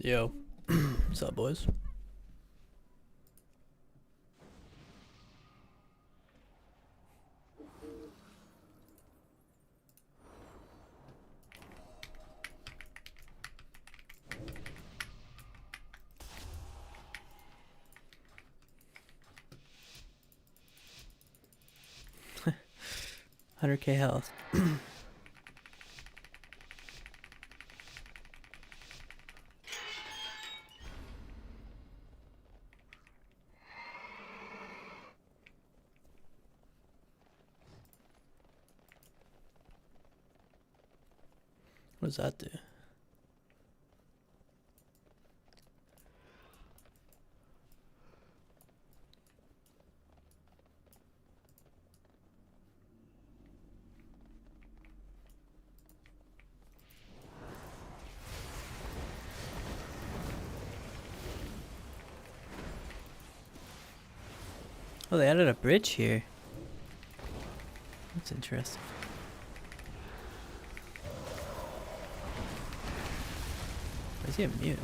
Yo. What's up, boys? $100k health. What does that do? Oh, they added a bridge here. That's interesting. Why is he immune?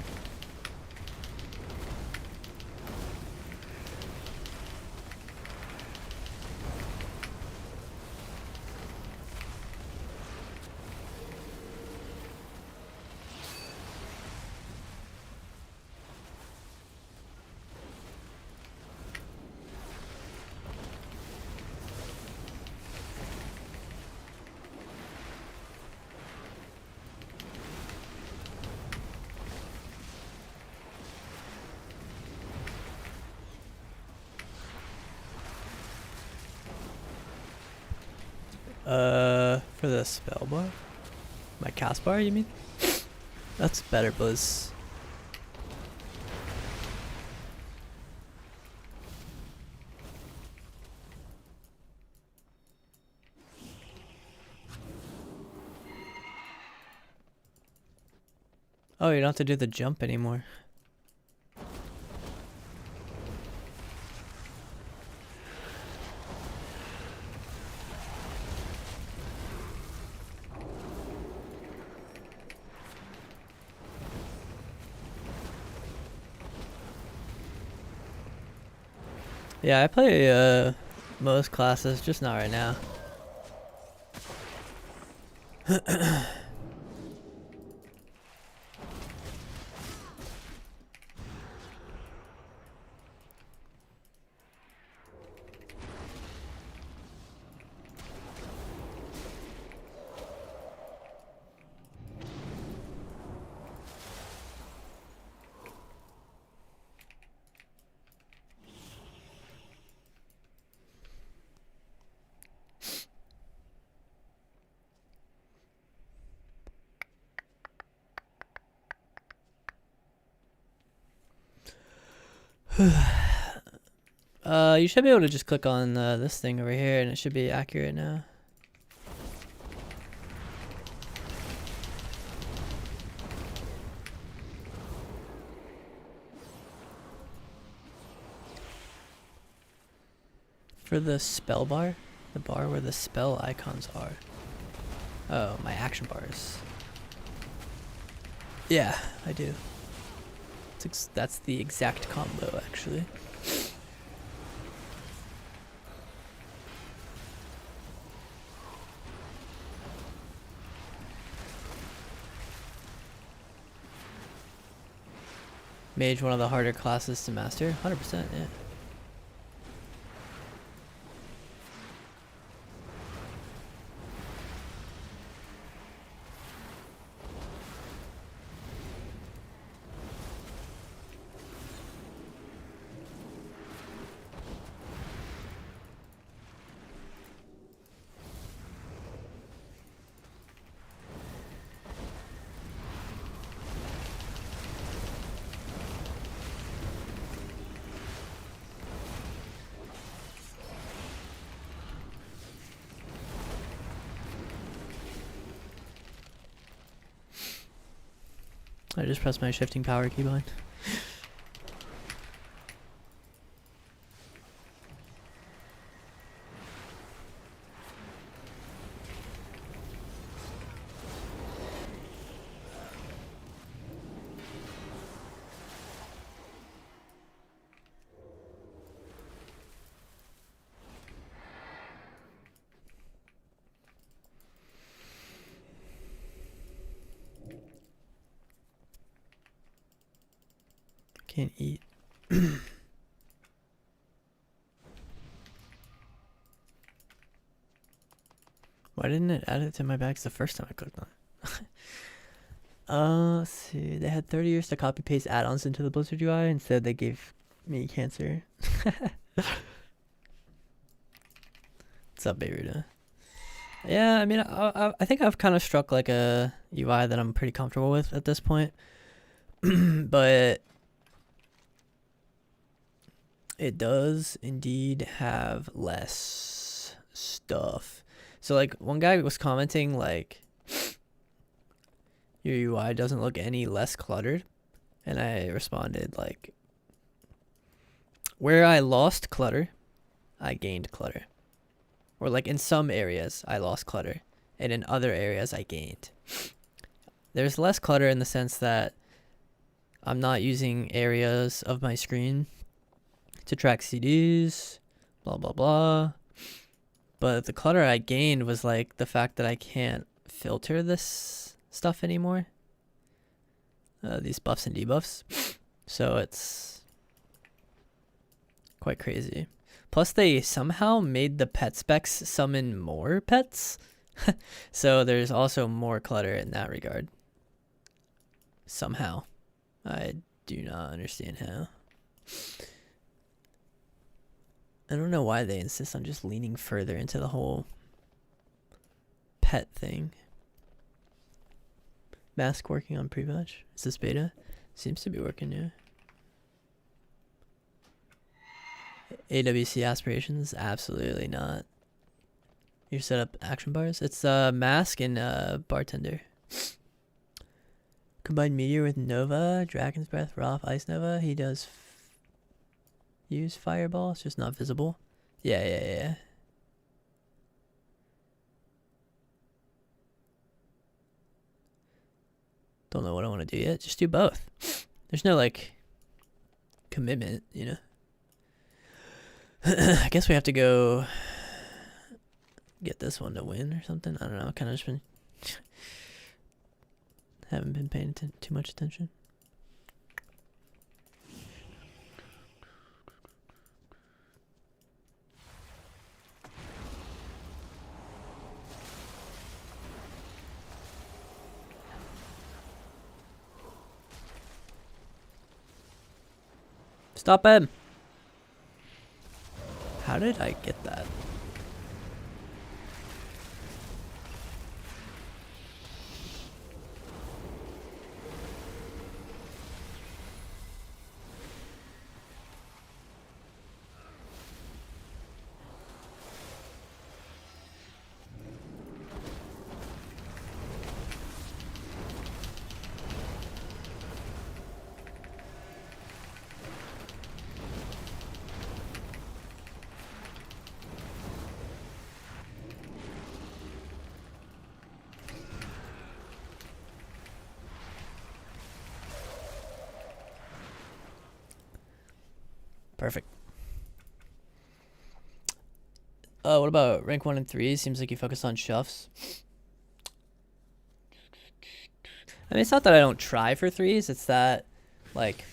For the spell bar? My cast bar, you mean? That's better, Blizz. Oh, you don't have to do the jump anymore. Yeah, I play most classes, just not right now. You should be able to just click on this thing over here and it should be accurate now. For the spell bar? The bar where the spell icons are. Oh, my action bars. Yeah, I do. That's the exact combo, actually. Mage, one of the harder classes to master? 100%, yeah. I just pressed my shifting power keybind. can't eat. Why didn't it add it to my bags the first time I clicked on it? Let's see. They had 30 years to copy paste add-ons into the Blizzard UI. Instead, they gave me cancer. What's up, Beirut? Yeah, I mean, I think I've kind of struck like a UI that I'm pretty comfortable with at this point. But it does indeed have less stuff. So like one guy was commenting like, your UI doesn't look any less cluttered. And I responded like, where I lost clutter, I gained clutter. Or like in some areas I lost clutter, and in other areas I gained. There's less clutter in the sense that I'm not using areas of my screen to track CDs, blah blah blah. But the clutter I gained was like the fact that I can't filter this stuff anymore. These buffs and debuffs. So it's quite crazy. Plus they somehow made the pet specs summon more pets. So there's also more clutter in that regard. Somehow. I do not understand how. I don't know why they insist on just leaning further into the whole pet thing. Mask working on pre-patch. Is this beta? Seems to be working, yeah. AWC aspirations? Absolutely not. You set up action bars? It's mask and bartender. Combine meteor with Nova, Dragon's Breath, Roth, Ice Nova. He does use fireball. It's just not visible. Yeah. Don't know what I want to do yet. Just do both. There's no like commitment, you know. I guess we have to go get this one to win or something. I don't know. Kind of just been haven't been paying too much attention. Stop him! How did I get that? Perfect. What about rank 1 and 3? Seems like you focus on shuffs. I mean, it's not that I don't try for 3s. It's that, like,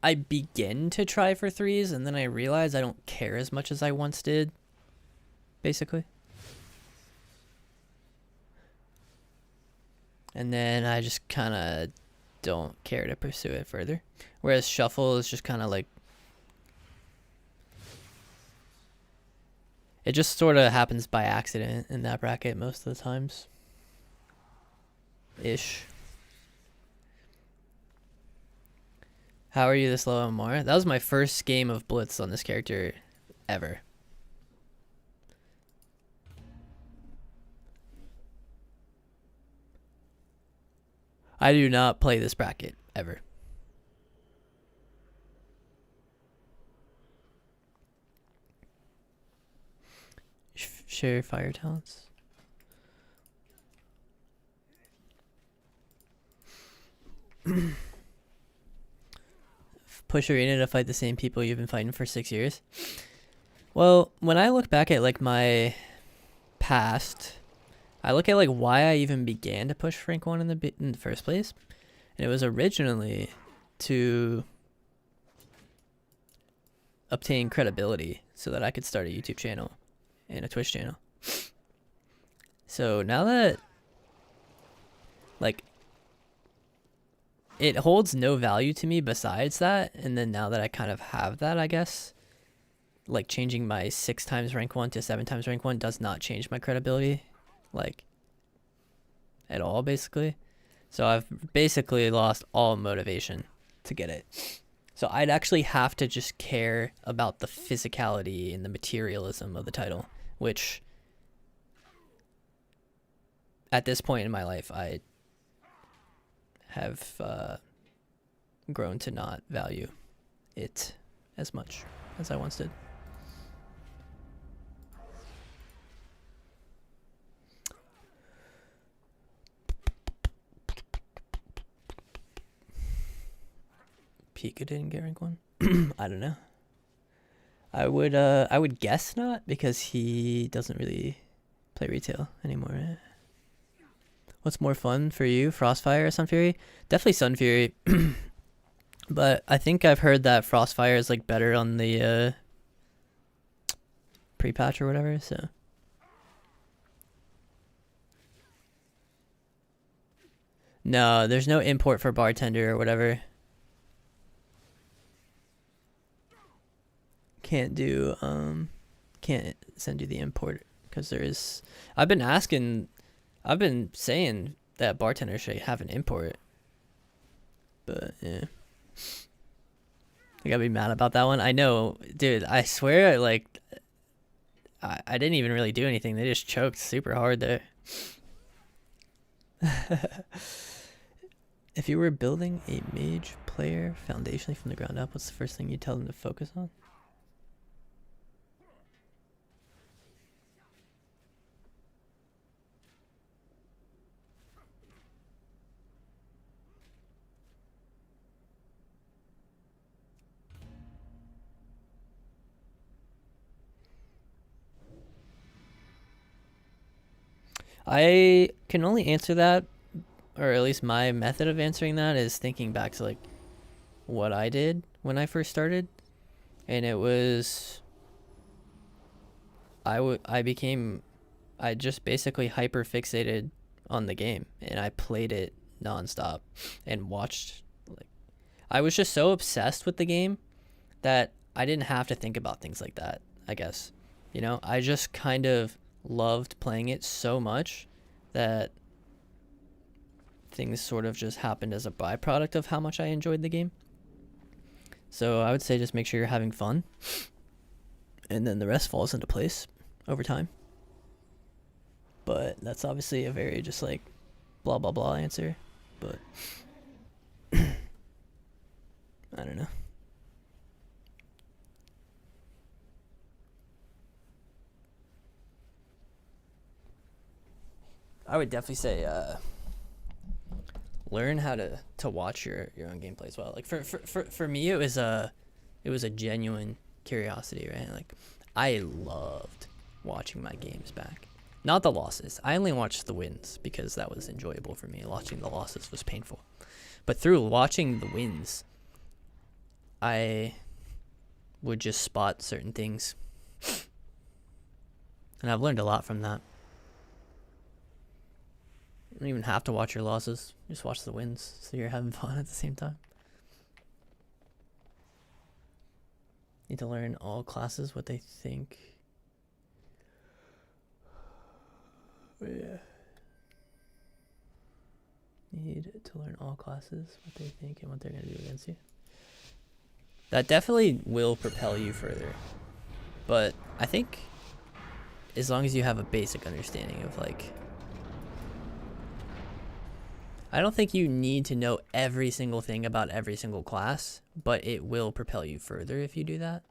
I begin to try for 3s, and then I realize I don't care as much as I once did, basically. And then I just kind of don't care to pursue it further. Whereas shuffle is just kind of like, it just sort of happens by accident in that bracket most of the times. Ish. How are you this low on more? That was my first game of Blitz on this character ever. I do not play this bracket ever. Share fire talents. Push arena to fight the same people you've been fighting for 6 years. Well, when I look back at like my past, I look at like why I even began to push rank 1 in the first place, And it was originally to obtain credibility so that I could start a YouTube channel and a Twitch channel. So now that, like, it holds no value to me besides that, and then now that I kind of have that, I guess, like, changing my 6 times rank 1 to 7 times rank 1 does not change my credibility, like, at all, basically. So I've basically lost all motivation to get it. So I'd actually have to just care about the physicality and the materialism of the title, which at this point in my life, I have grown to not value it as much as I once did. Pika didn't get rank 1. I don't know. I would guess not, because he doesn't really play retail anymore. Right? What's more fun for you, Frostfire or Sunfury? Definitely Sunfury. But I think I've heard that Frostfire is like better on the pre-patch or whatever, so. No, there's no import for bartender or whatever. Can't do can't send you the import because there is. I've been saying that bartender should have an import, but yeah, I gotta be mad about that one. I know, dude. I swear, like, I didn't even really do anything. They just choked super hard there. If you were building a mage player foundationally from the ground up, what's the first thing you tell them to focus on? I can only answer that, or at least my method of answering that is thinking back to like what I did when I first started, and it was I just basically hyper fixated on the game, and I played it nonstop and watched, like, I was just so obsessed with the game that I didn't have to think about things like that, I guess. You know, I just kind of loved playing it so much that things sort of just happened as a byproduct of how much I enjoyed the game. So I would say just make sure you're having fun, and then the rest falls into place over time. But that's obviously a very just like blah blah blah answer, but I don't know. I would definitely say learn how to watch your own gameplay as well. Like for me, it was a genuine curiosity, right? Like, I loved watching my games back, not the losses. I only watched the wins because that was enjoyable for me. Watching the losses was painful, but through watching the wins, I would just spot certain things, and I've learned a lot from that. You don't even have to watch your losses. Just watch the wins, so you're having fun at the same time. Need to learn all classes what they think. Yeah. Need to learn all classes what they think and what they're going to do against you. That definitely will propel you further. But I think as long as you have a basic understanding of, like, I don't think you need to know every single thing about every single class, but it will propel you further if you do that.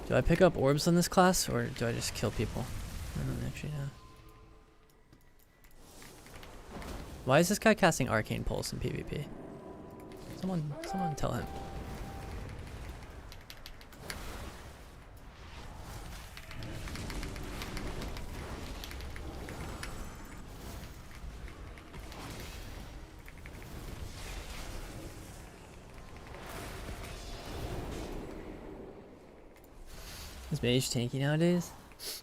Do I pick up orbs on this class, or do I just kill people? I don't actually know. Why is this guy casting Arcane Pulse in PvP? Someone tell him. Is Mage tanky nowadays?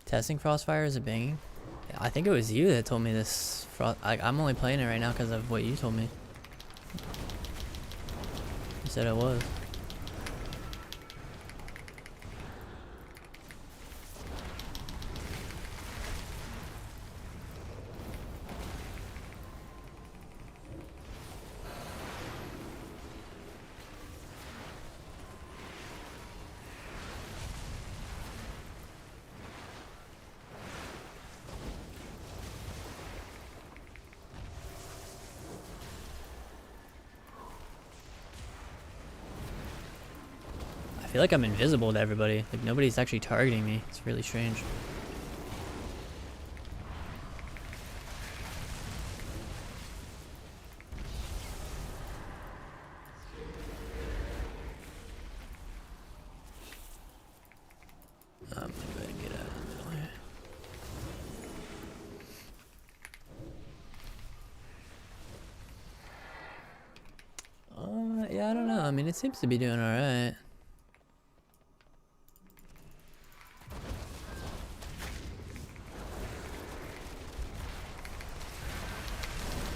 Testing Frostfire is a banging. Yeah, I think it was you that told me this. I'm only playing it right now because of what you told me. You said it was. I feel like I'm invisible to everybody. Like nobody's actually targeting me. It's really strange. I'm gonna go ahead and get out of the middle here. Yeah, I don't know. I mean, it seems to be doing alright.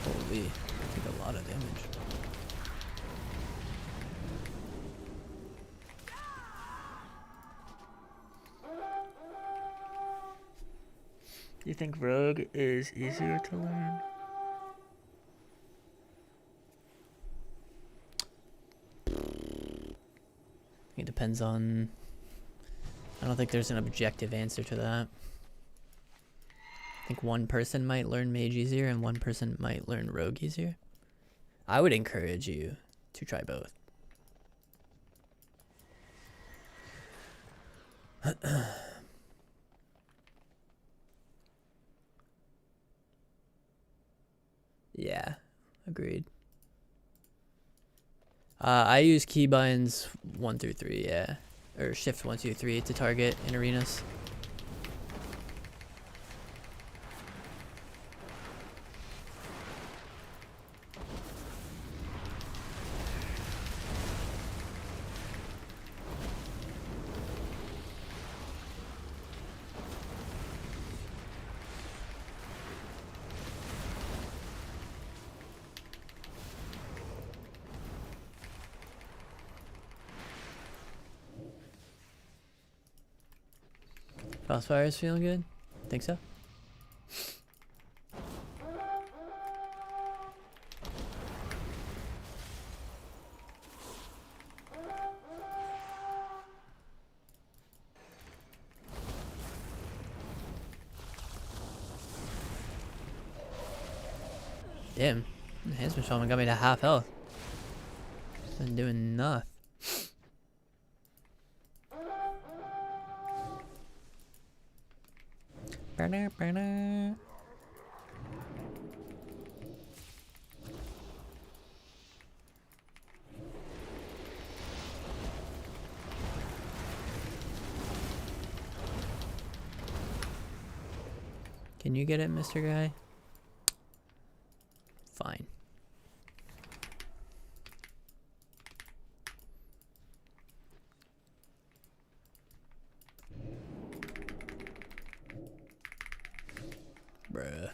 Holy, I took a lot of damage. Do you think Rogue is easier to learn? It depends on... I don't think there's an objective answer to that. I think one person might learn Mage easier and one person might learn Rogue easier. I would encourage you to try both. Yeah, agreed. I use keybinds 1 through 3, yeah. Or shift 1, 2, 3 to target in arenas. Frostfire is feeling good? Think so? Damn, Enhancement Shaman got me to half health. Been doing nothing. Can you get it, Mr. Guy? Fine. Bruh.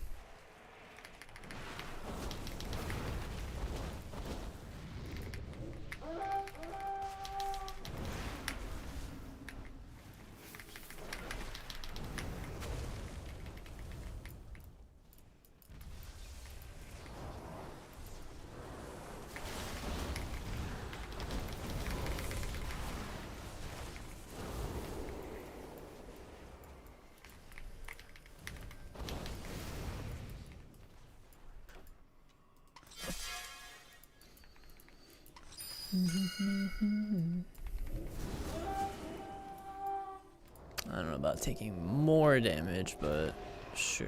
about taking more damage, but sure.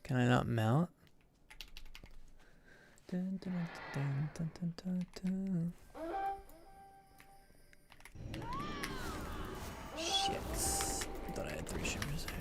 Can I not mount? Dun, dun, dun, dun, dun, dun, dun. Shit. I thought I had 3 shimmers there.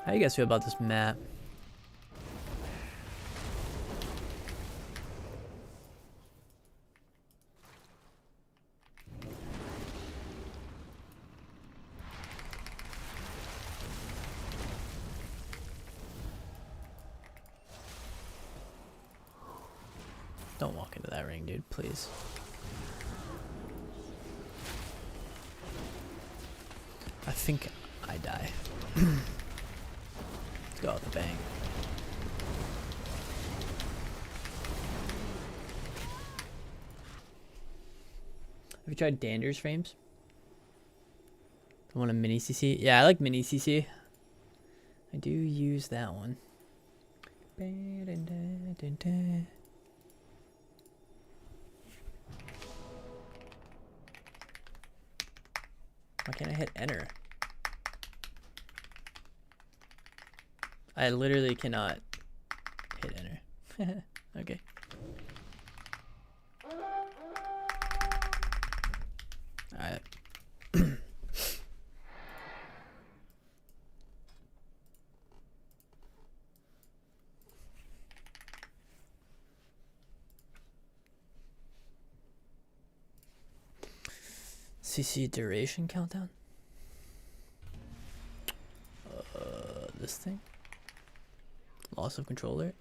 How do you guys feel about this map? Don't walk into that ring, dude, please. I think I die. Let's go with the bang. Have you tried Dander's frames? The one in mini CC? Yeah, I like mini CC. I do use that one. Why can't I hit enter? I literally cannot hit enter. Okay. Alright. CC duration countdown? This thing? Loss of control alert?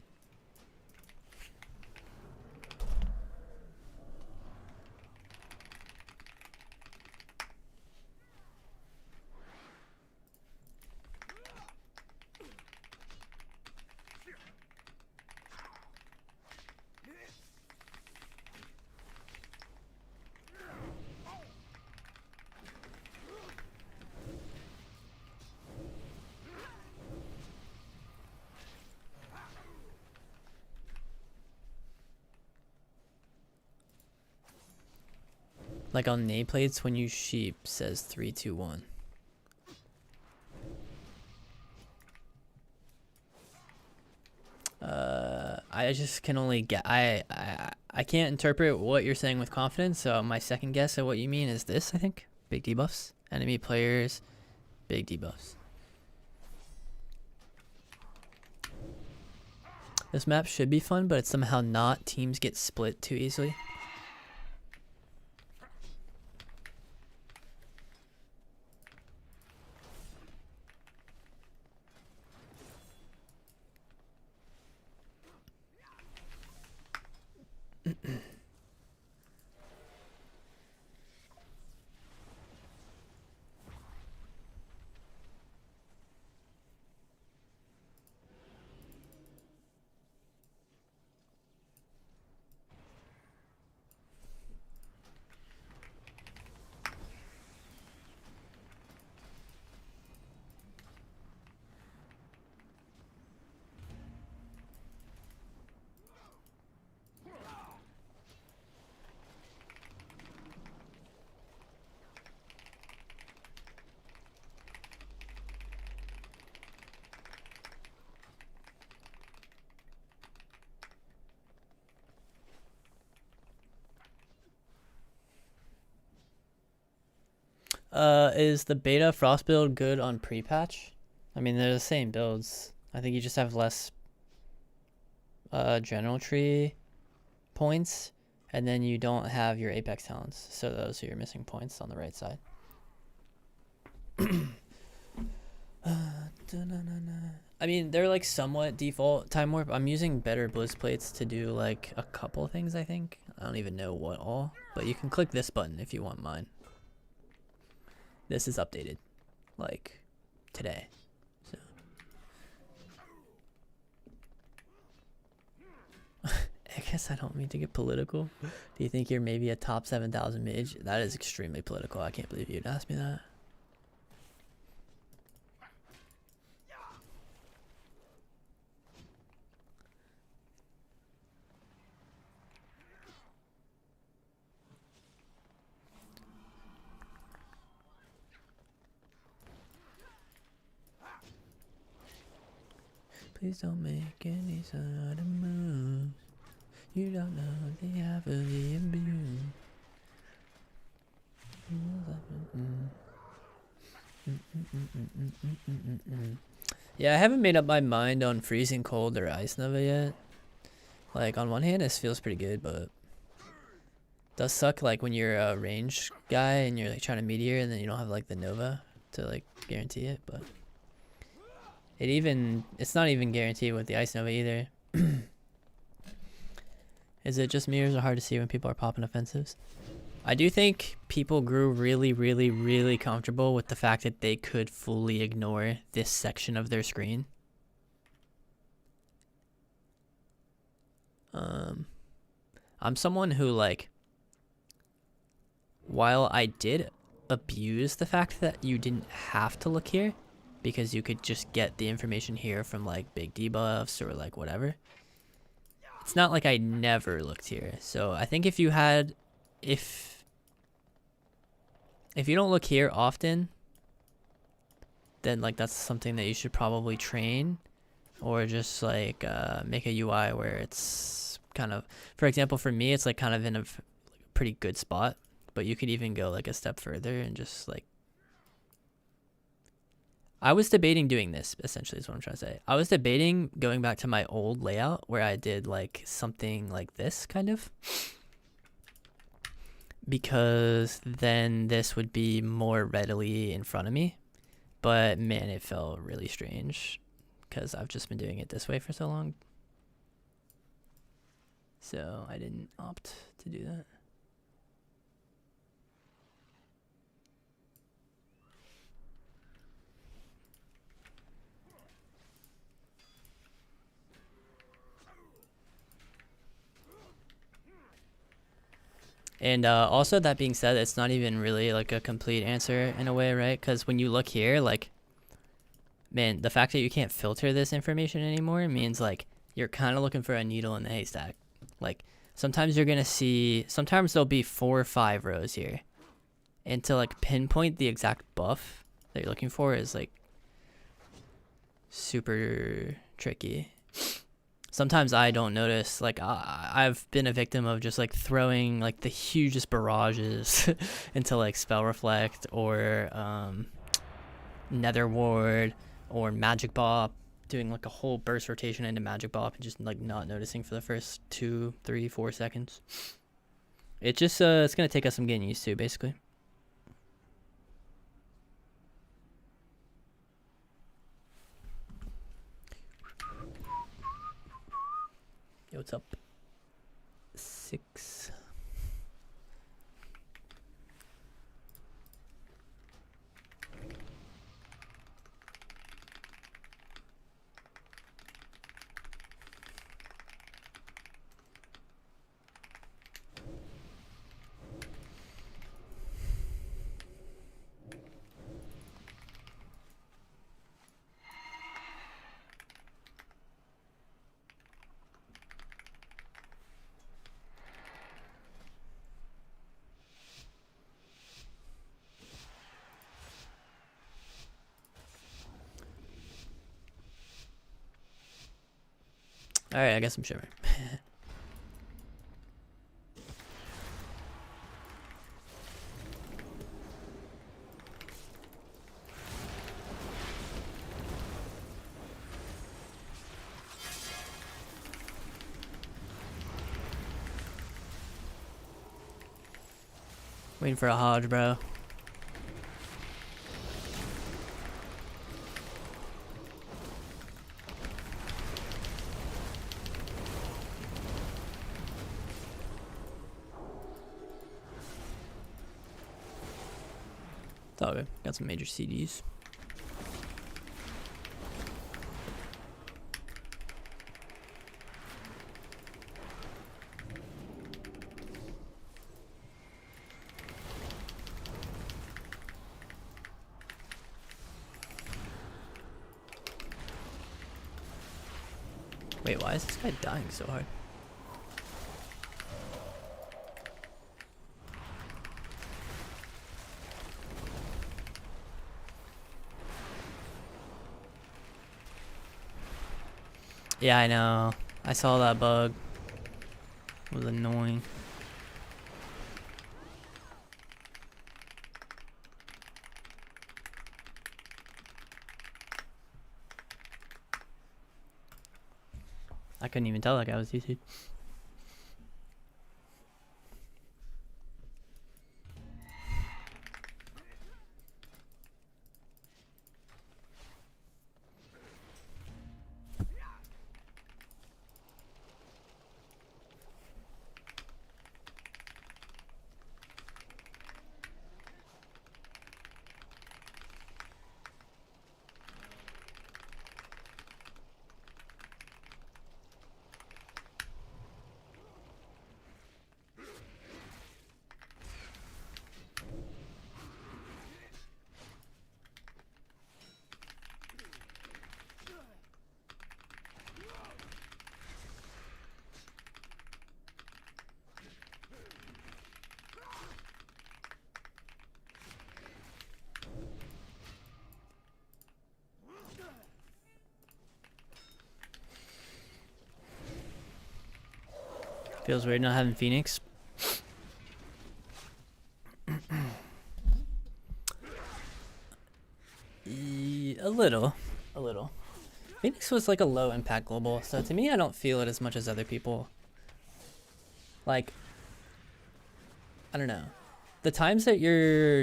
Like on nameplates, when you sheep says 3, 2, 1. I just can only get. I can't interpret what you're saying with confidence. So my second guess of what you mean is this. I think big debuffs, enemy players, big debuffs. This map should be fun, but it's somehow not. Teams get split too easily. Is the beta frost build good on pre-patch? I mean, they're the same builds. I think you just have less general tree points, and then you don't have your apex talents, so those are your missing points on the right side. I mean, they're like somewhat default time warp. I'm using better blizz plates to do like a couple things, I think. I don't even know what all, but you can click this button if you want mine. This is updated like today. So I guess I don't mean to get political. Do you think you're maybe a top 7,000 mage? That is extremely political. I can't believe you'd ask me that. Please don't make any sudden moves. You don't know the half of the imbue. Yeah, I haven't made up my mind on freezing cold or ice nova yet. Like, on one hand, this feels pretty good, but it does suck like when you're a range guy and you're like trying to meteor and then you don't have like the nova to like guarantee it, but it's not even guaranteed with the ice nova either. Is it just me or is it hard to see when people are popping offensives? I do think people grew really, really, really comfortable with the fact that they could fully ignore this section of their screen. I'm someone who, like, while I did abuse the fact that you didn't have to look here because you could just get the information here from like big debuffs or like whatever, it's not like I never looked here. So I think if you don't look here often, then like that's something that you should probably train, or just like make a UI where it's kind of, for example, for me it's like kind of in a pretty good spot, but you could even go like a step further and just like, I was debating doing this, essentially is what I'm trying to say. I was debating going back to my old layout where I did like something like this kind of, because then this would be more readily in front of me. But man, it felt really strange because I've just been doing it this way for so long. So I didn't opt to do that. And also, that being said, it's not even really like a complete answer in a way, right? Because when you look here, like, man, the fact that you can't filter this information anymore means like you're kind of looking for a needle in the haystack. Like, sometimes you're gonna see, sometimes there'll be 4 or 5 rows here, and to like pinpoint the exact buff that you're looking for is like super tricky. Sometimes I don't notice, like I've been a victim of just like throwing like the hugest barrages into like Spell Reflect or Nether Ward or Magic Bop, doing like a whole burst rotation into Magic Bop and just like not noticing for the first 2, 3, 4 seconds. It just it's gonna take us some getting used to, basically. Yo, what's up? 6. Alright, I guess I'm shivering. Waiting for a Hodge, bro. It's all good. Got some major CDs. Wait, why is this guy dying so hard? Yeah, I know. I saw that bug. It was annoying. I couldn't even tell that guy was DC'd. Feels weird not having Phoenix. A little. Phoenix was like a low impact global, so to me I don't feel it as much as other people. Like, I don't know. The times that you're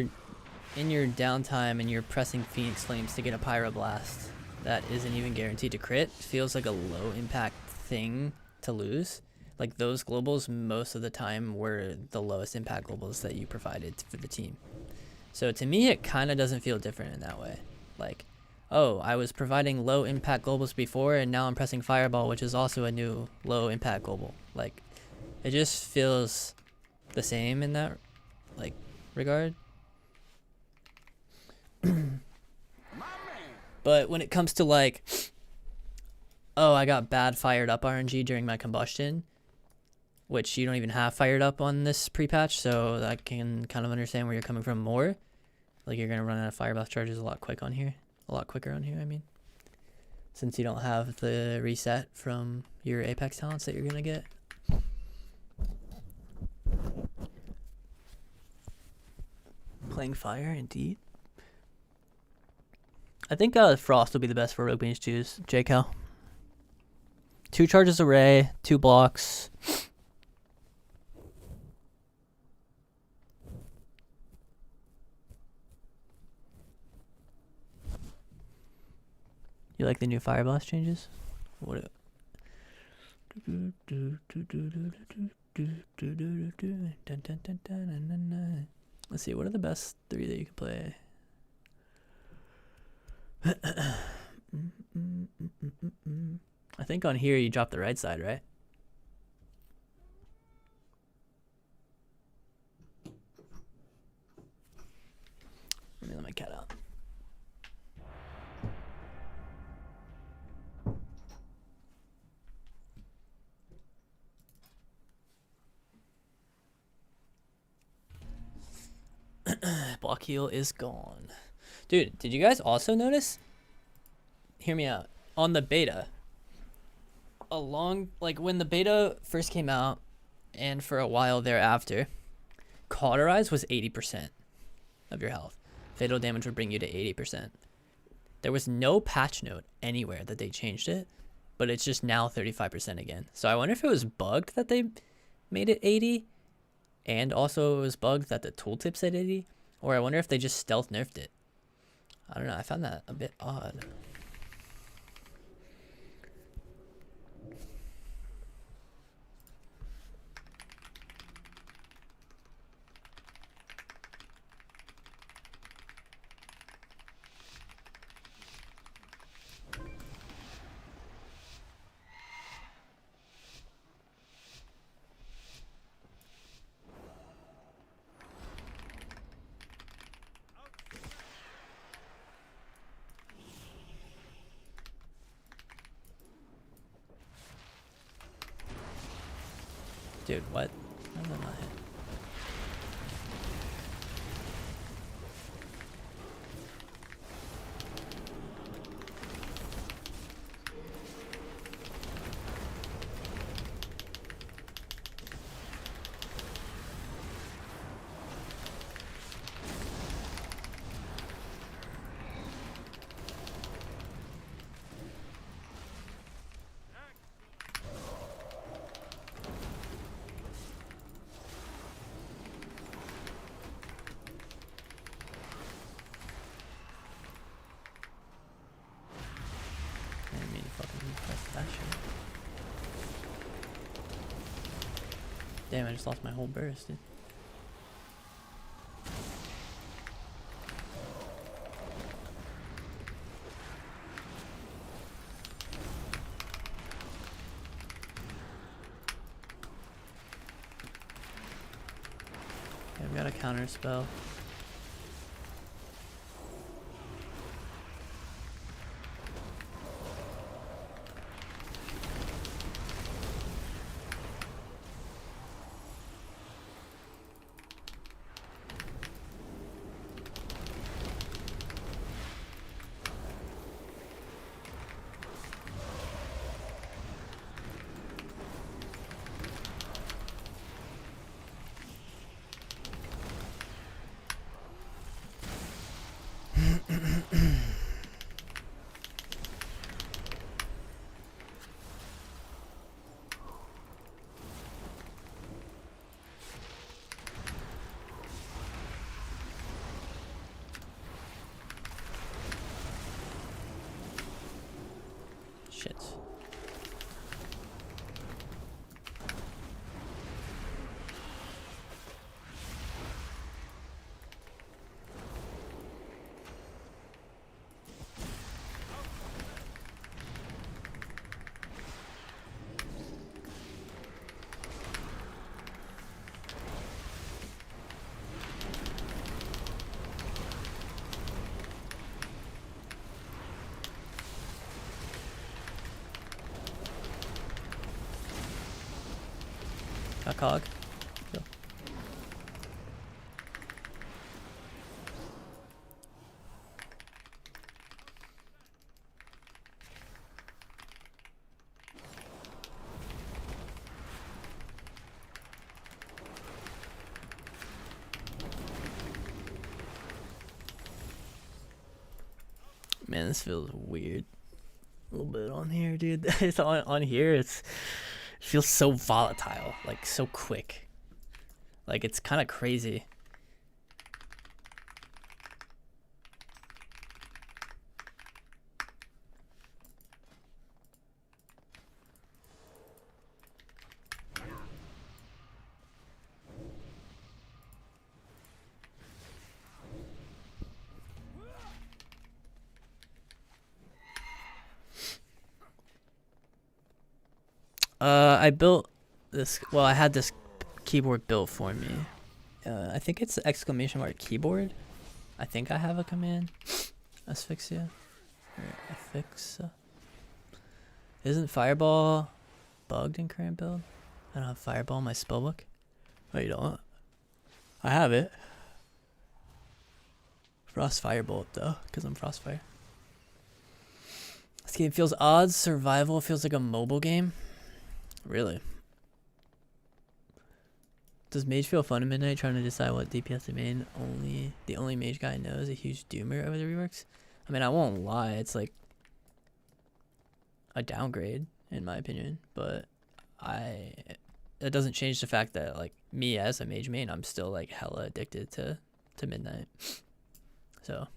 in your downtime and you're pressing Phoenix Flames to get a Pyroblast that isn't even guaranteed to crit feels like a low impact thing to lose. Like, those globals most of the time were the lowest impact globals that you provided for the team. So to me, it kind of doesn't feel different in that way. Like, oh, I was providing low impact globals before and now I'm pressing Fireball, which is also a new low impact global. Like, it just feels the same in that, like, regard. But when it comes to, like, oh, I got bad fired up RNG during my combustion, which you don't even have fired up on this pre-patch, so I can kind of understand where you're coming from more. Like, you're going to run out of fire blast charges a lot quicker on here, I mean. Since you don't have the reset from your Apex talents that you're going to get. Playing fire, indeed. I think Frost will be the best for Rogue Beans choose, JCal. 2 charges array, 2 blocks. You like the new Fire Blast changes? What? Let's see, what are the best 3 that you can play? I think on here you drop the right side, right? Let me let my cat out. Block heal is gone. Dude, did you guys also notice? Hear me out. On the beta, like when the beta first came out and for a while thereafter, Cauterize was 80% of your health. Fatal damage would bring you to 80%. There was no patch note anywhere that they changed it, but it's just now 35% again. So I wonder if it was bugged that they made it 80 and also it was bugged that the tooltip said 80, or I wonder if they just stealth nerfed it. I don't know, I found that a bit odd. Dude, what? How did that not hit? I didn't mean to fucking press that shit. Damn, I just lost my whole burst, dude. Okay, I've got a counter spell. Shit. Got cog. Go. Man, this feels weird. A little bit on here, dude. It's on here. It feels so volatile, like so quick. Like it's kind of crazy. I built this, well, I had this keyboard built for me. I think it's exclamation mark keyboard. I think I have a command. Asphyxia. Or affixia. Isn't Fireball bugged in current build? I don't have Fireball in my spellbook. Oh, you don't? I have it. Frostfire bolt though, because I'm Frostfire. This game feels odd. Survival feels like a mobile game. Really? Does Mage feel fun at midnight trying to decide what DPS to main? The only Mage guy knows, a huge doomer over the reworks. I mean, I won't lie, it's like a downgrade in my opinion, but it doesn't change the fact that like me as a mage main, I'm still like hella addicted to midnight. So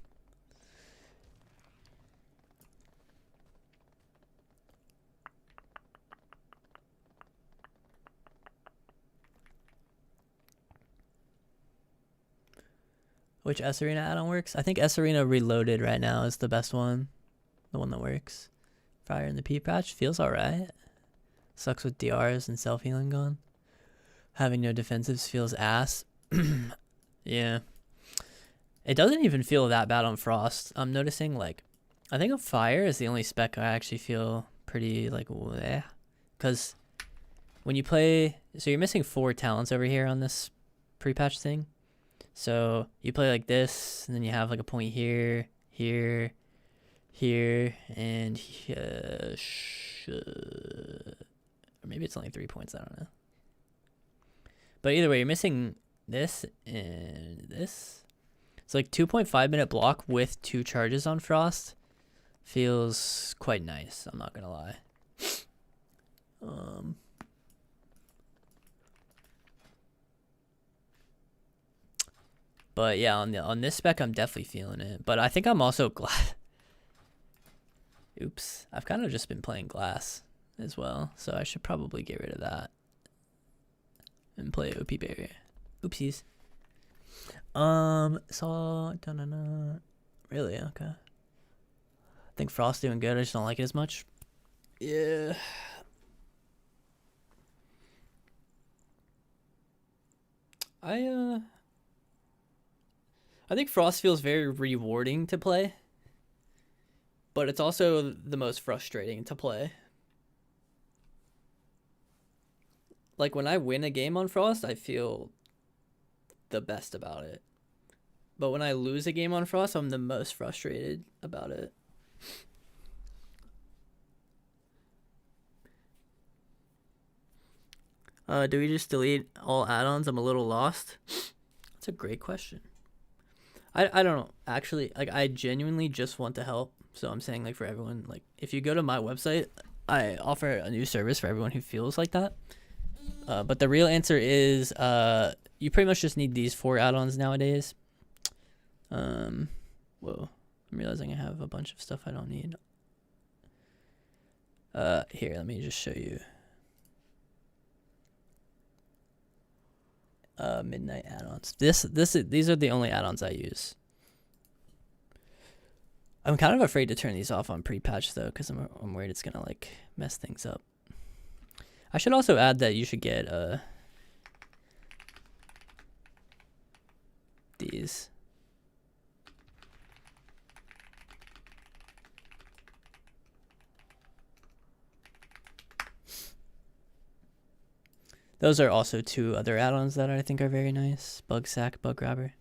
which S Arena add-on works? I think S Arena Reloaded right now is the best one. The one that works. Fire in the P patch feels alright. Sucks with DRs and self-healing gone. Having no defensives feels ass. Yeah. It doesn't even feel that bad on Frost. I'm noticing, like, I think of Fire is the only spec I actually feel pretty, like, bleh. Because when you play... So you're missing 4 talents over here on this pre-patch thing. So you play like this, and then you have like a point here, here, here, and here. Or maybe it's only 3 points, I don't know. But either way, you're missing this and this. It's like 2.5 minute block with 2 charges on Frost. Feels quite nice, I'm not gonna lie. But yeah, on this spec, I'm definitely feeling it. But I think I'm also glad. Oops, I've kind of just been playing glass as well, so I should probably get rid of that and play OP barrier. Oopsies. So really okay. I think Frost's doing good. I just don't like it as much. Yeah. I think Frost feels very rewarding to play, but it's also the most frustrating to play. Like when I win a game on Frost, I feel the best about it. But when I lose a game on Frost, I'm the most frustrated about it. Do we just delete all add-ons? I'm a little lost. That's a great question. I don't know. Actually, like I genuinely just want to help. So I'm saying like for everyone, like if you go to my website, I offer a new service for everyone who feels like that. But the real answer is you pretty much just need these 4 add-ons nowadays. Whoa. I'm realizing I have a bunch of stuff I don't need. Here, let me just show you. Midnight add-ons. These are the only add-ons I use. I'm kind of afraid to turn these off on pre-patch though, because I'm worried it's gonna like mess things up. I should also add that you should get these. Those are also 2 other add-ons that I think are very nice. Bug Sack, Bug Grabber.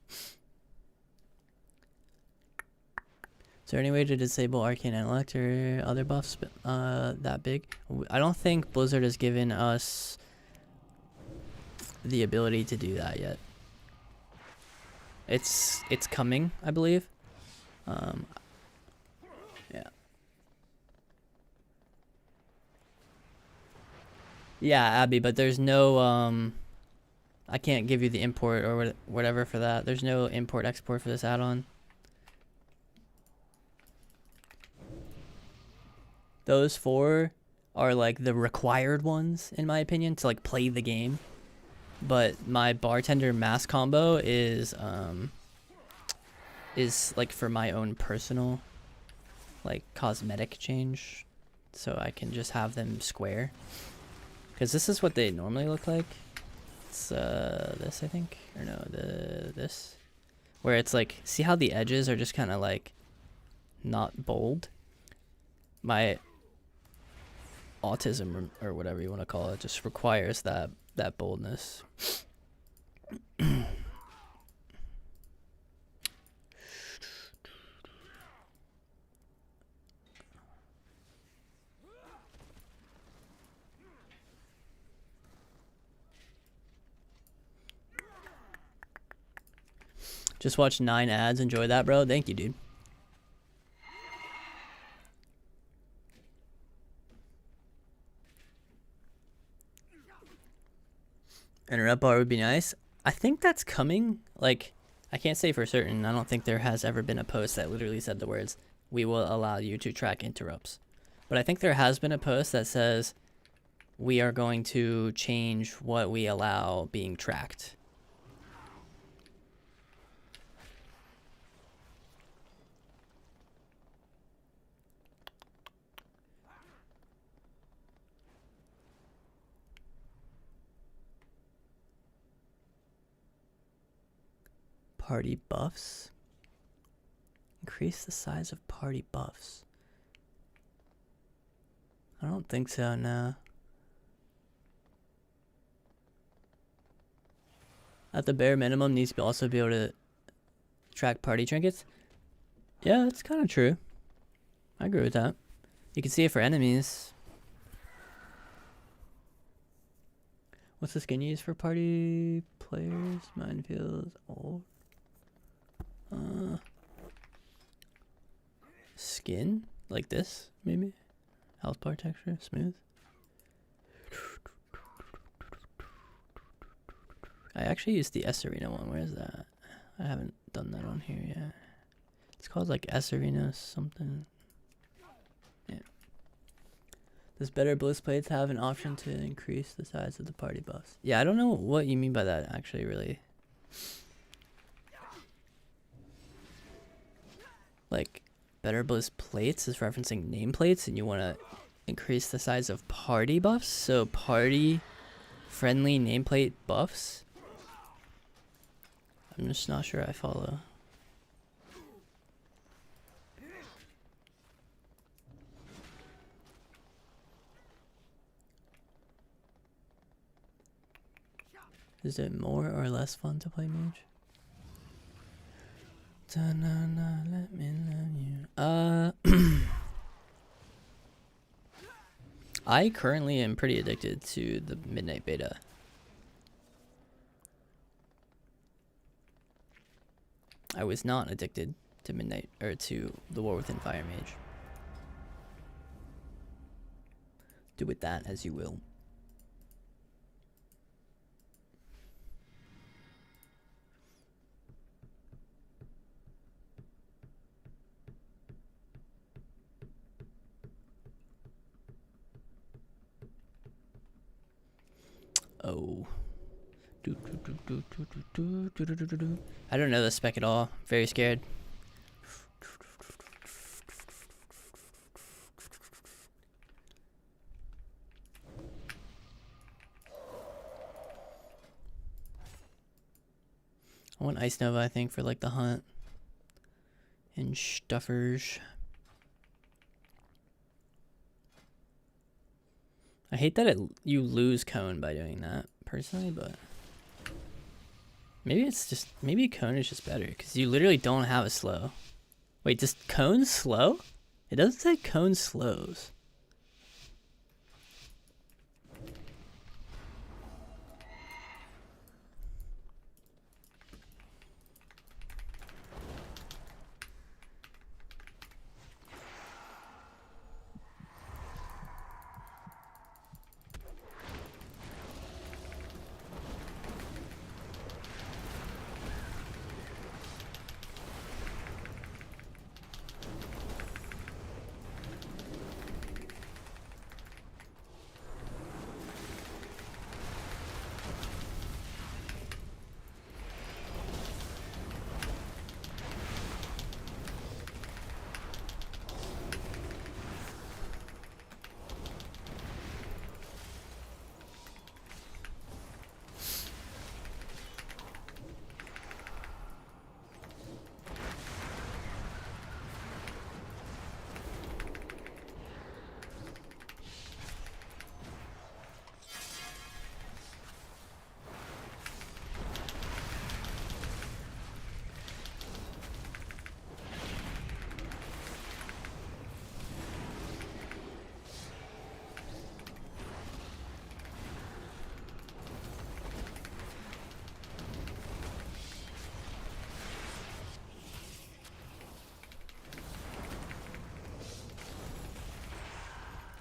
Is there any way to disable Arcane Intellect or other buffs that big? I don't think Blizzard has given us the ability to do that yet. It's coming, I believe. Yeah. Yeah, Abby, but there's no I can't give you the import or whatever for that. There's no import export for this add-on. Those 4 are like the required ones in my opinion to like play the game. But my bartender mass combo is like for my own personal like cosmetic change, so I can just have them square. Because this is what they normally look like. It's this I think, or no, this, where it's like, see how the edges are just kind of like not bold. My autism or whatever you want to call it just requires that boldness. Just watch 9 ads. Enjoy that, bro. Thank you, dude. interrupt bar would be nice. I think that's coming. Like, I can't say for certain. I don't think there has ever been a post that literally said the words, "We will allow you to track interrupts." But I think there has been a post that says, "We are going to change what we allow being tracked." Party buffs? Increase the size of party buffs. I don't think so, no. At the bare minimum, needs to also be able to track party trinkets. Yeah, that's kind of true. I agree with that. You can see it for enemies. What's the skin used for party players? Minefields, old. Skin? Like this, maybe? Health bar texture, smooth. I actually used the S Arena one. Where is that? I haven't done that on here yet. It's called like S Arena something. Yeah. Does better bliss plates have an option to increase the size of the party buffs? Yeah, I don't know what you mean by that actually, really. Like, better bliss plates is referencing nameplates, and you want to increase the size of party buffs? So party friendly nameplate buffs? I'm just not sure I follow. Is it more or less fun to play Mage? Da-na-na, let me love you. I currently am pretty addicted to the Midnight Beta. I was not addicted to Midnight, or to the War Within Fire Mage. Do with that as you will. Oh. I don't know the spec at all. Very scared. I want Ice Nova, I think, for like the hunt. And stuffers. I hate that you lose cone by doing that, personally, but maybe it's just, maybe cone is just better, because you literally don't have a slow. Wait, does cone slow? It doesn't say cone slows.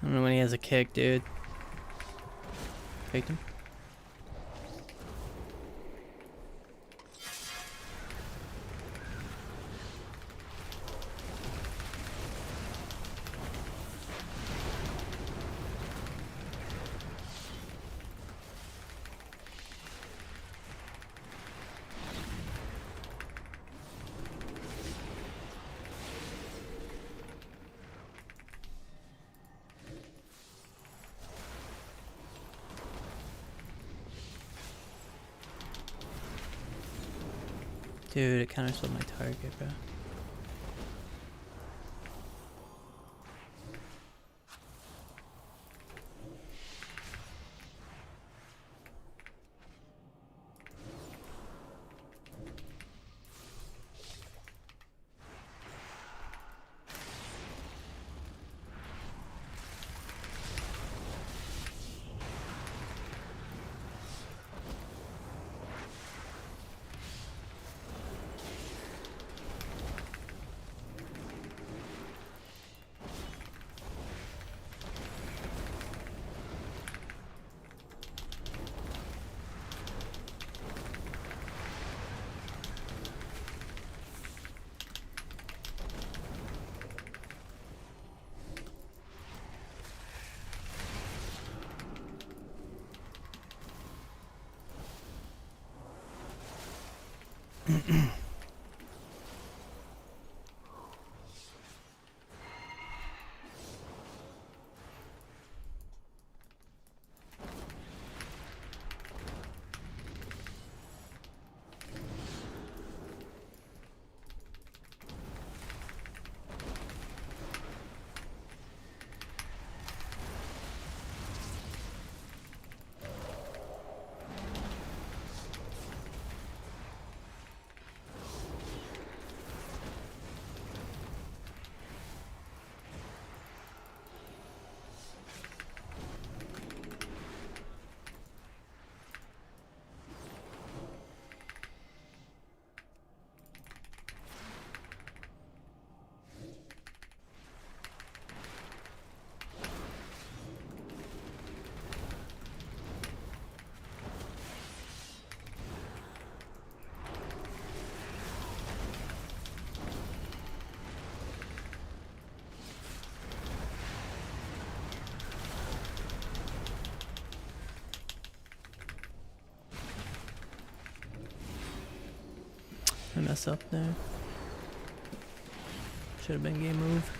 I don't know when he has a kick, dude. Faked him. Dude, it counterspelled my target, bro. I mess up there. Should have been game move.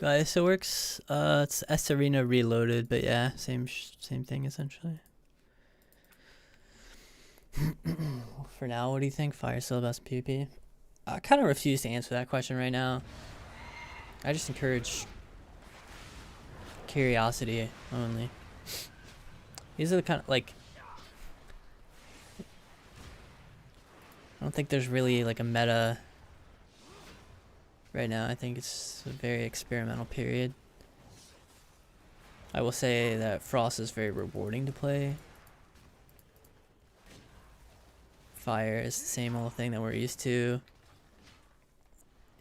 Guys, it works. It's S Arena Reloaded, but yeah, same thing essentially. For now, what do you think? Fire still best PvP? I kind of refuse to answer that question right now. I just encourage curiosity only. These are the kind of like. I don't think there's really like a meta. Right now, I think it's a very experimental period. I will say that Frost is very rewarding to play. Fire is the same old thing that we're used to.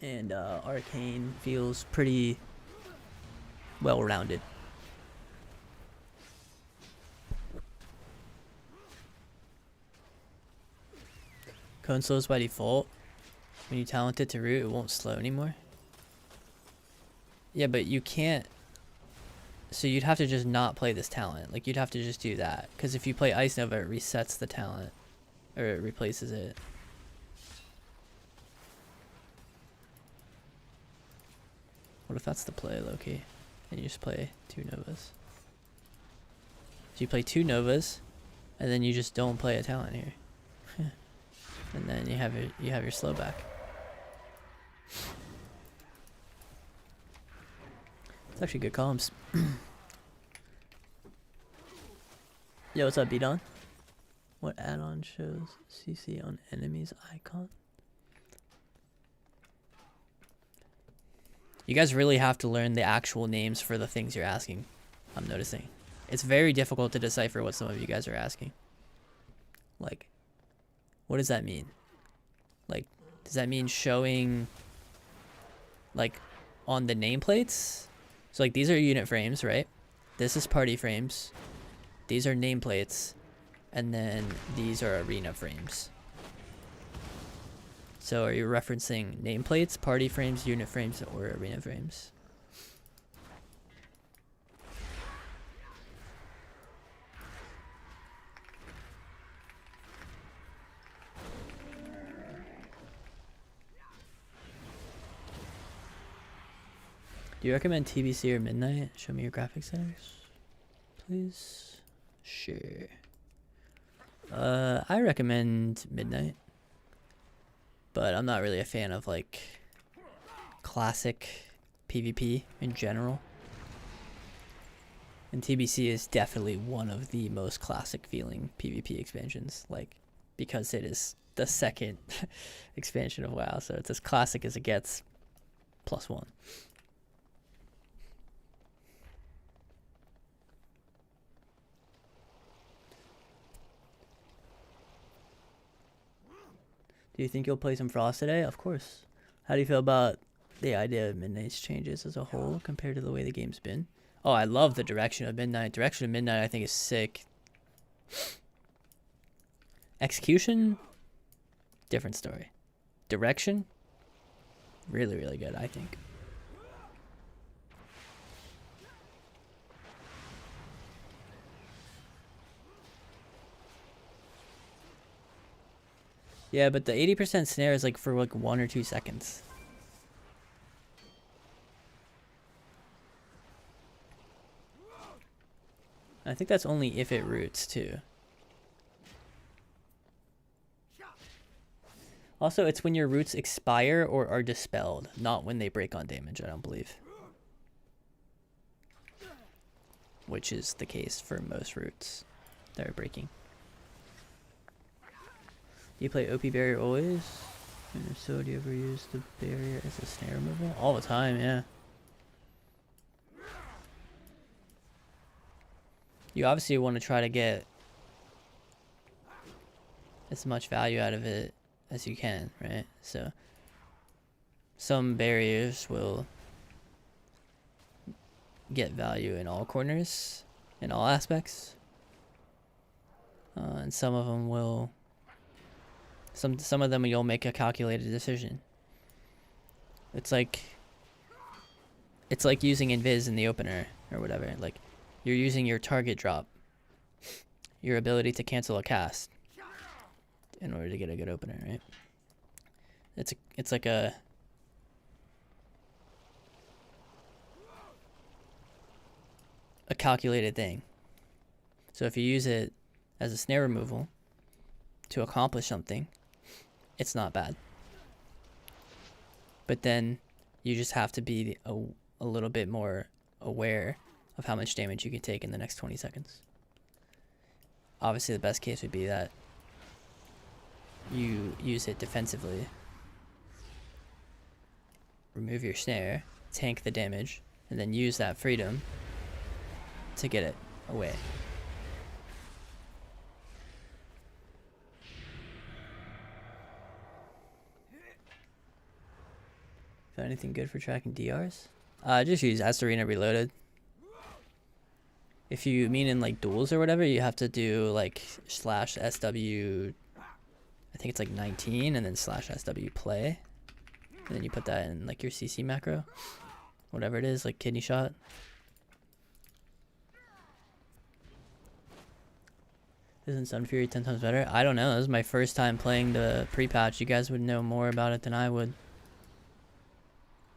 And Arcane feels pretty well-rounded. Cone slows by default. When you talent it to root, it won't slow anymore. Yeah, but you can't. So you'd have to just not play this talent. Like, you'd have to just do that. Because if you play Ice Nova, it resets the talent. Or it replaces it. What if that's the play, Loki? And you just play 2 Novas. So you play 2 Novas, and then you just don't play a talent here. And then you have your slow back. It's actually good comms. Yo, what's up, B-Don? What add-on shows CC on enemy's icon? You guys really have to learn the actual names for the things you're asking, I'm noticing. It's very difficult to decipher what some of you guys are asking. Like, what does that mean? Like, does that mean showing like on the nameplates. So like these are unit frames, right? This is party frames. These are nameplates. And then these are arena frames. So are you referencing nameplates, party frames, unit frames, or arena frames? Do you recommend TBC or Midnight? Show me your graphics settings, please. Sure. I recommend Midnight, but I'm not really a fan of like classic PvP in general. And TBC is definitely one of the most classic feeling PvP expansions, like because it is the second expansion of WoW, so it's as classic as it gets, +1. Do you think you'll play some Frost today? Of course. How do you feel about the idea of Midnight's changes as a whole compared to the way the game's been? Oh, I love the direction of Midnight. Direction of Midnight I think is sick. Execution, different story. Direction, really, really good, I think. Yeah, but the 80% snare is like for like 1 or 2 seconds. I think that's only if it roots too. Also, it's when your roots expire or are dispelled, not when they break on damage, I don't believe. Which is the case for most roots that are breaking. Do you play OP barrier always? And if so, do you ever use the barrier as a snare removal? All the time, yeah. You obviously want to try to get as much value out of it as you can, right? So some barriers will get value in all corners, in all aspects, and some of them will. Some of them you'll make a calculated decision. It's like using invis in the opener or whatever. Like you're using your target drop, your ability to cancel a cast, in order to get a good opener, right? It's like a calculated thing. So if you use it as a snare removal to accomplish something, it's not bad. But then you just have to be a little bit more aware of how much damage you can take in the next 20 seconds. Obviously the best case would be that you use it defensively, remove your snare, tank the damage, and then use that freedom to get it away. Is there anything good for tracking DRs? Just use Astarina Reloaded. If you mean in like duels or whatever, you have to do like /SW, I think it's like 19, and then /SW play. And then you put that in like your CC macro. Whatever it is, like kidney shot. Isn't Sunfury 10 times better? I don't know. This is my first time playing the pre-patch. You guys would know more about it than I would.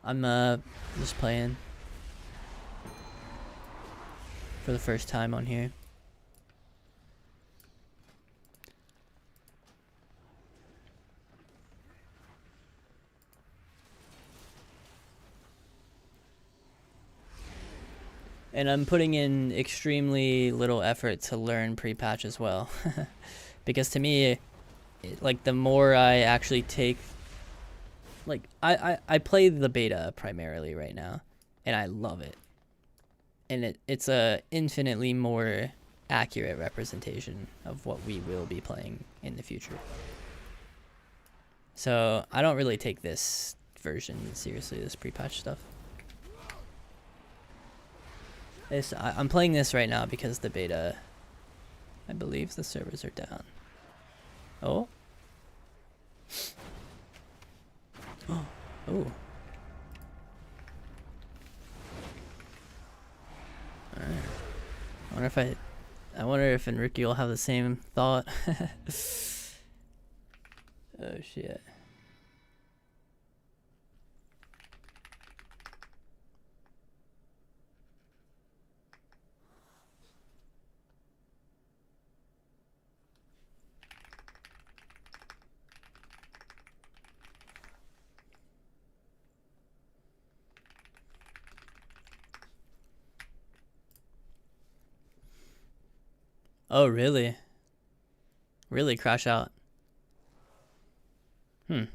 I'm just playing for the first time on here. And I'm putting in extremely little effort to learn pre-patch as well. Because to me, like the more I actually take, like I play the beta primarily right now, and I love it. And it's a infinitely more accurate representation of what we will be playing in the future. So I don't really take this version seriously, this pre-patch stuff. I'm playing this right now because the beta, I believe the servers are down. Oh. Oh. Oh. Alright. I wonder if Enrique will have the same thought. Oh shit. Oh, really? Really crash out. Hmm.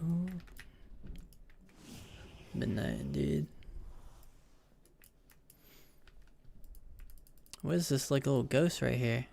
Ooh. Midnight indeed. What is this like little ghost right here?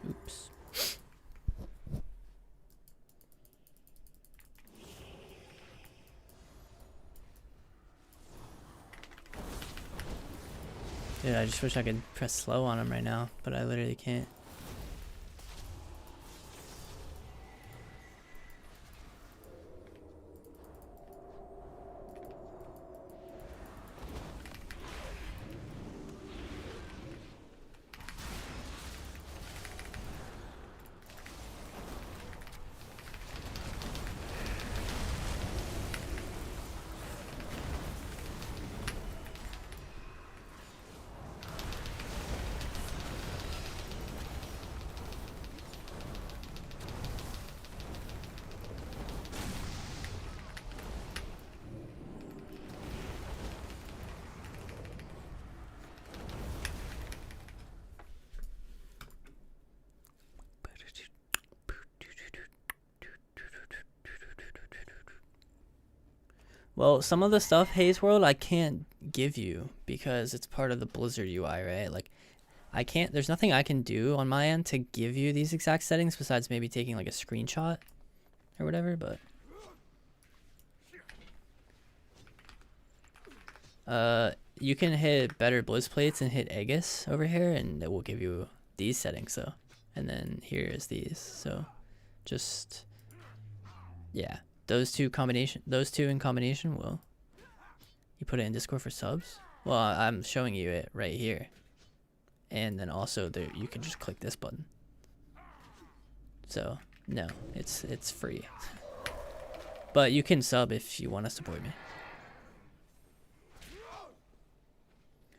Oops. Dude, I just wish I could press slow on him right now, but I literally can't. Well, some of the stuff, Haze World, I can't give you because it's part of the Blizzard UI, right? Like, I can't, there's nothing I can do on my end to give you these exact settings besides maybe taking like a screenshot or whatever, but. You can hit better Blizz plates and hit Aeghis over here and it will give you these settings, so. And then here is these, so just, yeah. Those two in combination will. You put it in Discord for subs? Well, I'm showing you it right here. And then also there you can just click this button. So, no, it's free. But you can sub if you want to support me.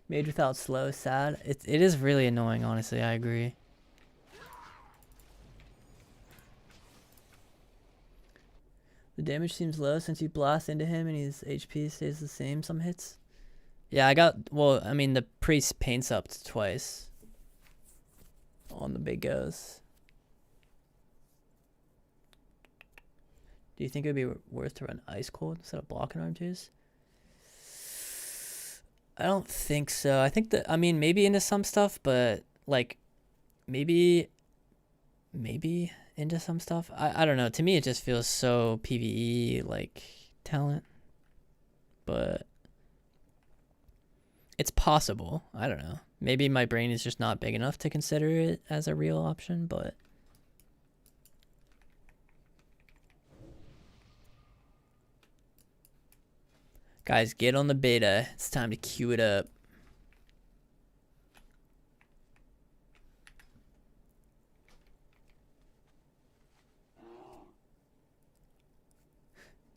Mage without slow, sad. It is really annoying, honestly, I agree. The damage seems low since you blast into him and his HP stays the same some hits. Yeah, I got, well, I mean, the priest paints up twice. on the big goes. Do you think it would be worth to run ice cold instead of blocking arm twos? I don't think so. I think that, I mean, maybe into some stuff, but like maybe into some stuff. I don't know. To me, it just feels so PvE like talent, but it's possible. I don't know. Maybe my brain is just not big enough to consider it as a real option, but guys, get on the beta. It's time to queue it up.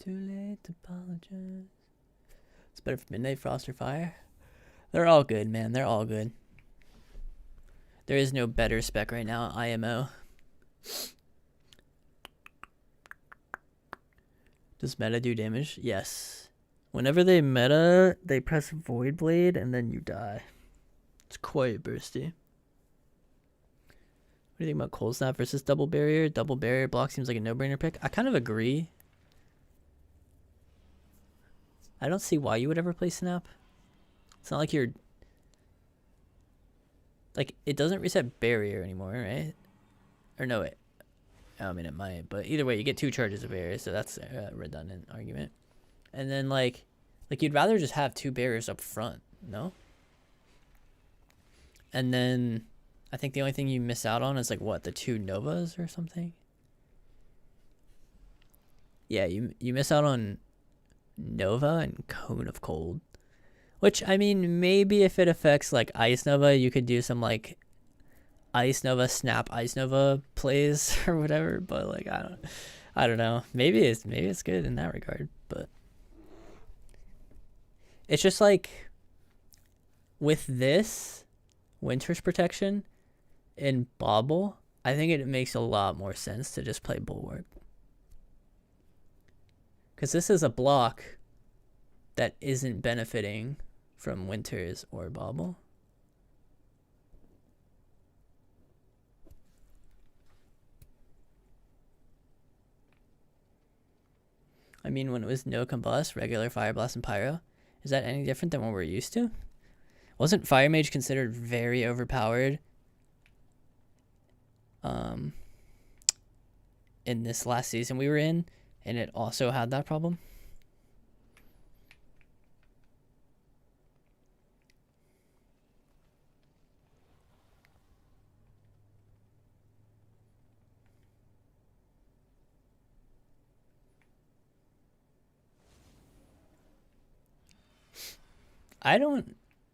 Too late to apologize. It's better for Midnight, Frost, or Fire. They're all good, man. They're all good. There is no better spec right now, IMO. Does meta do damage? Yes. Whenever they meta, they press Void Blade and then you die. It's quite bursty. What do you think about Cold Snap versus Double Barrier? Double Barrier block seems like a no-brainer pick. I kind of agree. I don't see why you would ever play Snap. It's not like you're... Like, it doesn't reset Barrier anymore, right? Or no, it... I mean, it might. But either way, you get 2 charges of Barrier, so that's a redundant argument. And then, like you'd rather just have 2 barriers up front, no? And then I think the only thing you miss out on is, like, what, the 2 Novas or something? Yeah, you miss out on Nova and Cone of Cold. Which, I mean, maybe if it affects, like, Ice Nova, you could do some, like, Ice Nova, Snap Ice Nova plays or whatever. But, like, I don't know. Maybe it's good in that regard, but... It's just like, with this, Winter's Protection, and Bobble, I think it makes a lot more sense to just play Bulwark. Because this is a block that isn't benefiting from Winters or Bobble. I mean, when it was no combust, regular Fire Blast, and Pyro, is that any different than what we're used to? Wasn't Fire Mage considered very overpowered in this last season we were in, and it also had that problem?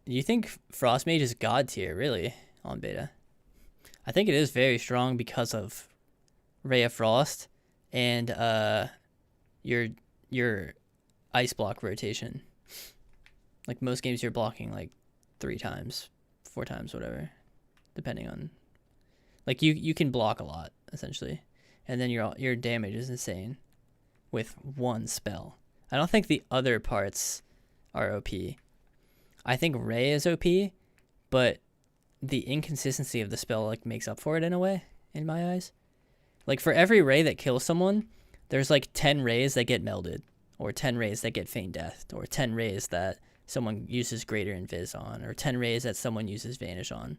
You think Frost Mage is god tier, really, on beta? I think it is very strong because of Ray of Frost and your ice block rotation. Like, most games you're blocking like 3 times, 4 times, whatever, depending on, like, you can block a lot essentially, and then your damage is insane with 1 spell. I don't think the other parts are OP. I think Ray is OP, but the inconsistency of the spell, like, makes up for it in a way, in my eyes. Like, for every Ray that kills someone, there's like 10 Rays that get melded, or 10 Rays that get Feign Death, or 10 Rays that someone uses Greater Invis on, or 10 Rays that someone uses Vanish on.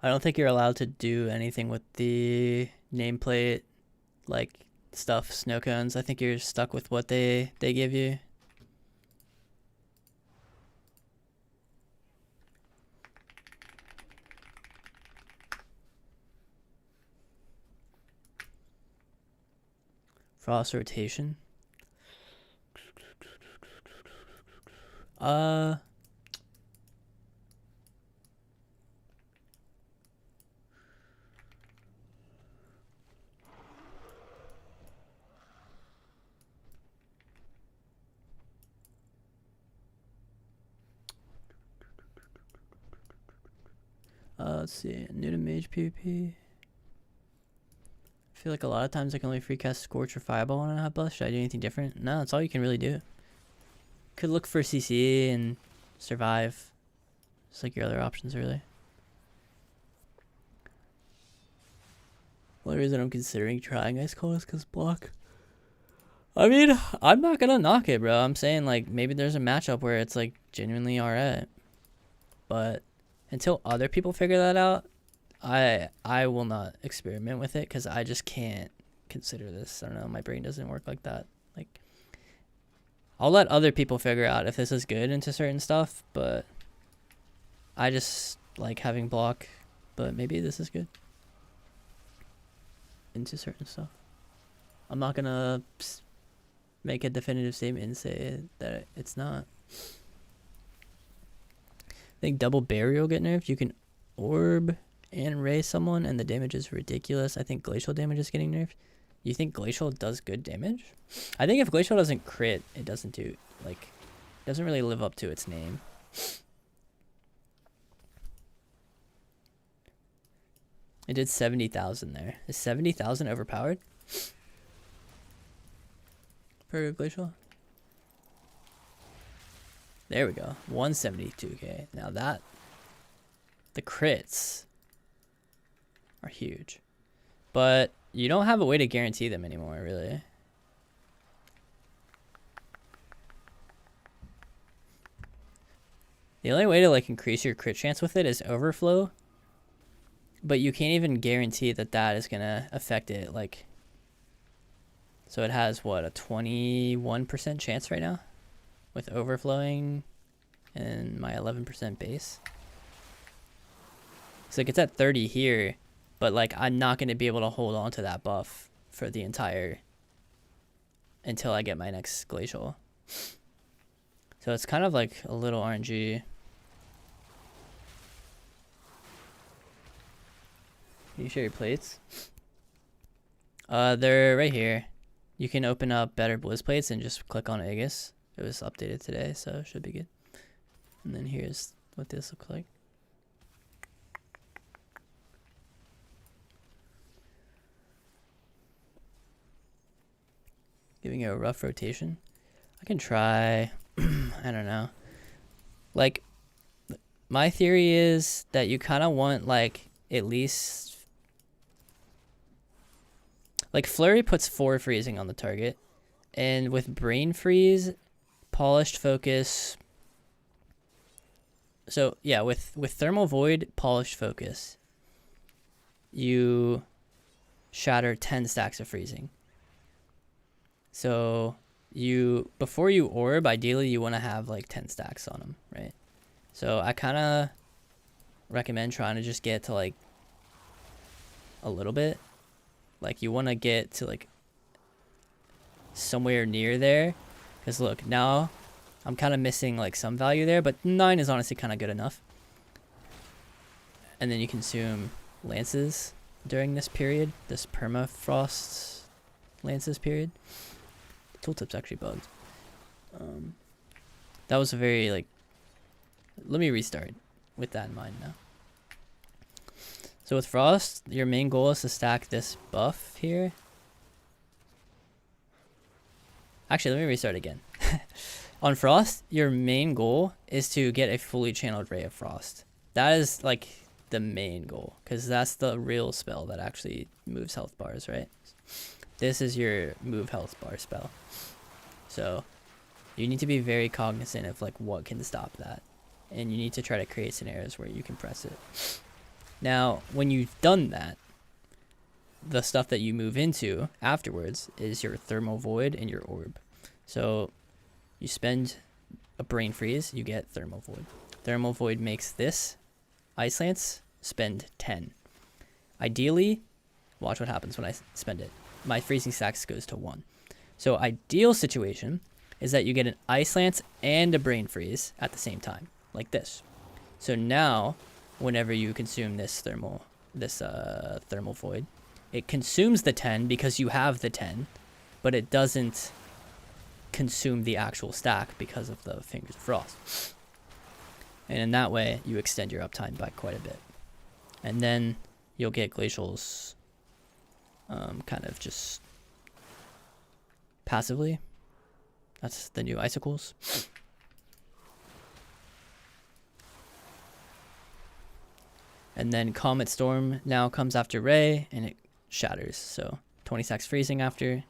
I don't think you're allowed to do anything with the nameplate, like, stuff, snow cones. I think you're stuck with what they give you. Frost rotation. Let's see. New to Mage PvP. I feel like a lot of times I can only free cast Scorch or Fireball when I have Bless. Should I do anything different? No, that's all you can really do. Could look for CC and survive. Just like your other options, really. One reason I'm considering trying Ice Cold is because block. I mean, I'm not gonna knock it, bro. I'm saying, like, maybe there's a matchup where it's, like, genuinely alright. But until other people figure that out, I will not experiment with it because I just can't consider this. I don't know. My brain doesn't work like that. Like, I'll let other people figure out if this is good into certain stuff, but I just like having block. But maybe this is good into certain stuff. I'm not gonna make a definitive statement and say that it's not. I think double burial get nerfed. You can orb and raise someone and the damage is ridiculous. I think glacial damage is getting nerfed. You think glacial does good damage? I think if glacial doesn't crit, it doesn't do, like, doesn't really live up to its name. It did 70,000 there. Is 70,000 overpowered for glacial? There we go. 172k. Now that, the crits are huge, but you don't have a way to guarantee them anymore, really. The only way to, like, increase your crit chance with it is overflow, but you can't even guarantee that that is gonna affect it. Like, so it has what, a 21% chance right now with overflowing and my 11% base. So like, it's at 30 here, but like, I'm not going to be able to hold on to that buff for the entire, until I get my next glacial. So it's kind of like a little RNG. Can you share your plates? They're right here. You can open up better Blizz plates and just click on Aeghis. It was updated today, so it should be good. And then here's what this looks like. Giving it a rough rotation. I can try, I don't know. Like, my theory is that you kind of want, like, at least, like, Flurry puts 4 freezing on the target. And with Brain Freeze, Polished Focus. So, yeah, with Thermal Void, Polished Focus, you shatter 10 stacks of freezing. So, before you orb, ideally you want to have like 10 stacks on them, right? So, I kind of recommend trying to just get to like a little bit. Like, you want to get to like somewhere near there. Because look, now I'm kind of missing like some value there, but 9 is honestly kind of good enough. And then you consume lances during this period, this permafrost lances period. The tooltip's actually bugged. That was a very, like, let me restart with that in mind now. So with Frost, your main goal is to stack this buff here. Actually, let me restart again. On Frost, your main goal is to get a fully channeled Ray of Frost. That is like the main goal, because that's the real spell that actually moves health bars, right? This is your move health bar spell. So you need to be very cognizant of like what can stop that. And you need to try to create scenarios where you can press it. Now, when you've done that, the stuff that you move into afterwards is your Thermal Void and your Orb. So you spend a Brain Freeze, you get Thermal Void. Thermal Void makes this Ice Lance, spend 10. Ideally, watch what happens when I spend it. My freezing stacks goes to 1. So ideal situation is that you get an Ice Lance and a Brain Freeze at the same time, like this. So now, whenever you consume this Thermal Void, it consumes the 10 because you have the 10, but it doesn't consume the actual stack because of the Fingers of Frost. And in that way, you extend your uptime by quite a bit. and then you'll get glacials kind of just passively. That's the new icicles. And then Comet Storm now comes after Ray, and it shatters. So 20 stacks freezing after.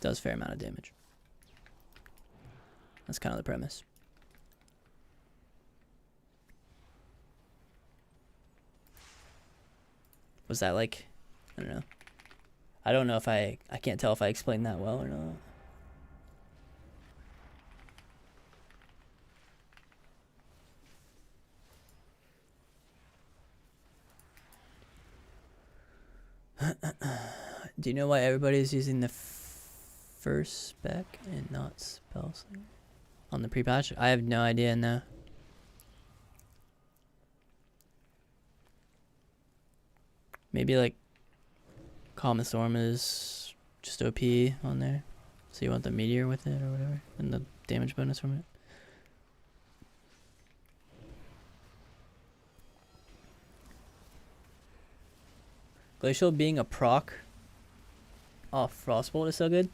Does fair amount of damage. That's kind of the premise. Was that like, I don't know. I don't know if I can't tell if I explained that well or not. Do you know why everybody's using the first spec and not spell slinger on the pre-patch? I have no idea now. Maybe like Common Storm is just OP on there, so you want the meteor with it or whatever, and the damage bonus from it. Glacial being a proc off Frostbolt is so good.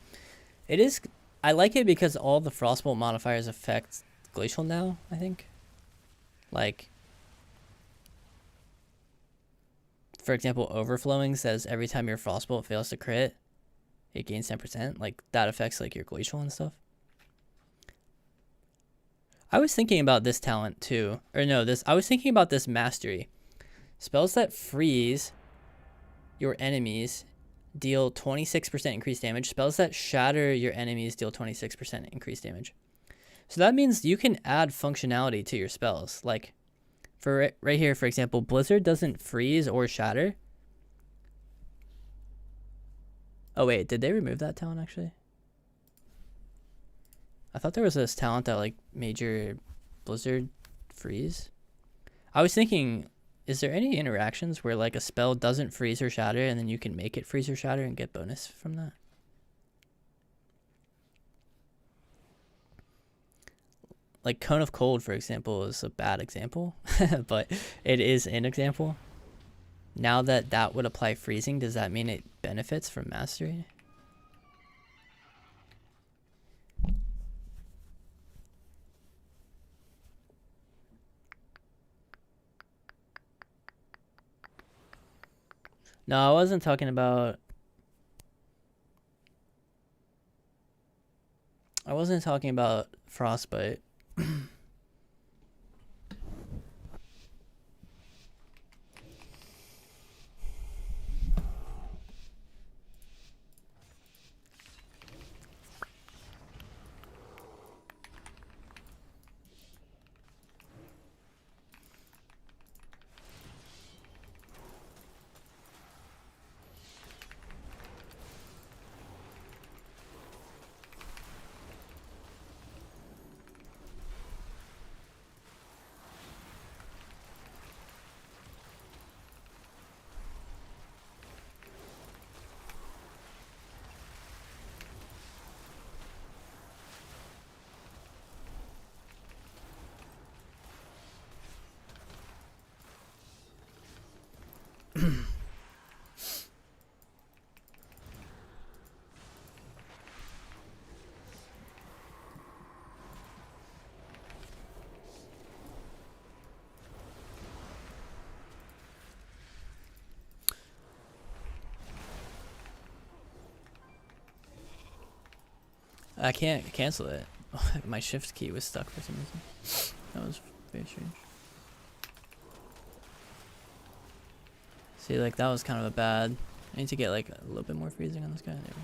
It is. I like it because all the Frostbolt modifiers affect Glacial now, I think. Like, for example, Overflowing says every time your Frostbolt fails to crit, it gains 10%. Like, that affects like your Glacial and stuff. I was thinking about this talent too. Or no, I was thinking about this mastery. Spells that freeze your enemies deal 26% increased damage. Spells that shatter your enemies deal 26% increased damage. So that means you can add functionality to your spells. Like, for right here, for example, Blizzard doesn't freeze or shatter. Oh wait, did they remove that talent actually? I thought there was this talent that like made your Blizzard freeze. I was thinking, is there any interactions where like a spell doesn't freeze or shatter and then you can make it freeze or shatter and get bonus from that? Like Cone of Cold, for example, is a bad example, but it is an example. Now that that would apply freezing, does that mean it benefits from mastery? No, I wasn't talking about... Frostbite. I can't cancel it. My shift key was stuck for some reason. That was very strange. See, like that was kind of a bad... I need to get like a little bit more freezing on this guy. There we go.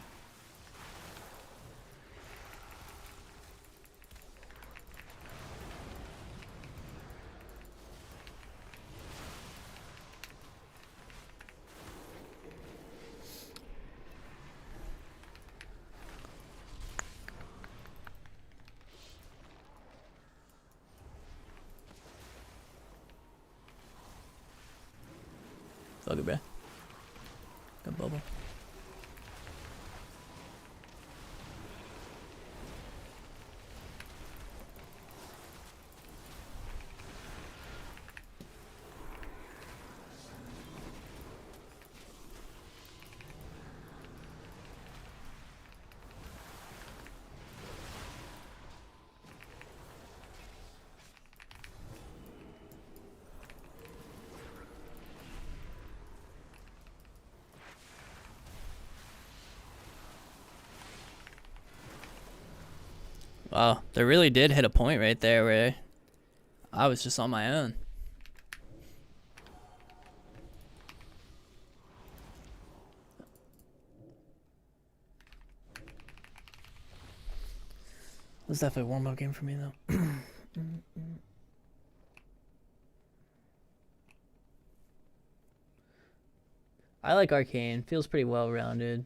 Fuck it, bruh. Got bubble. Wow, there really did hit a point right there where I was just on my own. It was definitely a warm-up game for me, though. I like Arcane. Feels pretty well-rounded.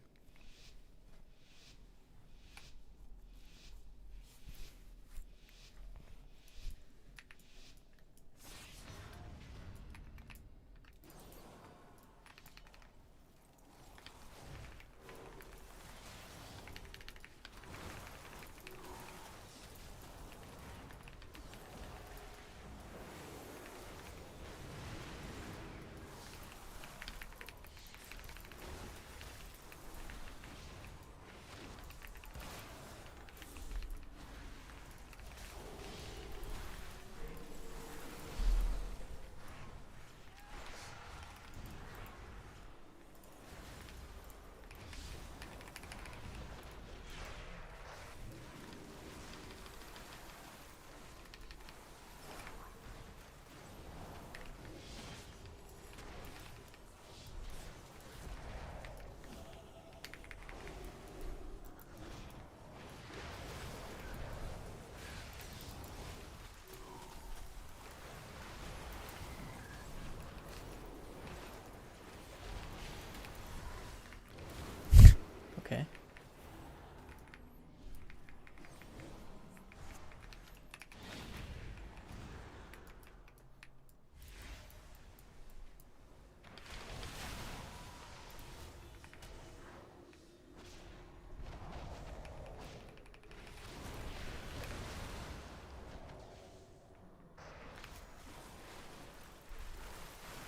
Okay.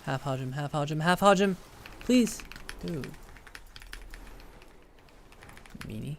Half hodge him, half hodge him, half hodge him! Please! Dude. Meanie.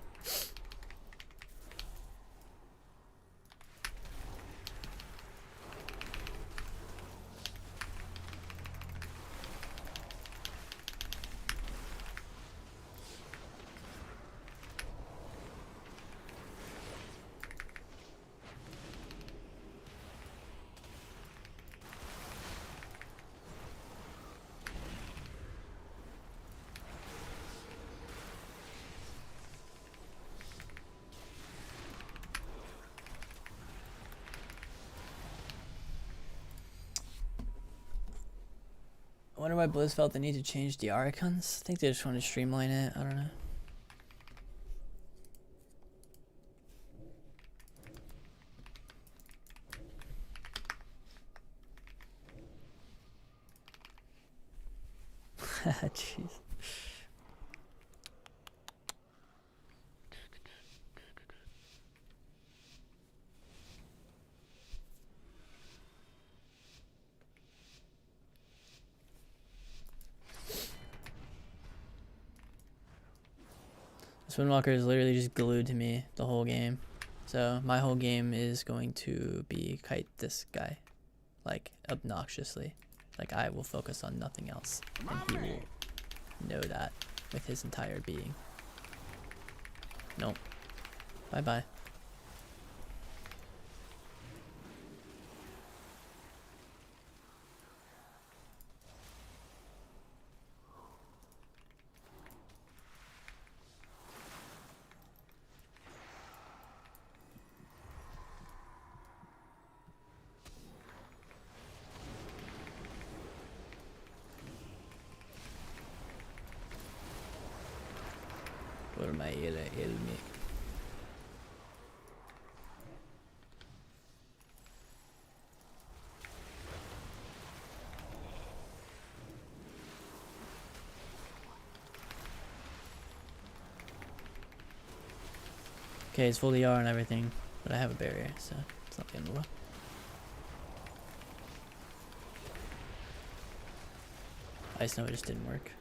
I wonder why Blizz felt the need to change the icons. I think they just want to streamline it. I don't know. Jeez. Swindwalker is literally just glued to me the whole game. So my whole game is going to be kite this guy. Like, obnoxiously. Like, I will focus on nothing else. And he will know that with his entire being. Nope. Bye-bye. Vurma ile elmi. Okay, it's full ER and everything, but I have a barrier, so it's not the end of the world. Ice Nova just didn't work.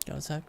Got a sec.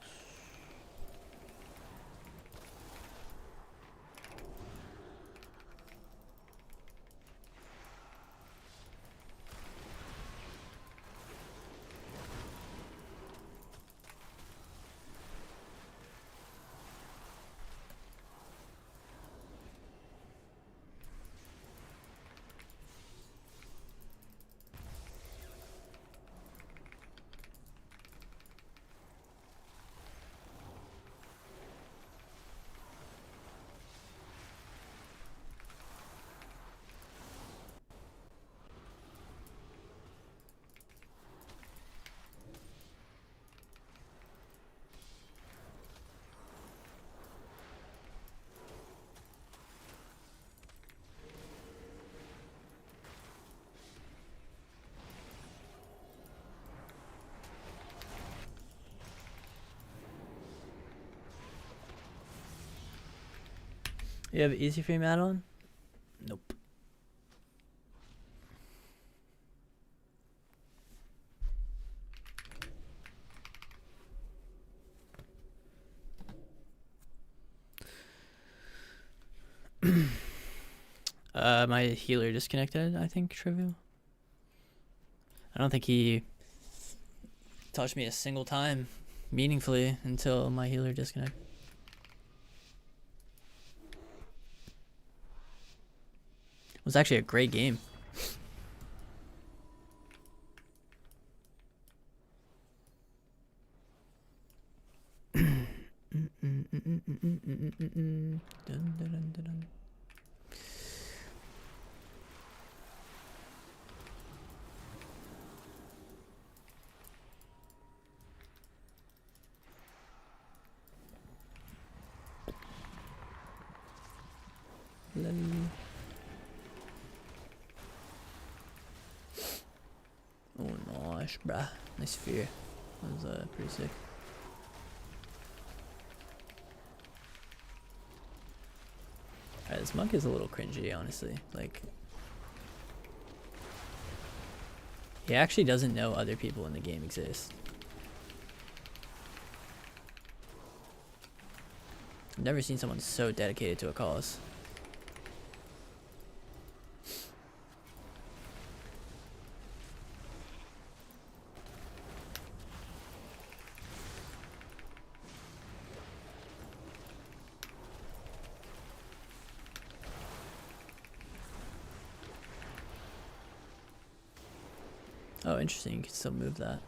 You have easy frame add-on? Nope. My healer disconnected, I think, trivial. I don't think he touched me a single time meaningfully until my healer disconnected. It was actually a great game. Oh nice, bruh. Nice fear. That was pretty sick. Alright, this monk is a little cringy, honestly. Like, he actually doesn't know other people in the game exist. I've never seen someone so dedicated to a cause. Oh, interesting. You can still move that.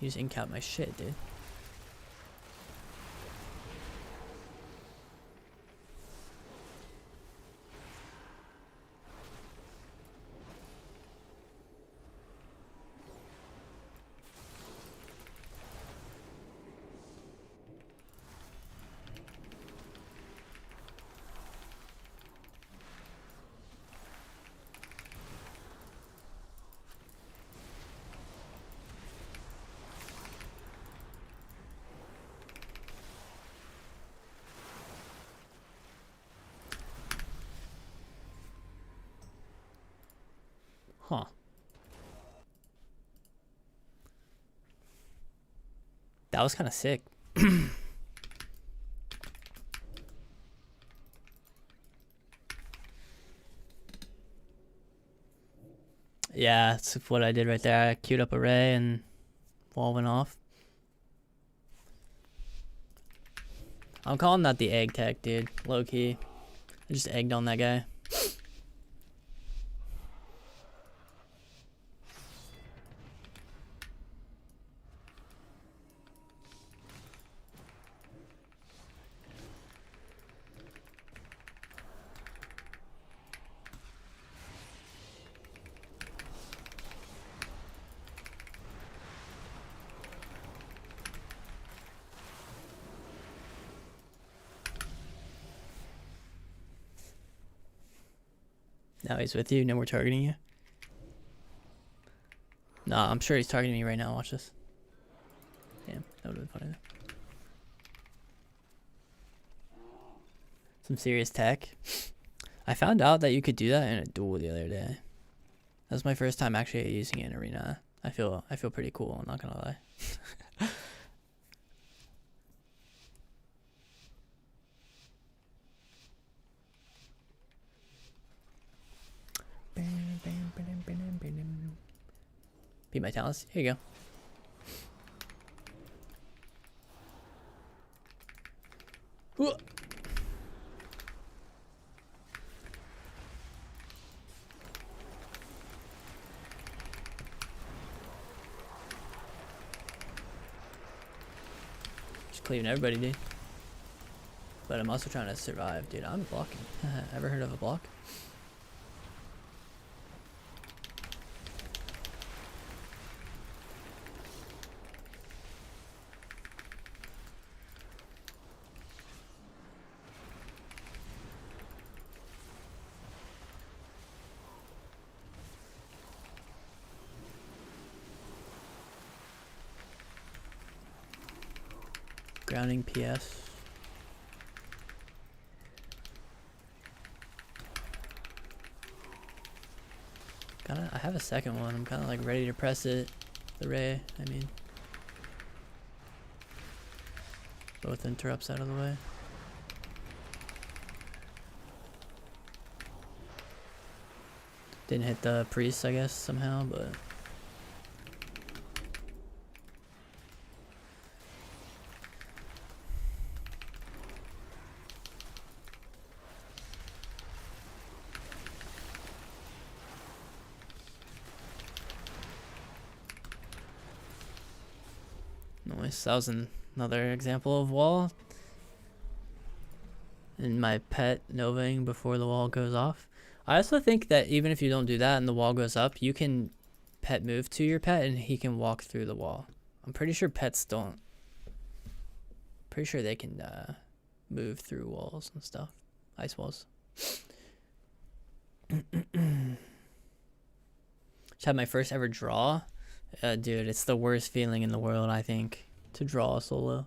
You just ink out my shit, dude. Huh. That was kind of sick. Yeah, that's what I did right there. I queued up array and wall went off. I'm calling that the egg tech, dude. Low key. I just egged on that guy. Now he's with you. No more targeting you. Nah, I'm sure he's targeting me right now. Watch this. Damn, that would have been funny. some serious tech. I found out that you could do that in a duel the other day. That was my first time actually using it in arena. I feel pretty cool, I'm not gonna lie. Beat my talents. Here you go. Ooh. Just cleaving everybody, dude. But I'm also trying to survive, dude. I'm blocking. Ever heard of a block? Grounding PS. I have a second one. I'm kind of like ready to press it. The ray, I mean. Both interrupts out of the way. Didn't hit the priest, I guess, somehow, but. Nice. That was another example of wall. And my pet novaing before the wall goes off. I also think that even if you don't do that and the wall goes up, you can pet move to your pet and he can walk through the wall. I'm pretty sure pets don't. Pretty sure they can move through walls and stuff. Ice walls. Just had my first ever draw. Dude, it's the worst feeling in the world, I think, to draw a solo.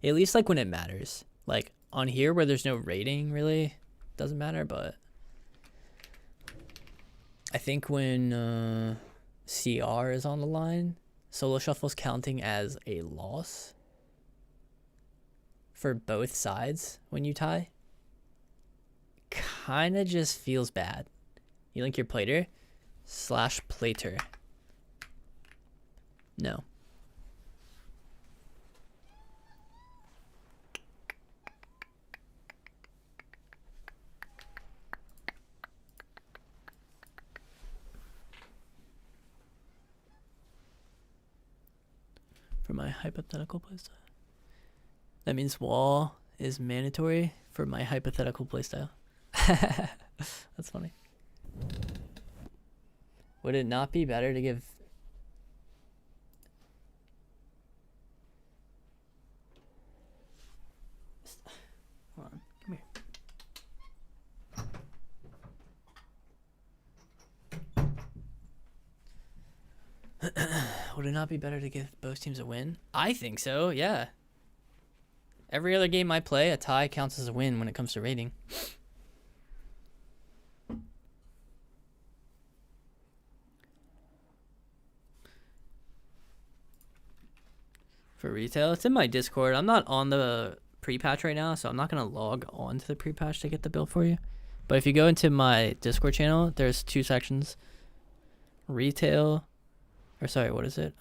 At least like when it matters. Like on here where there's no rating really, doesn't matter, but I think when CR is on the line, solo shuffle's counting as a loss for both sides when you tie. Kinda just feels bad. You link your plater / plater. No. For my hypothetical playstyle. That means wall is mandatory for my hypothetical playstyle. That's funny. Would it not be better to give... Hold on, come here. Would it not be better to give both teams a win? I think so, yeah. Every other game I play, a tie counts as a win when it comes to rating. For retail, it's in my Discord. I'm not on the pre-patch right now, so I'm not going to log on to the pre-patch to get the build for you. But if you go into my Discord channel, there's 2 sections. Retail, or sorry, what is it?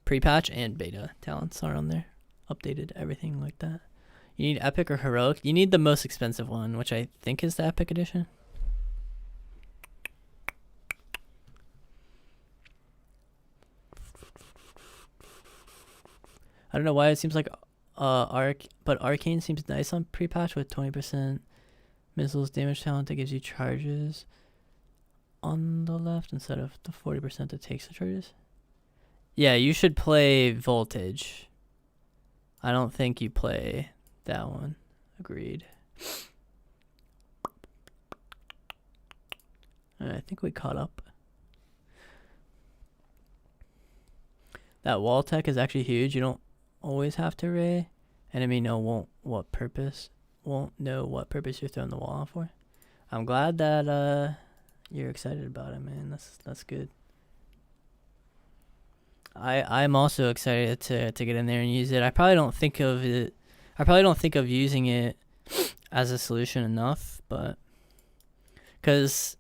Pre-patch and beta talents are on there. Updated, everything like that. You need epic or heroic. You need the most expensive one, which I think is the epic edition. I don't know why it seems like but Arcane seems nice on pre-patch with 20% missiles damage talent that gives you charges on the left instead of the 40% that takes the charges. Yeah, you should play Voltage. I don't think you play that one. Agreed. I think we caught up. That wall tech is actually huge. You don't always have to array. Enemy won't know what purpose you're throwing the wall out for. I'm glad that you're excited about it, man. That's good. I'm also excited to get in there and use it. I probably don't think of using it as a solution enough, but because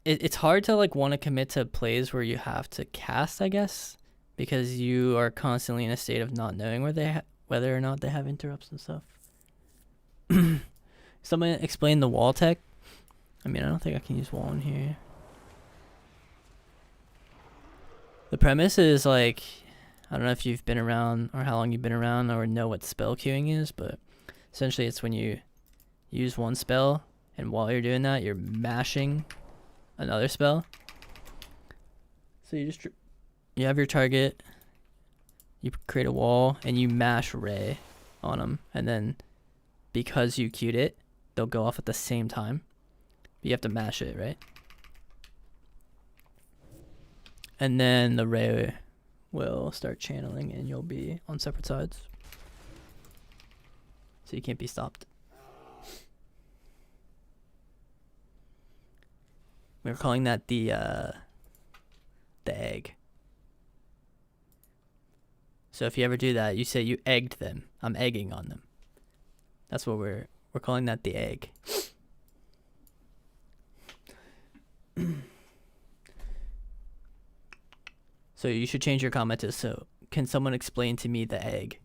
it's hard to like want to commit to plays where you have to cast, I guess, because you are constantly in a state of not knowing whether or not they have interrupts and stuff. Someone explain the wall tech. I mean, I don't think I can use wall in here. The premise is like, I don't know if you've been around or how long you've been around or know what spell queuing is, but essentially it's when you use one spell and while you're doing that, you're mashing another spell. So you have your target, you create a wall, and you mash ray on them, and then because you queued it, they'll go off at the same time. But you have to mash it, right? And then the ray will start channeling and you'll be on separate sides. So you can't be stopped. We're calling that the egg. So if you ever do that, you say you egged them. I'm egging on them. That's what we're calling that, the egg. So you should change your comment to, so can someone explain to me the egg?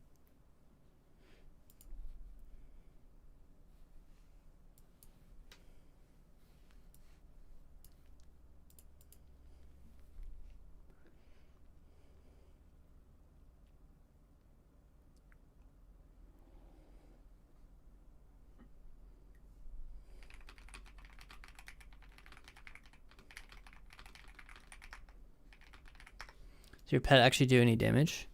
Does your pet actually do any damage?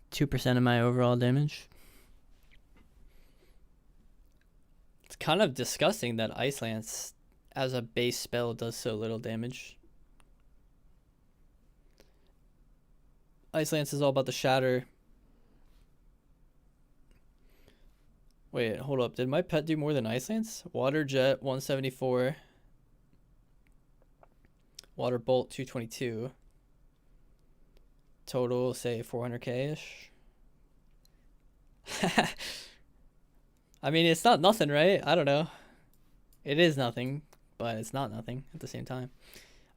%2 of my overall damage. It's kind of disgusting that Ice Lance as a base spell does so little damage. Ice Lance is all about the shatter. Wait, hold up. Did my pet do more than Ice Lance? Water Jet 174. Water Bolt 222. Total, say 400k-ish. I mean, it's not nothing, right? I don't know. It is nothing, but it's not nothing at the same time.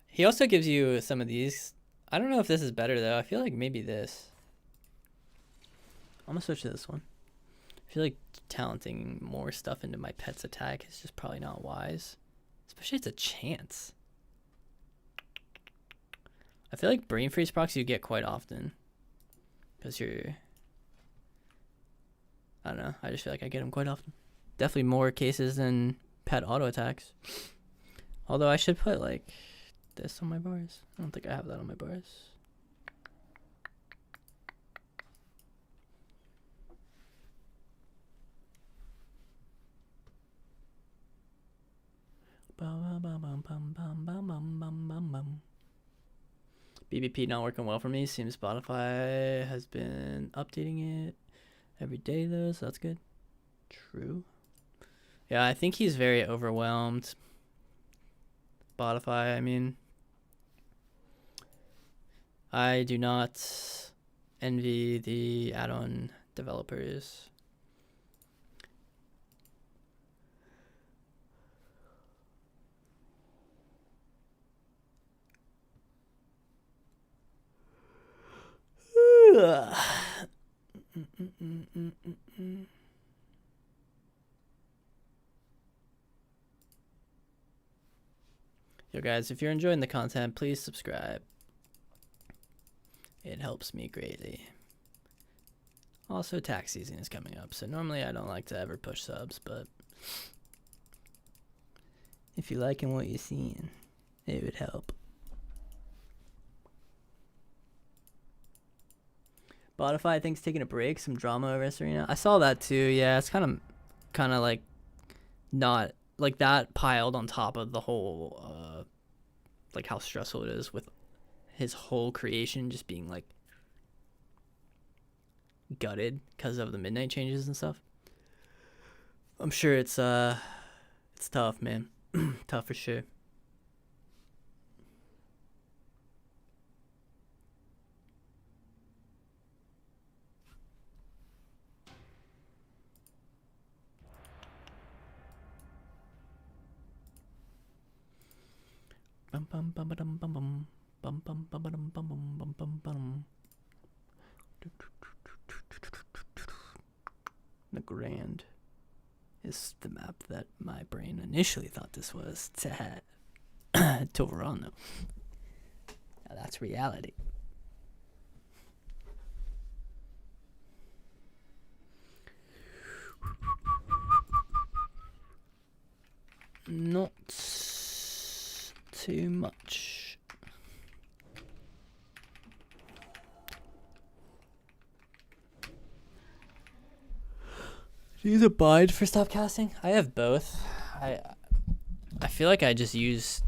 He also gives you some of these. I don't know if this is better, though. I feel like maybe this. I'm going to switch to this one. I feel like talenting more stuff into my pet's attack is just probably not wise. Especially it's a chance. I feel like Brain Freeze procs you get quite often. Because you're... I don't know. I just feel like I get them quite often. Definitely more cases than pet auto attacks. Although I should put like this on my bars. I don't think I have that on my bars. BBP not working well for me. Seems Spotify has been updating it every day though, so that's good. True. Yeah, I think he's very overwhelmed. Spotify, I mean, I do not envy the add-on developers. Yo guys, if you're enjoying the content, please subscribe. It helps me greatly. Also, tax season is coming up, so normally I don't like to ever push subs, but if you're liking what you're seeing, it would help. Spotify, I think, is taking a break. Some drama over Serena. I saw that too. Yeah, it's kind of like not like that piled on top of the whole like how stressful it is with his whole creation just being like gutted because of the midnight changes and stuff. I'm sure it's tough, man. Tough for sure. Bum bum bum bum bum bum bum bum bum bum bum bum bum bum. The Grand is the map that my brain initially thought this was. Toverano. Now that's reality. Not too much. Do you use a bind for stop casting? I have both. I feel like I just use,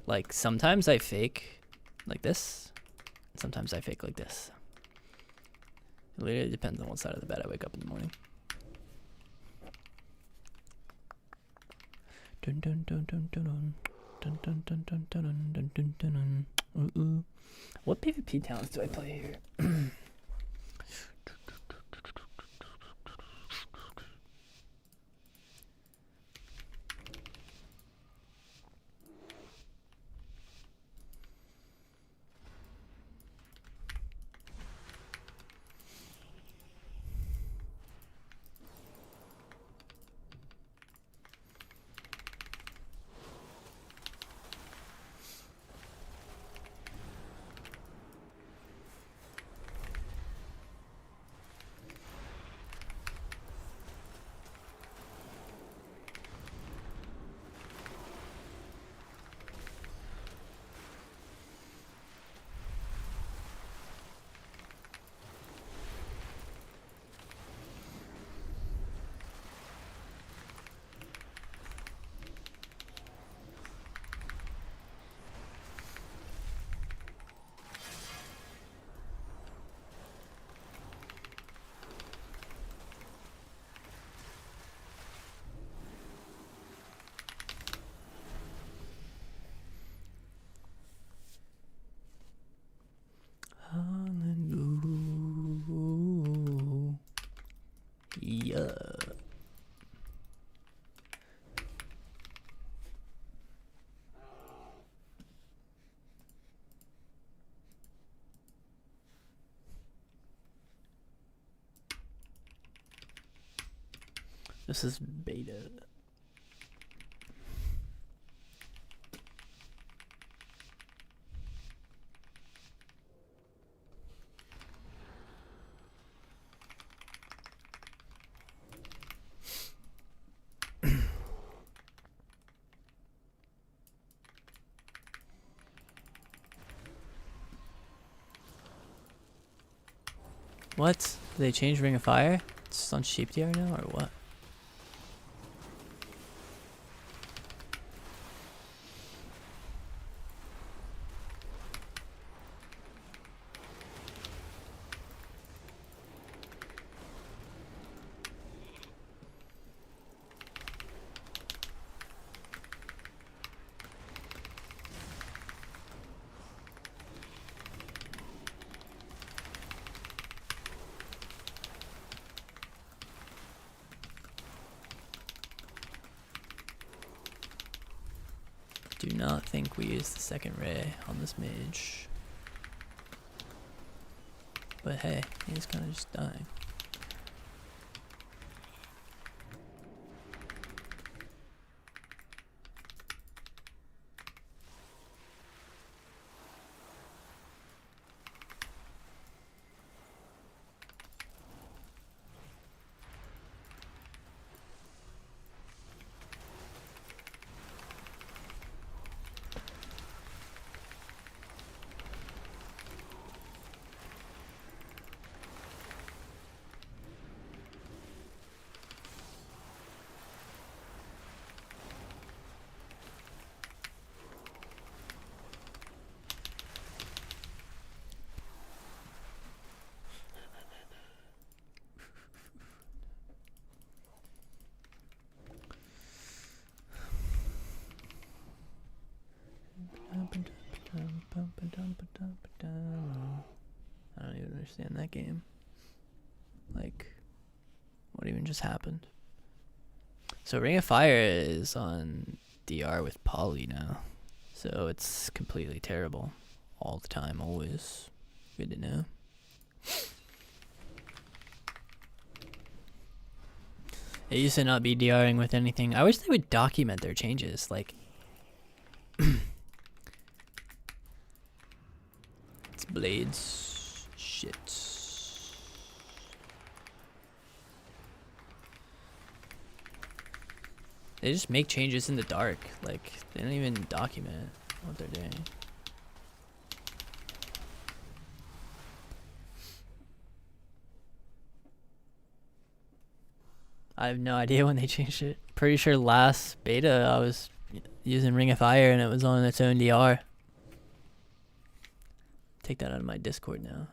like, sometimes I fake like this, and sometimes I fake like this. It literally depends on what side of the bed I wake up in the morning. Dun dun dun dun dun dun dun dun dun dun dun dun dun dun. What PvP talents do I play here? Yeah. This is beta. What? Did they change Ring of Fire? It's on Sheep DR now, or what? Do not think we use the second ray on this mage. But hey, he's kind of just dying. I don't even understand that game. Like, what even just happened? So Ring of Fire is on DR with Poly now. So it's completely terrible. All the time, always. Good to know. It used to not be DRing with anything. I wish they would document their changes. Like, it's blades. Shit. They just make changes in the dark. Like, they don't even document what they're doing. I have no idea when they changed it. Pretty sure last beta I was using Ring of Fire and it was on its own DR. Take that out of my Discord now.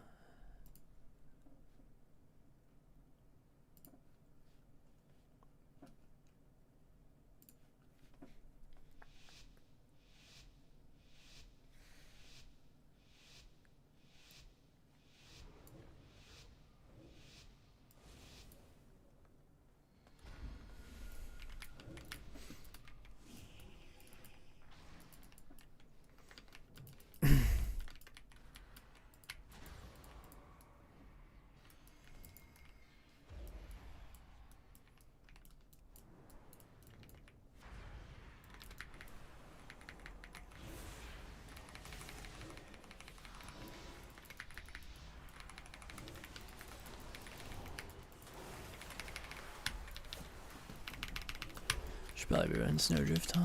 Should probably be running Snowdrift, huh?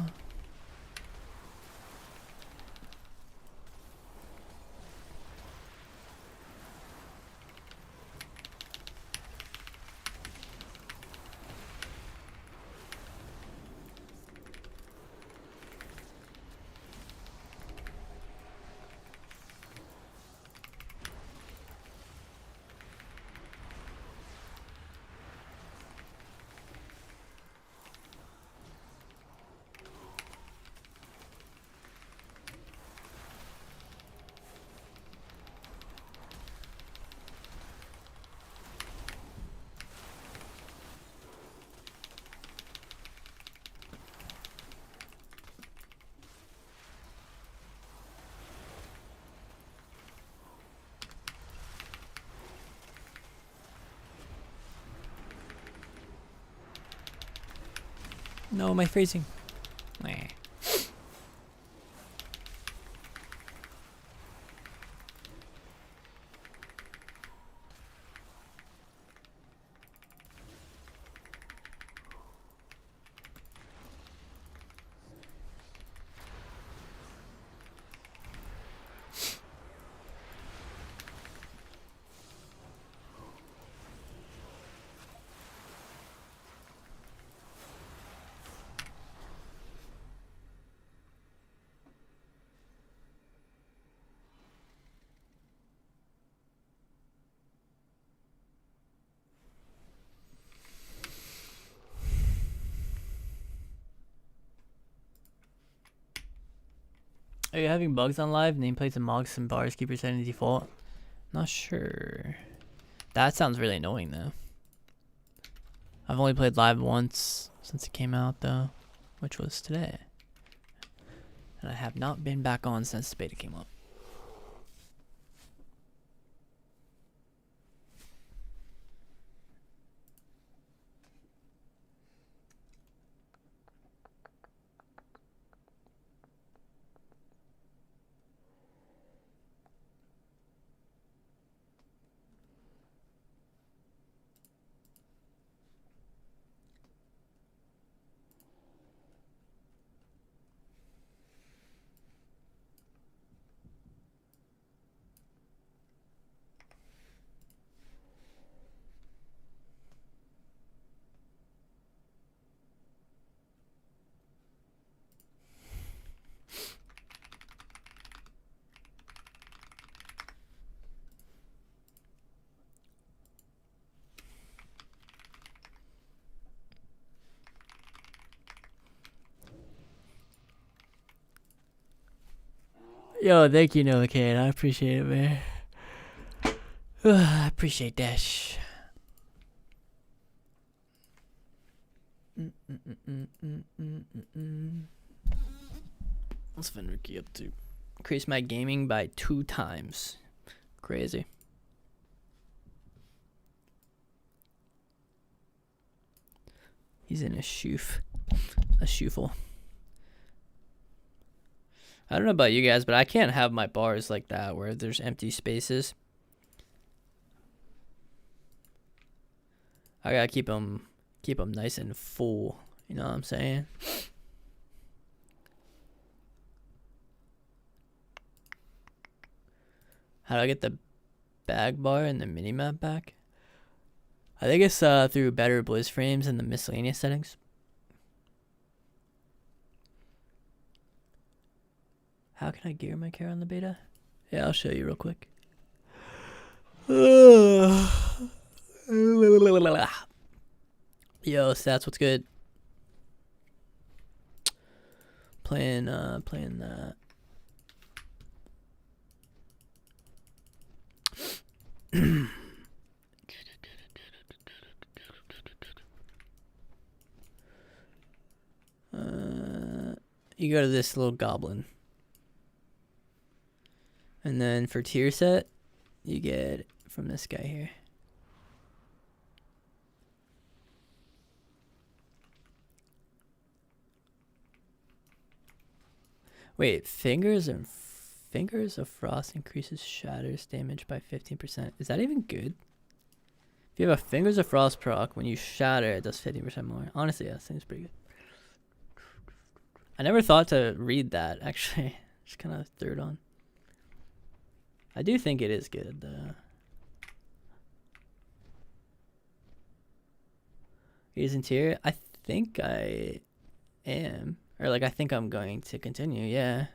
No, am I freezing? Meh. Are you having bugs on live? Nameplates and mogs and bars keep resetting default? Not sure. That sounds really annoying though. I've only played live once since it came out though, which was today. And I have not been back on since the beta came up. Yo, thank you, Novocaine. I appreciate it, man. I appreciate that. What's Fenriky up to? Increase my gaming by 2 times. Crazy. He's in a shoof. A shoofle. I don't know about you guys, but I can't have my bars like that where there's empty spaces. I gotta keep them nice and full. You know what I'm saying? How do I get the bag bar and the minimap back? I think it's through better Blizz frames and the miscellaneous settings. How can I gear my car on the beta? Yeah, I'll show you real quick. Yo, stats, what's good? Playing that. You go to this little goblin. And then for tier set, you get from this guy here. Wait, Fingers of Frost increases shatters damage by 15%. Is that even good? If you have a Fingers of Frost proc, when you shatter, it does 15% more. Honestly, yeah, that seems pretty good. I never thought to read that, actually. Just kind of threw it on. I do think it is good, though. Using tier? I think I am. Or, like, I think I'm going to continue, yeah.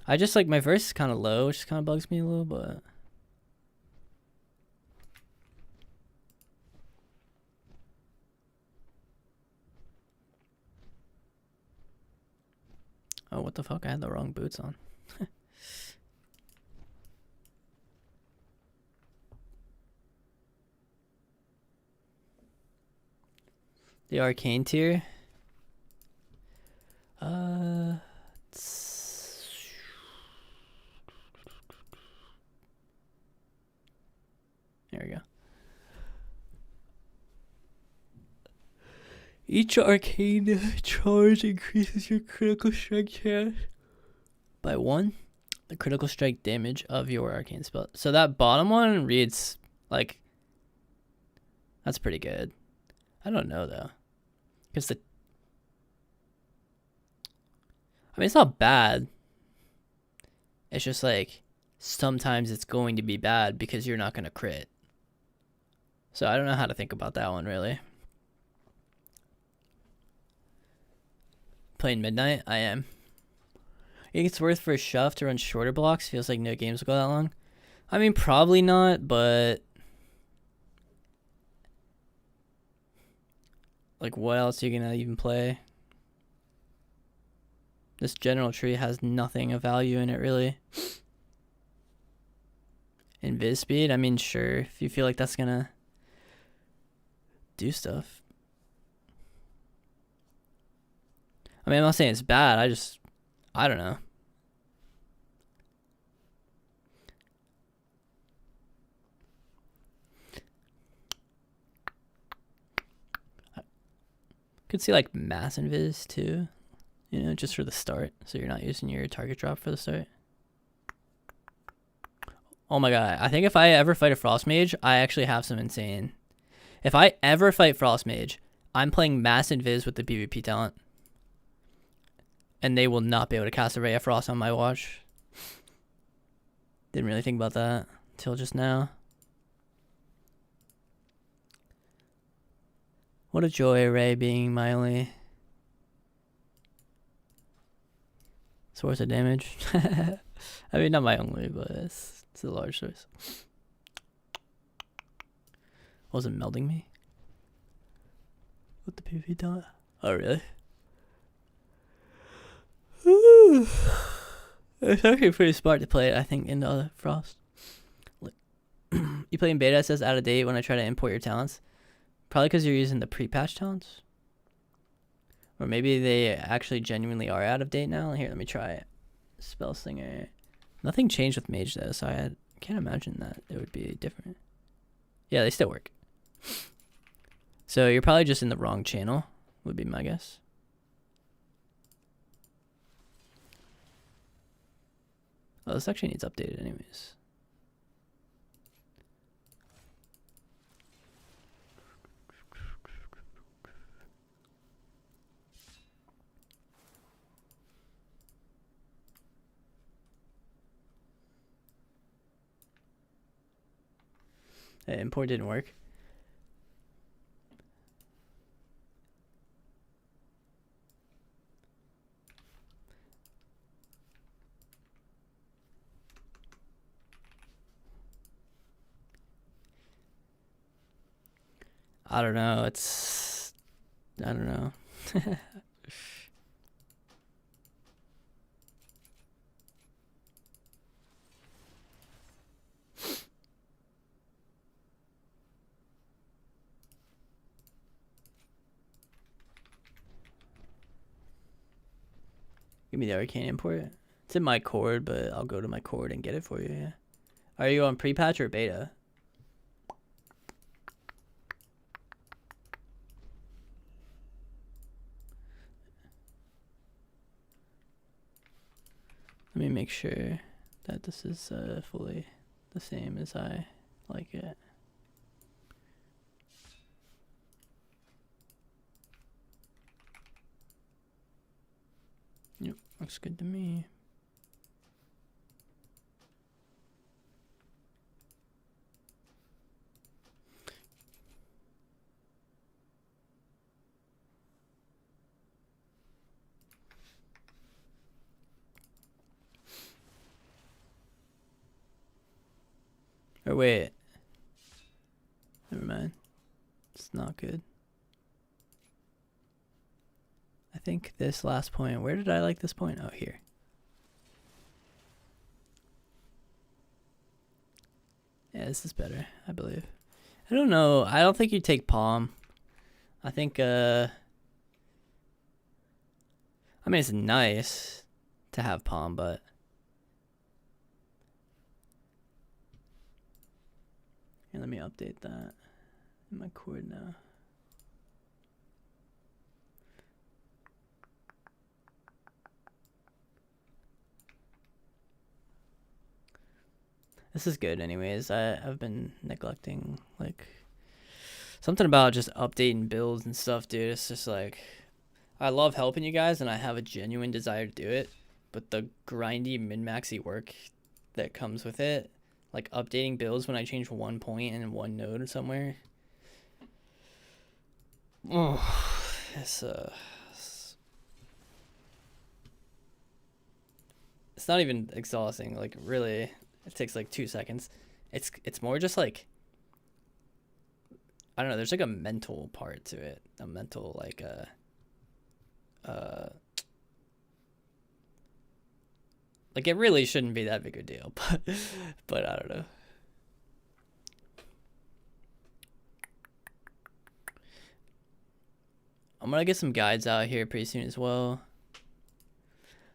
I just, like, my verse is kind of low, which kind of bugs me a little, but... Oh, what the fuck? I had the wrong boots on. The arcane tier. There we go. Each arcane charge increases your critical strike chance by 1. The critical strike damage of your arcane spell. So that bottom one reads like... That's pretty good. I don't know, though. Because the... I mean, it's not bad. It's just like... Sometimes it's going to be bad because you're not going to crit. So I don't know how to think about that one, really. Playing Midnight? I am. You think it's worth for a shove to run shorter blocks? Feels like no games will go that long. I mean, probably not, but... Like, what else are you gonna even play? This general tree has nothing of value in it, really. Invis speed? I mean, sure. If you feel like that's gonna do stuff. I mean, I'm not saying it's bad. I don't know. Could see like mass invis too, you know, just for the start. So you're not using your target drop for the start. Oh my god, I think if I ever fight a Frost Mage, I actually have some insane. If I ever fight Frost Mage, I'm playing mass invis with the PvP talent. And they will not be able to cast a Ray of Frost on my watch. Didn't really think about that until just now. What a joy, Ray being my only source of damage. I mean, not my only, but it's a large source. Wasn't melding me? With the PvP talent? Oh, really? It's actually pretty smart to play it, I think, in the Frost. You play in beta, it says out of date when I try to import your talents. Probably because you're using the pre-patch talents. Or maybe they actually genuinely are out of date now. Here, let me try it. Spell Slinger. Nothing changed with Mage though, so I can't imagine that it would be different. Yeah, they still work. So you're probably just in the wrong channel, would be my guess. Oh, this actually needs updated anyways. Hey, import didn't work. I don't know. I don't know. Give me the arcane import. It's in my cord, but I'll go to my cord and get it for you. Yeah. Are you on pre-patch or beta? Let me make sure that this is fully the same as I like it. Yep, looks good to me. Or wait. Never mind. It's not good. I think this last point, where did I like this point? Oh, here. Yeah, this is better, I believe. I don't know. I don't think you take palm. I think, I mean, it's nice to have palm, but here, let me update that in my cord now. This is good anyways. I've been neglecting, like, something about just updating builds and stuff, dude. It's just like, I love helping you guys and I have a genuine desire to do it, but the grindy min-maxy work that comes with it, like updating builds when I change one point in one node somewhere. Oh, it's not even exhausting, like really. It takes like 2 seconds. It's more just like, I don't know, there's like a mental part to it. A mental like like it really shouldn't be that big a deal, but I don't know. I'm gonna get some guides out here pretty soon as well.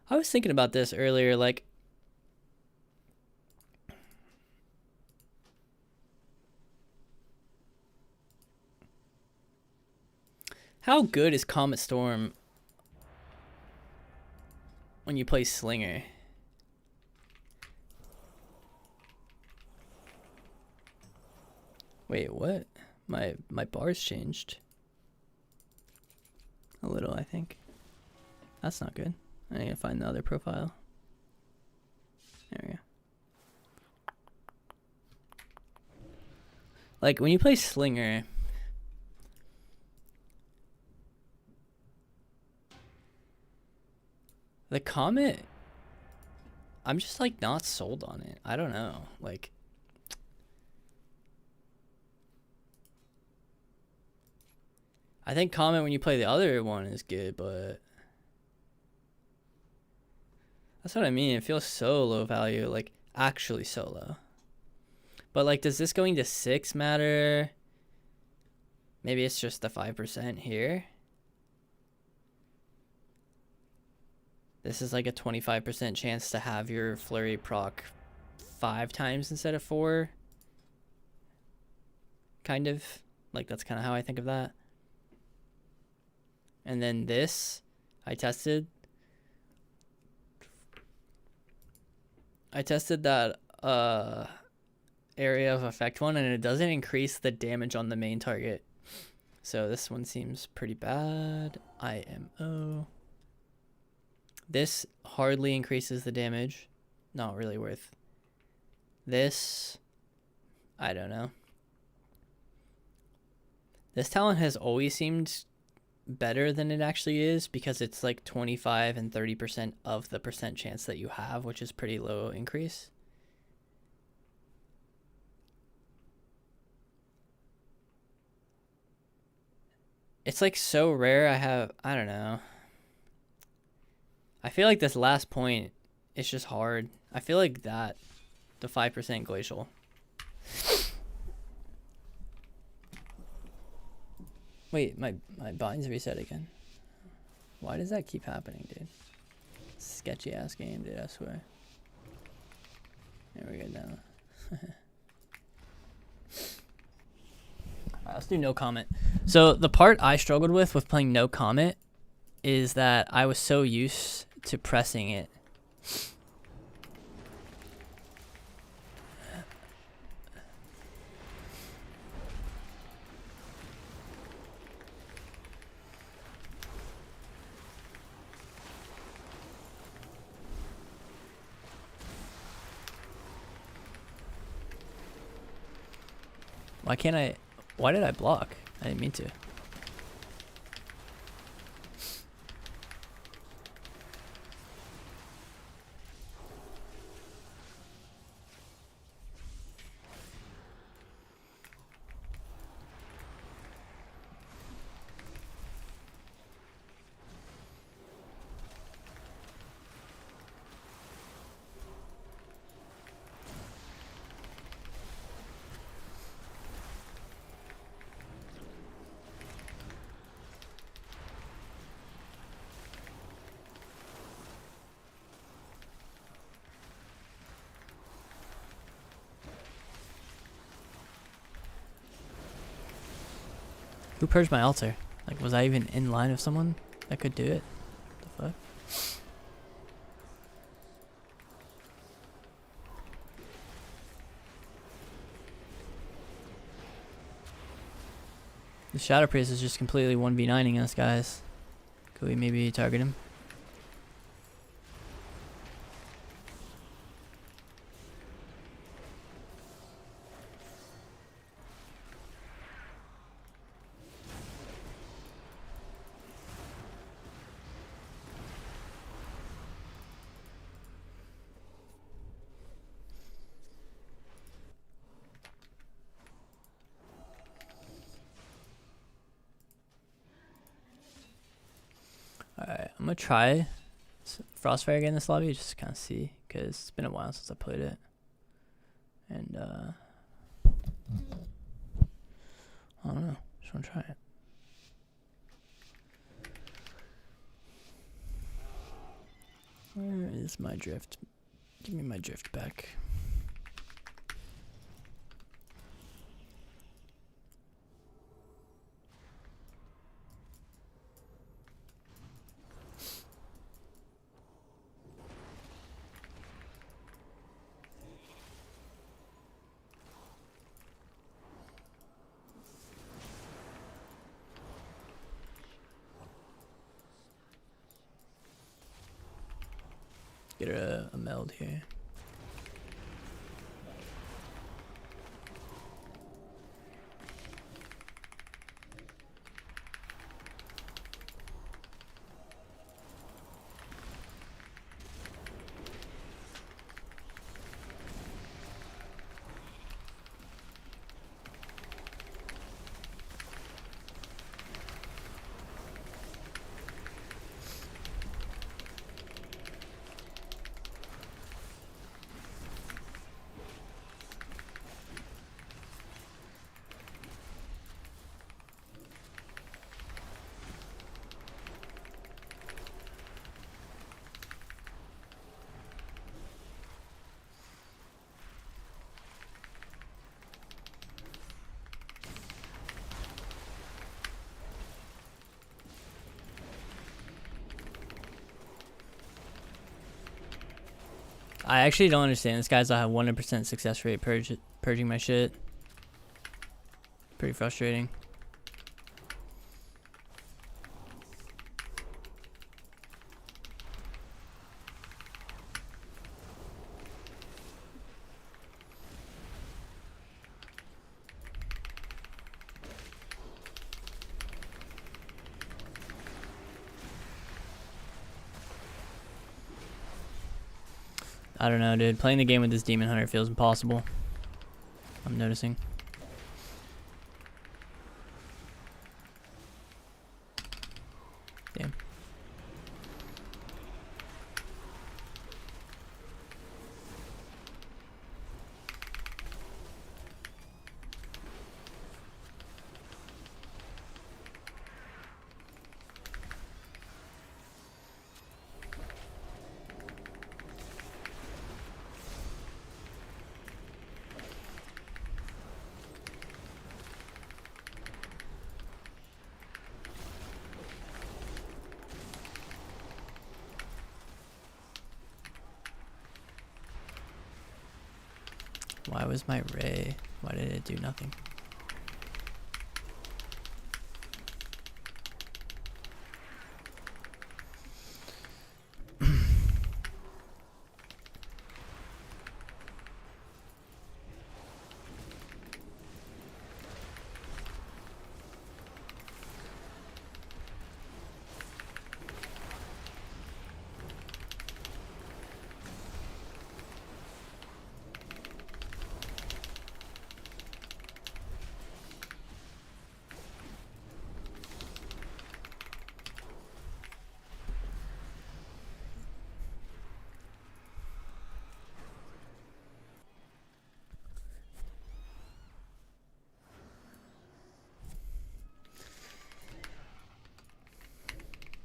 I was thinking about this earlier, like, how good is Comet Storm when you play Slinger? Wait, what? My bars changed a little, I think. That's not good. I need to find the other profile. There we go. Like, when you play Slinger, the Comet, I'm just like not sold on it. I don't know. Like, I think Comet when you play the other one is good, but That's what I mean. It feels so low value, like actually so low. But like, does this going to 6 matter? Maybe it's just the 5% here. This is like a 25% chance to have your flurry proc 5 times instead of 4. Kind of. Like, that's kind of how I think of that. And then this, I tested that area of effect one, and it doesn't increase the damage on the main target. So this one seems pretty bad. IMO. This hardly increases the damage. Not really worth. This, I don't know. This talent has always seemed better than it actually is because it's like 25 and 30% of the percent chance that you have, which is pretty low increase. It's like so rare. I don't know. I feel like this last point is just hard. I feel like that, the 5% glacial. Wait, my bind's reset again. Why does that keep happening, dude? Sketchy ass game, dude, I swear. There we go now. Alright, let's do no comment. So the part I struggled with playing no comment is that I was so used to pressing it. Why did I block? I didn't mean to. Who purged my altar? Like, was I even in line of someone that could do it? What the fuck? The Shadow Priest is just completely 1v9ing us, guys. Could we maybe target him? Alright, I'm gonna try Frostfire again in this lobby just to kind of see, because it's been a while since I played it. And, I don't know, just wanna try it. Where is my drift? Give me my drift back. Get a meld here. I actually don't understand. This guy's a 100% success rate purging my shit. Pretty frustrating. I don't know, dude. Playing the game with this Demon Hunter feels impossible. I'm noticing. Damn. Why was my ray? Why did it do nothing?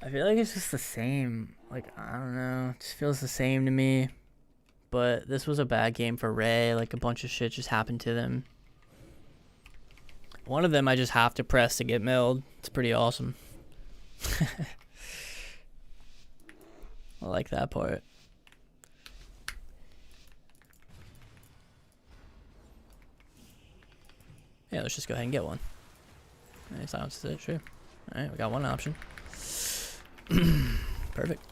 I feel like it's just the same. Like, I don't know. It just feels the same to me. But this was a bad game for Ray. Like, a bunch of shit just happened to them. One of them I just have to press to get milled. It's pretty awesome. I like that part. Yeah, let's just go ahead and get one. Alright, silence it, sure. Alright, we got one option. Perfect.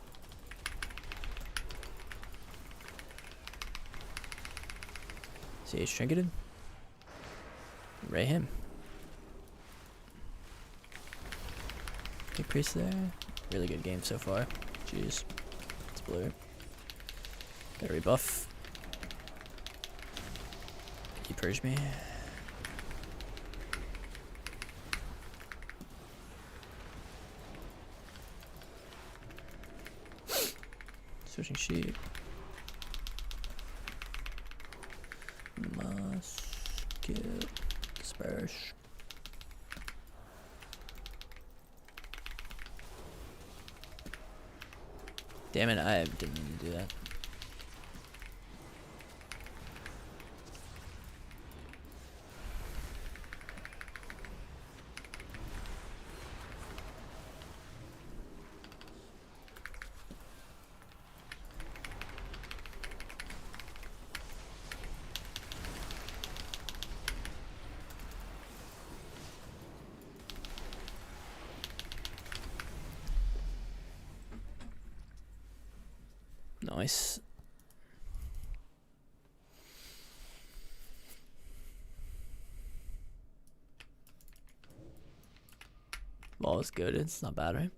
See, he's trinketed. Ray him. Okay, priest there. Really good game so far. Jeez. It's blue. Gotta rebuff. Can you purge me? Switching sheep. Must get disperse. Damn it, I didn't mean to do that. Nice. Well, it's good. It's not bad, right?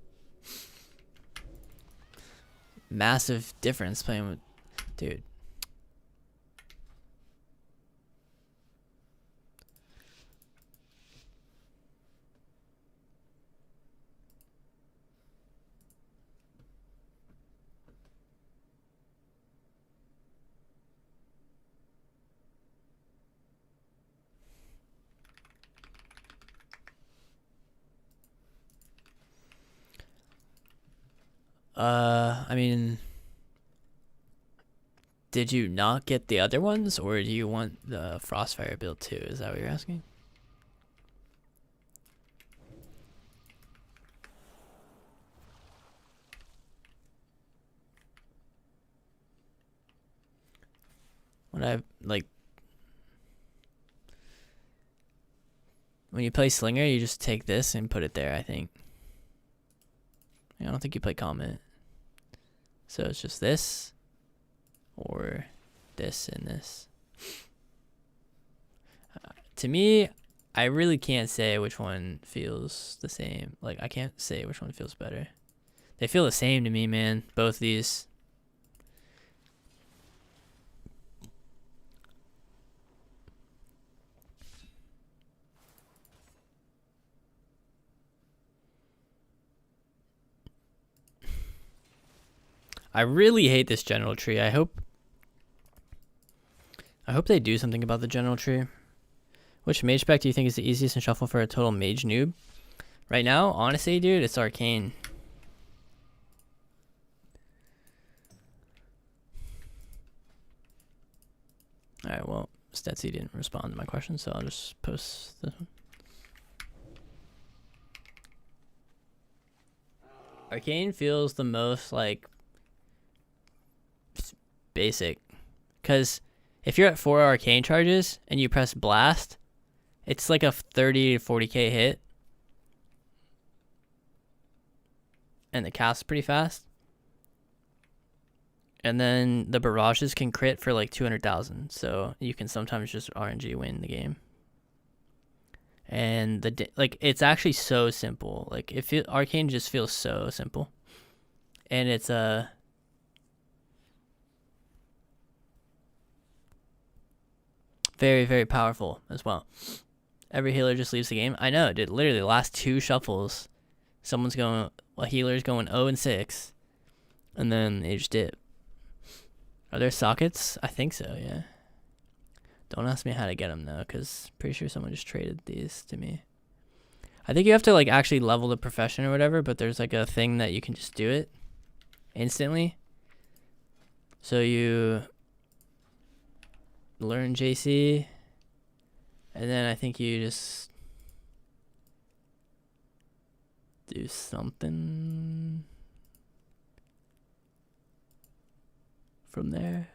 Massive difference playing with... Dude. I mean, did you not get the other ones, or do you want the Frostfire build too? Is that what you're asking? When I like when you play Slinger, you just take this and put it there, I think. I don't think you play Comet. So it's just this or this and this. To me, I really can't say which one feels the same. Like, I can't say which one feels better. They feel the same to me, man. Both these. I really hate this general tree. I hope they do something about the general tree. Which mage spec do you think is the easiest in shuffle for a total mage noob? Right now, honestly, dude, it's arcane. Alright, well, Stetsy didn't respond to my question, so I'll just post this one. Arcane feels the most, like, basic. Because if you're at 4 arcane charges and you press blast, it's like a 30 to 40k hit. And the cast is pretty fast. And then the barrages can crit for like 200,000. So you can sometimes just RNG win the game. And like it's actually so simple. Like arcane just feels so simple. And it's very, very powerful as well. Every healer just leaves the game. I know, dude. Literally, the last 2 shuffles, a healer's going 0 and 6, and then they just dip. Are there sockets? I think so, yeah. Don't ask me how to get them, though, because pretty sure someone just traded these to me. I think you have to, like, actually level the profession or whatever, but there's, like, a thing that you can just do it instantly. So you learn JC, and then I think you just do something from there.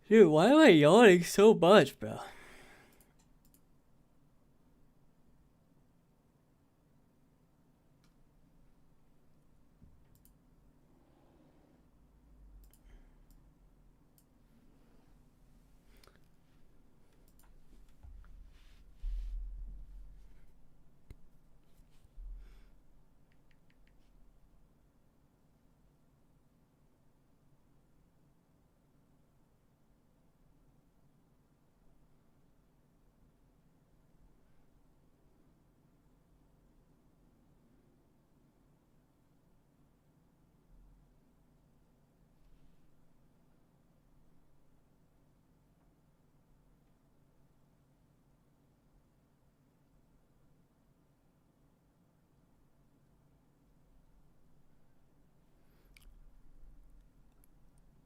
Dude, why am I yawning so much, bro?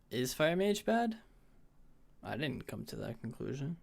Is Fire Mage bad? I didn't come to that conclusion.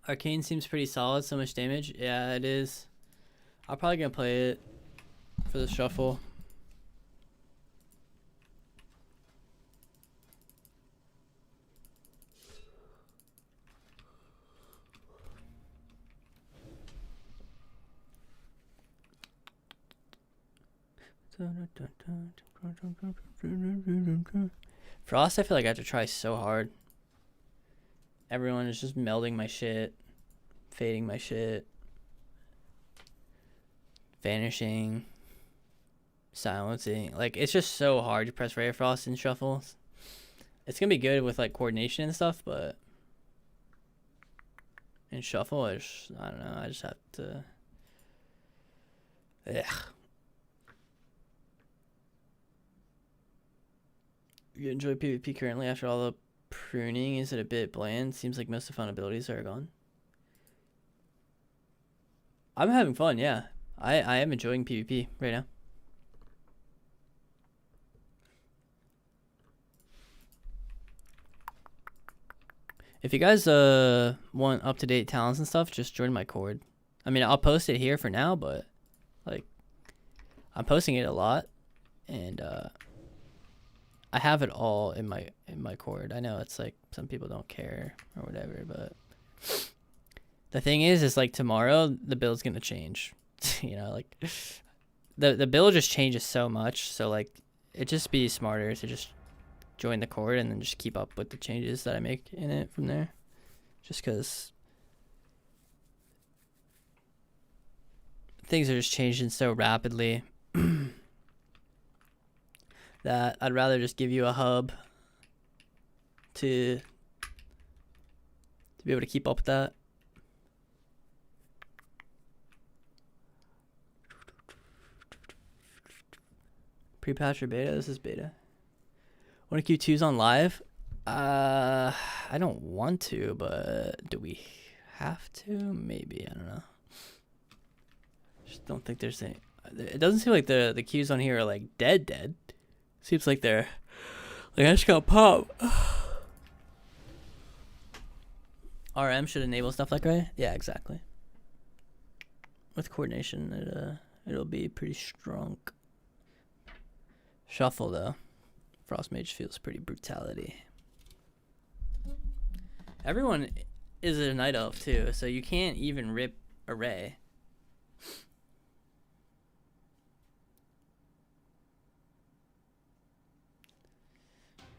Arcane seems pretty solid, so much damage. Yeah, it is. I'm probably gonna play it for the shuffle. Frost, I feel like I have to try so hard. Everyone is just melding my shit, fading my shit, vanishing, silencing. Like, it's just so hard to press Ray of Frost in shuffles. It's gonna be good with like coordination and stuff, but in shuffle, I don't know. I just have to. Ugh. You enjoy PvP currently after all the pruning? Is it a bit bland? Seems like most of the fun abilities are gone. I'm having fun, yeah. I am enjoying PvP right now. If you guys want up-to-date talents and stuff, just join my Cord. I mean, I'll post it here for now, but like I'm posting it a lot, and I have it all in my Cord. I know it's like some people don't care or whatever, but the thing is like tomorrow the build's gonna change. You know, like the build just changes so much, so like it just be smarter to just join the Cord and then just keep up with the changes that I make in it from there, just because things are just changing so rapidly that I'd rather just give you a hub to be able to keep up with that. Pre-patch or beta? This is beta. Want to Q2s on live? I don't want to, but do we have to? Maybe. I don't know. Just don't think there's any. It doesn't seem like the queues on here are like dead. Seems like they're like I just got pop. RM should enable stuff like that. Yeah, exactly. With coordination, it'll be pretty strong. Shuffle though. Frost Mage feels pretty brutality. Everyone is a night elf too, so you can't even rip array.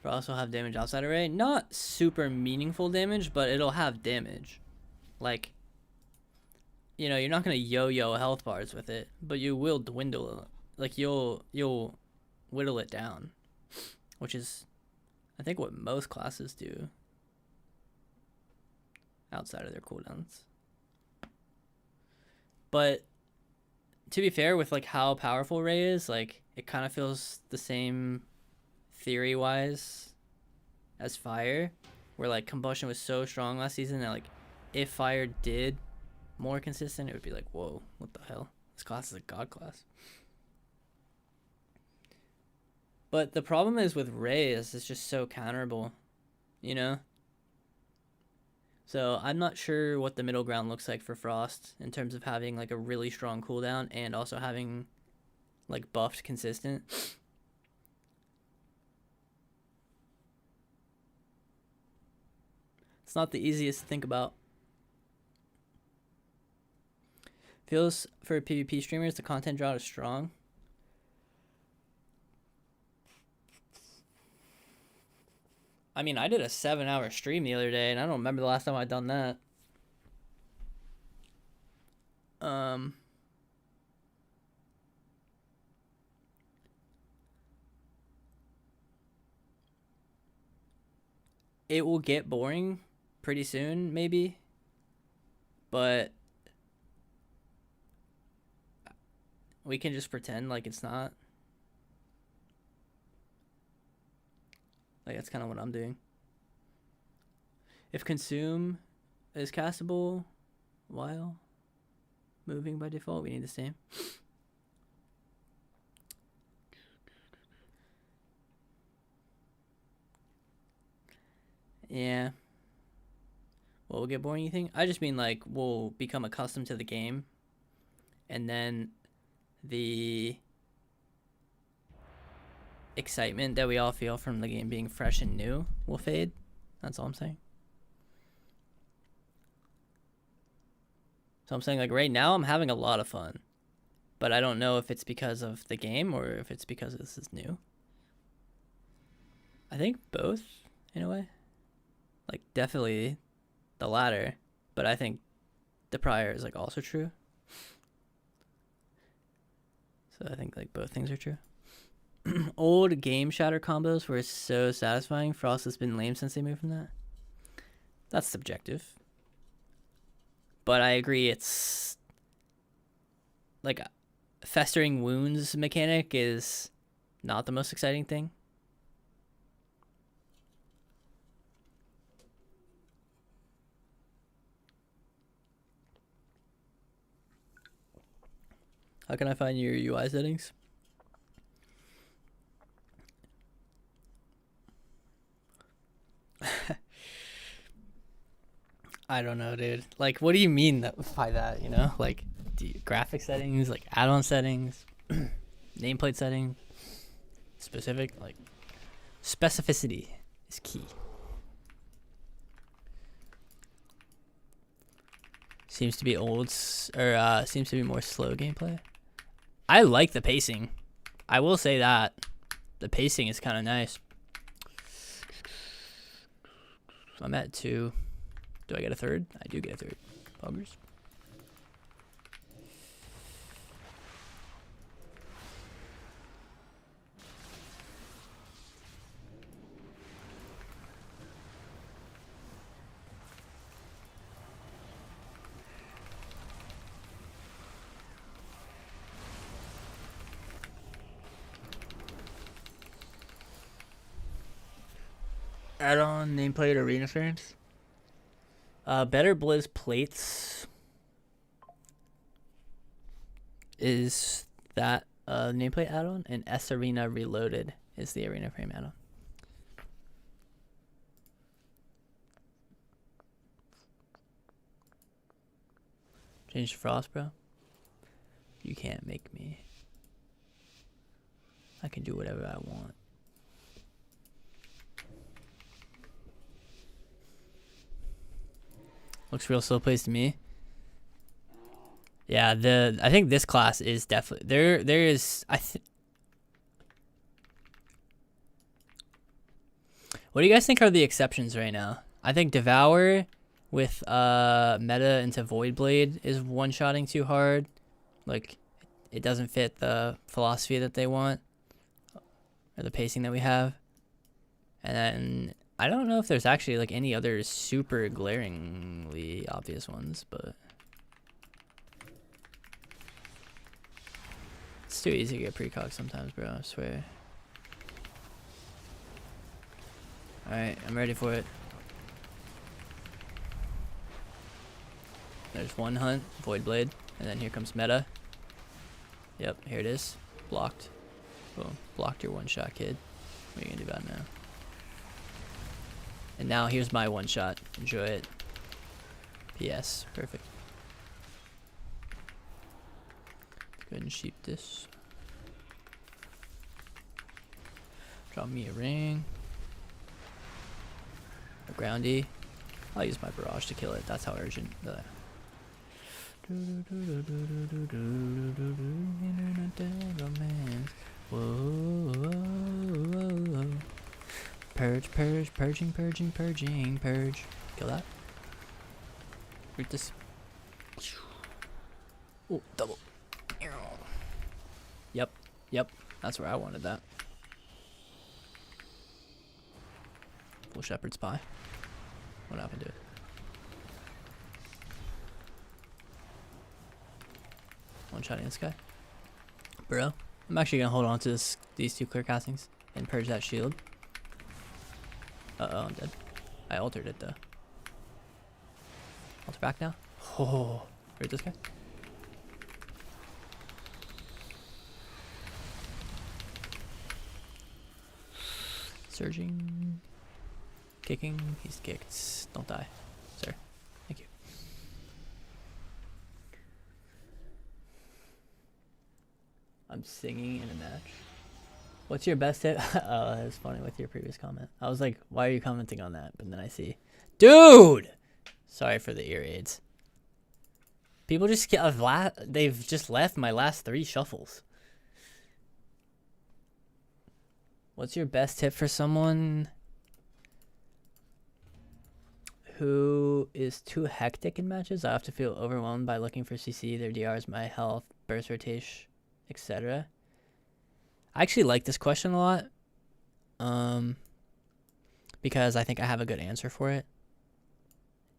Frost will have damage outside array. Not super meaningful damage, but it'll have damage. Like, you know, you're not gonna yo-yo health bars with it, but you will dwindle it. Like you'll whittle it down, which is, I think, what most classes do outside of their cooldowns. But to be fair, with like how powerful Ray is, like it kind of feels the same theory-wise as Fire, where like combustion was so strong last season that like if Fire did more consistent, it would be like, whoa, what the hell? This class is a god class. But the problem is with Ray is it's just so counterable, you know? So I'm not sure what the middle ground looks like for Frost in terms of having like a really strong cooldown and also having like buffed consistent. It's not the easiest to think about. Feels for PvP streamers the content drought is strong. I mean, I did a 7-hour stream the other day, and I don't remember the last time I'd done that. It will get boring pretty soon, maybe. But we can just pretend like it's not. Like, that's kind of what I'm doing. If consume is castable while moving by default, we need the same. Yeah. What will get boring, you think? I just mean like we'll become accustomed to the game, and then the excitement that we all feel from the game being fresh and new will fade. That's all I'm saying. So I'm saying like right now I'm having a lot of fun. but I don't know if it's because of the game or if it's because this is new. I think both, in a way. Like, definitely the latter, but I think the prior is like also true. So I think like both things are true. Old game shatter combos were so satisfying. Frost has been lame since they moved from that. That's subjective. But I agree, it's like festering wounds mechanic is not the most exciting thing. How can I find your UI settings? I don't know, dude. Like, what do you mean by that, you know? Like, graphic settings, like add-on settings, nameplate setting, specific, like, specificity is key. Seems to be old, or seems to be more slow gameplay. I like the pacing. I will say that. The pacing is kind of nice. I'm at 2. Do I get a third? I do get a third. Poggers. Add-on nameplate arena frames. Better Blizz plates is that nameplate add-on, and S Arena Reloaded is the arena frame add-on. Change to Frost, bro. You can't make me. I can do whatever I want. Looks real slow place to me. Yeah, I think this class is definitely there is what do you guys think are the exceptions right now? I think Devour with meta into Voidblade is one-shotting too hard. Like, it doesn't fit the philosophy that they want or the pacing that we have. And then I don't know if there's actually like any other super glaringly obvious ones, but it's too easy to get precog sometimes, bro, I swear. Alright, I'm ready for it. There's one hunt, Voidblade, and then here comes meta. Yep, here it is. Blocked. Boom. Blocked your one shot, kid. What are you gonna do about it now? And now here's my one shot. Enjoy it. PS. Perfect. Go ahead and sheep this. Drop me a ring. A groundy. I'll use my barrage to kill it. That's how urgent. Whoa. Purge, purge, purging, purging, purging, purge. Kill that. Root this. Oh, double. Yep, yep. That's where I wanted that. Full shepherd's pie. What happened to it? One-shotting this guy. Bro, I'm actually gonna hold on to these 2 clear castings and purge that shield. Uh-oh, I'm dead. I altered it, though. Alter back now. Oh, where's this guy? Surging. Kicking. He's kicked. Don't die, sir. Thank you. I'm singing in a match. What's your best hit? Oh, that was funny with your previous comment. I was like, why are you commenting on that? But then I see, dude! Sorry for the ear aids. People just they've just left my last 3 shuffles. What's your best tip for someone who is too hectic in matches? I often feel overwhelmed by looking for CC, their DRs, my health, burst rotation, etc. I actually like this question a lot, because I think I have a good answer for it,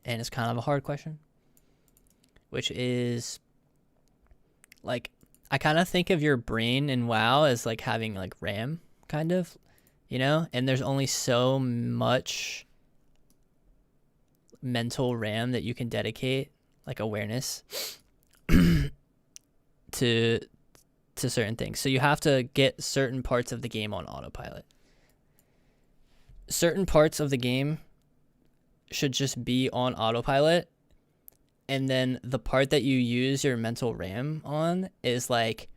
and it's kind of a hard question, which is, like, I kind of think of your brain in WoW as like having like RAM, kind of, you know, and there's only so much mental RAM that you can dedicate, like awareness, to certain things. So you have to get certain parts of the game on autopilot. Certain parts of the game should just be on autopilot, and then the part that you use your mental RAM on is like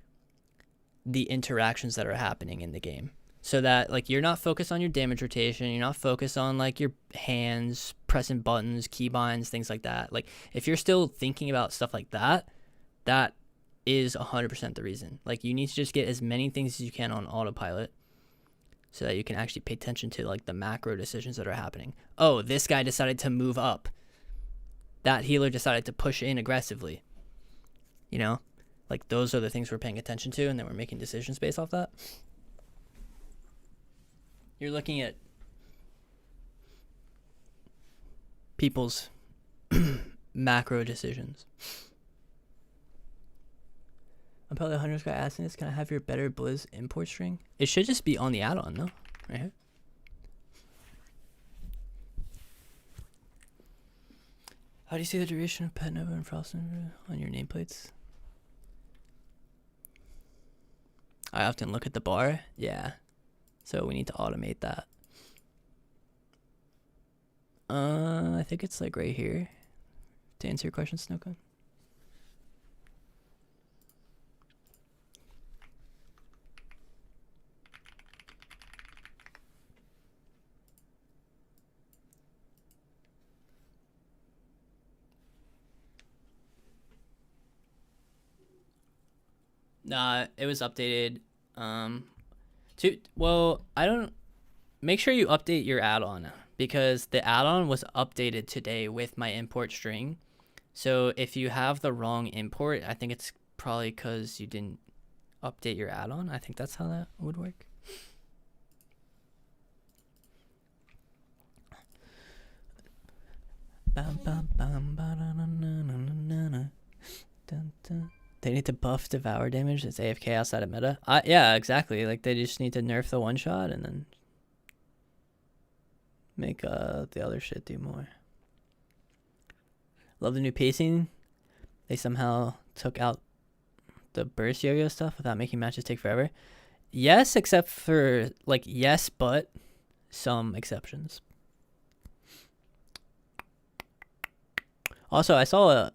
the interactions that are happening in the game. So that like you're not focused on your damage rotation, you're not focused on like your hands, pressing buttons, keybinds, things like that. Like if you're still thinking about stuff like that, that is 100% the reason. Like you need to just get as many things as you can on autopilot so that you can actually pay attention to like the macro decisions that are happening. Oh, this guy decided to move up. That healer decided to push in aggressively. You know, like those are the things we're paying attention to, and then we're making decisions based off that. You're looking at people's macro decisions. I'm probably 100 guy asking this. Can I have your better Blizz import string? It should just be on the add-on, no? Right here. How do you see the duration of Pet Nova and Frost Nova on your nameplates? I often look at the bar. Yeah. So we need to automate that. I think it's like right here. To answer your question, Snowcone. Nah, it was updated. Make sure you update your add-on, because the add-on was updated today with my import string. So if you have the wrong import, I think it's probably because you didn't update your add-on. I think that's how that would work. They need to buff devour damage. It's AFK outside of meta. Yeah, exactly. Like they just need to nerf the one shot and then make the other shit do more. Love the new pacing. They somehow took out the burst yo-yo stuff without making matches take forever. Yes, except for like yes, but some exceptions. Also, I saw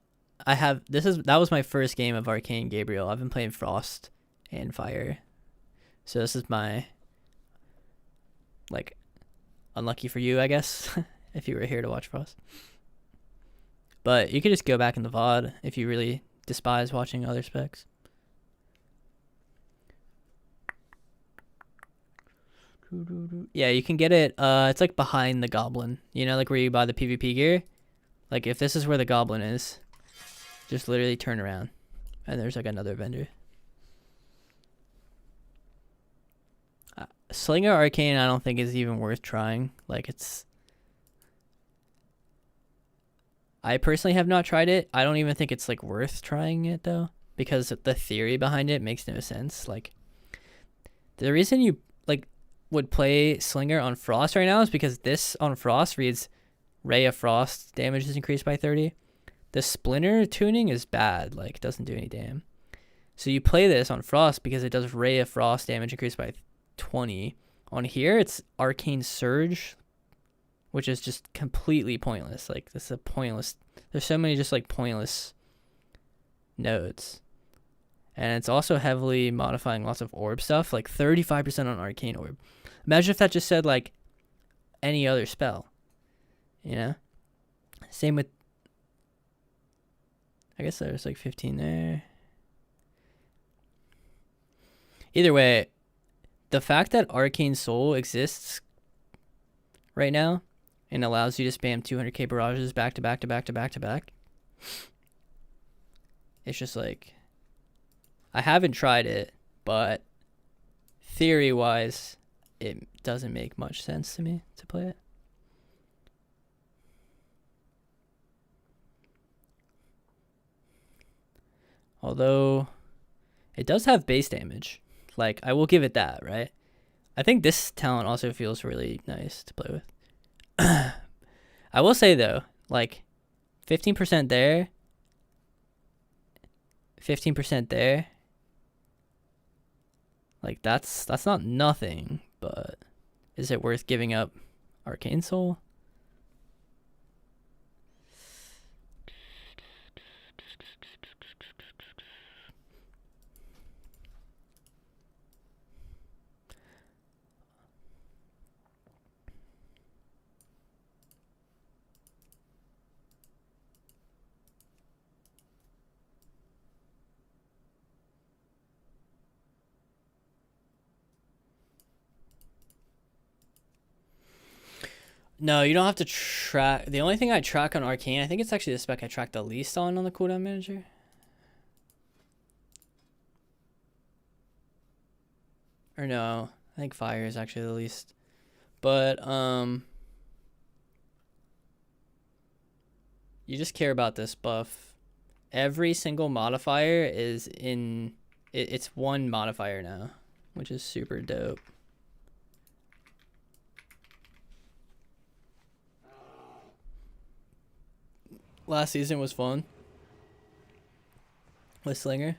that was my first game of Arcane Gabriel. I've been playing Frost and Fire. So this is my, like, unlucky for you, I guess, if you were here to watch Frost. But you could just go back in the VOD if you really despise watching other specs. Yeah, you can get it. It's like behind the goblin. You know, like where you buy the PvP gear? Like if this is where the goblin is, just literally turn around and there's like another vendor. Slinger Arcane I don't think is even worth trying. Like I personally have not tried it. I don't even think it's like worth trying it though, because the theory behind it makes no sense. Like the reason you like would play Slinger on Frost right now is because this on Frost reads Ray of Frost damage is increased by 30. The Splinter tuning is bad, like doesn't do any damn. So you play this on Frost because it does Ray of Frost damage increased by 20. On here it's Arcane Surge, which is just completely pointless. Like this is a pointless, there's so many just like pointless nodes. And it's also heavily modifying lots of orb stuff, like 35% on Arcane Orb. Imagine if that just said like any other spell, you know? Same with I guess there's like 15 there. Either way, the fact that Arcane Soul exists right now and allows you to spam 200k barrages back to back to back to back to back, it's just like, I haven't tried it, but theory-wise, it doesn't make much sense to me to play it. Although, it does have base damage. Like, I will give it that, right? I think this talent also feels really nice to play with. I will say, though, like, 15% there, 15% there. Like, that's not nothing, but is it worth giving up Arcane Soul? No, you don't have to track. The only thing I track on Arcane, I think it's actually the spec I track the least on the cooldown manager. Or no, I think fire is actually the least. But you just care about this buff. Every single modifier is in it's one modifier now, which is super dope. Last season was fun with Slinger.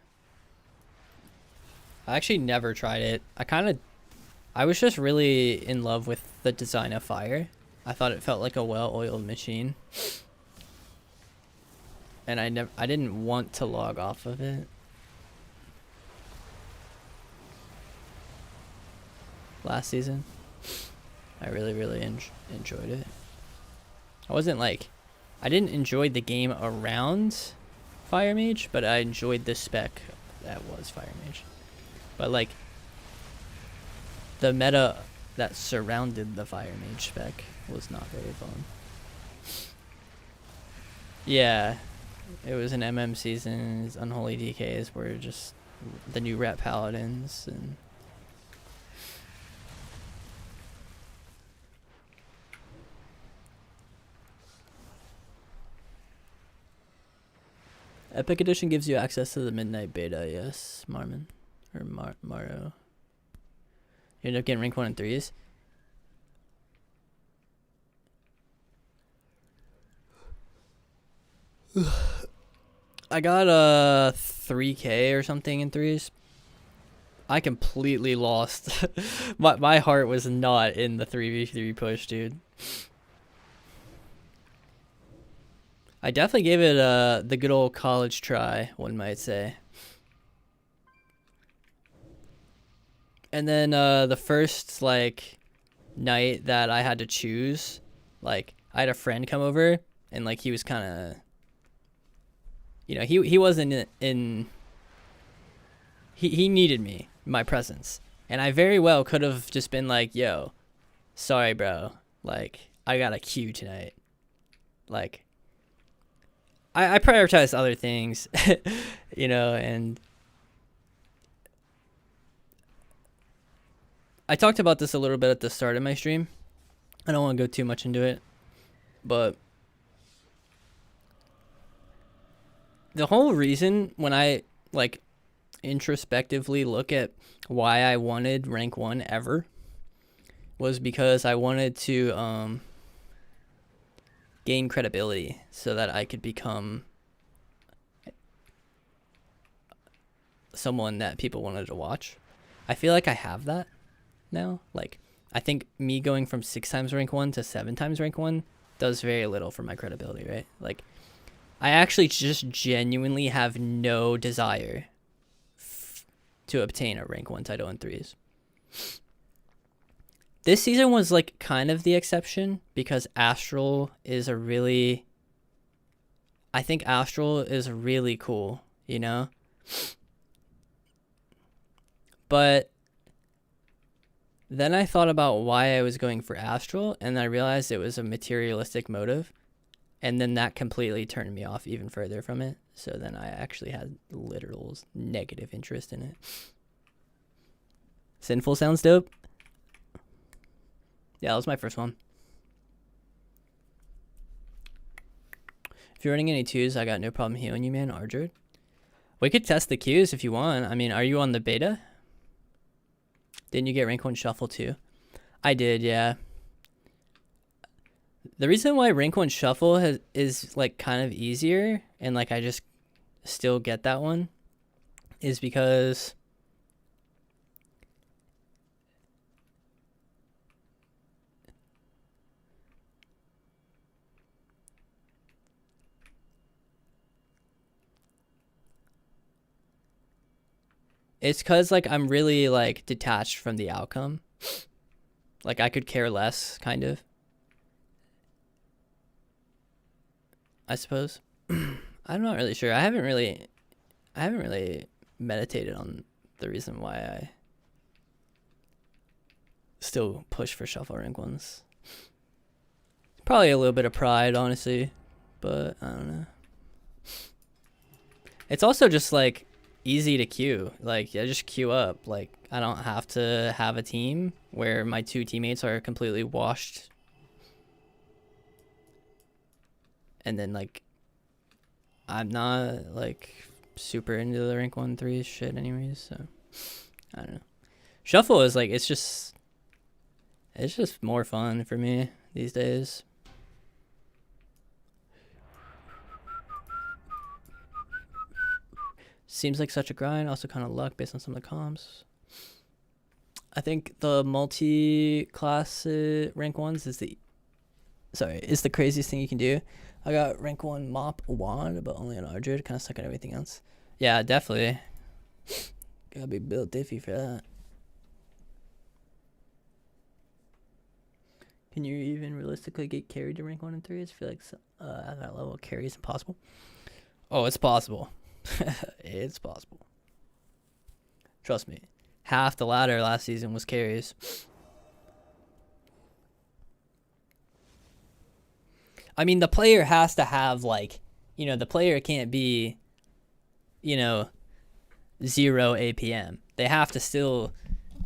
I actually never tried it. I was just really in love with the design of fire. I thought it felt like a well-oiled machine. And I didn't want to log off of it. Last season, I really enjoyed it. I didn't enjoy the game around Fire Mage, but I enjoyed the spec that was Fire Mage. But like, the meta that surrounded the Fire Mage spec was not very fun. Yeah, it was an MM season. His Unholy DKs were just the new Rat Paladins, and Epic Edition gives you access to the Midnight Beta, yes, Marman. Or Maro. You end up getting rank 1 and 3s. I got 3k or something in 3s. I completely lost. my heart was not in the 3v3 push, dude. I definitely gave it the good old college try, one might say. And then the first like night that I had to choose, like I had a friend come over and like he was kind of, you know, he wasn't in he needed me, my presence. And I very well could have just been like, yo, sorry bro, like I got a queue tonight. Like I prioritize other things, you know, and I talked about this a little bit at the start of my stream. I don't want to go too much into it, but the whole reason when I like introspectively look at why I wanted rank 1 ever was because I wanted to gain credibility so that I could become someone that people wanted to watch. I feel like I have that now. Like, I think me going from 6 times rank 1 to 7 times rank 1 does very little for my credibility, right? Like, I actually just genuinely have no desire to obtain a rank 1 title in 3s. This season was like kind of the exception because Astral is a really, I think Astral is really cool, you know? But then I thought about why I was going for Astral, and I realized it was a materialistic motive. And then that completely turned me off even further from it. So then I actually had literal negative interest in it. Sinful sounds dope. Yeah, that was my first one. If you're running any twos, I got no problem healing you, man. Arjord. We could test the queues if you want. I mean, are you on the beta? Didn't you get rank 1 shuffle too? I did, yeah. The reason why rank 1 shuffle is like kind of easier and like I just still get that one is because it's cuz like I'm really like detached from the outcome. Like I could care less kind of. I suppose. I'm not really sure. I haven't really meditated on the reason why I still push for shuffle rank 1s. Probably a little bit of pride, honestly, but I don't know. It's also just like easy to queue. Like I just queue up. Like I don't have to have a team where my 2 teammates are completely washed. And then like I'm not like super into the rank 1-3 shit anyways, so I don't know. Shuffle is like it's just more fun for me these days. Seems like such a grind, also kind of luck based on some of the comps. I think the multi-class rank 1s is the craziest thing you can do. I got rank 1 mop wand, but only on Arjord. Kind of suck at everything else. Yeah, definitely. Gotta be built diffy for that. Can you even realistically get carried to rank 1 and 3? I feel like at that level, carry is impossible. Oh, it's possible. It's possible. Trust me. Half the ladder last season was carries. I mean, the player has to have, like, you know, the player can't be, you know, 0 APM. They have to still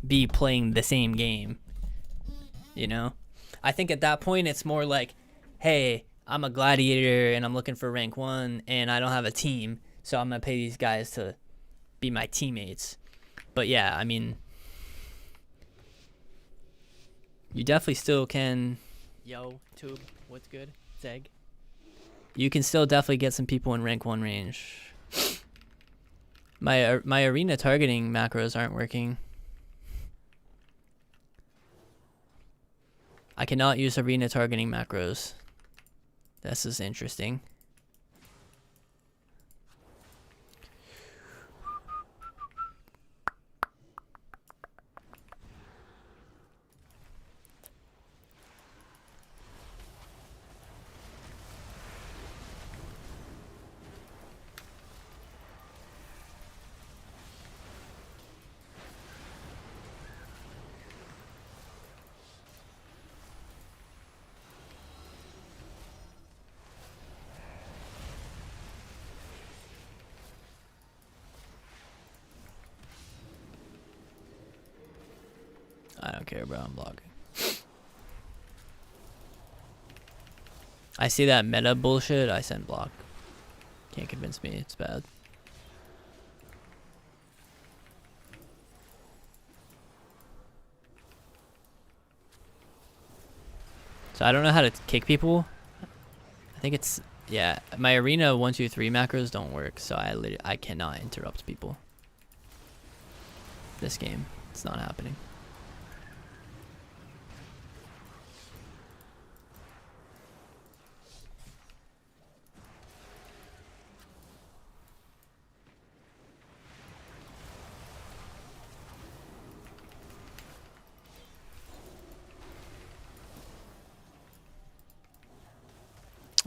be playing the same game, you know? I think at that point, it's more like, hey, I'm a gladiator and I'm looking for rank 1 and I don't have a team, so I'm going to pay these guys to be my teammates. But yeah, I mean, you definitely still can. Yo, Tube, what's good? Zeg. You can still definitely get some people in rank 1 range. My arena targeting macros aren't working. I cannot use arena targeting macros. This is interesting. I don't care, bro. I'm blocking. I see that meta bullshit. I send block. Can't convince me. It's bad. So I don't know how to kick people. I think it's, yeah, my arena 1, 2, 3 macros don't work, so I cannot interrupt people. This game, it's not happening.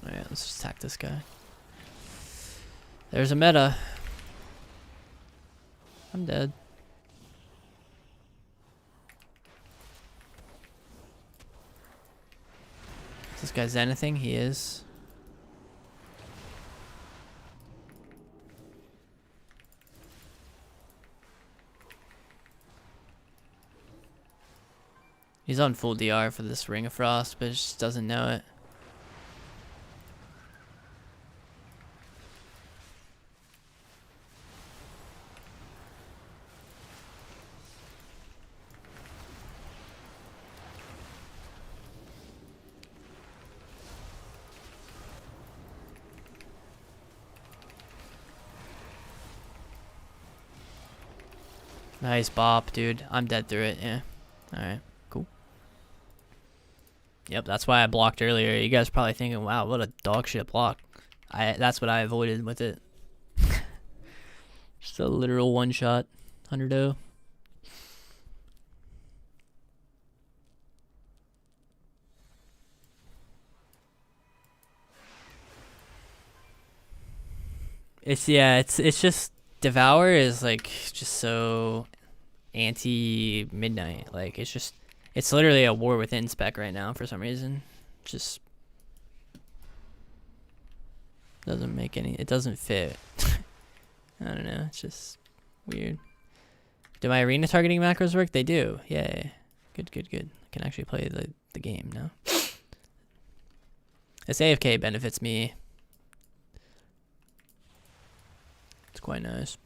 Alright, let's just attack this guy. There's a meta. I'm dead. Is this guy zenithing? He is. He's on full DR for this Ring of Frost, but just doesn't know it. Nice bop, dude. I'm dead through it, yeah. Alright, cool. Yep, that's why I blocked earlier. You guys are probably thinking, wow, what a dog shit block. That's what I avoided with it. Just a literal one shot. 100-0. It's just Devour is like just so anti-midnight. Like it's literally a war within Spec right now for some reason. Just doesn't make any, it doesn't fit. I don't know, it's just weird. Do my arena targeting macros work? They do. Yay. Good. I can actually play the game now. This AFK benefits me. It's quite nice.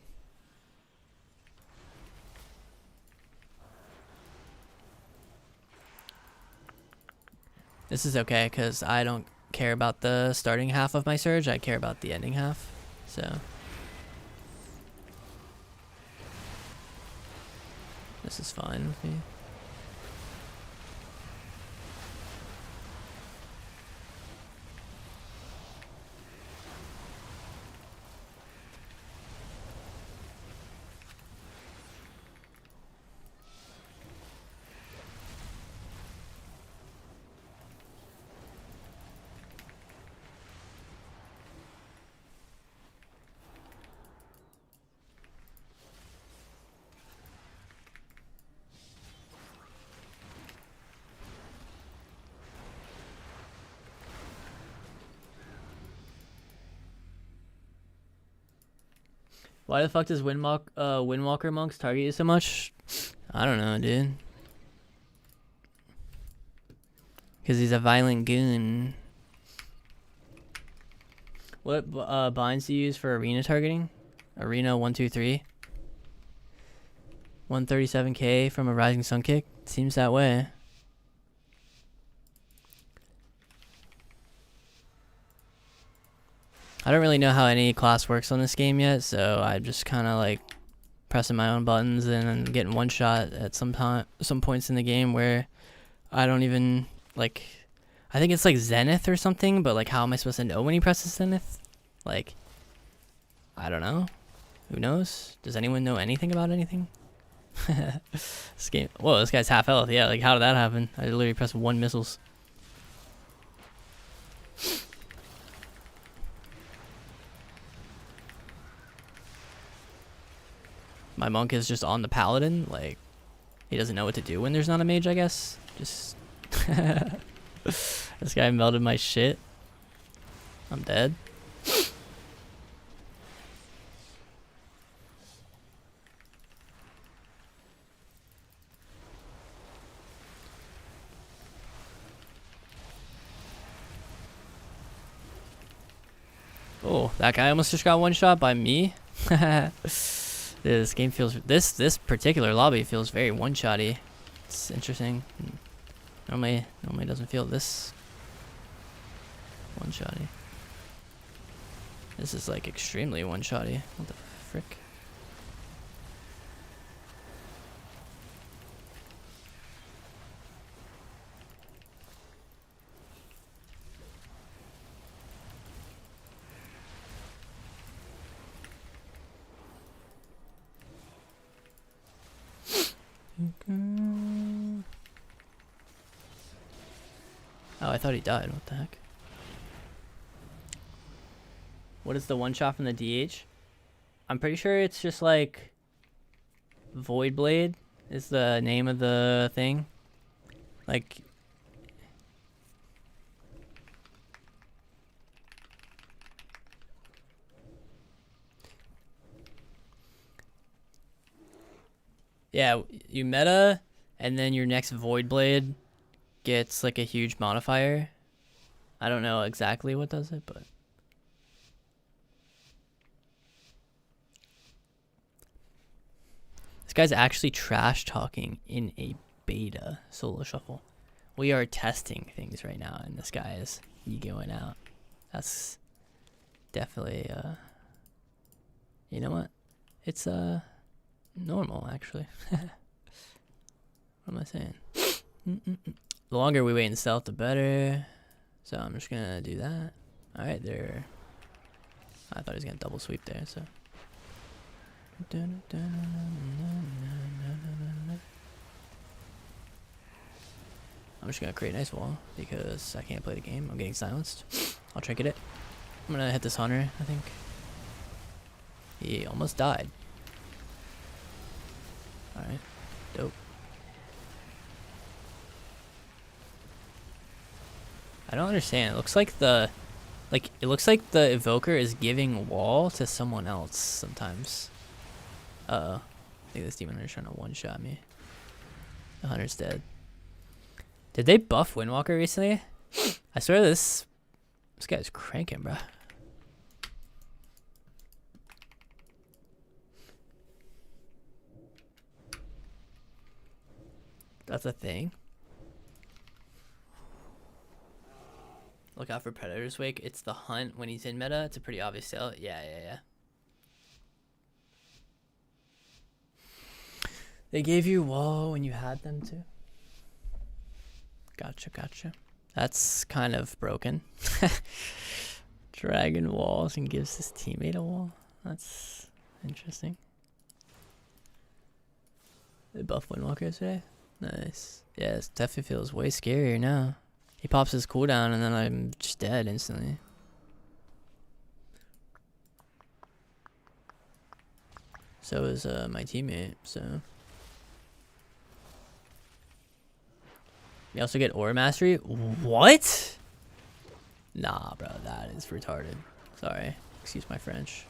This is okay because I don't care about the starting half of my surge. I care about the ending half. So this is fine with me. Why the fuck does Windwalker monks target you so much? I don't know, dude. Because he's a violent goon. What binds do you use for arena targeting? Arena 123. 137k from a Rising Sun kick? Seems that way. I don't really know how any class works on this game yet, so I'm just kind of like pressing my own buttons and getting one shot at some points in the game where I don't even like. I think it's like Zenith or something, but like how am I supposed to know when he presses Zenith? Like, I don't know. Who knows? Does anyone know anything about anything? This game. Whoa, this guy's half health. Yeah, like how did that happen? I literally pressed 1 missiles. My monk is just on the paladin, like he doesn't know what to do when there's not a mage, I guess. Just this guy melted my shit. I'm dead. Oh, that guy almost just got one shot by me. This game feels, this particular lobby feels very one-shotty. It's interesting. Normally doesn't feel this one-shotty. This is like extremely one-shotty. What the frick? Oh, I thought he died. What the heck? What is the one shot from the DH? I'm pretty sure it's just like Void Blade is the name of the thing. Like, yeah, you meta, and then your next Void Blade gets like a huge modifier. I don't know exactly what does it, but this guy's actually trash talking in a beta solo shuffle. We are testing things right now, and this guy is egoing out. That's definitely, you know what? It's, normal, actually. What am I saying? The longer we wait in stealth, the better. So I'm just gonna do that. Alright, there. I thought he was gonna double sweep there, so. I'm just gonna create a nice wall because I can't play the game. I'm getting silenced. I'll trinket it. I'm gonna hit this hunter, I think. He almost died. Alright, dope. I don't understand. It looks like the evoker is giving wall to someone else sometimes. Uh-oh. I think this demon hunter's trying to one-shot me. The hunter's dead. Did they buff Windwalker recently? I swear this guy's cranking, bro. That's a thing. Look out for Predator's Wake. It's the hunt when he's in meta. It's a pretty obvious tell. Yeah. They gave you wall when you had them to. Gotcha. That's kind of broken. Dragon walls and gives his teammate a wall. That's interesting. They buff Windwalker today. Nice. Yeah, it definitely feels way scarier now. He pops his cooldown and then I'm just dead instantly. So is my teammate, so. You also get Aura Mastery? What? Nah, bro, that is retarded. Sorry. Excuse my French.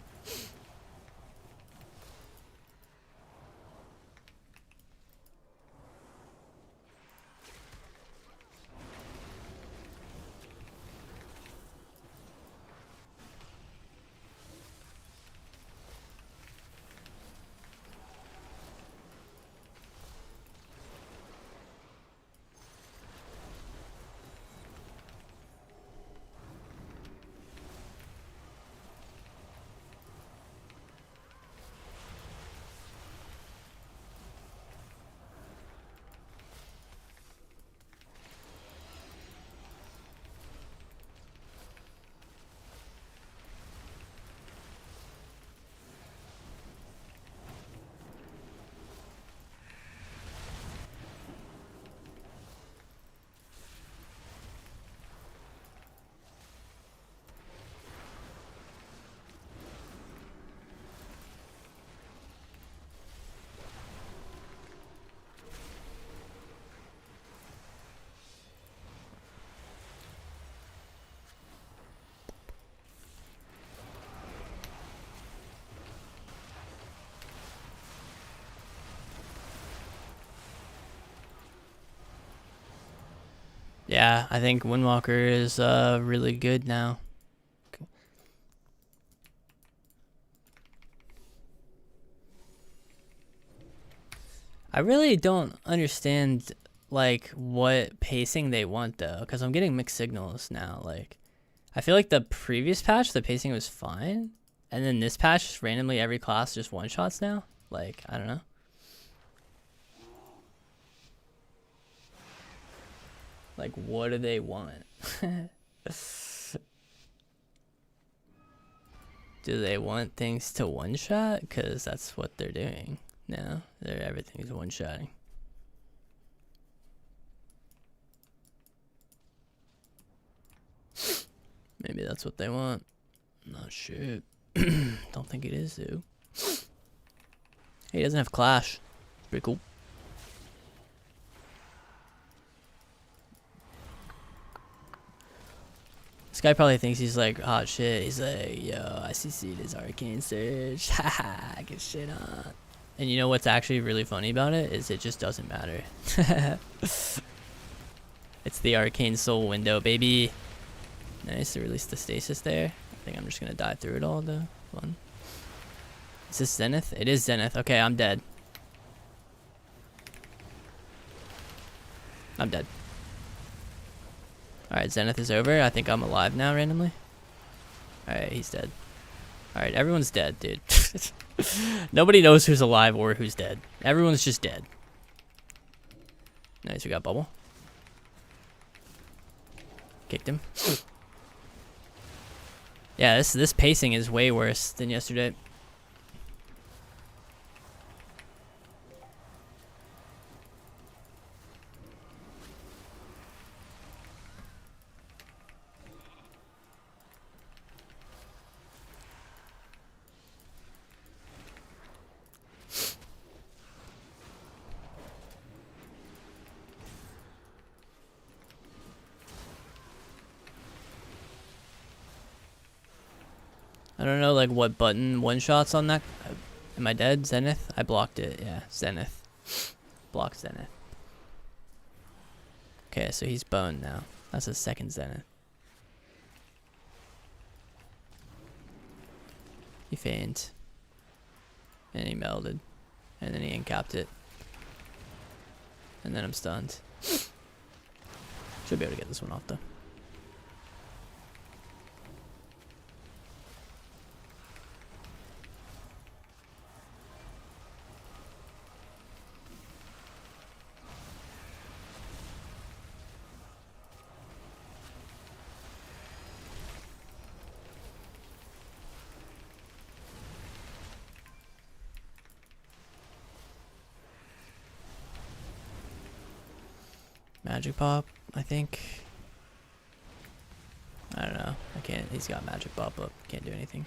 Yeah, I think Windwalker is really good now. I really don't understand like what pacing they want though, because I'm getting mixed signals now. Like, I feel like the previous patch the pacing was fine, and then this patch just randomly every class just one shots now. Like, I don't know. Like, what do they want? Do they want things to one-shot? Because that's what they're doing now. Everything's one-shotting. Maybe that's what they want. Not sure. Don't think it is though. Hey, he doesn't have Clash. Pretty cool. This guy probably thinks he's like hot shit. He's like, yo, I CC'd his arcane surge. Haha, get shit on. And you know what's actually really funny about it is it just doesn't matter. It's the arcane soul window, baby. Nice to release the stasis there. I think I'm just gonna die through it all though. Fun. Is this Zenith? It is Zenith. Okay, I'm dead. I'm dead. Alright, Zenith is over. I think I'm alive now randomly. Alright, he's dead. Alright, everyone's dead, dude. Nobody knows who's alive or who's dead. Everyone's just dead. Nice, we got bubble. Kicked him. Yeah, this pacing is way worse than yesterday. I don't know like what button one shots on that. Am I dead? Zenith? I blocked it. Yeah, Zenith. Block Zenith. Okay, so he's boned now. That's his second Zenith. He feigned. And he melded. And then he encapped it. And then I'm stunned. Should be able to get this one off though. Magic pop, I think. I don't know. I can't. He's got magic pop up. Can't do anything.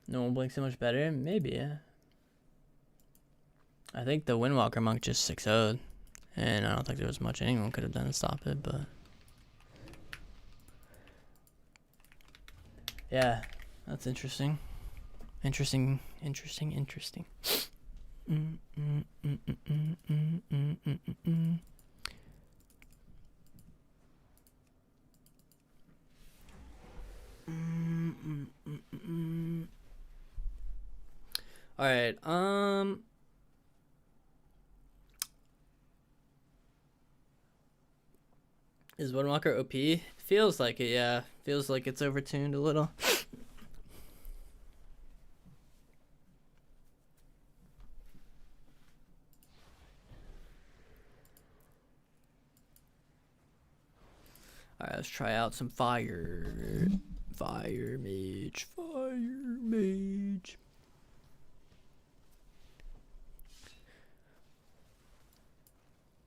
No one blinks so much better? Maybe, yeah. I think the Windwalker monk just 6-0'd. And I don't think there was much anyone could have done to stop it, but. Yeah, that's interesting. Interesting. All right. Is Windwalker OP? Feels like it, yeah. Feels like it's overtuned a little. Alright, let's try out some fire. Fire mage. Fire mage.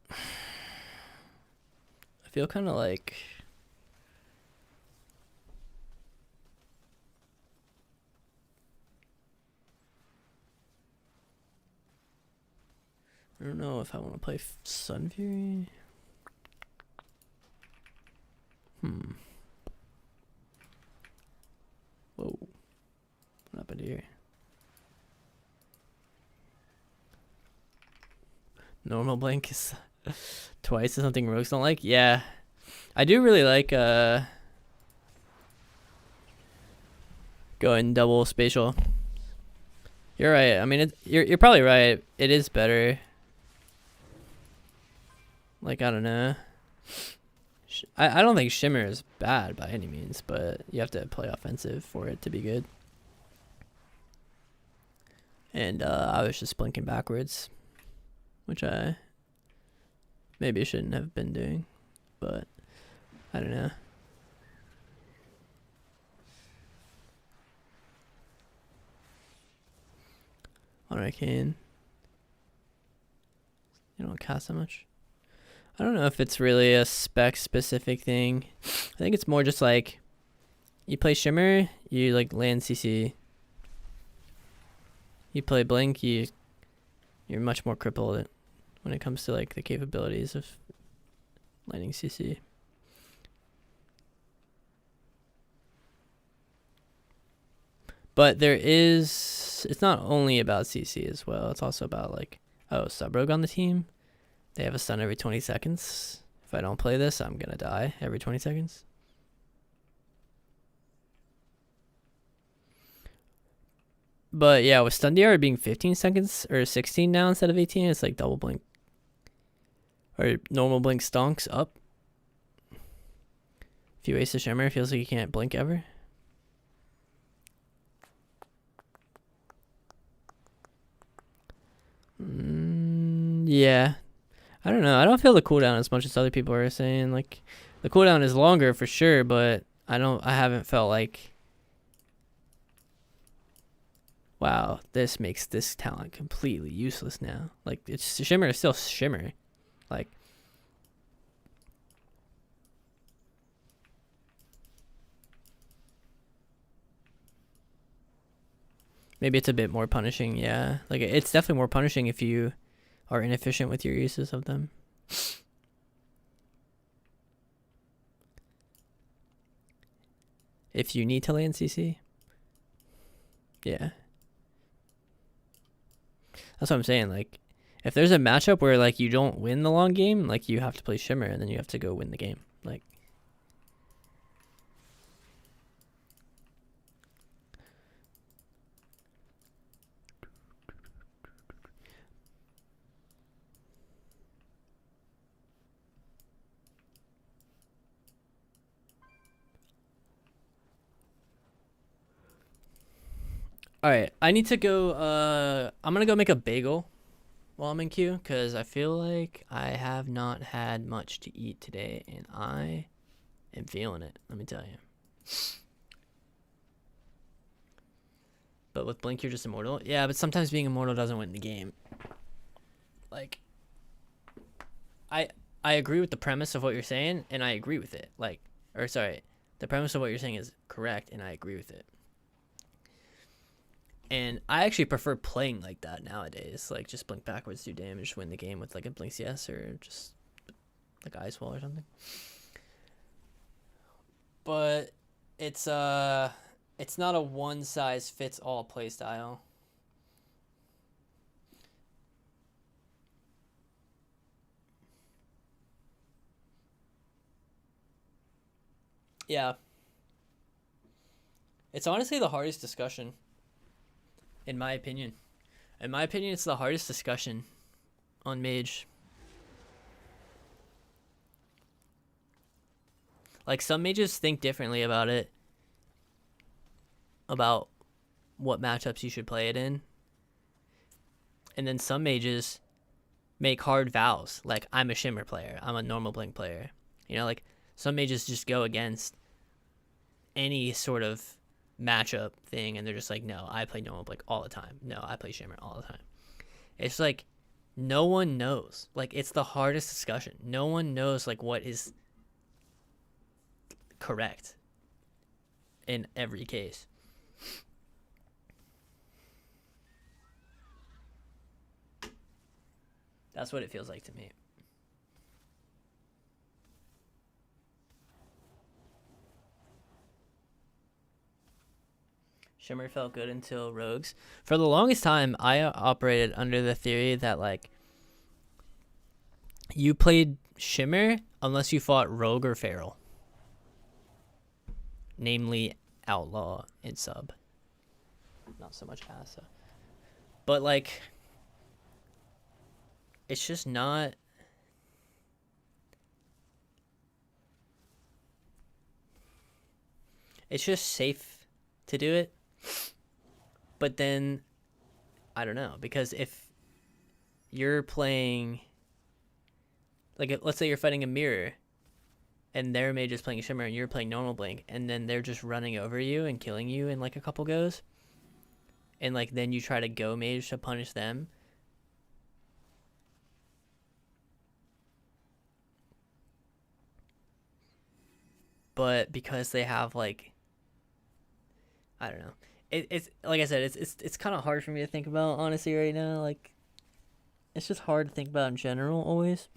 I feel kind of like... I don't know if I want to play Sunfury. Whoa. What happened here? Normal blink is twice is something rogues don't like? Yeah. I do really like going double spatial. You're right. I mean, you're probably right. It is better. Like, I don't know. I don't think Shimmer is bad by any means, but you have to play offensive for it to be good. And I was just blinking backwards, which I maybe shouldn't have been doing, but I don't know. On Arcane. You don't cast that much? I don't know if it's really a spec specific thing. I think it's more just like you play Shimmer, you like land CC. You play Blink, you're much more crippled when it comes to like the capabilities of landing CC. But it's not only about CC as well. It's also about like, oh, sub-rogue on the team. They have a stun every 20 seconds. If I don't play this, I'm going to die every 20 seconds. But yeah, with stun DR being 15 seconds or 16 now instead of 18, it's like double blink. Or normal blink stonks up. If you waste a Shimmer, it feels like you can't blink ever. Yeah. I don't know. I don't feel the cooldown as much as other people are saying. Like, the cooldown is longer for sure, but I haven't felt like, wow, this makes this talent completely useless now. Like, Shimmer is still Shimmer. Like, maybe it's a bit more punishing, yeah. Like, it's definitely more punishing if you are inefficient with your uses of them. If you need to land CC. Yeah. That's what I'm saying. Like, if there's a matchup where, like, you don't win the long game, like, you have to play Shimmer and then you have to go win the game. Like, all right, I need to go. I'm gonna go make a bagel while I'm in queue because I feel like I have not had much to eat today and I am feeling it. Let me tell you. But with Blink, you're just immortal. Yeah, but sometimes being immortal doesn't win the game. Like, I agree with the premise of what you're saying, and I agree with it. Like, or sorry, the premise of what you're saying is correct, and I agree with it. And I actually prefer playing like that nowadays. Like, just blink backwards, do damage, win the game with like a blink CS or just like Ice Wall or something. But it's not a one size fits all play style. Yeah. It's honestly the hardest discussion. In my opinion. In my opinion, it's the hardest discussion on Mage. Like, some mages think differently about it. About what matchups you should play it in. And then some mages make hard vows. Like, I'm a Shimmer player. I'm a normal Blink player. You know, like, some mages just go against any sort of matchup thing and they're just like, no, I play normal Blink all the time. No, I play Shimmer all the time. It's like, no one knows. Like, it's the hardest discussion. No one knows, like, what is correct in every case. That's what it feels like to me. Shimmer felt good until Rogues. For the longest time, I operated under the theory that, like, you played Shimmer unless you fought Rogue or Feral. Namely, Outlaw and Sub. Not so much Asa. But, like, it's just not... It's just safe to do it. But then, I don't know, because if you're playing, like, let's say you're fighting a mirror, and their mage is playing Shimmer, and you're playing normal Blink, and then they're just running over you and killing you in, like, a couple goes, and, like, then you try to go mage to punish them. it because they have like, I don't know. It's like I said, it's kind of hard for me to think about honestly right now. Like, it's just hard to think about in general always.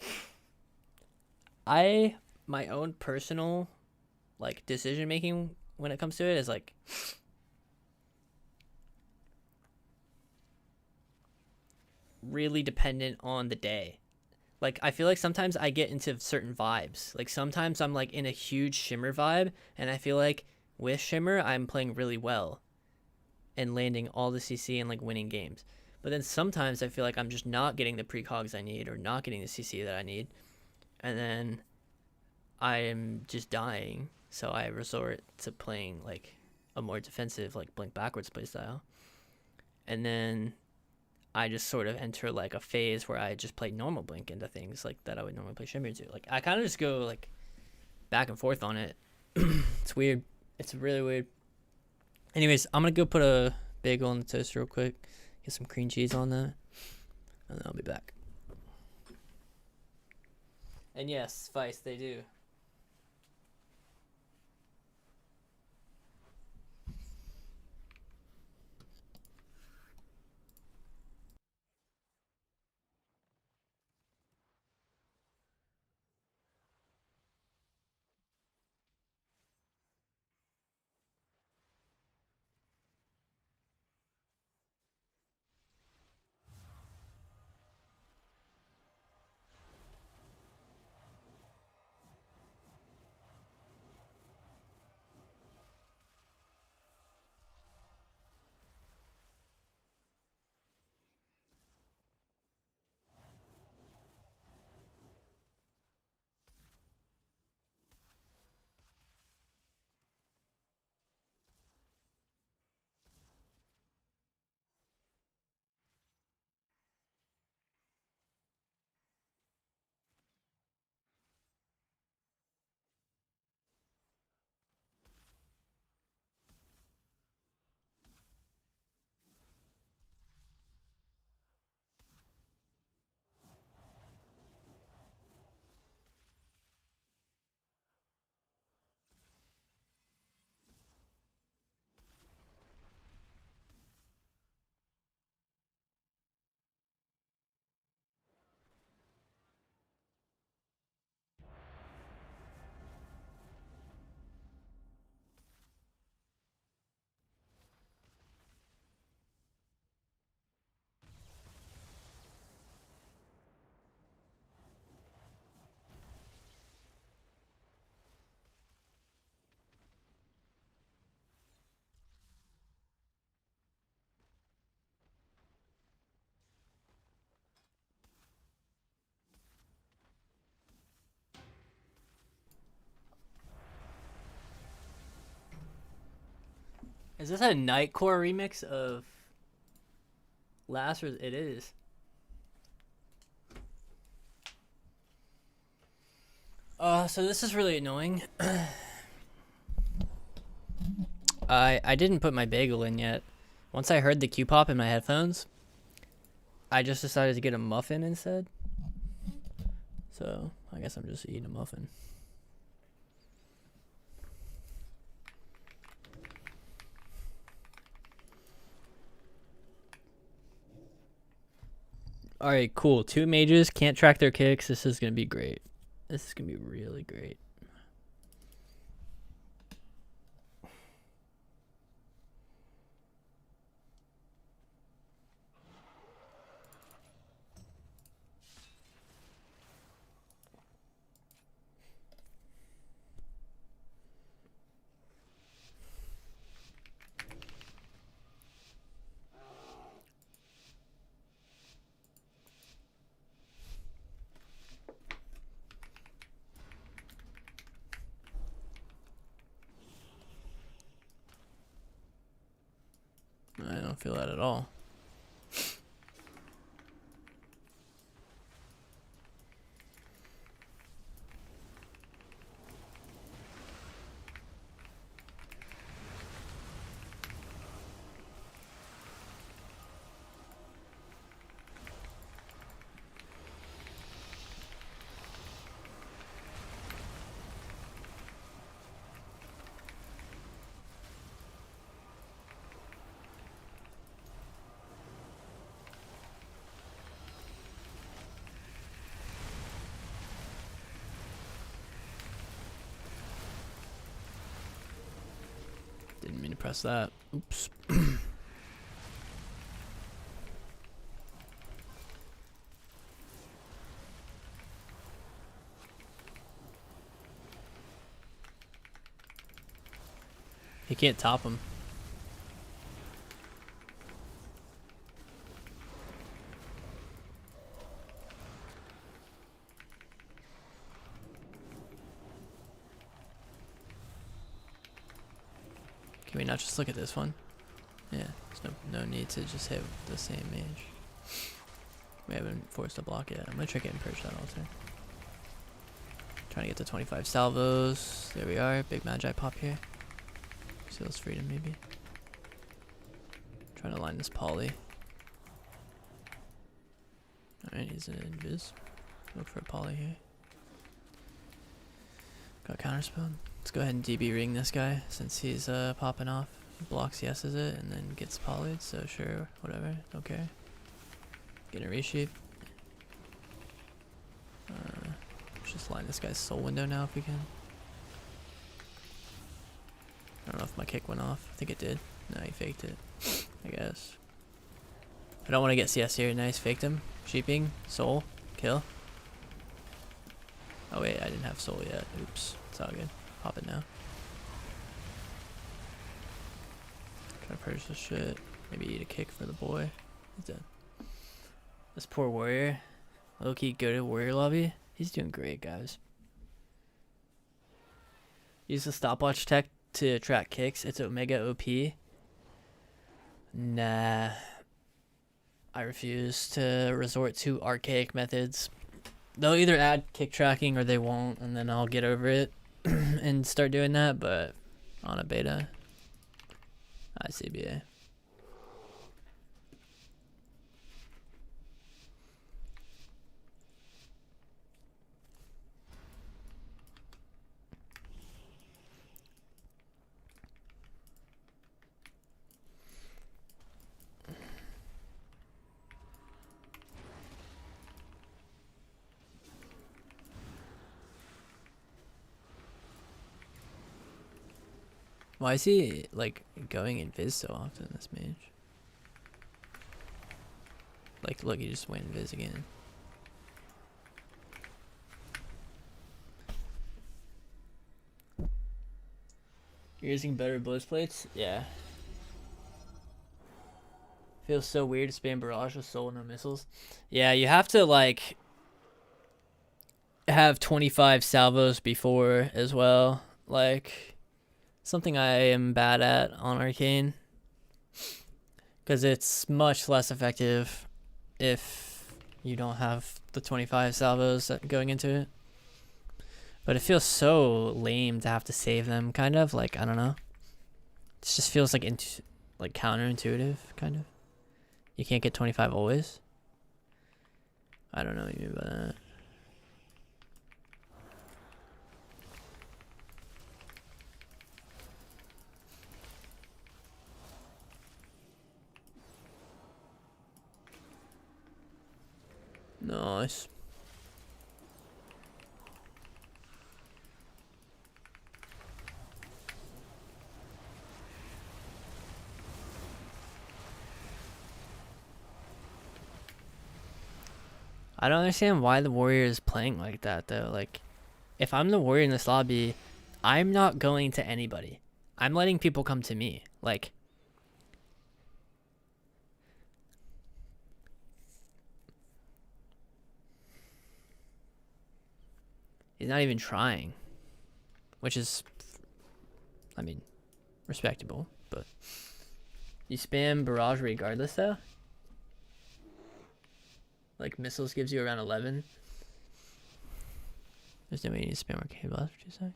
My own personal like decision making when it comes to it is like really dependent on the day. Like, I feel like sometimes I get into certain vibes. Like, sometimes I'm like in a huge Shimmer vibe, and I feel like with Shimmer I'm playing really well and landing all the CC and like winning games. But then sometimes I feel like I'm just not getting the precogs I need or not getting the CC that I need, and then I am just dying. So I resort to playing like a more defensive, like blink backwards playstyle, and then I just sort of enter like a phase where I just play normal blink into things like that I would normally play Shimmer into. Like, I kind of just go like back and forth on it. It's weird. It's really weird. Anyways, I'm gonna go put a bagel in the toaster real quick, get some cream cheese on that, and then I'll be back. And yes, Vice, they do. Is this a Nightcore remix of Last? Or it is. So this is really annoying. I didn't put my bagel in yet. Once I heard the Q pop in my headphones, I just decided to get a muffin instead. So I guess I'm just eating a muffin. Alright, cool. 2 mages, can't track their kicks. This is going to be great. This is going to be really great. I don't feel that at all. press that. Oops. He can't top him. Can we not just look at this one? Yeah, there's no need to just hit the same mage. We haven't forced a block yet. I'm gonna try getting purge that altar. Trying to get to 25 salvos. There we are. Big Magi pop here. Seals freedom maybe. Trying to line this poly. Alright, he's an invis. Look for a poly here. Got counterspell. Let's go ahead and DB ring this guy since he's popping off. Blocks yeses it and then gets polyed, so sure, whatever, don't care. Get a reshape. Just line this guy's soul window now if we can. I don't know if my kick went off. I think it did. No, he faked it, I guess. I don't want to get CS here. Nice, faked him. Sheeping, soul, kill. Oh wait, I didn't have soul yet. Oops, it's all good. Pop it now. Try to purge this shit. Maybe eat a kick for the boy. He's dead. This poor warrior. Low-key go to warrior lobby. He's doing great, guys. Use the stopwatch tech to track kicks. It's Omega OP. Nah. I refuse to resort to archaic methods. They'll either add kick tracking or they won't, and then I'll get over it and start doing that, but on a beta, ICBA. Why is he like going invis so often, this mage? Like, look, he just went invis again. You're using better blitz plates? Yeah. Feels so weird to spam barrage with soul and no missiles. Yeah, you have to like have 25 salvos before as well. Like, something I am bad at on Arcane, because it's much less effective if you don't have the 25 salvos going into it. But it feels so lame to have to save them, kind of. Like, I don't know. It just feels like counterintuitive, kind of. You can't get 25 always. I don't know what you mean by that. Nice. I don't understand why the warrior is playing like that though. Like, if I'm the warrior in this lobby, I'm not going to anybody. I'm letting people come to me. Like, he's not even trying, which is, I mean, respectable, but you spam barrage regardless though? Like, missiles gives you around 11. There's no way you need to spam arcade blast for 2 seconds.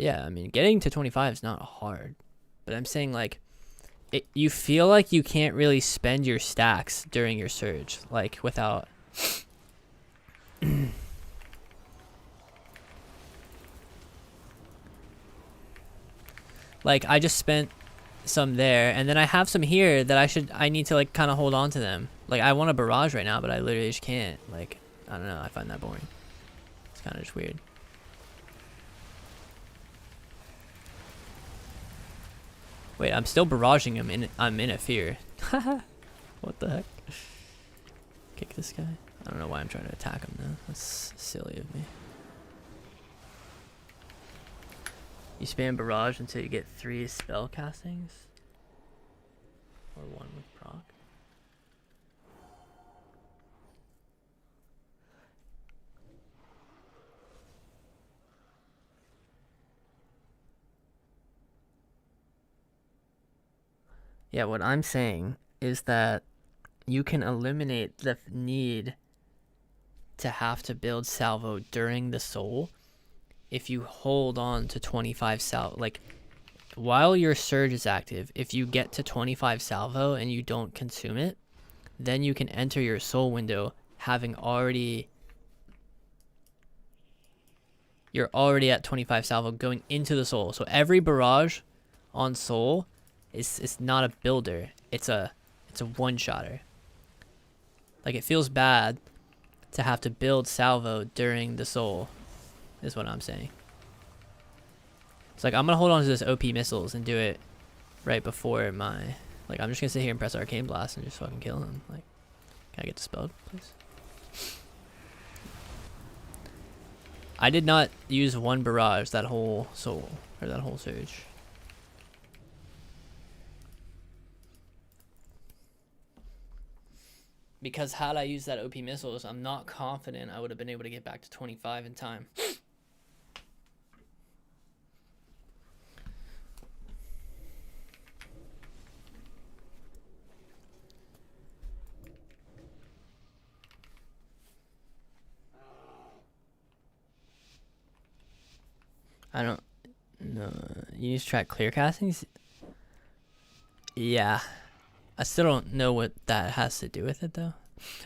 Yeah, I mean, getting to 25 is not hard, but I'm saying, like, you feel like you can't really spend your stacks during your surge, like, without... Like, I just spent some there, and then I have some here that I need to, like, kind of hold on to them. Like, I want a barrage right now, but I literally just can't. Like, I don't know, I find that boring. It's kind of just weird. Wait, I'm still barraging him, and I'm in a fear. What the heck? Kick this guy. I don't know why I'm trying to attack him now. That's silly of me. You spam barrage until you get 3 spell castings? Or 1 with proc? Yeah, what I'm saying is that you can eliminate the need to have to build salvo during the soul if you hold on to 25 salvo. Like, while your surge is active, if you get to 25 salvo and you don't consume it, then you can enter your soul window having already... You're already at 25 salvo going into the soul. So every barrage on soul is not a builder. It's a one-shotter. Like, it feels bad to have to build salvo during the soul, is what I'm saying. It's like, I'm gonna hold on to this OP missiles and do it right before my... Like, I'm just gonna sit here and press Arcane Blast and just fucking kill him. Like, can I get dispelled, please? I did not use 1 barrage that whole soul, or that whole surge. Because had I used that OP missiles, I'm not confident I would have been able to get back to 25 in time. I don't know. You use track clear castings? Yeah. I still don't know what that has to do with it, though.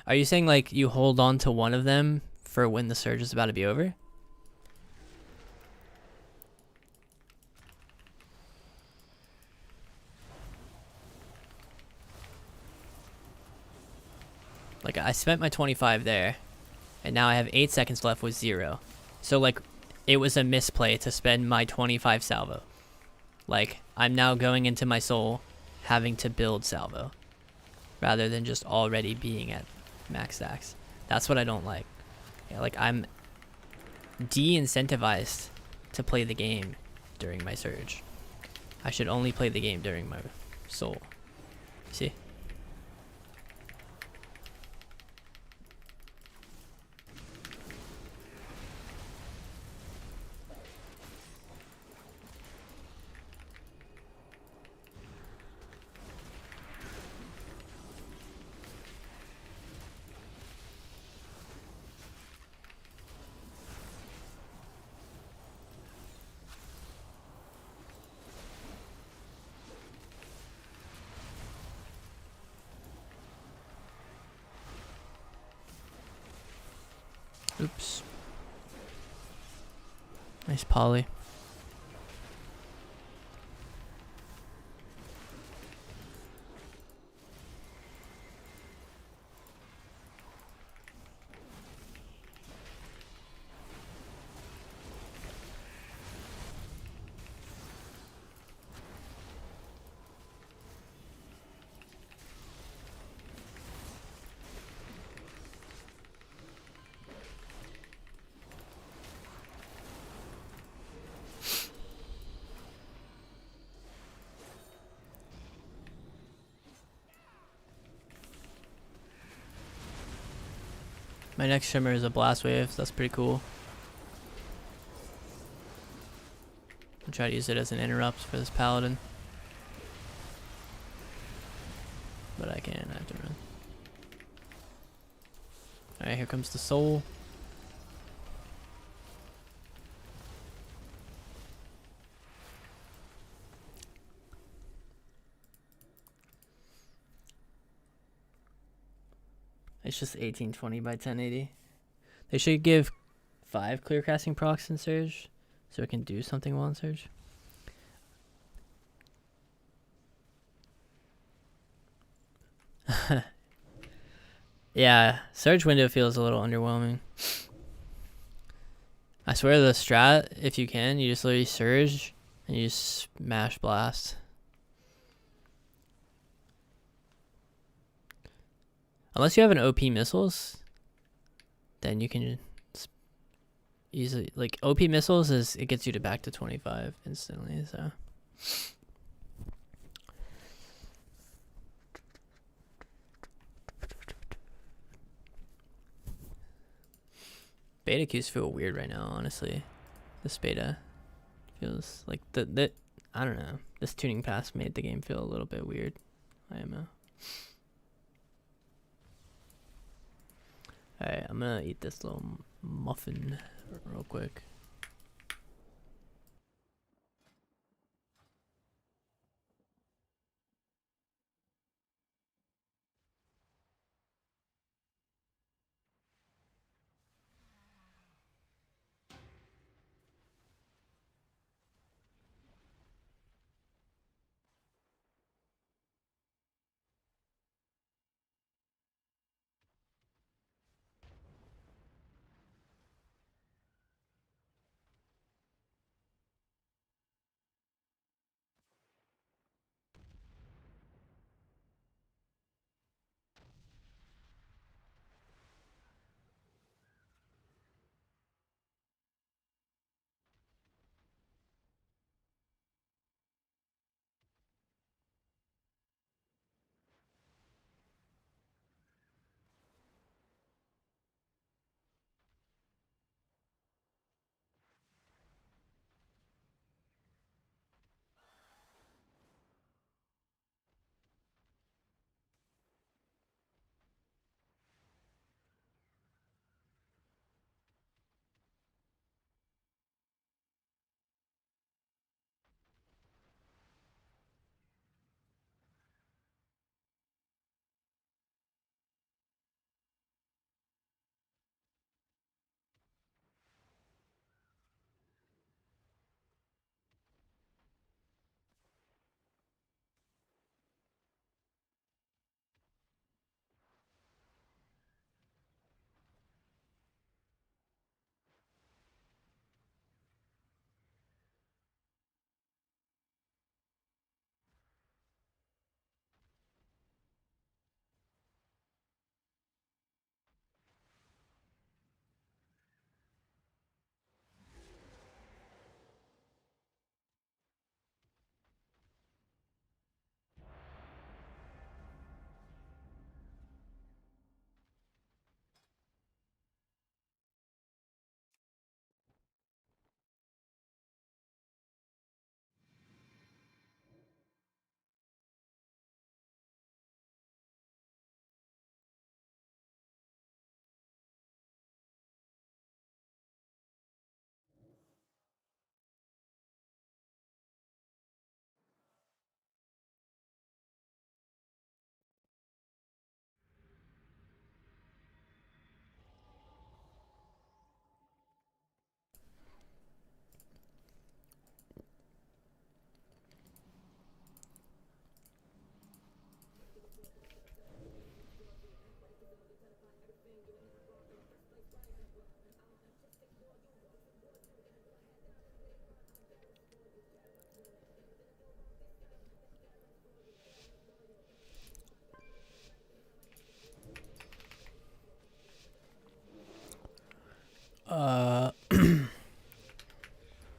Are you saying, like, you hold on to one of them for when the surge is about to be over? Like, I spent my 25 there, and now I have 8 seconds left with 0. So, like, it was a misplay to spend my 25 salvo. Like, I'm now going into my soul having to build salvo rather than just already being at max stacks. That's what I don't like. Yeah, like, I'm de-incentivized to play the game during my surge. I should only play the game during my soul. See? Oops. Nice poly. My next shimmer is a blast wave, so that's pretty cool. I'll try to use it as an interrupt for this paladin. But I can't, I have to run. Alright, here comes the soul. It's just 1820 by 1080. They should give 5 clear casting procs in Surge, so it can do something while in Surge. Yeah, Surge window feels a little underwhelming. I swear the strat, if you can, you just literally Surge and you just smash blast. Unless you have an OP missiles, then you can easily, like, OP missiles is, it gets you to back to 25 instantly, so. Beta queues feel weird right now, honestly. This beta feels like I don't know. This tuning pass made the game feel a little bit weird. IMO. Alright, I'm gonna eat this little muffin real quick.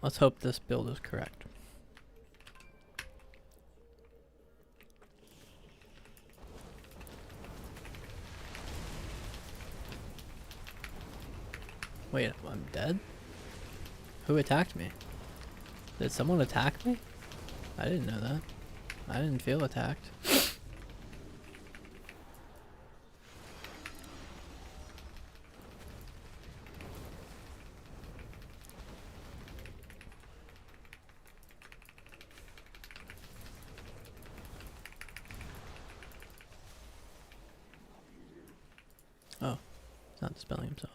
Let's hope this build is correct. Wait, I'm dead? Who attacked me? Did someone attack me? I didn't know that. I didn't feel attacked. Oh, he's not dispelling himself.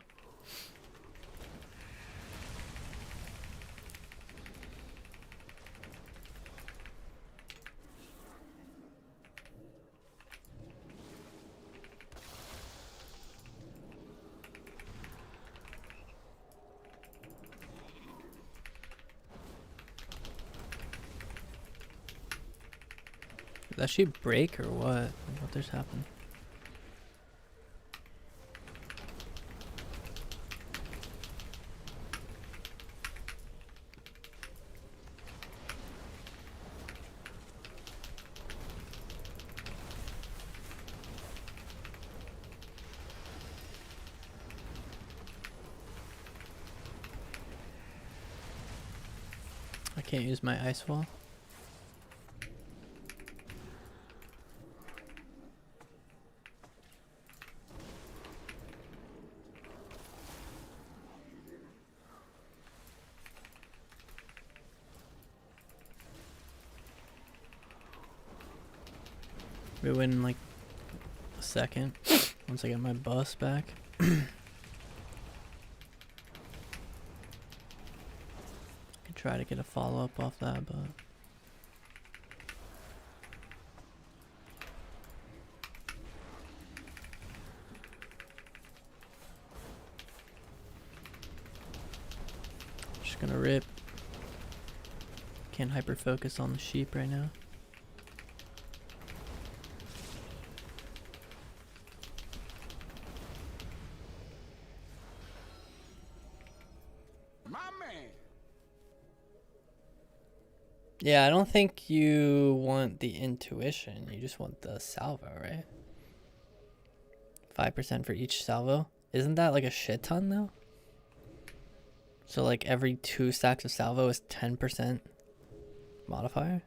Did that sheep break or what? What just happened? Can't use my ice wall. We win in like a second once I get my bus back. Could try to get a follow-up off that, but just gonna rip. Can't hyper focus on the sheep right now. Yeah, I don't think you want the intuition. You just want the salvo, right? 5% for each salvo. Isn't that like a shit ton though? So like every 2 stacks of salvo is 10% modifier?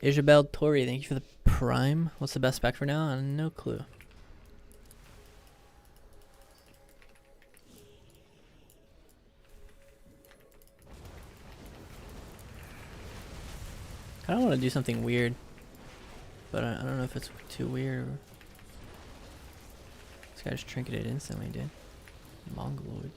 Isabel Tori, thank you for the prime. What's the best spec for now? No clue. I don't want to do something weird, but I don't know if it's too weird. This guy just trinketed instantly, dude. Mongoloids.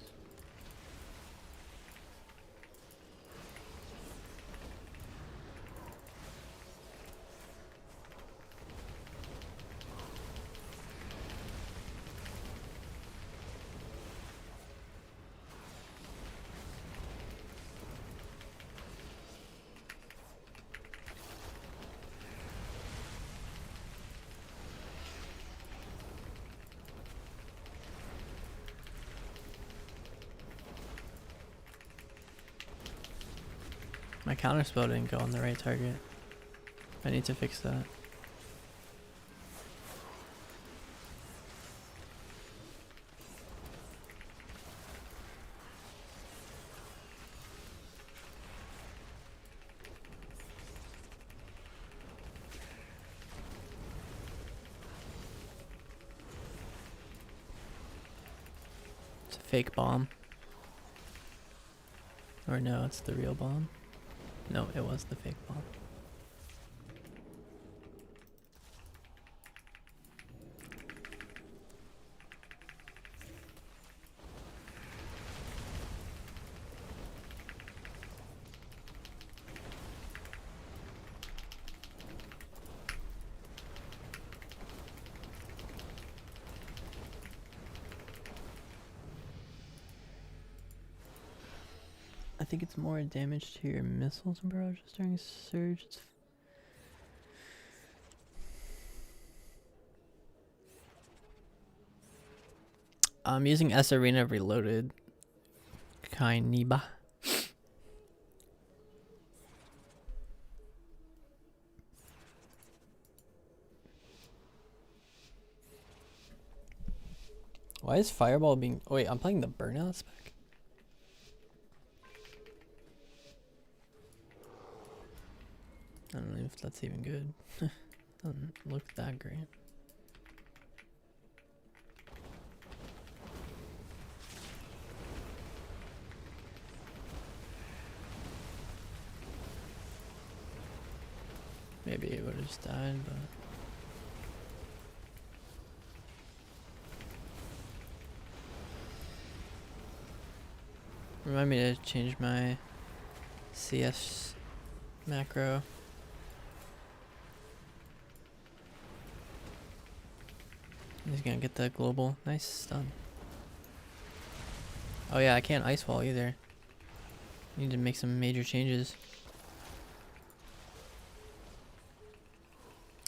My counterspell didn't go on the right target. I need to fix that. It's a fake bomb. Or no, it's the real bomb. No, it was the fake bomb. I think it's more damage to your missiles and barrages during surge. I'm using S Arena Reloaded. Kainiba. Why is Fireball being... Oh wait, I'm playing the Burnout spec? I don't know if that's even good. Doesn't look that great. Maybe it would have just died, but... Remind me to change my CS macro. He's gonna get the global. Nice stun. Oh yeah, I can't ice wall either. Need to make some major changes.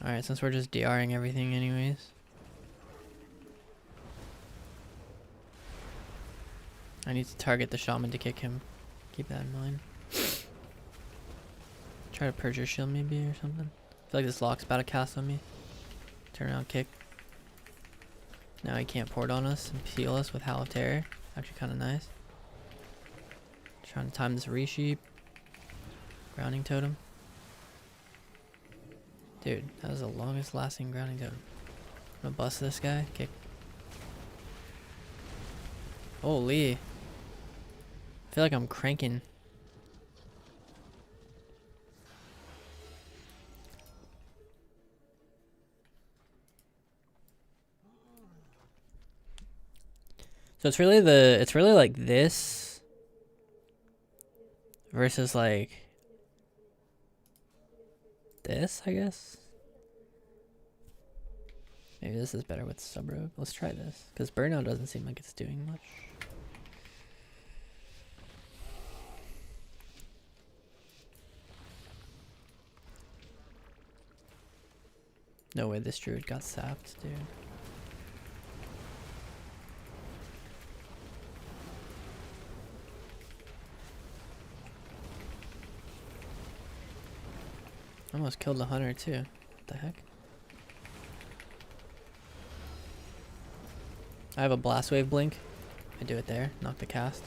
Alright, since we're just DRing everything anyways. I need to target the shaman to kick him. Keep that in mind. Try to purge your shield maybe or something. I feel like this lock's about to cast on me. Turn around, kick. Now he can't port on us and peel us with Howl of Terror. Actually kind of nice. Trying to time this resheep. Grounding totem. Dude, that was the longest lasting grounding totem. I'm gonna bust this guy. Kick. Holy. I feel like I'm cranking. So it's really like this versus like this, I guess. Maybe this is better with Subrobe. Let's try this, because Burnout doesn't seem like it's doing much. No way this druid got sapped, dude. Almost killed the hunter too. What the heck? I have a blast wave blink. I do it there. Knock the cast.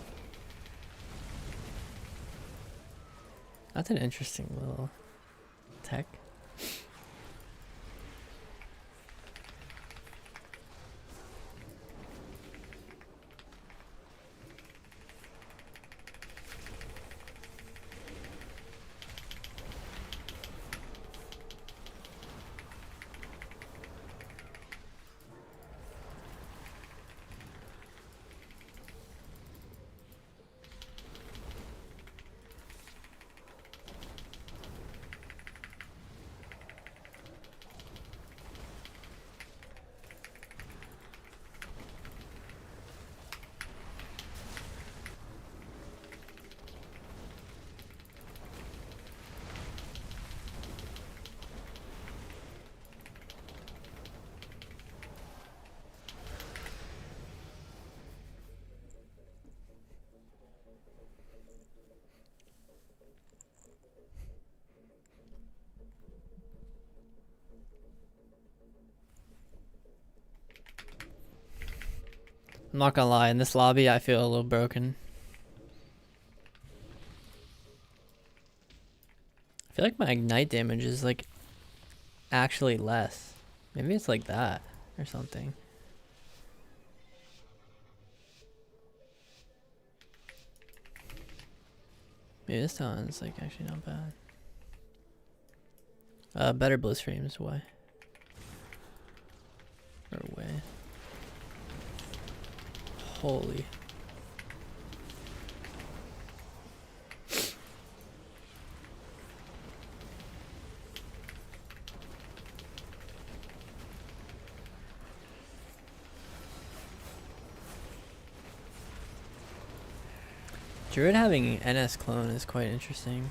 That's an interesting little tech. I'm not gonna lie, in this lobby I feel a little broken. I feel like my ignite damage is like actually less. Maybe it's like that or something. Maybe this time it's like actually not bad. Better bliss frames, why? Or way. Holy. Druid having NS clone is quite interesting.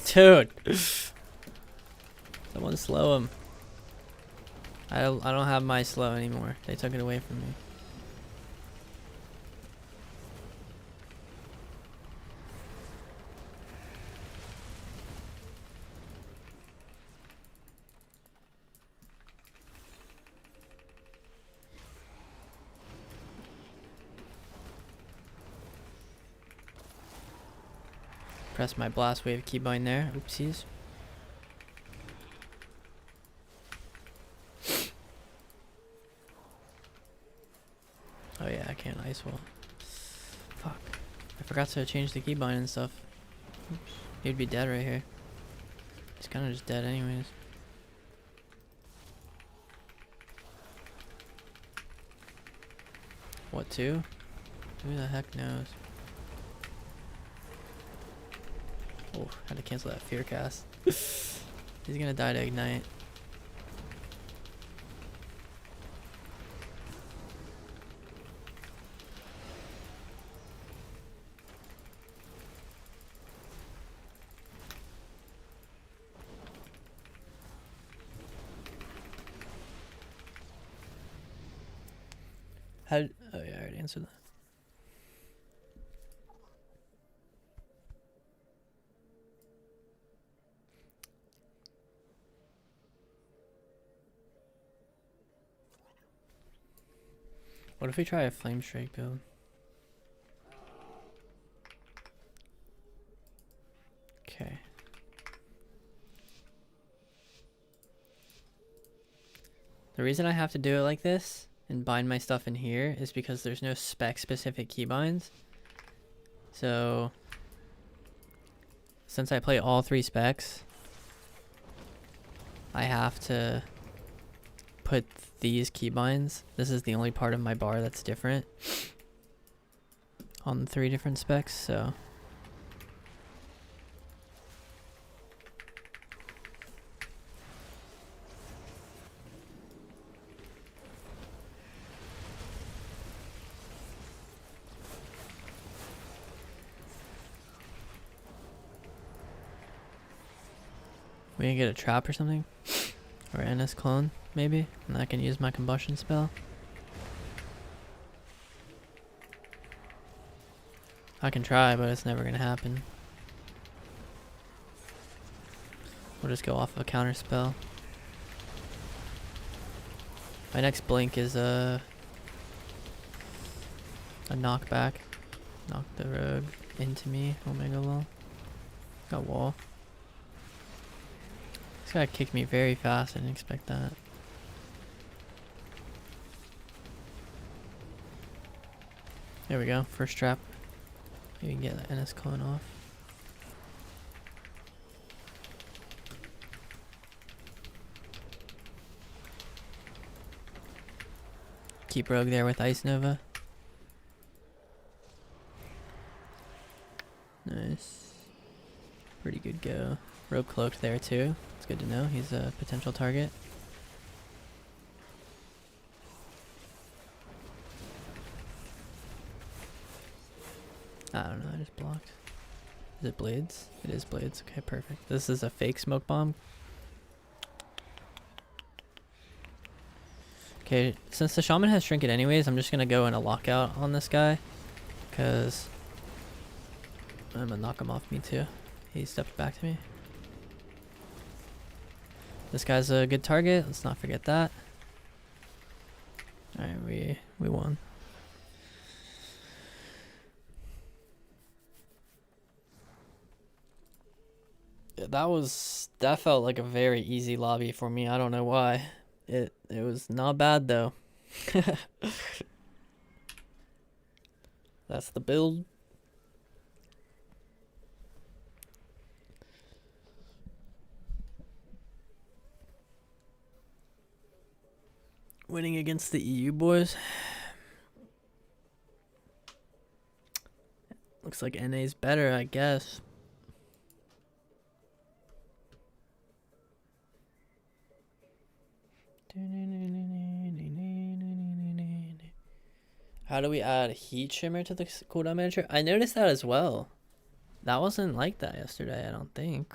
Dude, someone slow him. I don't have my slow anymore. They took it away from me. Press my blast wave keybind there. Oopsies. Oh yeah, I can't ice wall. Fuck. I forgot to change the keybind and stuff. Oops. He'd be dead right here. He's kind of just dead anyways. What, two? Who the heck knows? Oh, had to cancel that fear cast. He's gonna die to ignite. Oh yeah, I already answered that. What if we try a flame strike build? Okay. The reason I have to do it like this and bind my stuff in here is because there's no spec specific keybinds. So since I play all three specs, I have to put these keybinds. This is the only part of my bar that's different on the three different specs, so we can get a trap or something, or Aeghis clone maybe, and I can use my combustion spell. I can try, but it's never gonna happen. We'll just go off of a counter spell. My next blink is a knockback. Knock the rogue into me. Omega wall. Got wall. This guy kicked me very fast. I didn't expect that. There we go. First trap. You can get the NS clone off. Keep rogue there with Ice Nova. Nice. Pretty good go. Rogue cloaked there too. It's good to know. He's a potential target. I don't know. I just blocked. Is it blades? It is blades. Okay, perfect. This is a fake smoke bomb. Okay, since the shaman has trinket anyways, I'm just gonna go in a lockout on this guy, because I'm gonna knock him off me too. He stepped back to me. This guy's a good target. Let's not forget that. All right, we won. That felt like a very easy lobby for me. I don't know why. It was not bad though. That's the build. Winning against the EU boys. Looks like NA's better, I guess. How do we add heat shimmer to the cooldown manager? I noticed that as well. That wasn't like that yesterday, I don't think.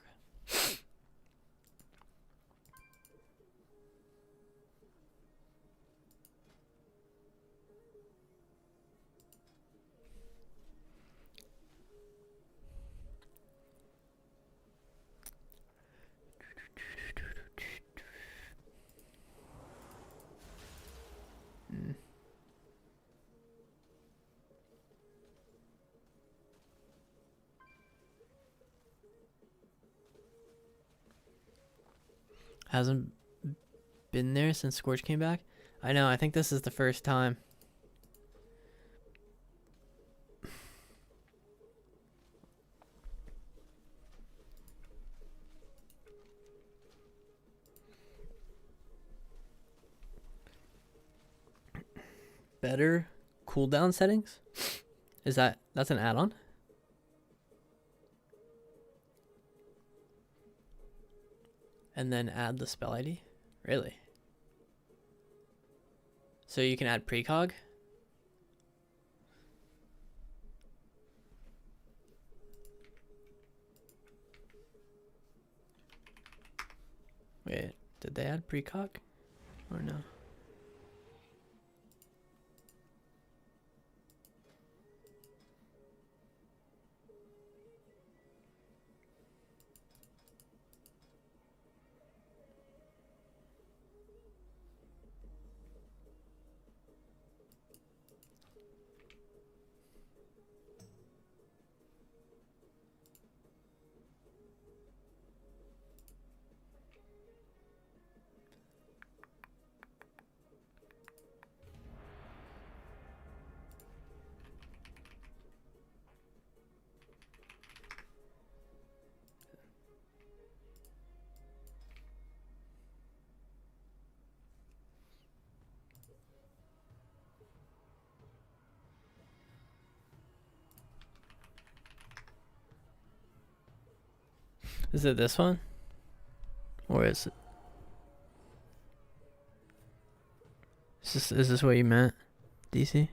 Hasn't been there since Scorch came back. I know, I think this is the first time. better cooldown settings? That's an add-on? And then add the spell ID? Really? So you can add precog? Wait, did they add precog? Or no? Is it this one? Or is it? Is this what you meant, DC?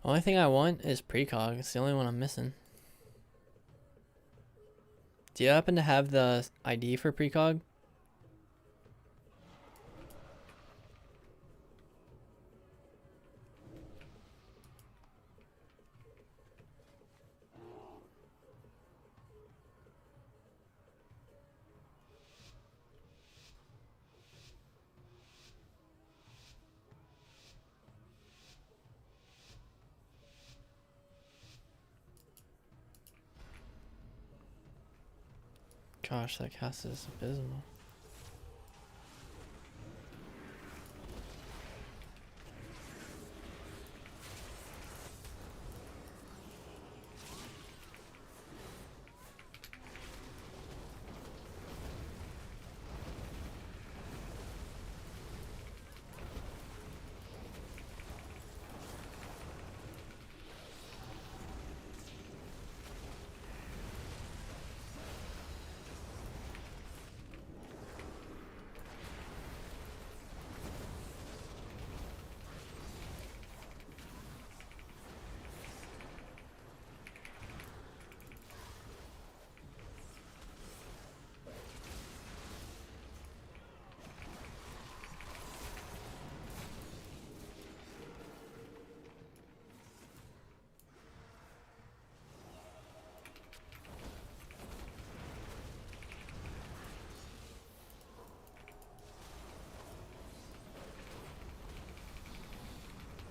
Only thing I want is precog. It's the only one I'm missing. Do you happen to have the ID for precog? Gosh, that cast is abysmal.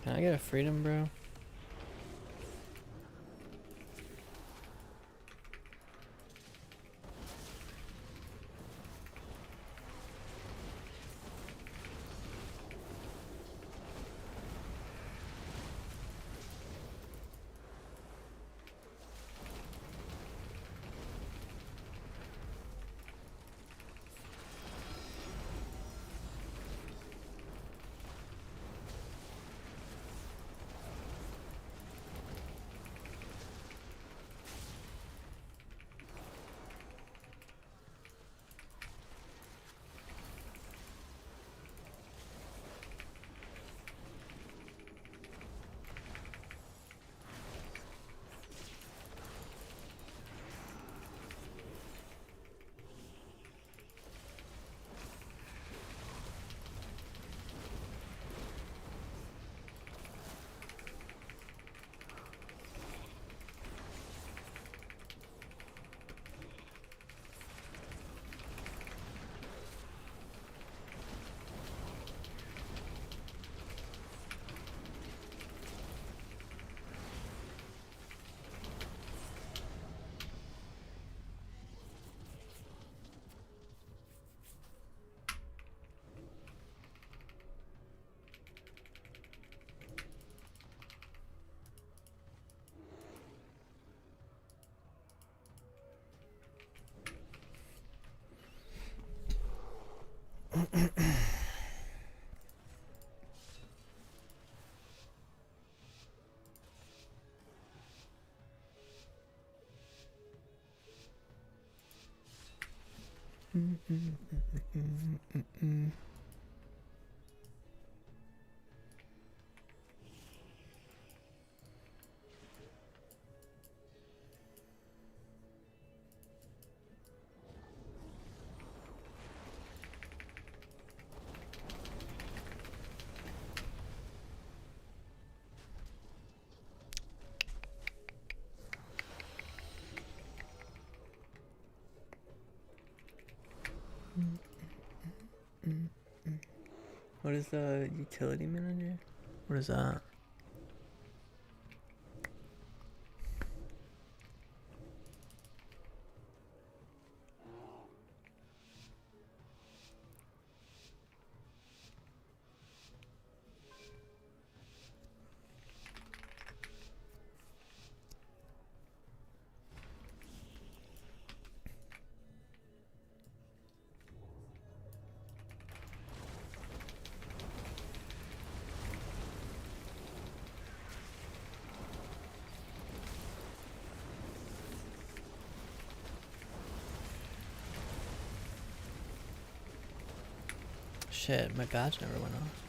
Can I get a freedom, bro? What is the utility manager? What is that? Shit, my badge never went off.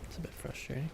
It's a bit frustrating.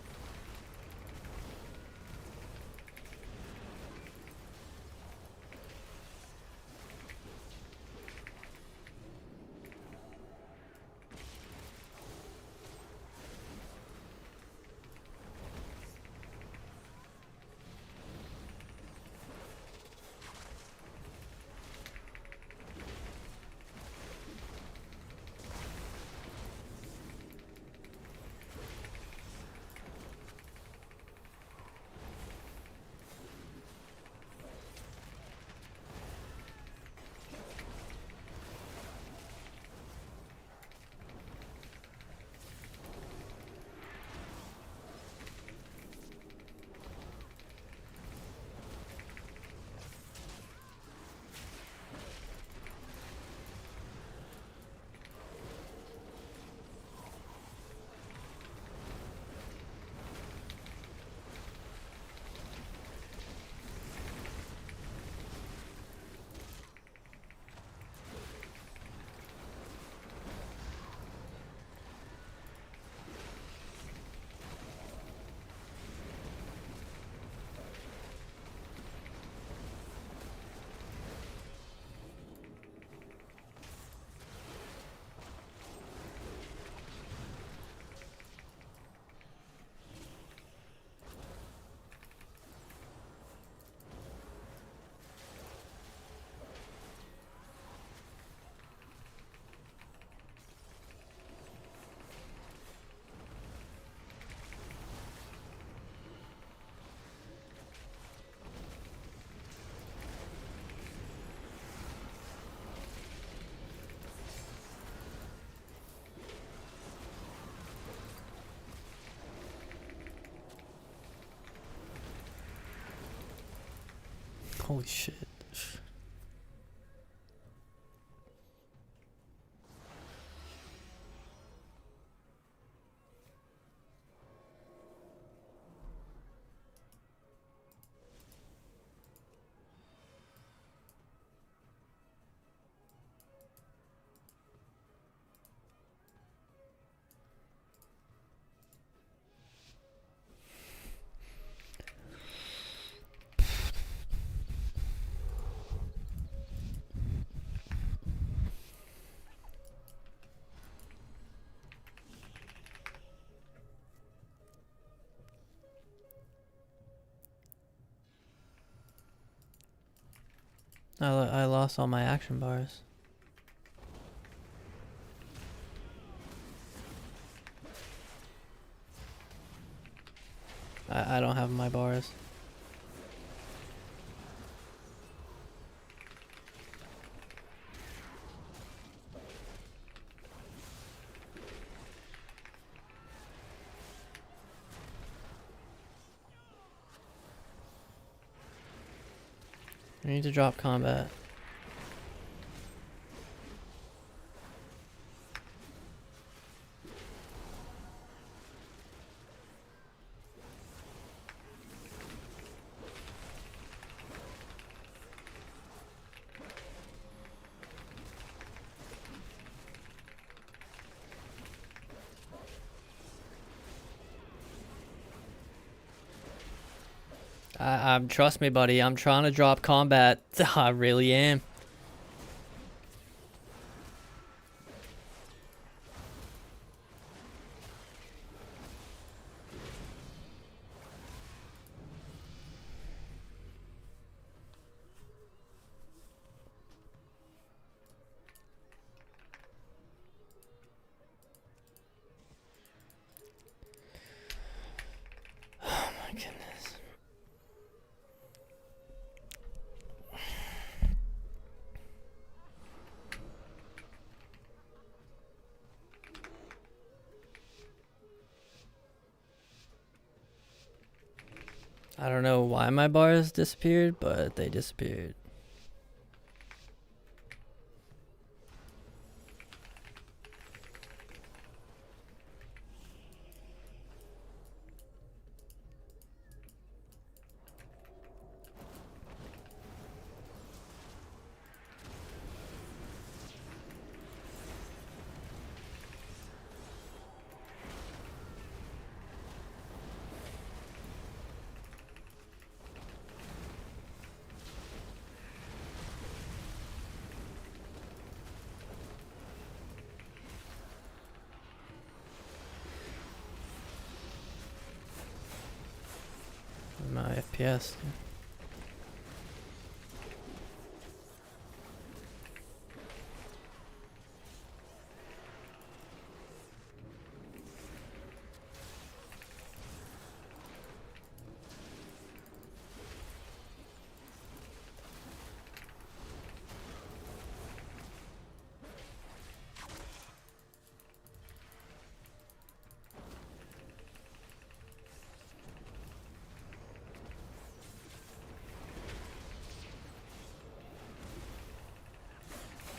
Holy shit. I lost all my action bars. I don't have my bars. I need to drop combat. I'm trust me, buddy. I'm trying to drop combat. I really am. Oh my goodness. I don't know why my bars disappeared, but they disappeared. My FPS.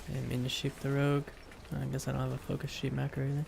I didn't mean to sheep the rogue. I guess I don't have a focus sheep macro either.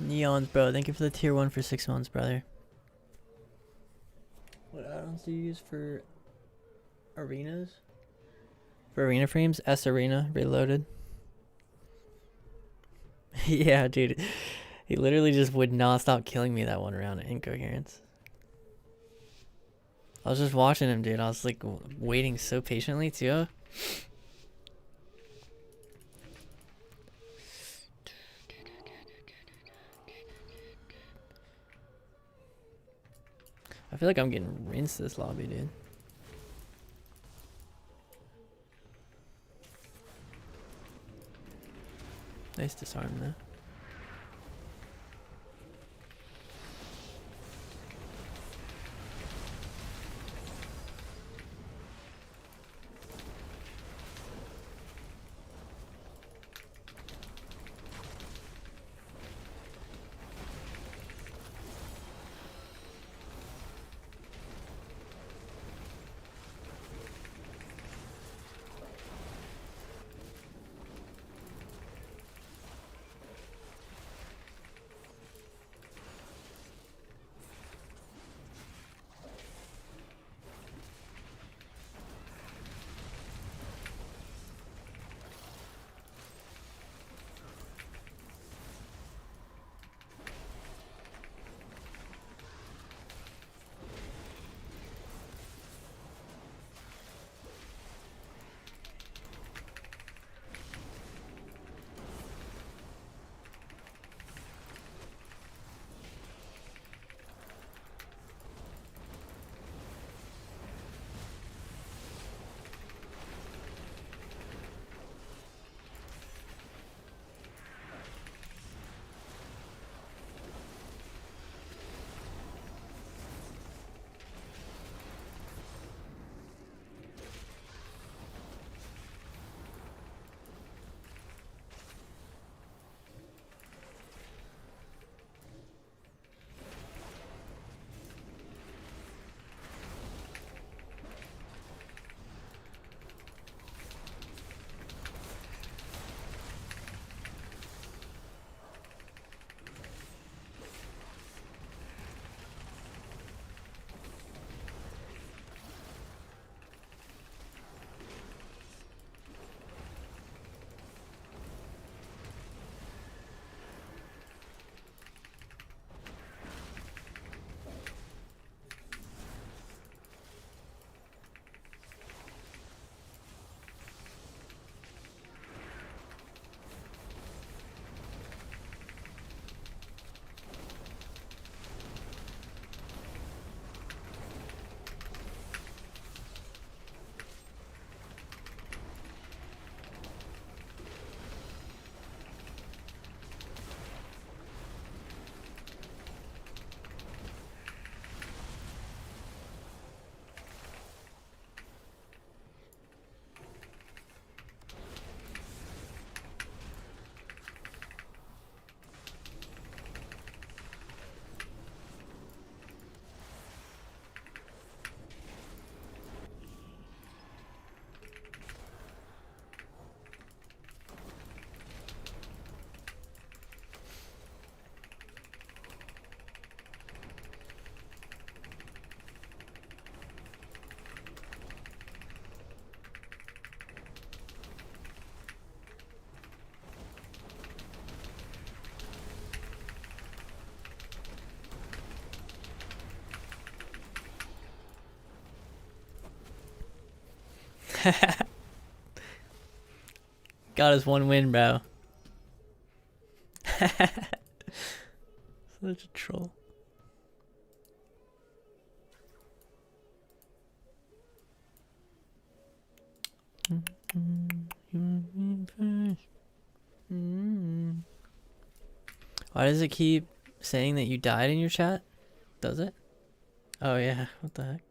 Neons, bro. Thank you for the tier 1 for 6 months, brother. What add-ons do you use for arenas? For arena frames? S Arena, Reloaded. Yeah, dude. He literally just would not stop killing me that one round at Incoherence. I was just watching him, dude. I was like waiting so patiently, too. I feel like I'm getting rinsed this lobby, dude. Nice disarm though. Got us one win, bro. Such a troll. Why does it keep saying that you died in your chat? Does it? Oh yeah, what the heck?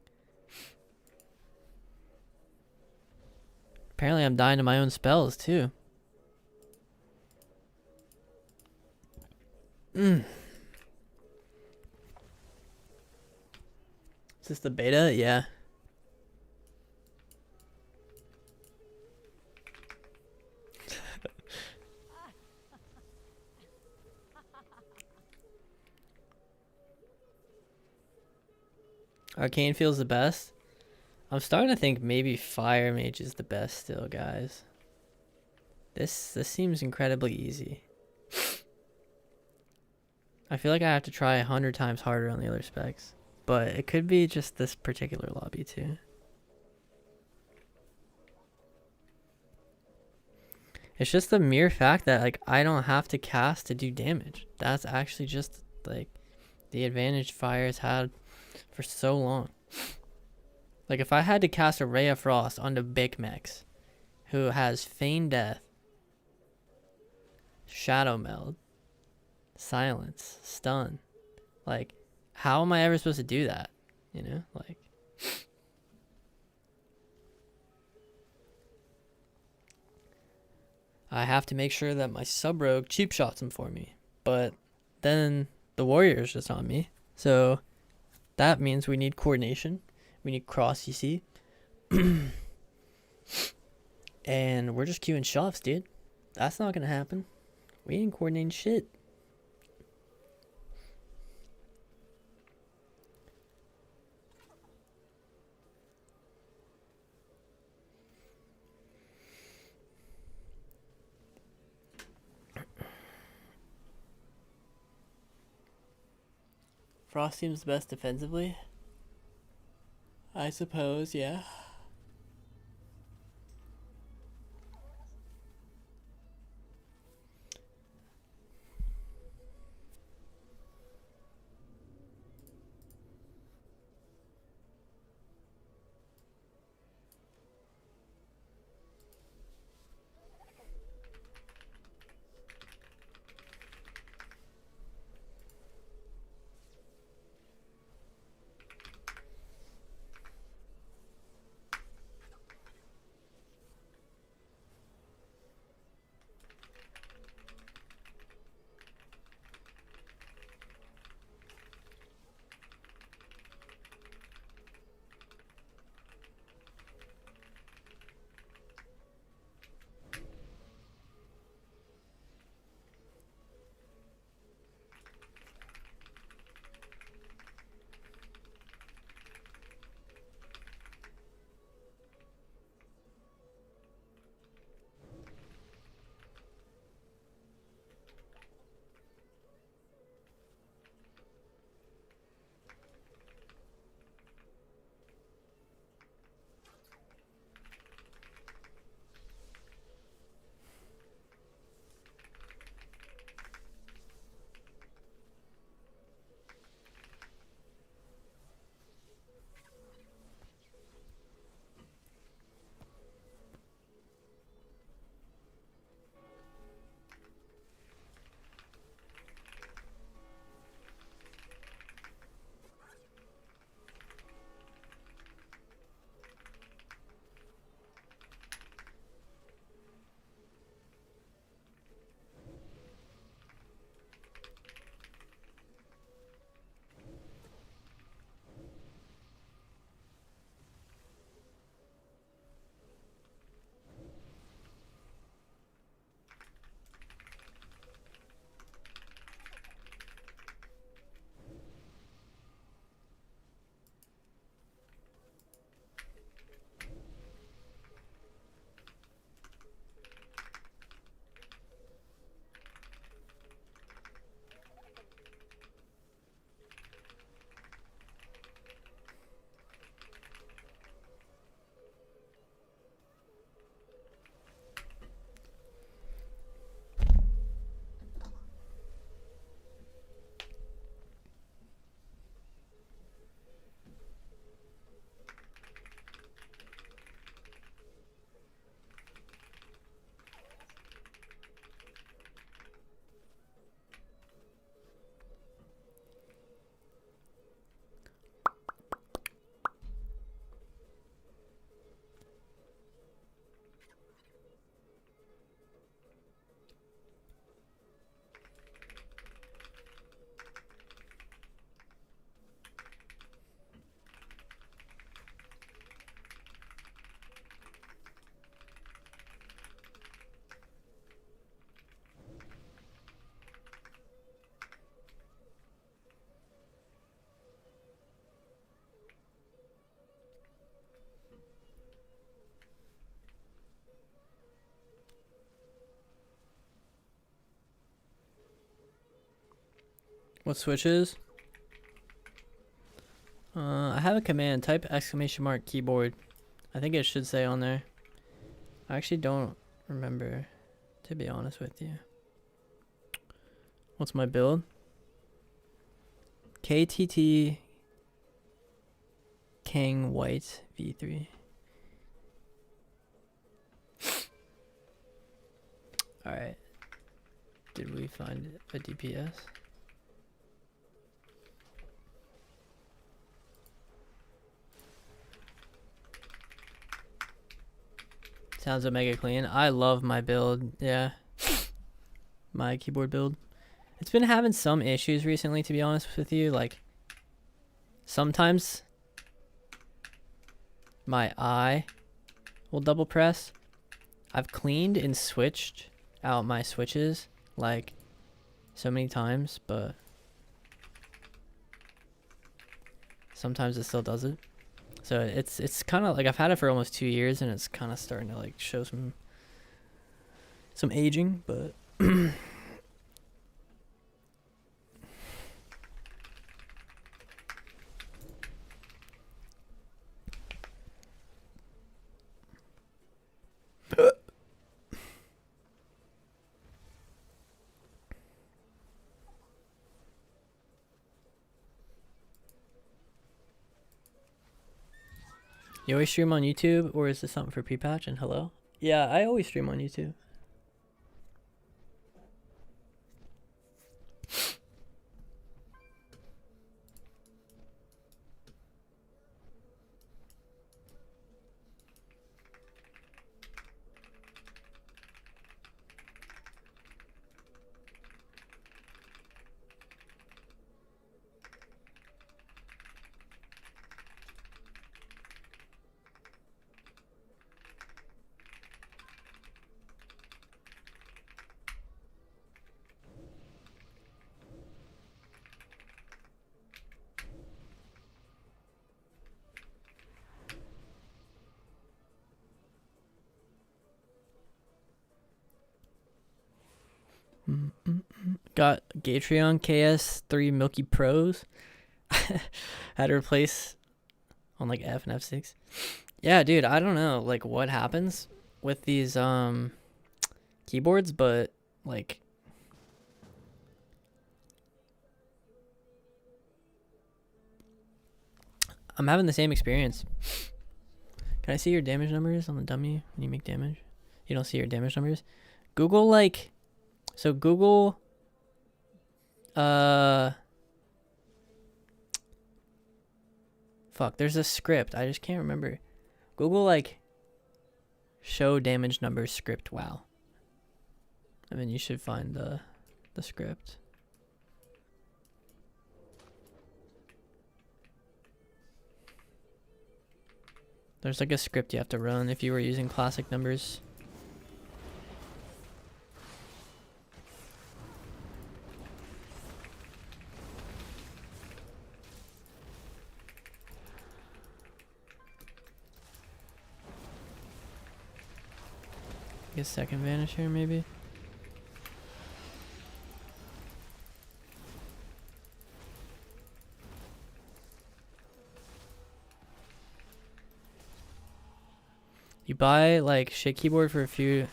Apparently I'm dying to my own spells too. Is this the beta? Yeah. Arcane feels the best. I'm starting to think maybe Fire Mage is the best still, guys. This seems incredibly easy. I feel like I have to try 100 times harder on the other specs. But it could be just this particular lobby too. It's just the mere fact that like I don't have to cast to do damage. That's actually just like the advantage Fire's had for so long. Like if I had to cast a Ray of Frost onto Big Mex, who has Feign Death, Shadow Meld, Silence, Stun, like how am I ever supposed to do that? You know, like I have to make sure that my sub rogue cheap shots him for me. But then the warrior is just on me. So that means we need coordination. We need cross CC. And we're just queuing shots, dude. That's not gonna happen. We ain't coordinating shit. Frost seems the best defensively. I suppose, yeah. What switches? I have a command. Type !! keyboard. I think it should say on there. I actually don't remember, to be honest with you. What's my build? KTT King White V3. Alright. Did we find a DPS? Sounds mega clean. I love my build. Yeah. My keyboard build. It's been having some issues recently, to be honest with you. Like, sometimes my eye will double press. I've cleaned and switched out my switches like so many times, but sometimes it still does it. So it's kind of like I've had it for almost 2 years and it's kind of starting to like show some aging, but you always stream on YouTube, or is this something for pre-patch? And hello? Yeah, I always stream on YouTube. Got Gatreon KS3 Milky Pros. Had to replace on like F and F6. Yeah, dude, I don't know like what happens with these keyboards, but like I'm having the same experience. Can I see your damage numbers on the dummy when you make damage? You don't see your damage numbers? Google like, so Google, fuck, there's a script. I just can't remember. Google like show damage numbers script. Wow. I mean, you should find the script. There's like a script you have to run if you were using classic numbers. Get second vanish here maybe. You buy like shit keyboard for a few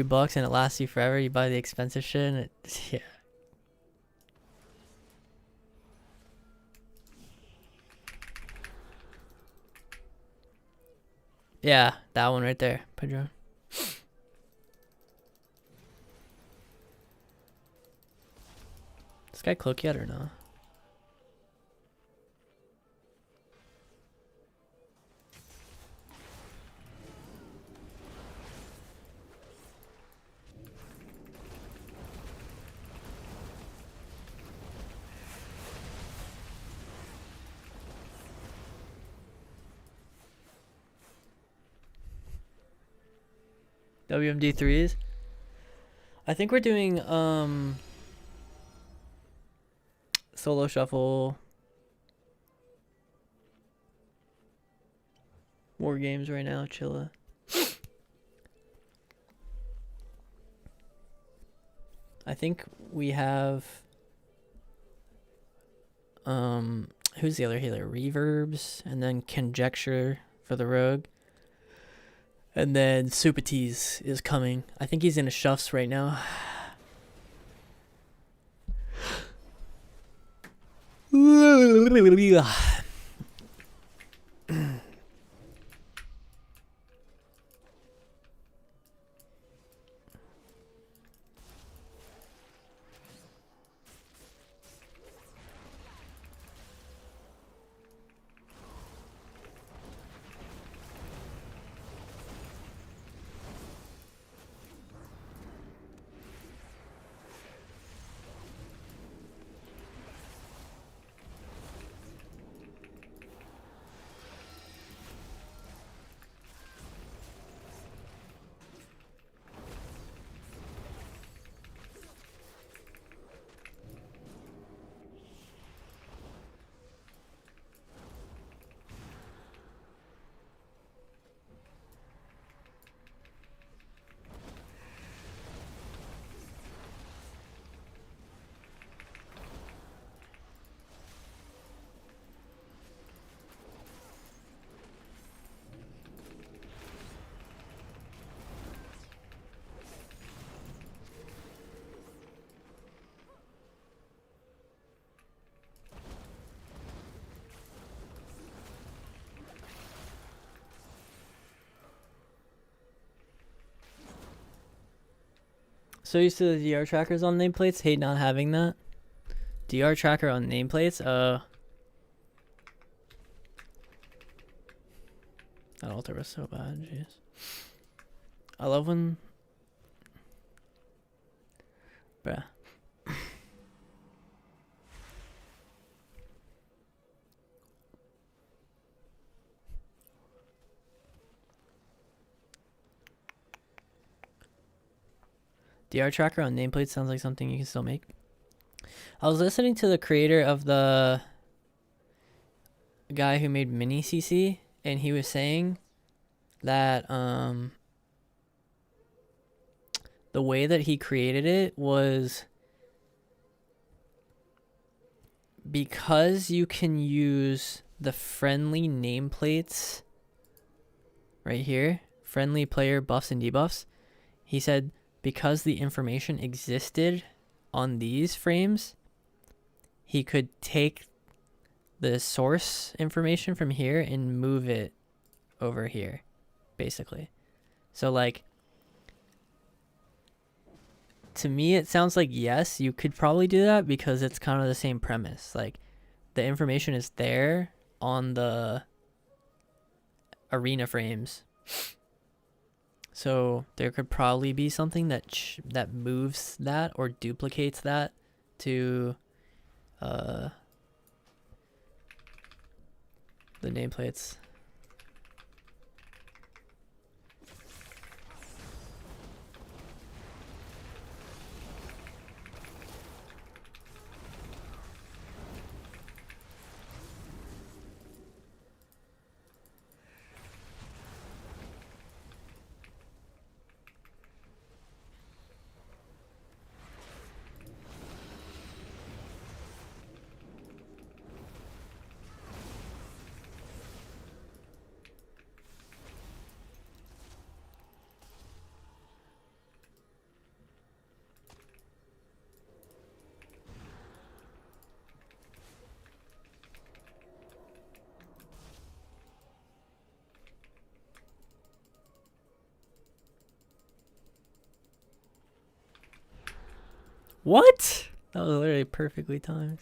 bucks and it lasts you forever. You buy the expensive shit and it yeah. Yeah, that one right there, Pedro. This guy cloak yet or no? WMD 3s. I think we're doing solo shuffle war games right now, chilla. I think we have who's the other healer? Reverbs, and then Conjecture for the rogue. And then Supatees is coming. I think he's in a shuffs right now. So used to the DR trackers on nameplates, hate not having that. DR tracker on nameplates, that altar was so bad, jeez. I love when... Bruh. DR tracker on nameplate sounds like something you can still make. I was listening to the creator of the guy who made mini CC, and he was saying that the way that he created it was because you can use the friendly nameplates right here, friendly player buffs and debuffs. He said because the information existed on these frames, he could take the source information from here and move it over here, basically. So like, to me it sounds like yes, you could probably do that because it's kind of the same premise. Like the information is there on the arena frames, so there could probably be something that that moves that or duplicates that to the nameplates. What? That was literally perfectly timed.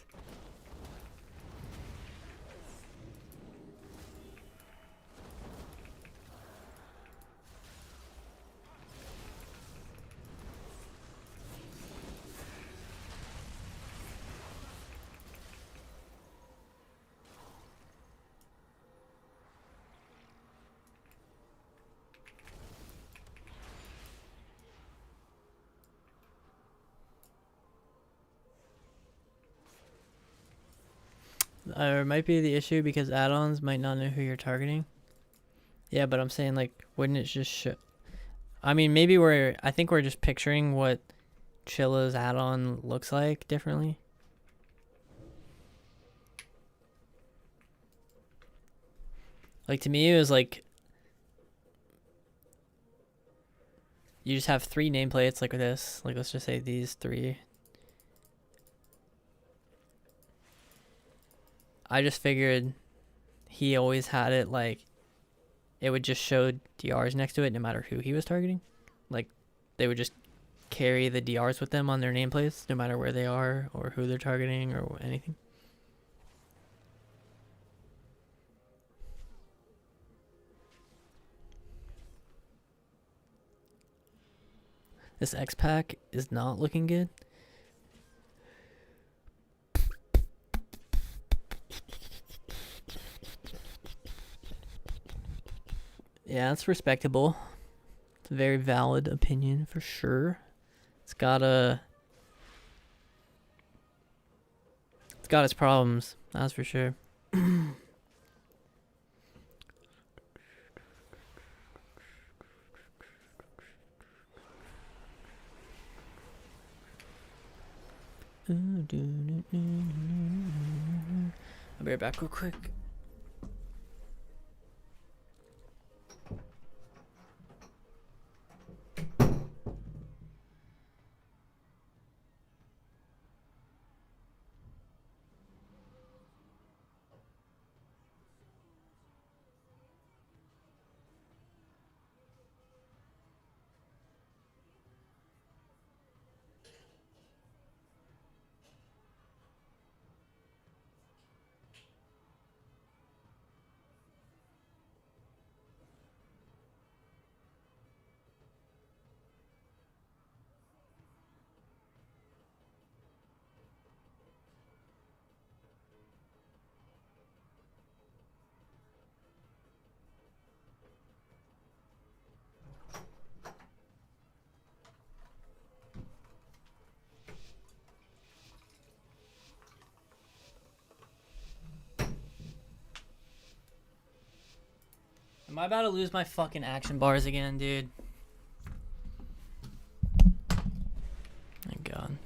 It might be the issue because add-ons might not know who you're targeting. Yeah, but I'm saying like, wouldn't it just show? I mean, maybe I think we're just picturing what Chilla's add-on looks like differently. Like to me, it was like you just have 3 nameplates like this. Like let's just say these 3. I just figured he always had it like it would just show DRs next to it no matter who he was targeting. Like they would just carry the DRs with them on their nameplates no matter where they are or who they're targeting or anything. This X pack is not looking good. Yeah, it's respectable. It's a very valid opinion for sure. It's got its problems, that's for sure. I'll be right back real quick. Am I about to lose my fucking action bars again, dude? Thank God.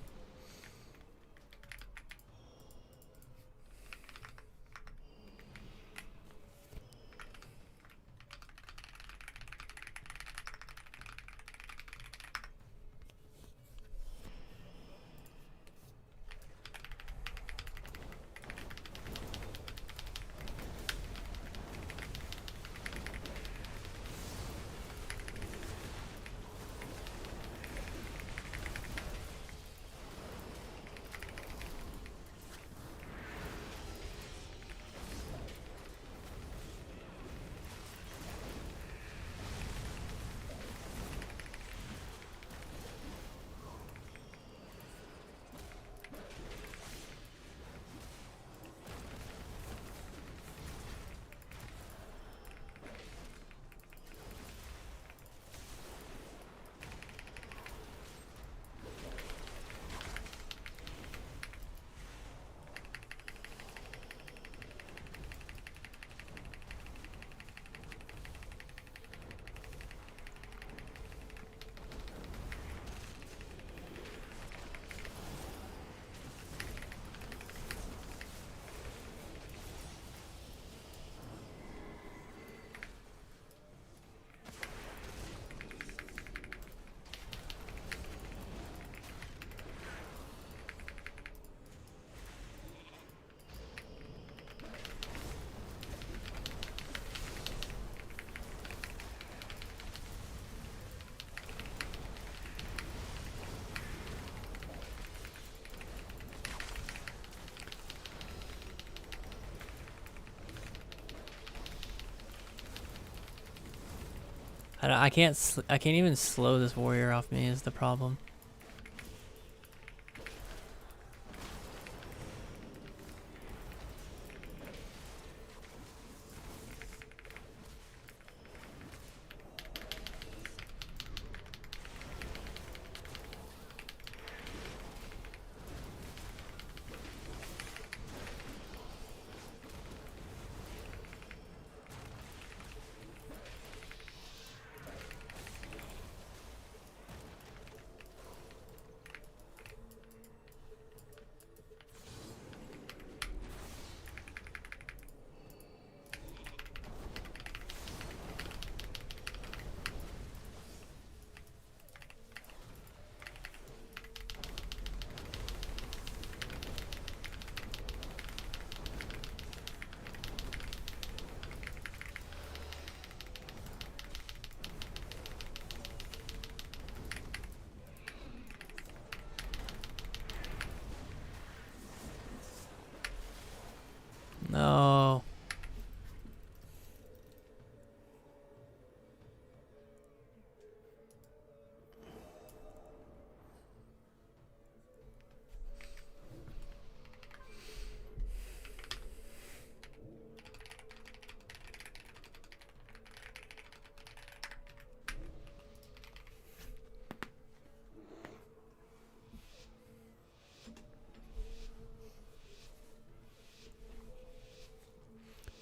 I can't even slow this warrior off me is the problem.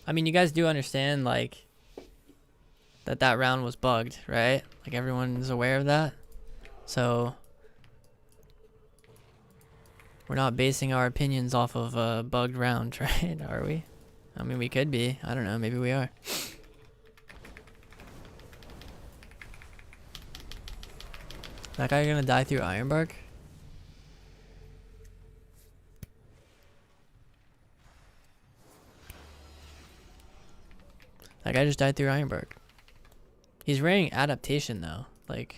I mean, you guys do understand, like, that round was bugged, right? Like, everyone's aware of that. So, we're not basing our opinions off of a bugged round, right? Are we? I mean, we could be. I don't know. Maybe we are. That guy gonna die through Ironbark? That guy just died through Ironbark. He's wearing adaptation though. Like,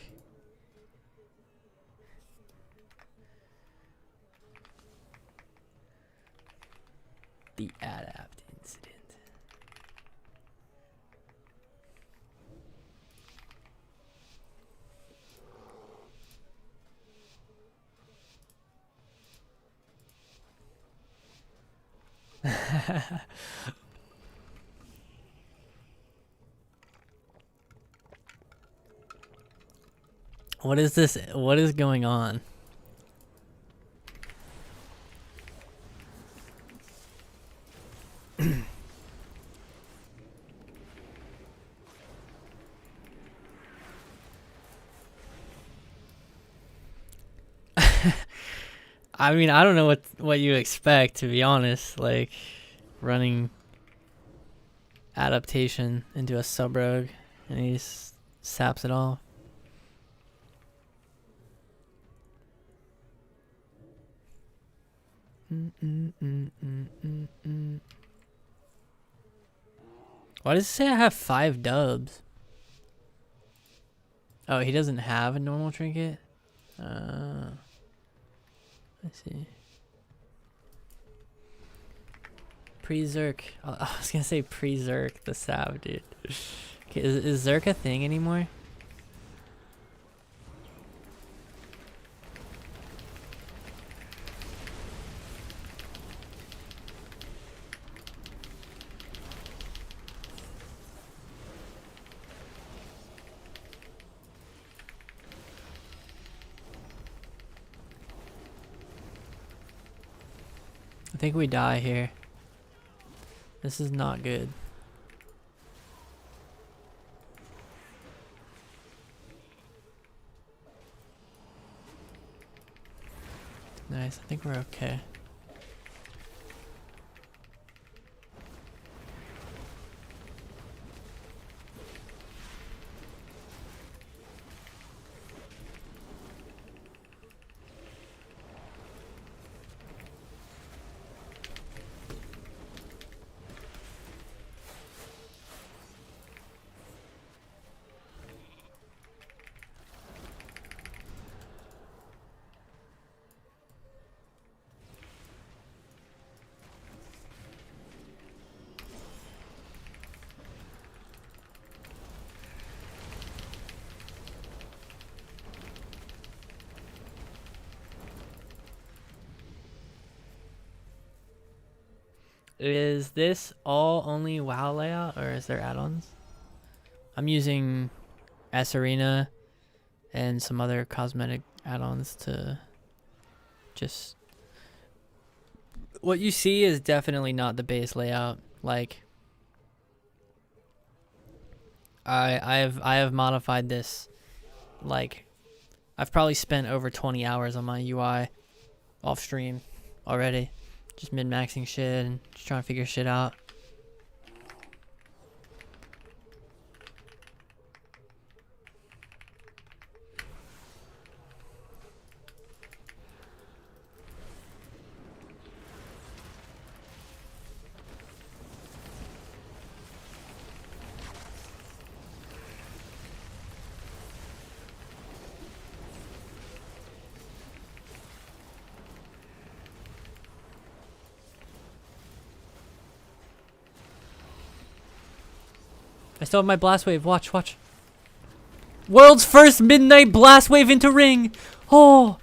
the adapt incident. What is this? What is going on? I mean, I don't know what you expect, to be honest. Like, running adaptation into a sub-rogue and he just saps it all. Why does it say I have 5 dubs? Oh, he doesn't have a normal trinket? I see. Pre-Zerk. I was gonna say pre-Zerk, the Sav, dude. Okay, is Zerk a thing anymore? I think we die here. This is not good. Nice, I think we're okay. Is this all only WoW layout, or is there add-ons? I'm using S Arena and some other cosmetic add-ons to just... What you see is definitely not the base layout. Like, I have modified this. Like, I've probably spent over 20 hours on my UI off stream already. Just min-maxing shit and just trying to figure shit out. I still have my blast wave. Watch, watch. World's first midnight blast wave into ring. Oh.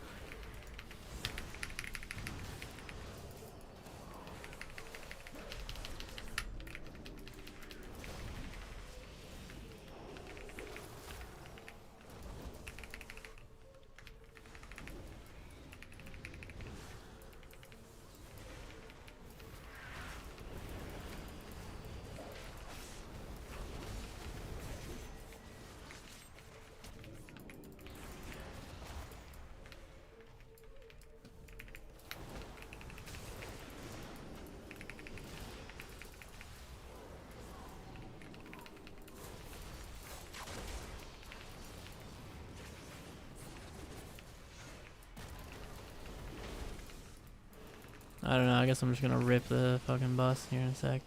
I don't know. I guess I'm just gonna rip the fucking bus here in a sec.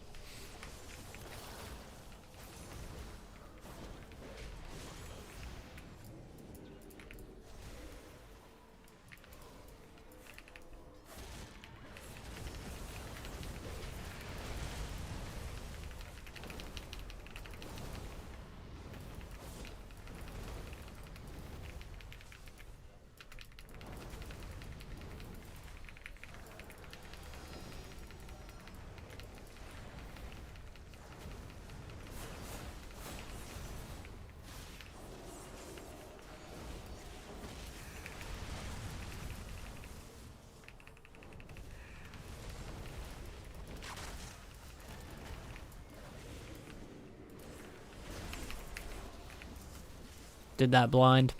Did that blind.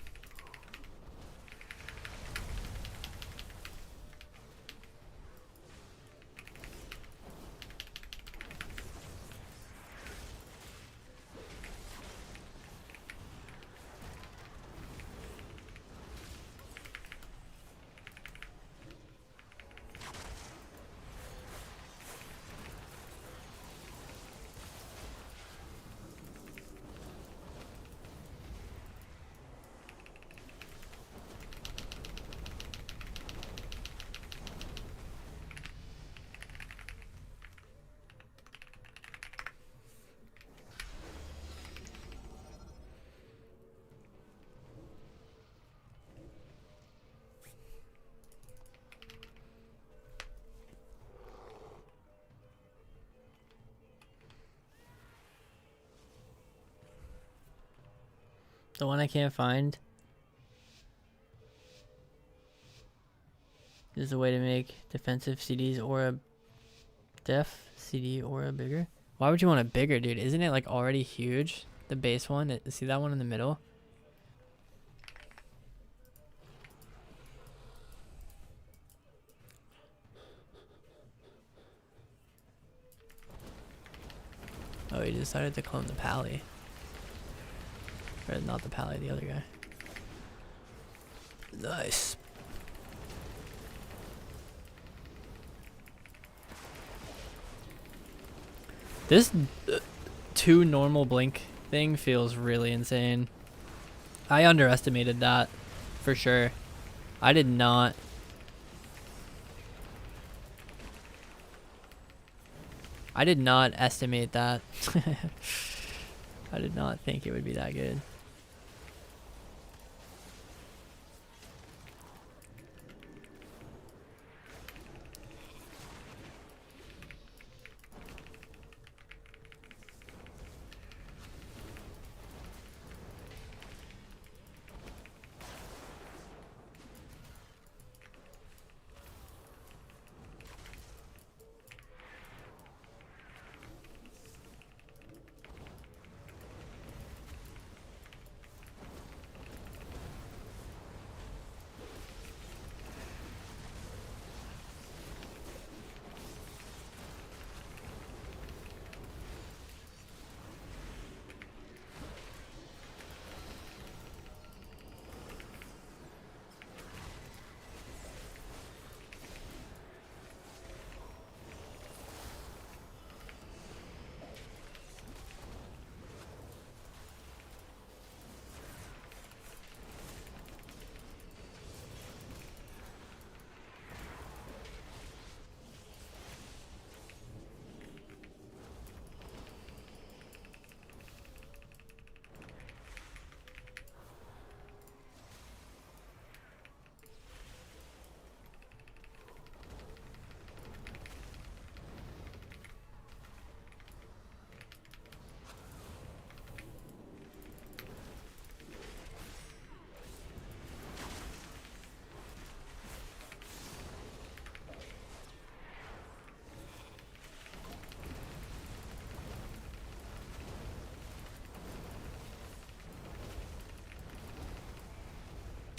The one I can't find is a way to make defensive CDs aura def CD aura bigger. Why would you want it bigger, dude? Isn't it like already huge? The base one? See that one in the middle? Oh, he decided to clone the pally. Or not the pally, the other guy. Nice. This 2 normal blink thing feels really insane. I underestimated that for sure. I did not. I did not estimate that. I did not think it would be that good.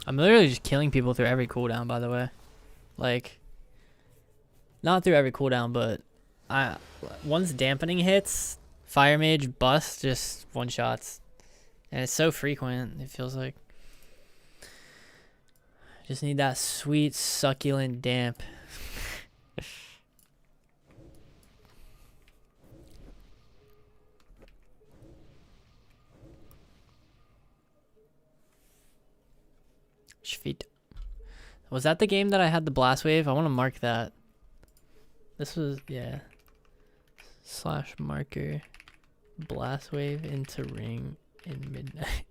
I'm literally just killing people through every cooldown, by the way. Like, not through every cooldown, but once dampening hits, Fire Mage bust just one shots. And it's so frequent, it feels like. Just need that sweet, succulent damp. feet. Was that the game that I had the blast wave? I want to mark that. This was, yeah. Slash marker. Blast wave into ring in midnight.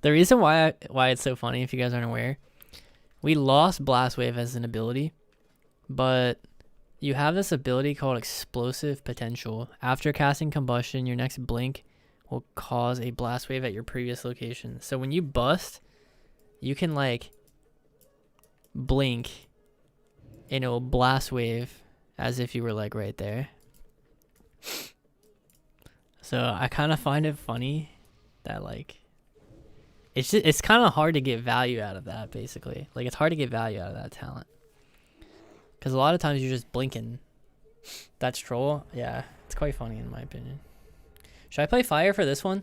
The reason why it's so funny, if you guys aren't aware, we lost blast wave as an ability, but you have this ability called explosive potential. After casting combustion, your next blink will cause a blast wave at your previous location. So when you bust, you can like blink and it will blast wave as if you were like right there. So I kind of find it funny that like it's kind of hard to get value out of that, basically. Like it's hard to get value out of that talent, because a lot of times you're just blinking. That's troll. Yeah, it's quite funny in my opinion. Should I play fire for this one?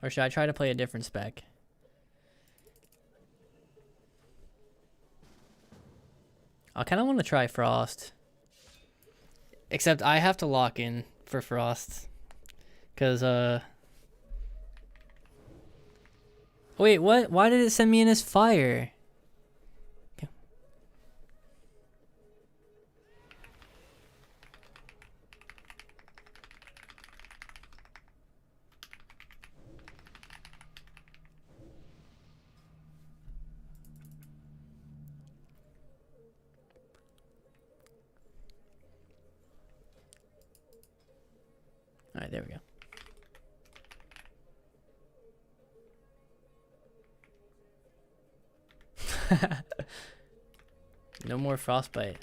Or should I try to play a different spec? I kind of want to try frost. Except I have to lock in for frost. Because, wait, what? Why did it send me in as fire? Okay. All right, there we go. No more frostbite.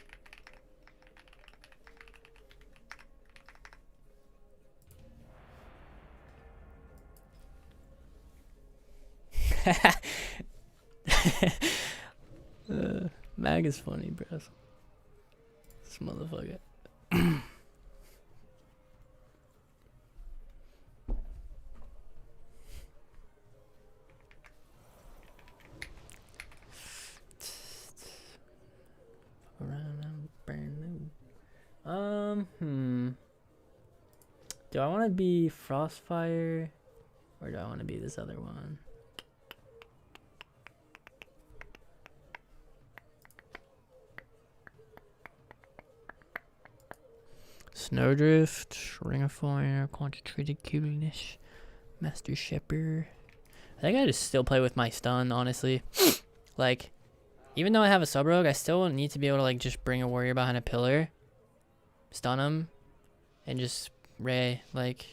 Mag is funny, bro. This motherfucker. Do I want to be Frostfire, or do I want to be this other one? Snowdrift, Ring of Fire, Concentrated Cuteness, Master Shepherd. I think I just still play with my stun, honestly. Like, even though I have a sub rogue, I still need to be able to like just bring a warrior behind a pillar, stun him, and just Ray. Like,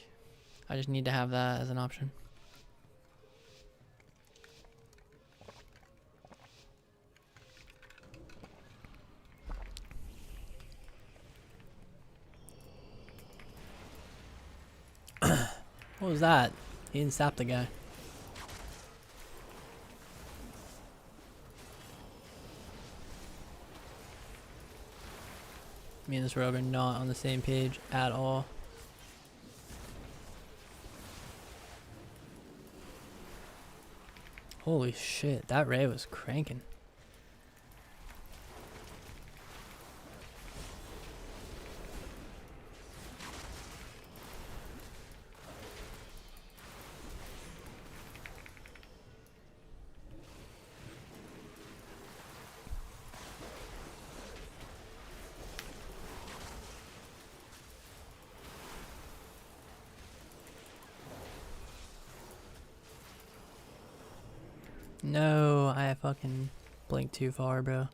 I just need to have that as an option. What was that? He didn't stop the guy. Me and this rogue are not on the same page at all. Holy shit, that Ray was cranking. No, I fucking blinked too far, bro.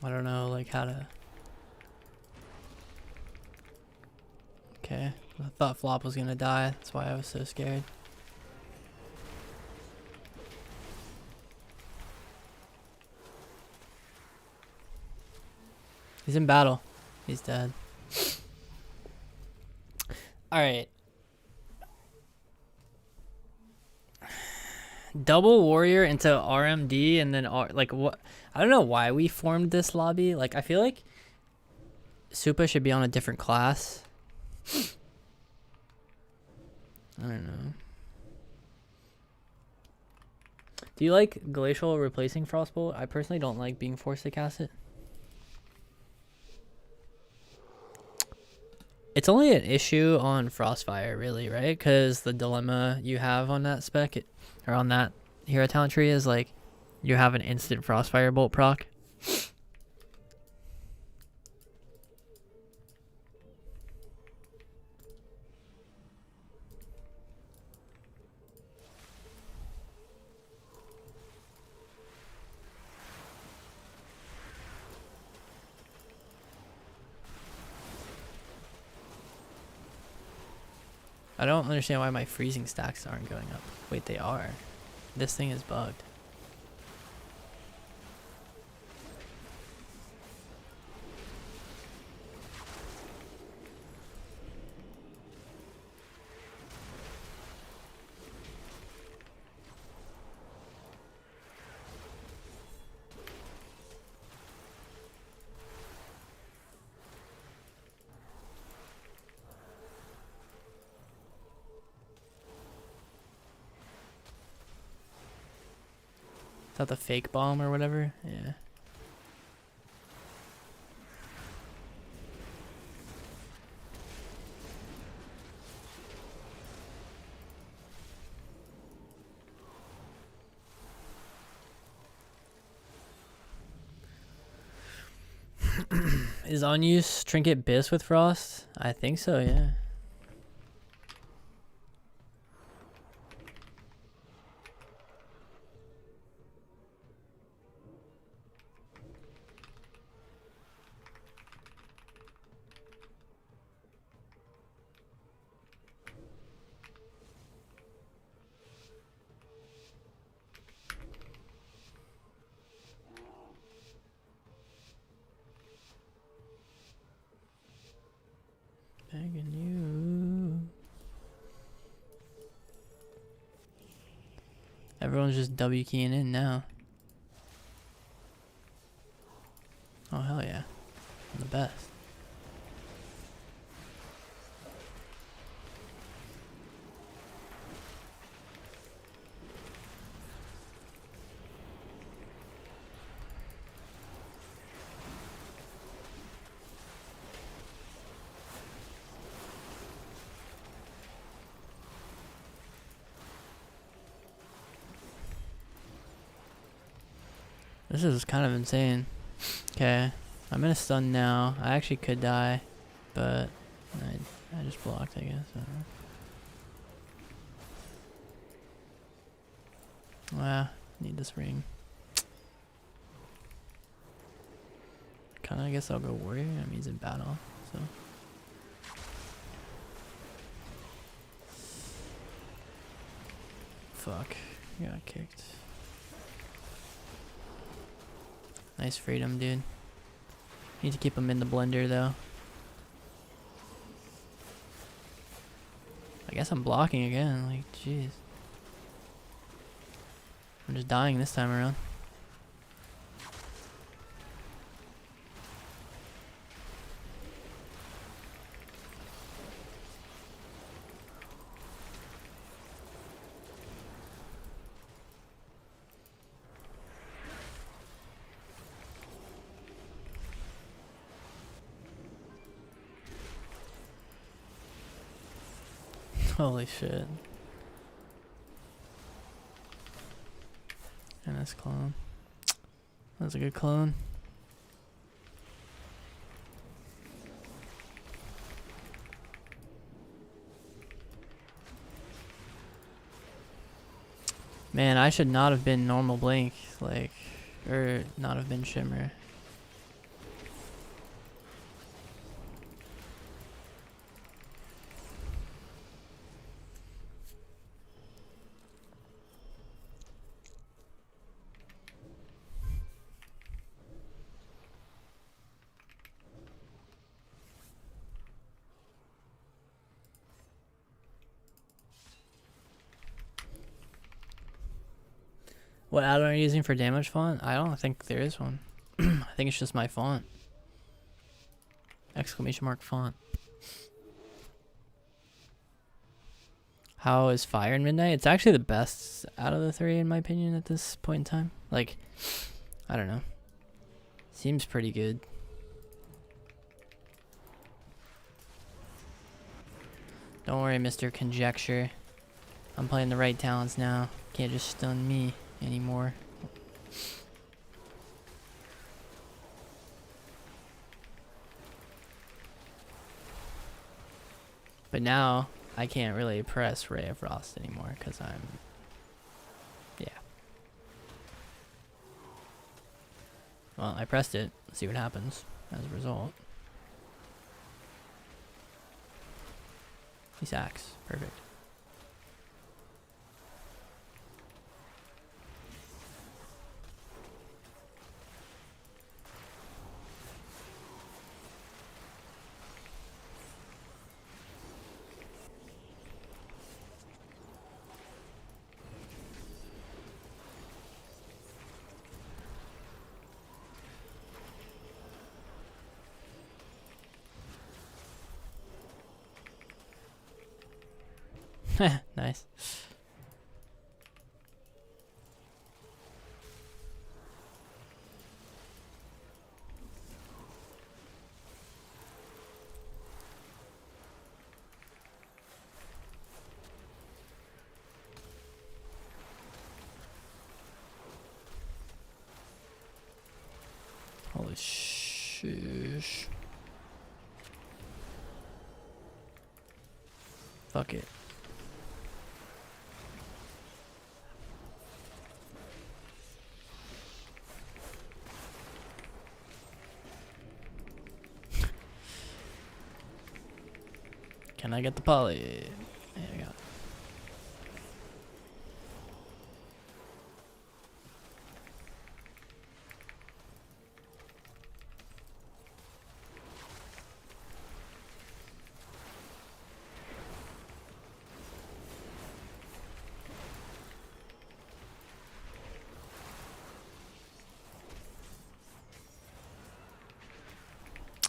I don't know, like, how to... Okay, I thought Flop was gonna die. That's why I was so scared. He's in battle. He's dead. Alright. Double warrior into RMD and then like what? I don't know why we formed this lobby. Like I feel like Supa should be on a different class. I don't know. Do you like Glacial replacing Frostbolt? I personally don't like being forced to cast it. It's only an issue on Frostfire, really, right? Because the dilemma you have on that spec, or on that hero talent tree, is like you have an instant Frostfire bolt proc. I don't understand why my freezing stacks aren't going up. Wait, they are. This thing is bugged. Is that the fake bomb or whatever? Yeah. Is unused Trinket Biss with Frost? I think so, yeah. Begging you. Everyone's just W keying in now. Oh hell yeah. I'm the best. This is kind of insane. Okay, I'm in a stun now. I actually could die, but I just blocked, I guess. I don't know. Ah, need this ring. Kinda, I guess I'll go warrior. I mean, he's in battle, so. Fuck, got kicked. Nice freedom, dude. Need to keep him in the blender, though. I guess I'm blocking again. Like, jeez. I'm just dying this time around. Holy shit. And this clone. That's a good clone. Man, I should not have been normal blink, like, or not have been shimmer. What add-on are you using for damage font? I don't think there is one. I think it's just my font. Exclamation mark font. How is Fire in Midnight? It's actually the best out of the three in my opinion at this point in time. Like, I don't know. Seems pretty good. Don't worry, Mr. Conjecture. I'm playing the right talents now. Can't just stun me anymore. But now, I can't really press Ray of Frost anymore because I'm... Yeah. Well, I pressed it. Let's see what happens as a result. He sacks. Perfect. Nice. Holy shish. Fuck it. Can I get the poly? There we go.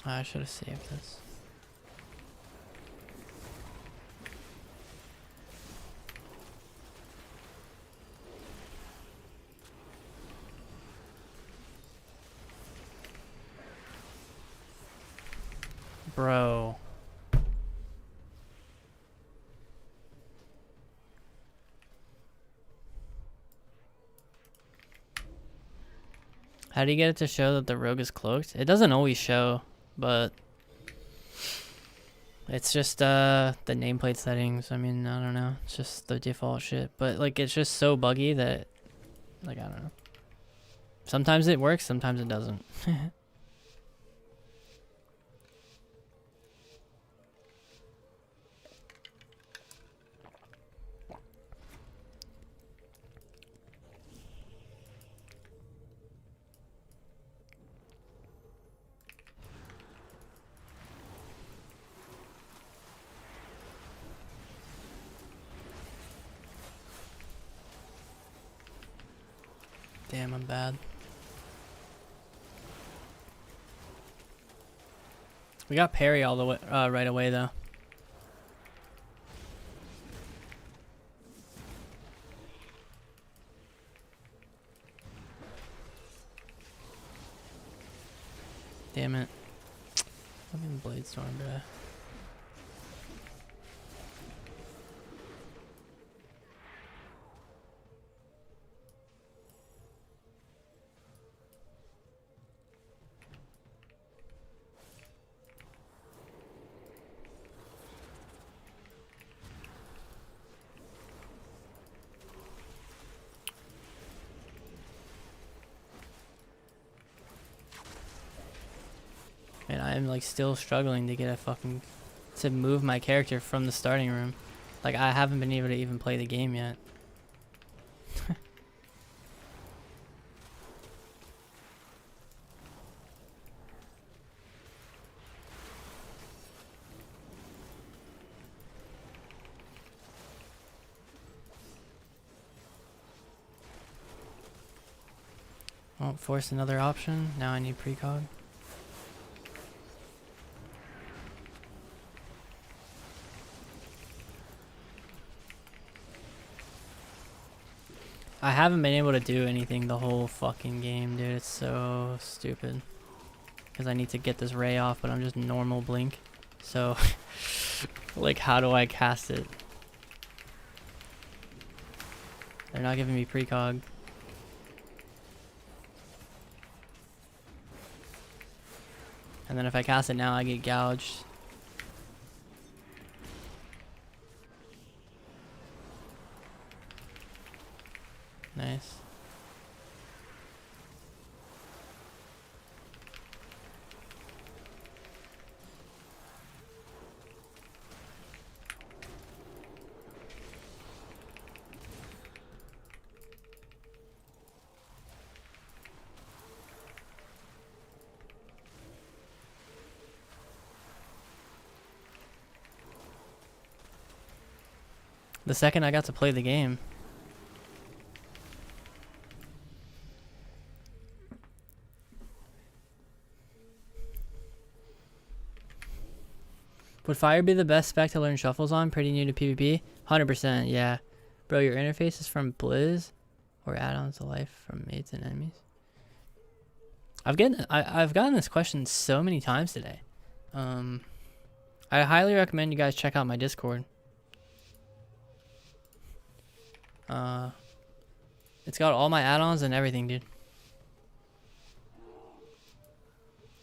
I should have saved this. Bro. How do you get it to show that the rogue is cloaked? It doesn't always show, but it's just the nameplate settings. I mean, I don't know. It's just the default shit. But like it's just so buggy that like I don't know. Sometimes it works, sometimes it doesn't. Damn, I'm bad. We got parry all the way right away though. Damn it. Fucking Blade Storm, bruh. And I'm like still struggling to get a fucking to move my character from the starting room. Like I haven't been able to even play the game yet. Won't force another option. Now I need precog. I haven't been able to do anything the whole fucking game, dude. It's so stupid. Because I need to get this ray off, but I'm just normal blink. So, like, how do I cast it? They're not giving me precog. And then if I cast it now, I get gouged. Nice. The second I got to play the game. Would fire be the best spec to learn shuffles on? Pretty new to PvP? 100%, yeah. Bro, your interface is from Blizz or add-ons to life from mates and enemies? I've gotten this question so many times today. I highly recommend you guys check out my Discord. It's got all my add-ons and everything, dude.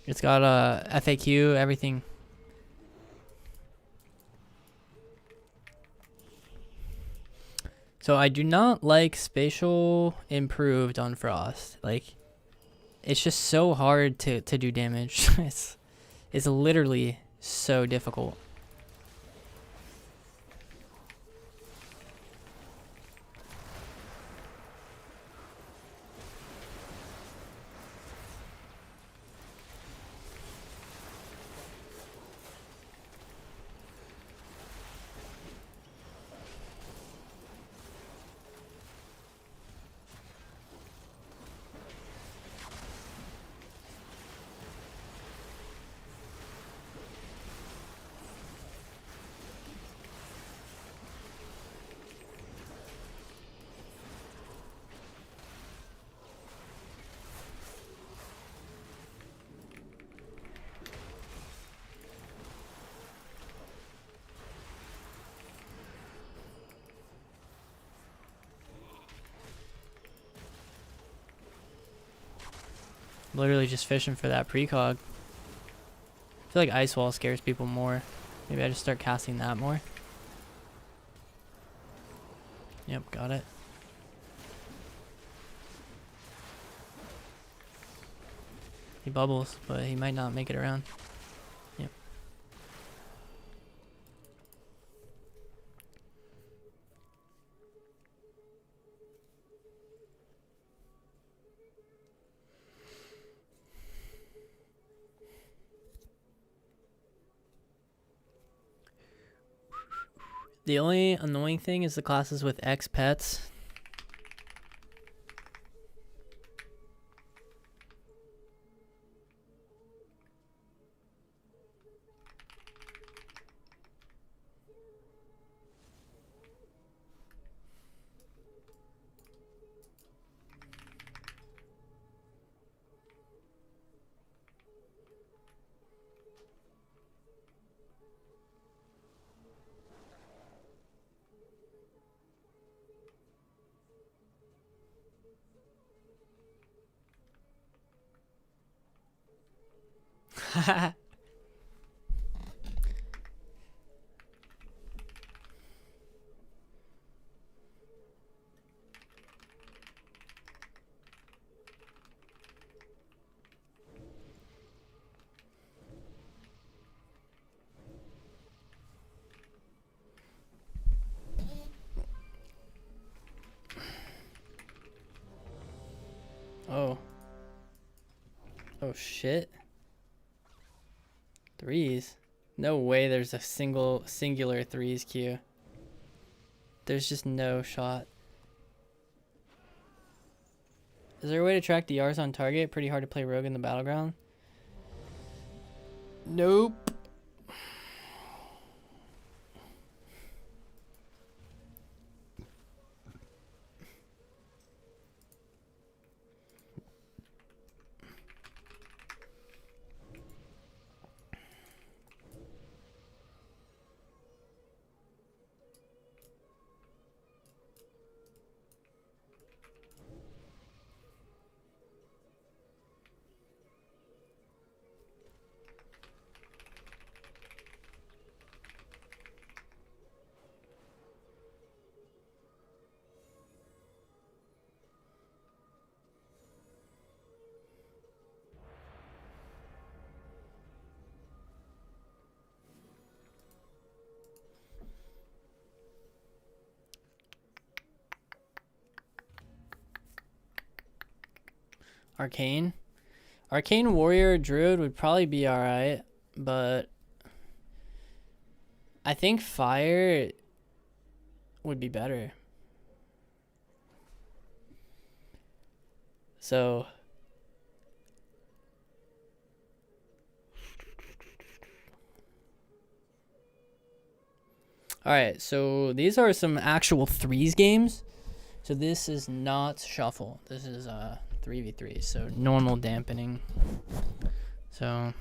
It's got FAQ, everything. So I do not like spatial improved on Frost. Like, it's just so hard to do damage. it's literally so difficult. Literally just fishing for that precog. I feel like Ice Wall scares people more. Maybe I just start casting that more. Yep, got it. He bubbles, but he might not make it around. Yep. The only annoying thing is the classes with X pets. Oh. Oh shit. Threes. No way there's a singular threes queue. There's just no shot. Is there a way to track DRs on target? Pretty hard to play rogue in the battleground. Nope. Arcane. Arcane Warrior Druid would probably be alright, but I think Fire would be better. So alright, so these are some actual threes games. So this is not shuffle. This is 3v3, so normal dampening. So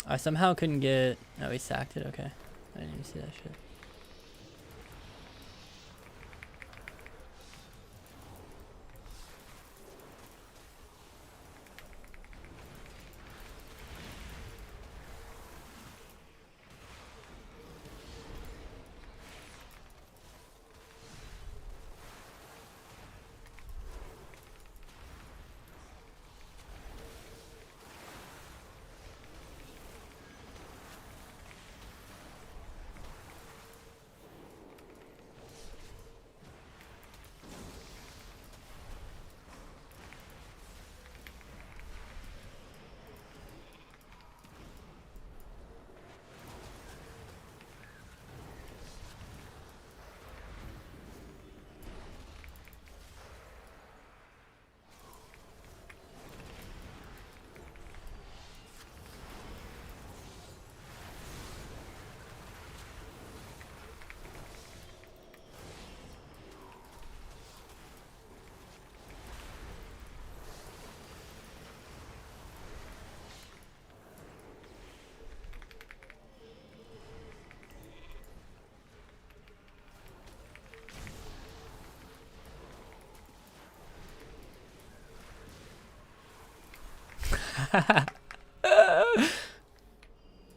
I somehow couldn't get... Oh, he sacked it? Okay. I didn't even see that shit.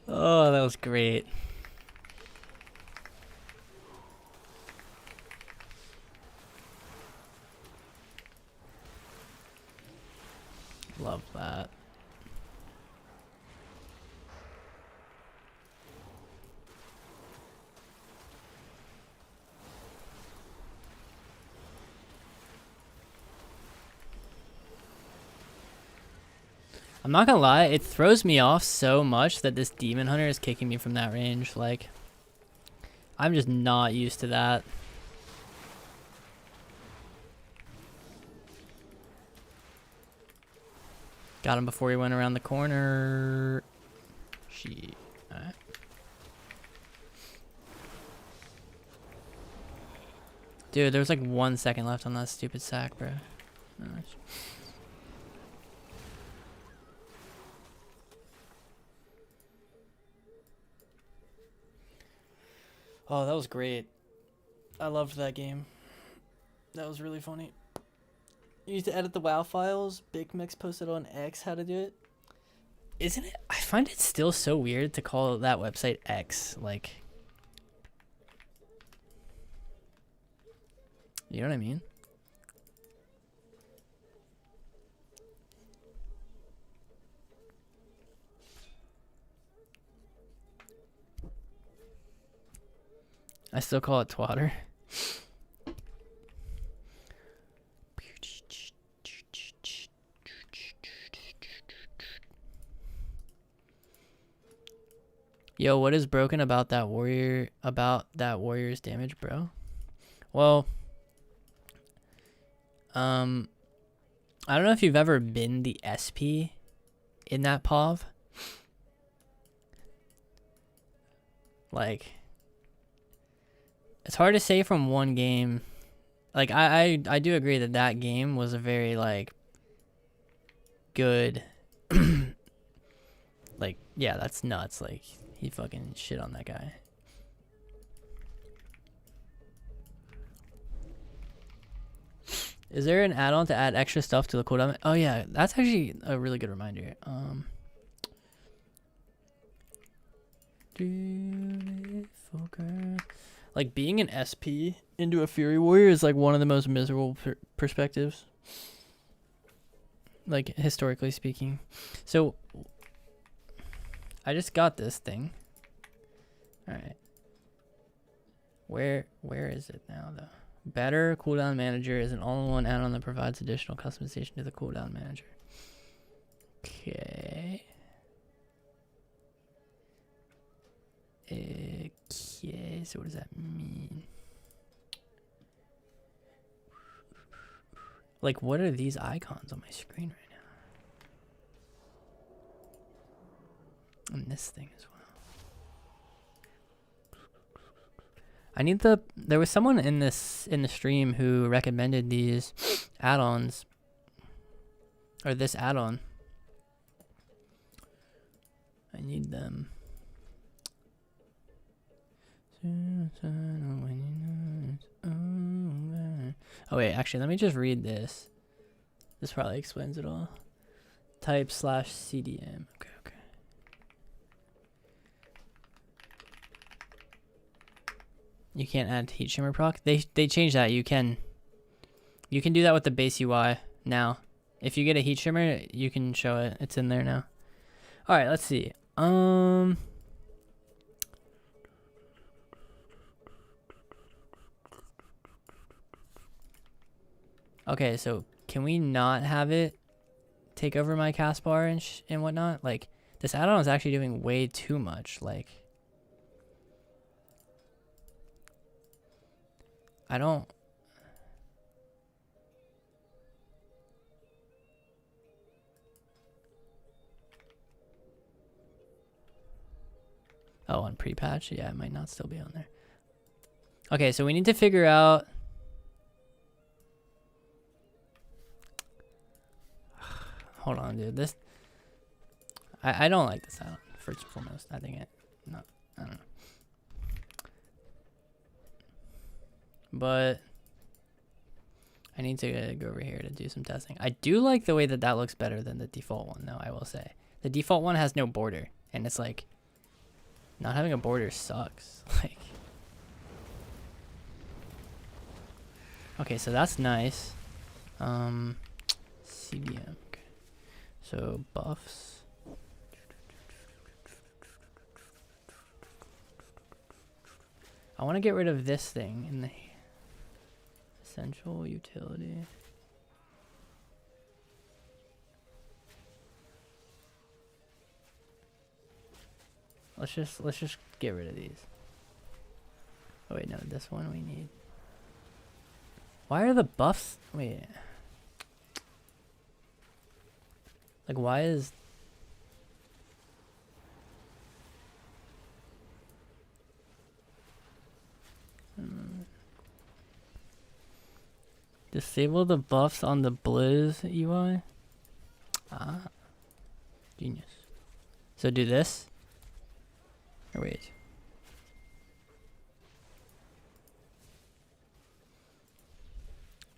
Oh, that was great. Love that. I'm not gonna lie, it throws me off so much that this Demon Hunter is kicking me from that range. Like, I'm just not used to that. Got him before he went around the corner. Shit. Alright. Dude, there was like 1 second left on that stupid sack, bro. Nice. Oh, that was great. I loved that game. That was really funny. You used to edit the WoW files. Big Mix posted on X how to do it. Isn't it? I find it still so weird to call that website X. Like, you know what I mean? I still call it Twatter. Yo, what is broken about that warrior's damage, bro? Well, I don't know if you've ever been the SP in that POV. Like, it's hard to say from one game. Like, I do agree that that game was a very, like, good, like, yeah, that's nuts. Like, he fucking shit on that guy. Is there an add-on to add extra stuff to the cooldown? Oh yeah, that's actually a really good reminder. Like, being an SP into a Fury Warrior is like one of the most miserable perspectives. Like, historically speaking. So, I just got this thing. Alright. Where is it now, though? Better Cooldown Manager is an all-in-one add-on that provides additional customization to the Cooldown Manager. Okay. Okay, so what does that mean? Like, what are these icons on my screen right now? And this thing as well. I need there was someone in the stream who recommended these add-ons, or this add-on. I need them. Oh wait, actually, let me just read this. This probably explains it all. Type /CDM. Okay. You can't add heat shimmer proc. They changed that. You can do that with the base UI now. If you get a heat shimmer, you can show it. It's in there now. All right, let's see. Okay, so can we not have it take over my cast bar and whatnot? Like, this add-on is actually doing way too much. Like, I don't. Oh, on pre-patch? Yeah, it might not still be on there. Okay, so we need to figure out. Hold on, dude. This. I don't like this add-on, first and foremost. I think I don't know. But I need to go over here to do some testing. I do like the way that that looks better than the default one, though, I will say. The default one has no border, and it's like, not having a border sucks. Like, okay, so that's nice. CDM. Okay. So buffs. I want to get rid of this thing in the essential utility. Let's just get rid of these. Oh wait, no, this one we need. Why are the buffs? Wait. Like, why is? Disable the buffs on the Blizz UI. Ah, genius. So do this. Or wait.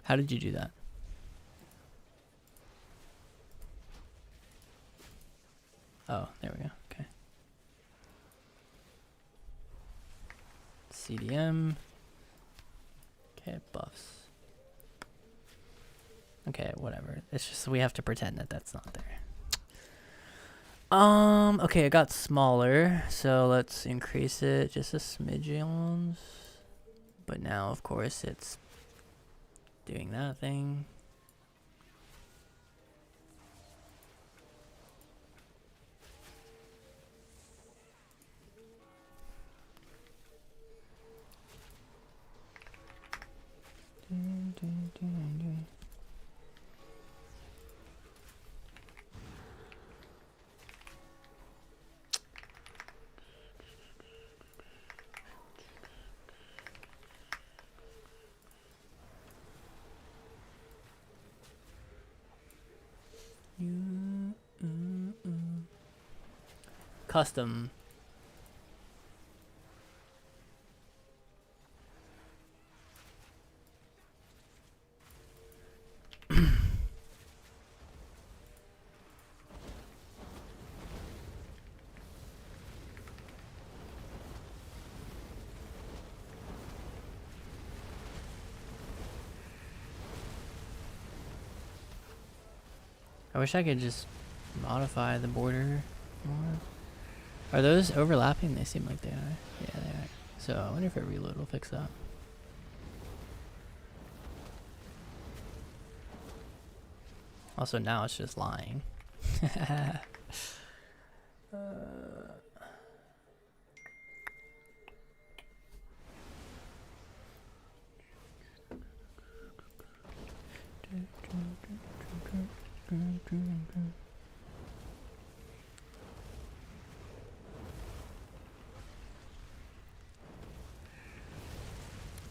How did you do that? Oh, there we go. Okay. CDM. Okay, buffs. Okay, whatever. It's just we have to pretend that that's not there. Okay, it got smaller, so let's increase it just a smidgen. But now, of course, it's doing that thing. Custom. I wish I could just modify the border more. Are those overlapping? They seem like they are. Yeah, they are. So I wonder if a reload will fix that. Also, now it's just lying.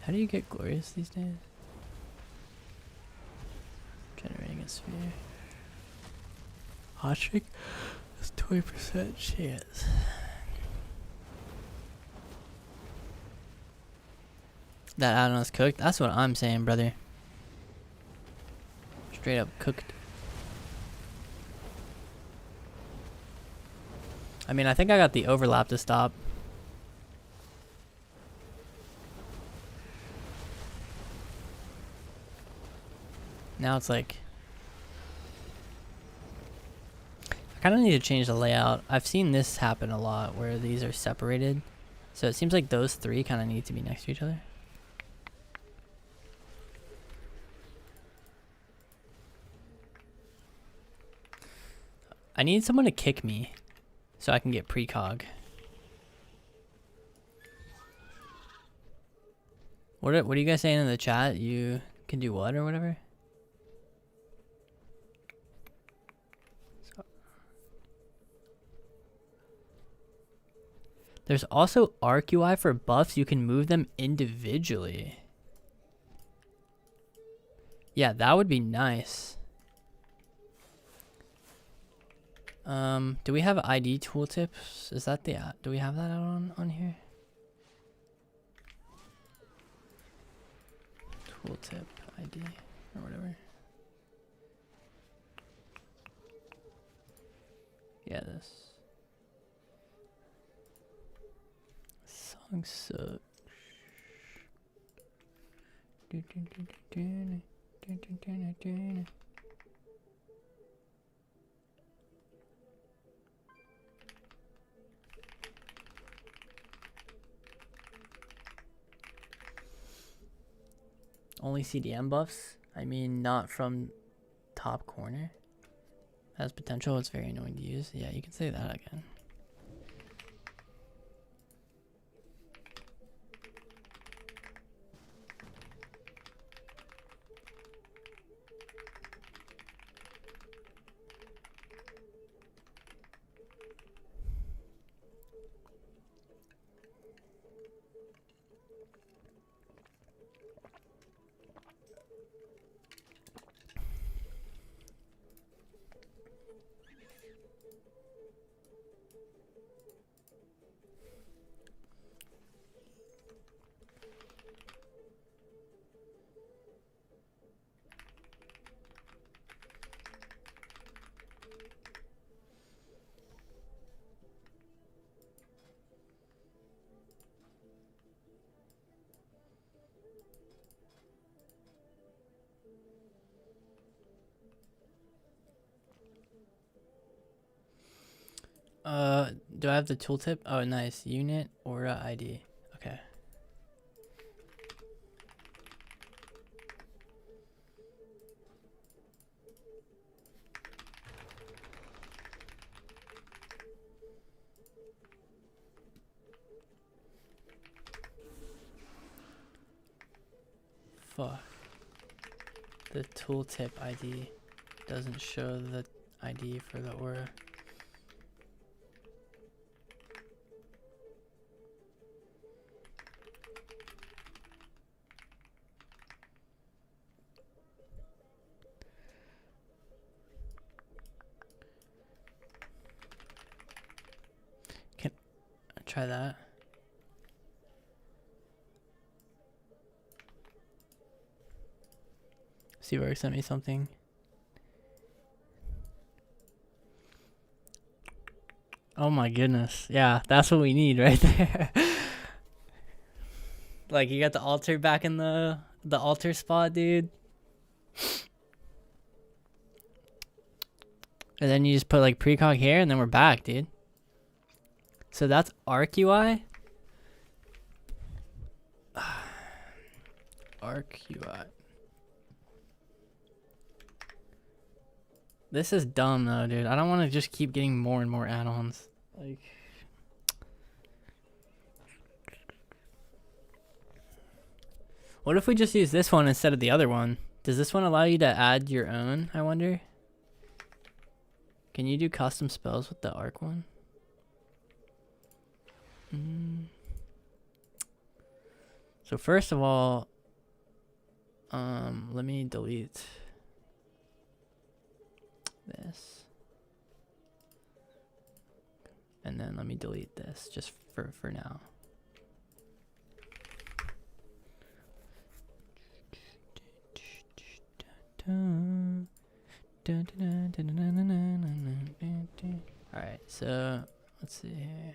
How do you get glorious these days? Generating a sphere. Hot trick? That's 20% chance. That add-on is cooked? That's what I'm saying, brother. Straight up cooked. I mean, I think I got the overlap to stop. Now it's like... I kind of need to change the layout. I've seen this happen a lot where these are separated. So it seems like those three kind of need to be next to each other. I need someone to kick me so I can get precog. What are you guys saying in the chat? You can do what or whatever? There's also Arc UI for buffs. You can move them individually. Yeah, that would be nice. Do we have ID tooltips? Is that the do we have that on here? Tooltip ID or whatever. Yeah, this song sucks. Only CDM buffs? I mean, not from top corner. Has potential, it's very annoying to use. Yeah, you can say that again. Do I have the tooltip? Oh, nice. Unit aura ID. Okay. Fuck. The tooltip ID doesn't show the ID for the aura. Can I try that? Seawork sent me something. Oh my goodness. Yeah, that's what we need right there. Like, you got the altar back in the altar spot, dude. And then you just put like precog here and then we're back, dude. So that's Arc UI. Arc UI. This is dumb though, dude. I don't want to just keep getting more and more add-ons. Like, what if we just use this one instead of the other one? Does this one allow you to add your own, I wonder? Can you do custom spells with the Arc one? So first of all, let me delete this. And then let me delete this just for now. Alright, so let's see here.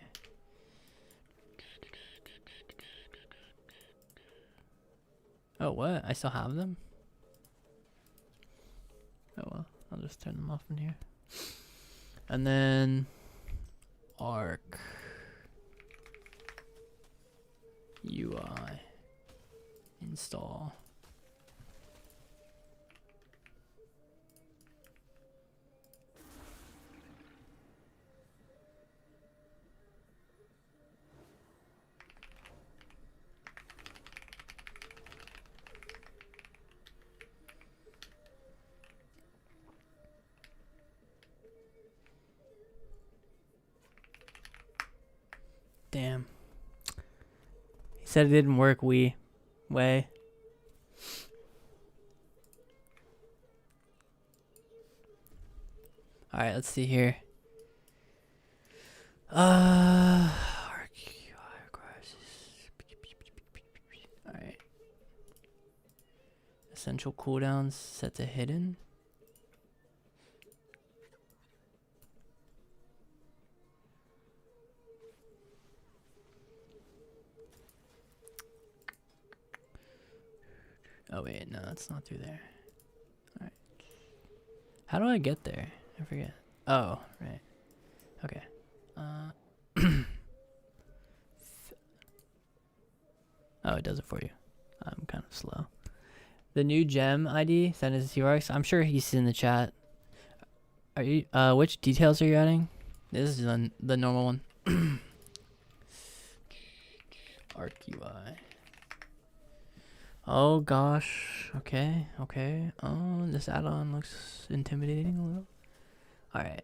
Oh, what? I still have them? Oh well, I'll just turn them off in here. And then Arc UI install. Damn. He said it didn't work, way. Alright, let's see here. Alright. Essential cooldowns set to hidden. Oh wait, no, it's not through there. Alright. How do I get there? I forget. Oh, right. Okay. Oh, it does it for you. I'm kind of slow. The new gem ID, send it to T-Rex. I'm sure he's in the chat. Are you, which details are you adding? This is the normal one. Arc UI. Oh gosh. Okay. Oh, this add-on looks intimidating a little. Alright.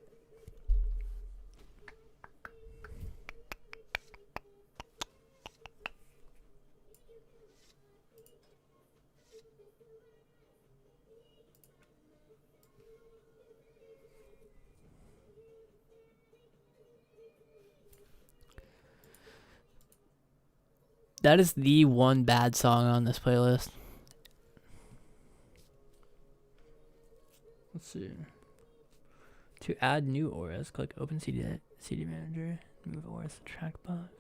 That is the one bad song on this playlist. Let's see. To add new auras, click Open CD Manager. Move auras to track box.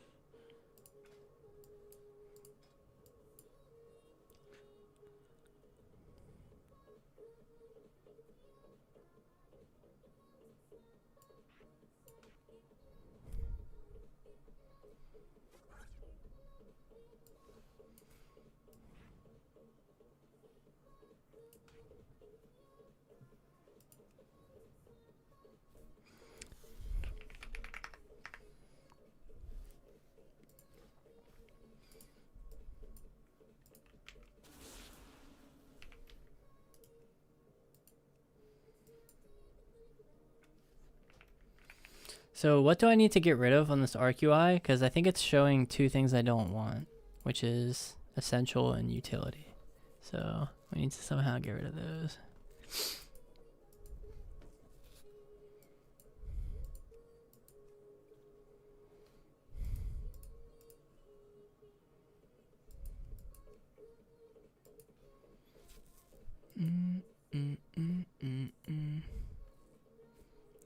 So what do I need to get rid of on this Arc UI? Because I think it's showing two things I don't want, which is essential and utility. So we need to somehow get rid of those.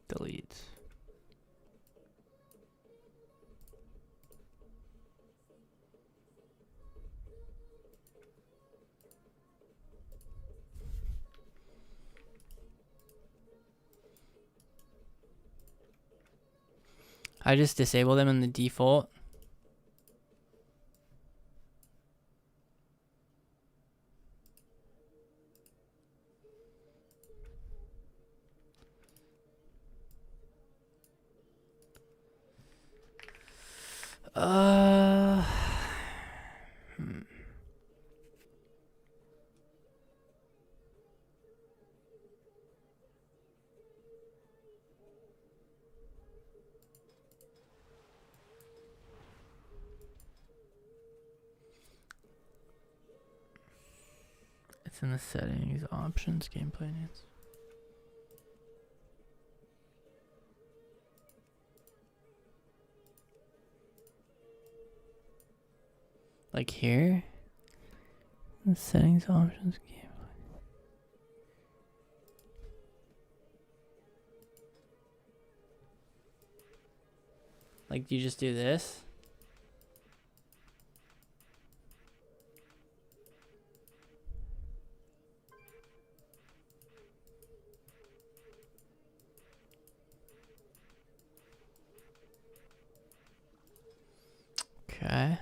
Delete. I just disable them in the default. It's in the settings, options, gameplay needs. Like here? The settings, options, gameplay. Like, do you just do this? Okay.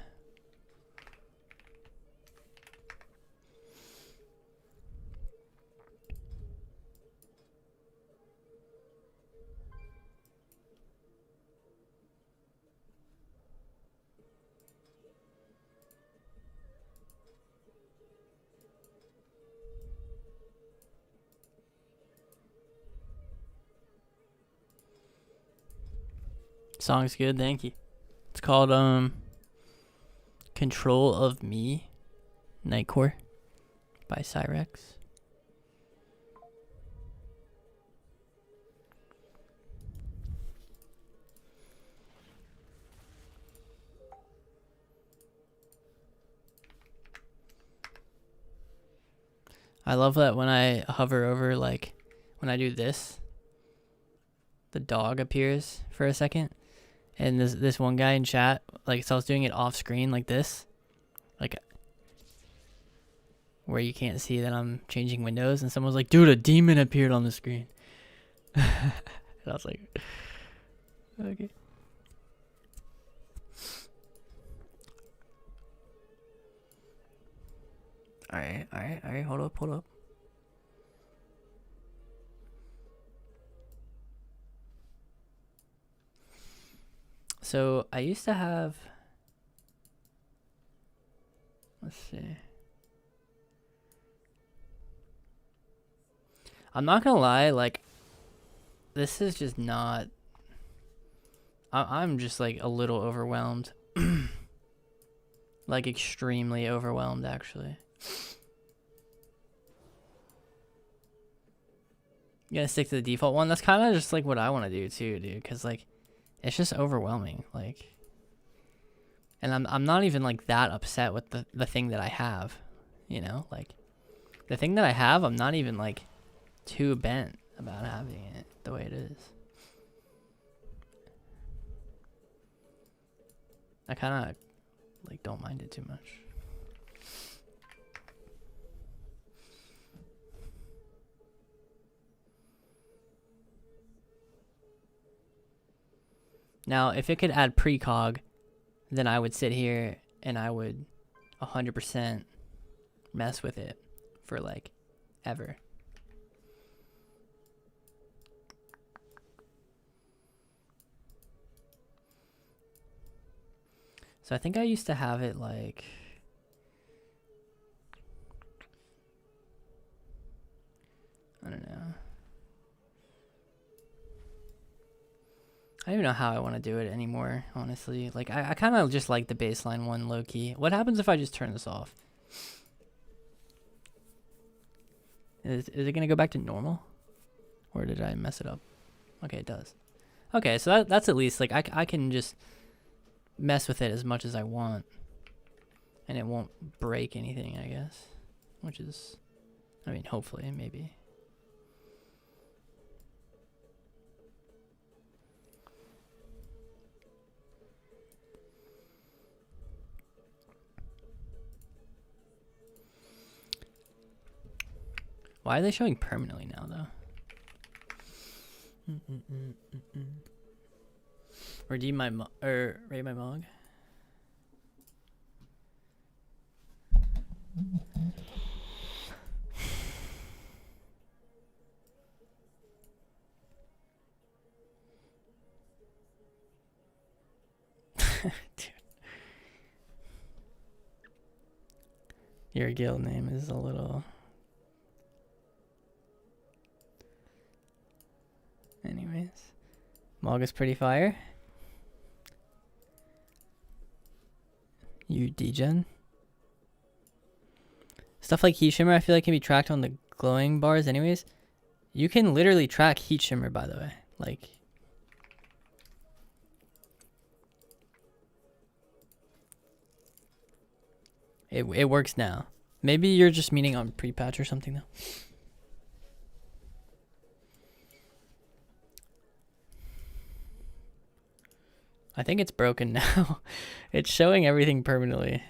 Song's good, thank you. It's called Control of Me, Nightcore by Cyrex. I love that when I hover over, like, when I do this, the dog appears for a second. And this one guy in chat, like, so I was doing it off screen like this, like, where you can't see that I'm changing windows, and someone was like, dude, a demon appeared on the screen. And I was like, okay. Alright, hold up. So I used to have, let's see. I'm not gonna lie, like, this is just not, I'm just like a little overwhelmed. Like extremely overwhelmed, actually. You gonna stick to the default one? That's kind of just like what I want to do too, dude, because like it's just overwhelming, like, and I'm not even like that upset with the thing that I have, you know, like the thing that I have, I'm not even like too bent about having it the way it is. I kind of like don't mind it too much. Now, if it could add precog, then I would sit here and I would 100% mess with it for like ever. So I think I used to have it like, I don't know. I don't even know how I want to do it anymore, honestly. Like, I kind of just like the baseline one low-key. What happens if I just turn this off? Is it going to go back to normal? Or did I mess it up? Okay, it does. Okay, so that's at least, like, I can just mess with it as much as I want. And it won't break anything, I guess. Which is, I mean, hopefully, maybe. Why are they showing permanently now, though? Redeem my rate my mog. Dude. Your guild name is a little... Anyways. Mog is pretty fire. You degen. Stuff like heat shimmer I feel like can be tracked on the glowing bars anyways. You can literally track heat shimmer, by the way. Like... It works now. Maybe you're just meaning on pre-patch or something though. I think it's broken now. It's showing everything permanently.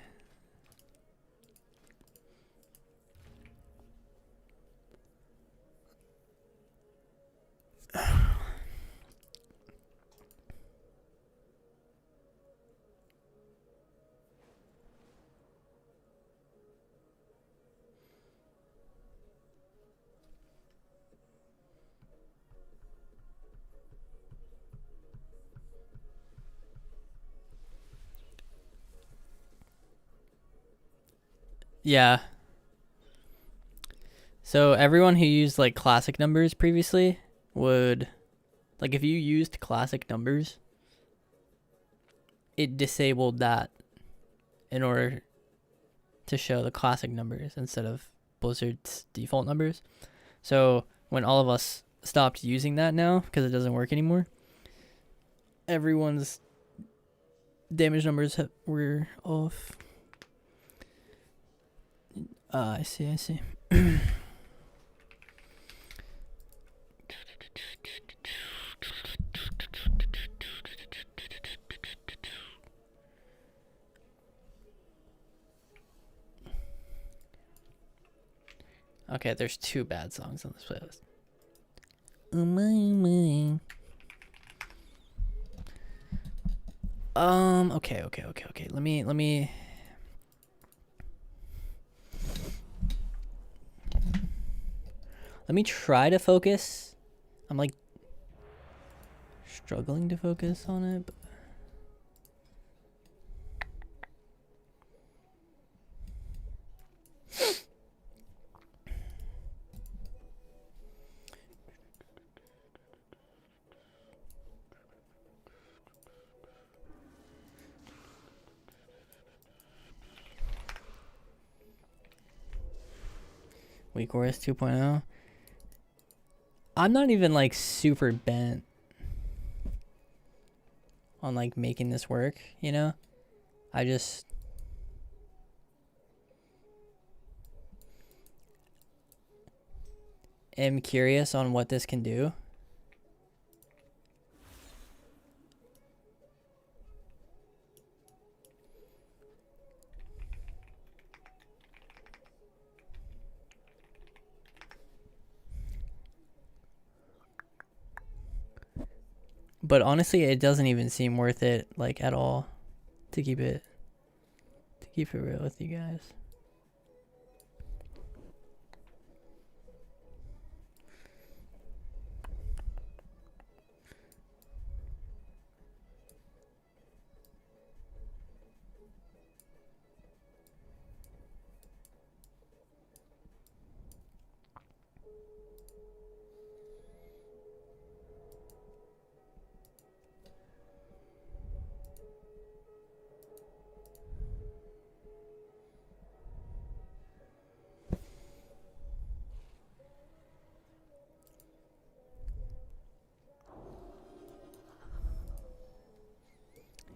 Yeah. So everyone who used like classic numbers previously would, like if you used classic numbers, it disabled that in order to show the classic numbers instead of Blizzard's default numbers. So when all of us stopped using that now, because it doesn't work anymore, everyone's damage numbers were off. I see. Okay, there's 2 bad songs on this playlist. Okay. Let me try to focus. I'm like struggling to focus on it. But... Weak Chorus 2.0. I'm not even like super bent on like making this work, you know? I just am curious on what this can do. But honestly, it doesn't even seem worth it, like, at all, to keep it real with you guys.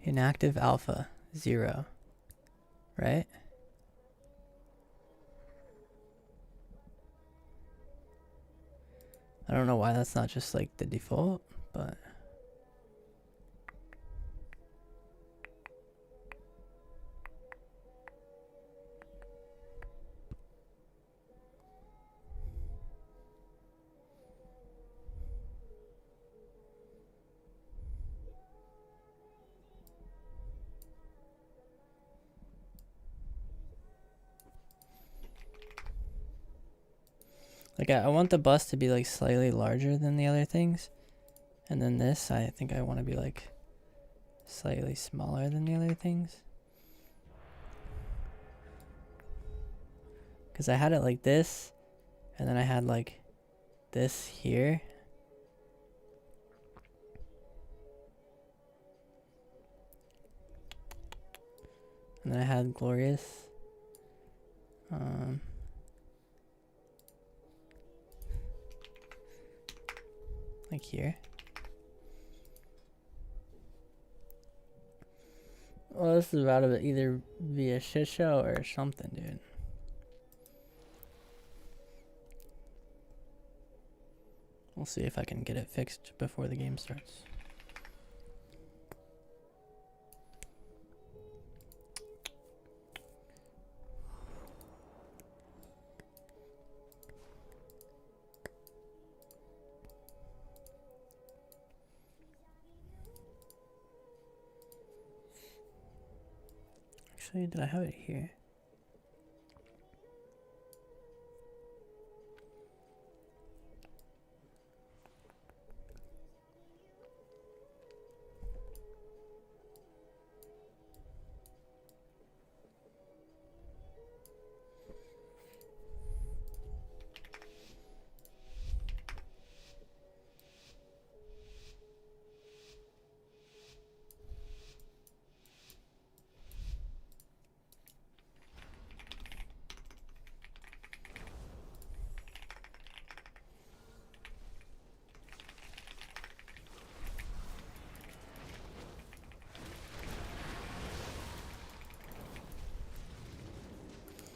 Inactive alpha 0, right? I don't know why that's not just like the default, but like I want the bus to be like slightly larger than the other things. And then this, I think I want to be like slightly smaller than the other things. Because I had it like this, and then I had like this here. And then I had Glorious. Like here. Well, this is about to either be a shit show or something, dude. We'll see if I can get it fixed before the game starts. Actually, did I have it here?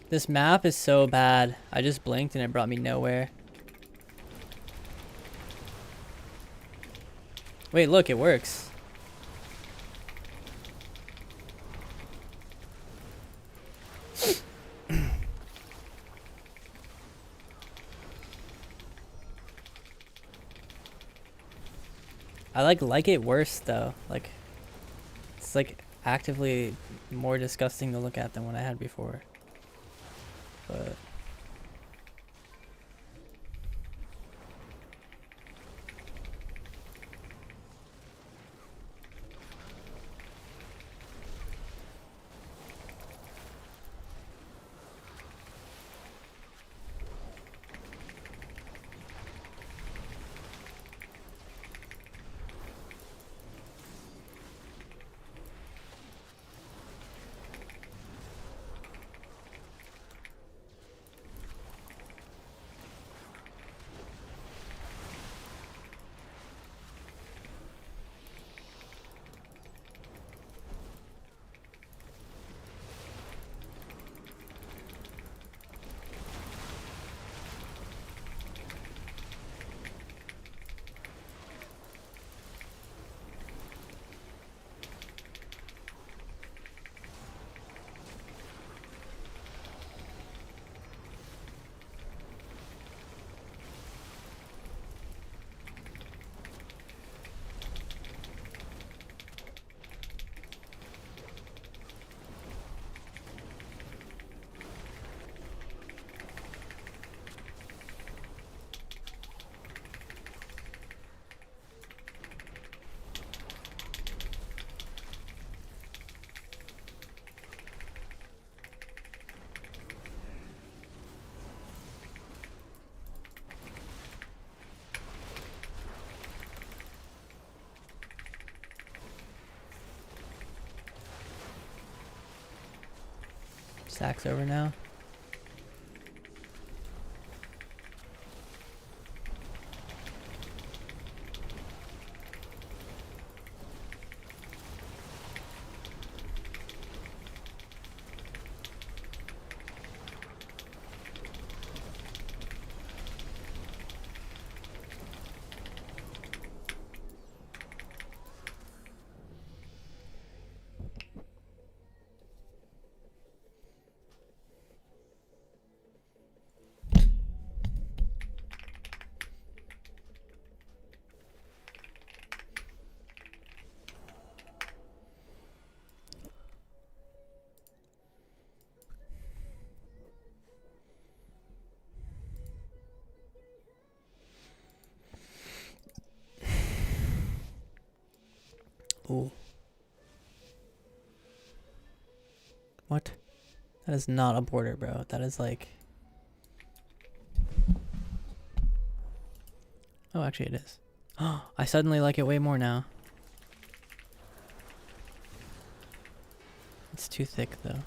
This map is so bad. I just blinked and it brought me nowhere. Wait, look, it works. I like it worse though. Like it's like actively more disgusting to look at than what I had before. But Sack's over now. Ooh. What? That is not a border, bro. That is like... Oh, actually it is. I suddenly like it way more now. It's too thick, though.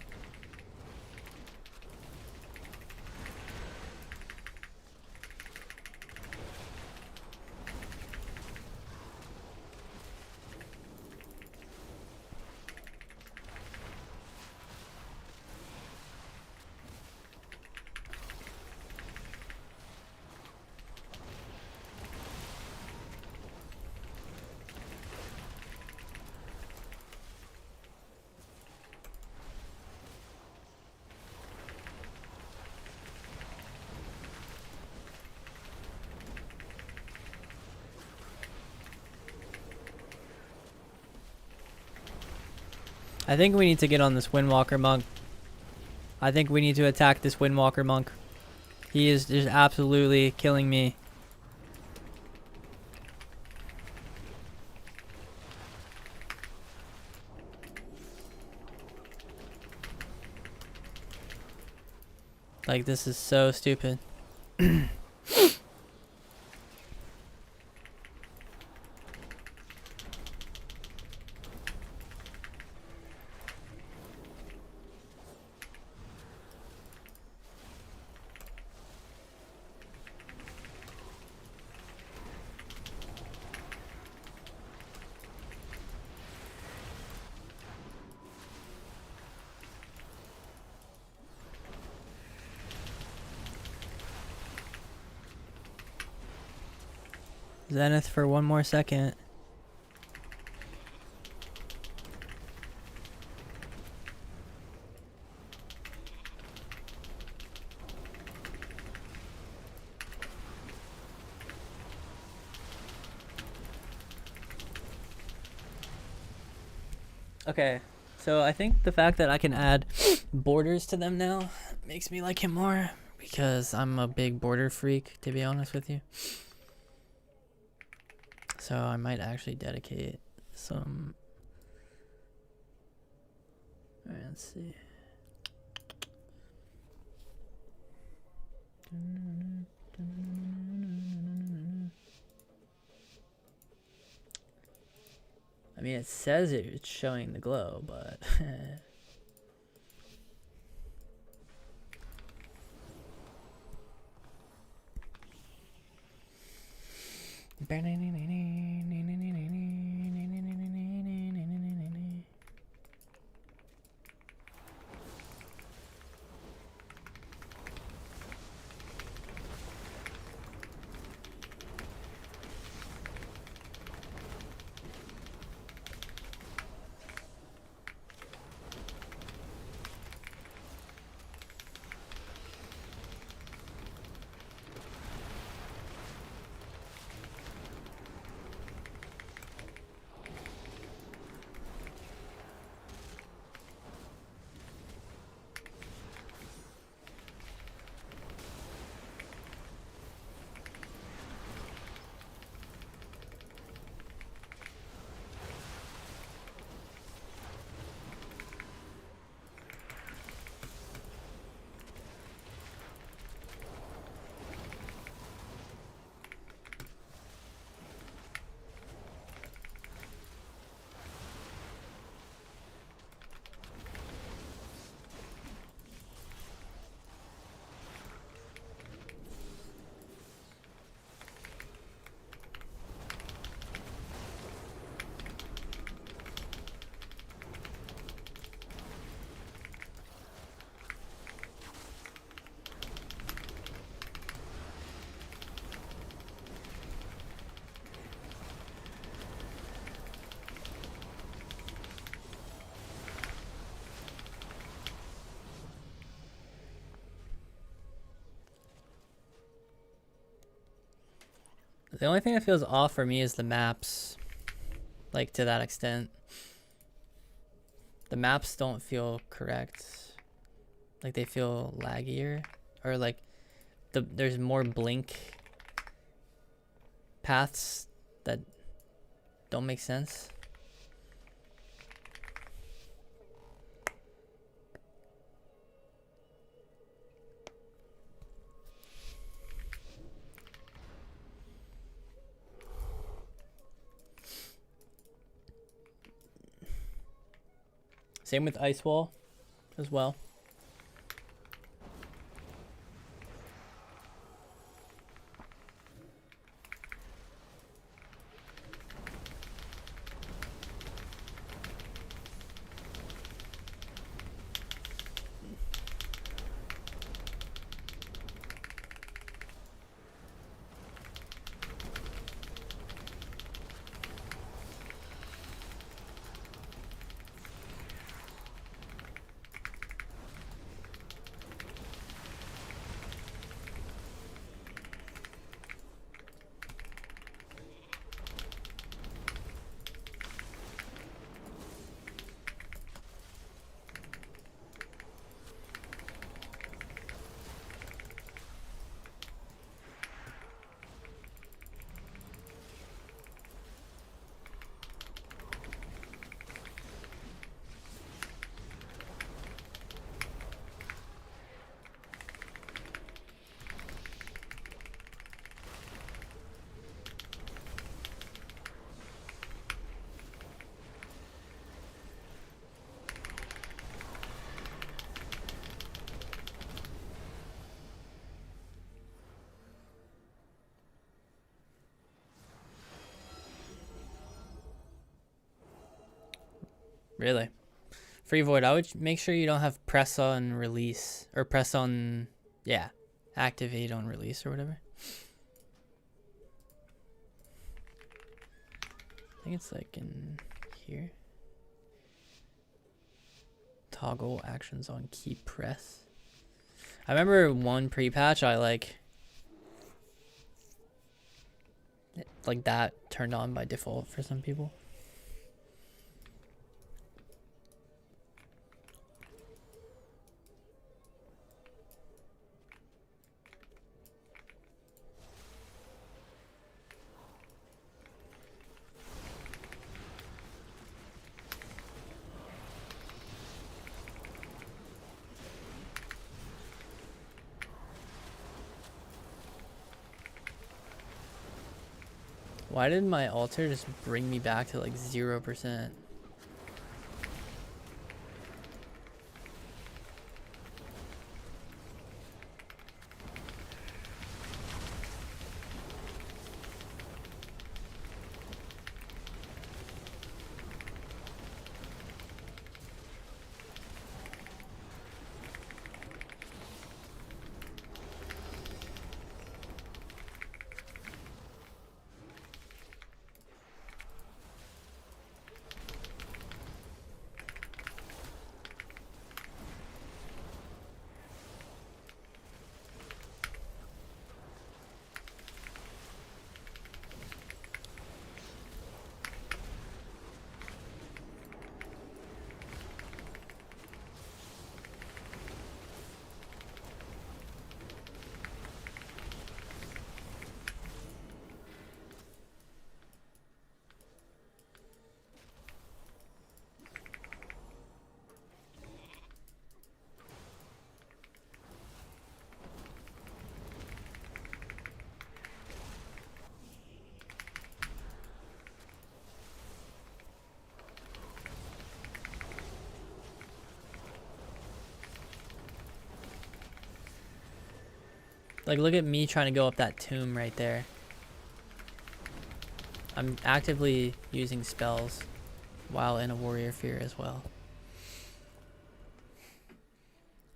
I think we need to get on this Windwalker monk. I think we need to attack this Windwalker monk. He is just absolutely killing me. Like, this is so stupid. Zenith for one more second. Okay, so I think the fact that I can add borders to them now makes me like him more, because I'm a big border freak, to be honest with you. So I might actually dedicate some... Alright, let's see. I mean, it says it's showing the glow, but... The only thing that feels off for me is the maps. Like, to that extent. The maps don't feel correct. Like, they feel laggier. Or, like, there's more blink paths that don't make sense. Same with Ice Wall as well. Really? Free Void, I would make sure you don't have press on release. Or press on, yeah, activate on release or whatever. I think it's like in here. Toggle actions on key press. I remember one pre-patch I like that turned on by default for some people. Why did my altar just bring me back to like 0%? Like, look at me trying to go up that tomb right there. I'm actively using spells while in a warrior fear as well.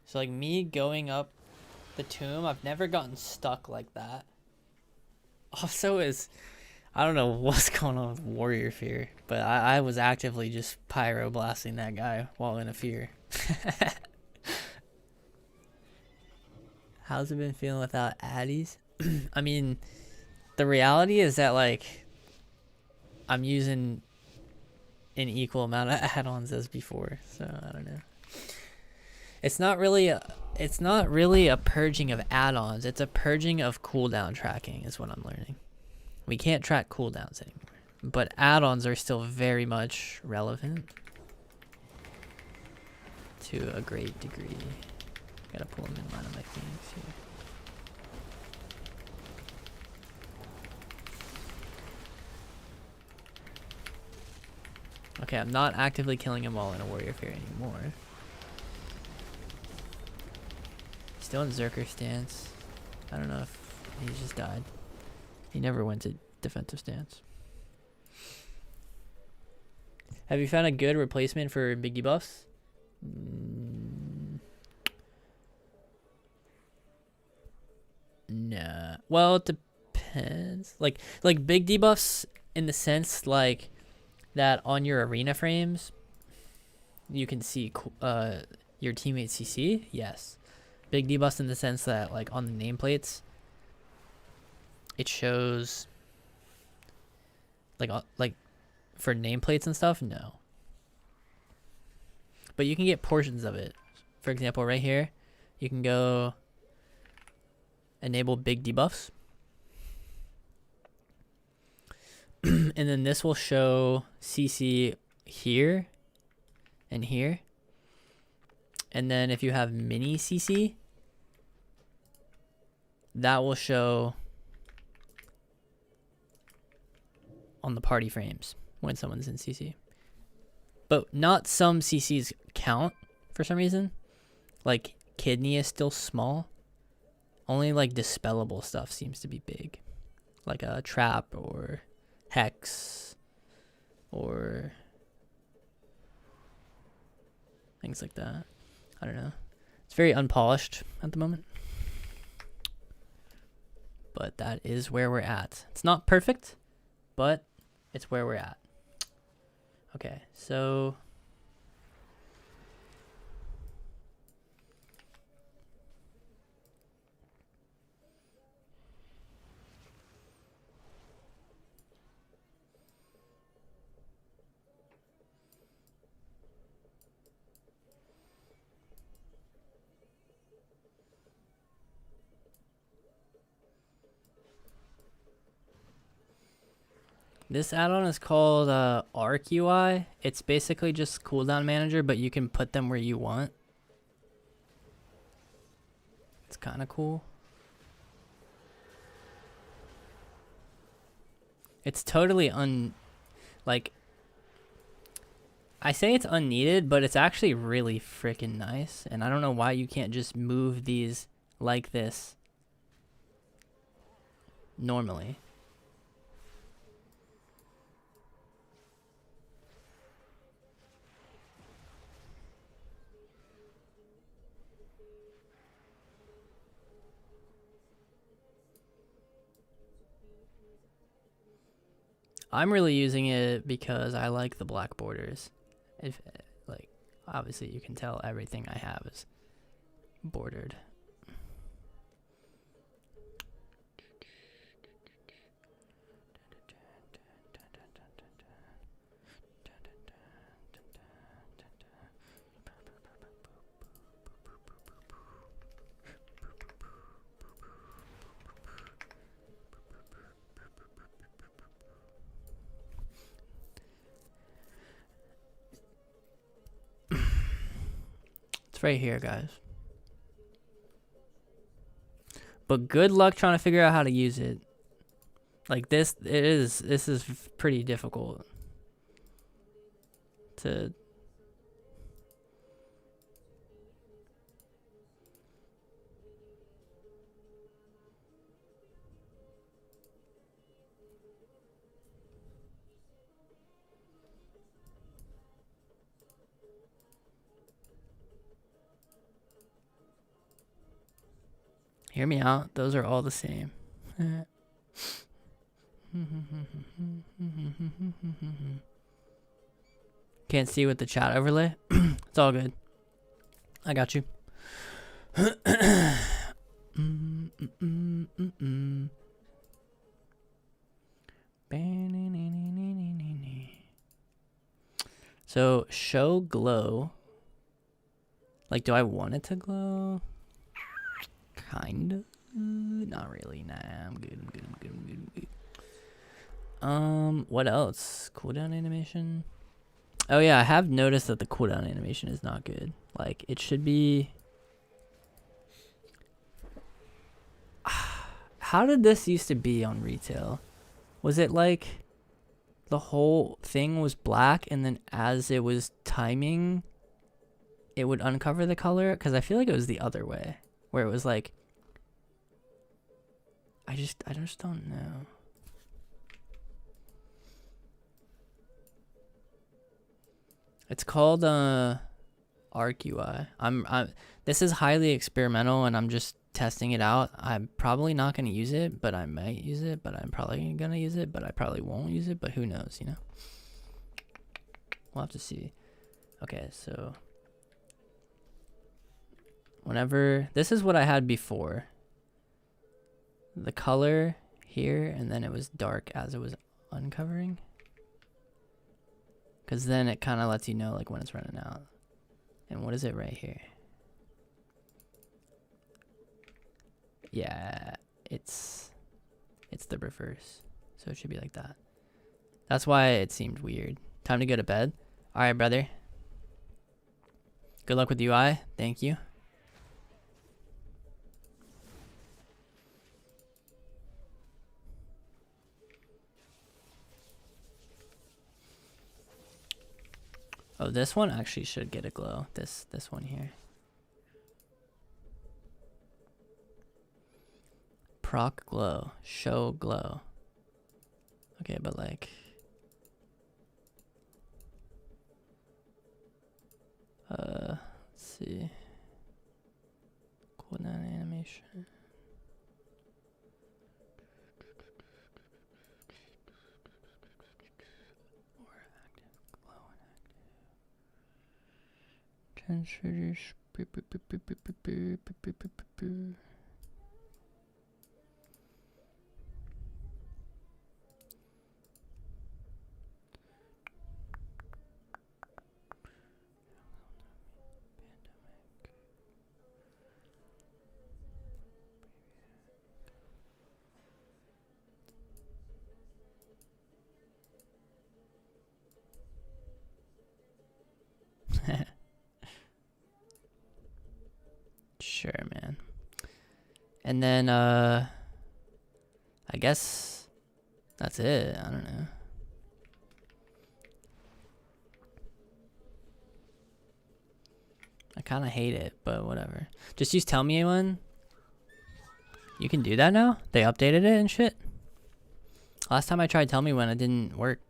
So like me going up the tomb, I've never gotten stuck like that. Also I don't know what's going on with warrior fear, but I was actively just pyro blasting that guy while in a fear. How's it been feeling without Aeghis? I mean, the reality is that like I'm using an equal amount of add-ons as before, so I don't know. It's not really a purging of add-ons. It's a purging of cooldown tracking is what I'm learning. We can't track cooldowns anymore, but add-ons are still very much relevant to a great degree. Gotta pull them in line of my things here. Okay, I'm not actively killing him while in a warrior fairy anymore. Still in Zerker stance. I don't know if he just died. He never went to defensive stance. Have you found a good replacement for big debuffs? Nah. Well, it depends. Like big debuffs in the sense like that on your arena frames, you can see your teammates CC. Yes. Big debuffs in the sense that like on the nameplates, it shows like for nameplates and stuff. No. But you can get portions of it. For example, right here, you can go enable big debuffs. And then this will show CC here and here. And then if you have mini CC, that will show on the party frames when someone's in CC. But not some CCs count for some reason. Like kidney is still small. Only like dispellable stuff seems to be big. Like a trap or hex or things like that. I don't know. It's very unpolished at the moment. But that is where we're at. It's not perfect, but it's where we're at. Okay, so this add-on is called Arc UI. It's basically just cooldown manager, but you can put them where you want. It's kind of cool. It's totally like, I say it's unneeded, but it's actually really freaking nice. And I don't know why you can't just move these like this normally. I'm really using it because I like the black borders. If like, obviously you can tell everything I have is bordered. It's right here, guys. But good luck trying to figure out how to use it. Like this is pretty difficult to hear me out. Those are all the same. Can't see with the chat overlay. It's all good. I got you. show glow. Like, do I want it to glow? Kind of. Not really. Nah, I'm good. What else? Cooldown animation. Oh yeah, I have noticed that the cooldown animation is not good. Like, it should be. How did this used to be on retail? Was it like the whole thing was black and then as it was timing, it would uncover the color? Because I feel like it was the other way, where it was like, I just don't know. It's called Arc UI. This is highly experimental and I'm just testing it out. I'm probably not going to use it, but I might use it, but I'm probably going to use it, but I probably won't use it, but who knows, you know? We'll have to see. Okay, so whenever, this is what I had before. The color here, and then it was dark as it was uncovering. Because then it kind of lets you know like when it's running out. And what is it right here? Yeah, it's the reverse. So it should be like that. That's why it seemed weird. Time to go to bed. All right, brother. Good luck with the UI. Thank you. Oh, this one actually should get a glow. This one here. Proc glow. Show glow. Okay, but like, let's see. Cooldown animation. More active, glow and active. Transfers. Sure, man. And then I guess that's it. I don't know. I kind of hate it, but whatever. Just use tell me one. You can do that now? They updated it and shit? Last time I tried tell me one, it didn't work.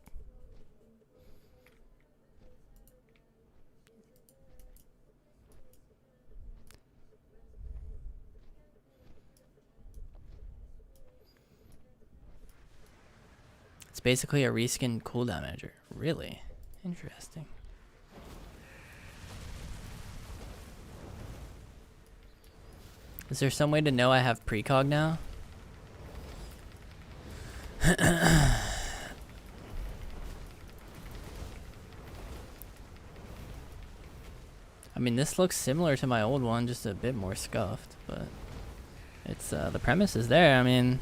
It's basically a reskin cooldown manager. Really? Interesting. Is there some way to know I have precog now? I mean, this looks similar to my old one, just a bit more scuffed, but it's the premise is there. I mean,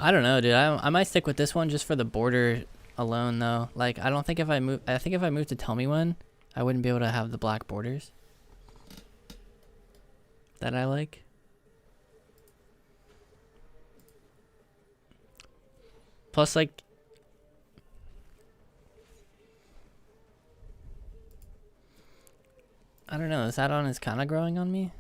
I don't know, dude. I might stick with this one just for the border alone, though. Like, I don't think if I move, I think if I move to tell me one, I wouldn't be able to have the black borders that I like. Plus, like, I don't know. This add-on is kind of growing on me.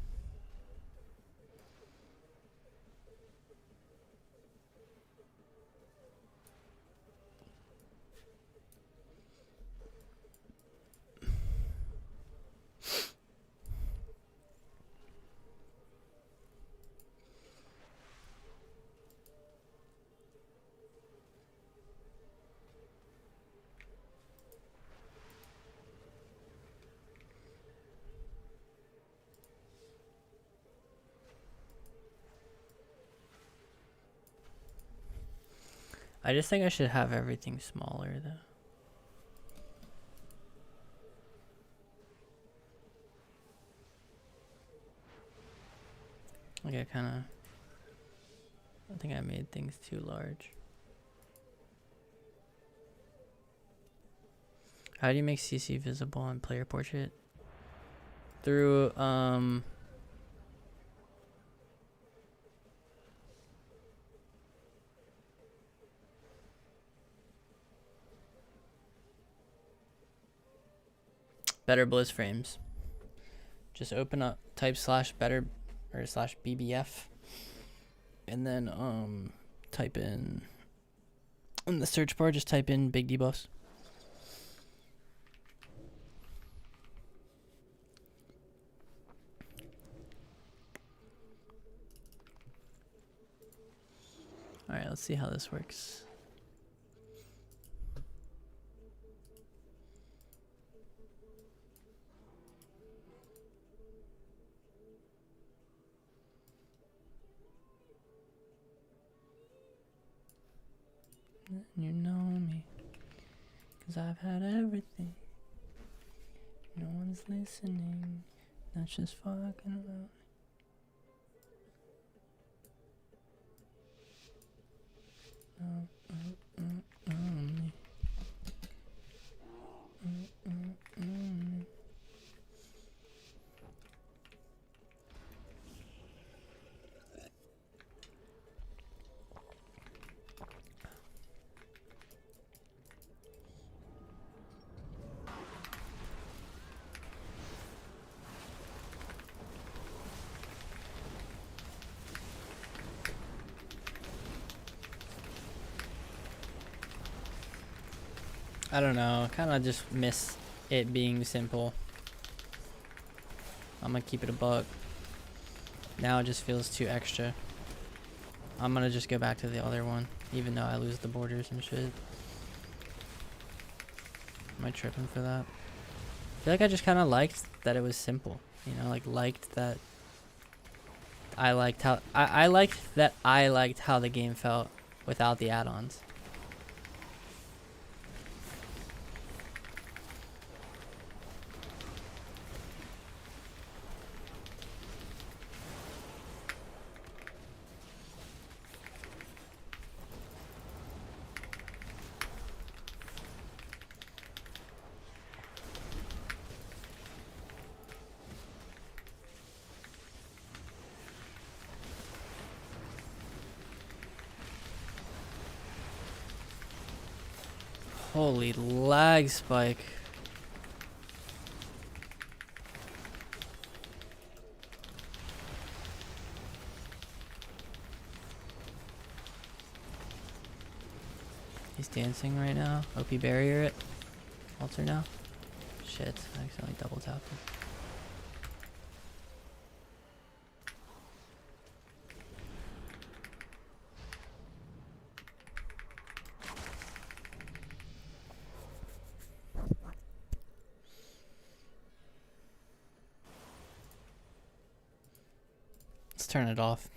I just think I should have everything smaller though. Like I think I made things too large. How do you make CC visible on player portrait? Through better bliss frames. Just open up, type /better or /BBF, and then type in the search bar, just type in big debuffs. All right, let's see how this works. You know me, 'cause I've had everything. No one's listening. That's just fucking around. I don't know, kind of just miss it being simple. I'm gonna keep it a buck. Now it just feels too extra. I'm gonna just go back to the other one, even though I lose the borders and shit. Am I tripping for that? I feel like I just kind of liked that it was simple. You know, like liked that I liked how I liked how the game felt without the add-ons. Holy lag spike. He's dancing right now. OP barrier it. Alter now. Shit, I accidentally double tapped him. Turn it off.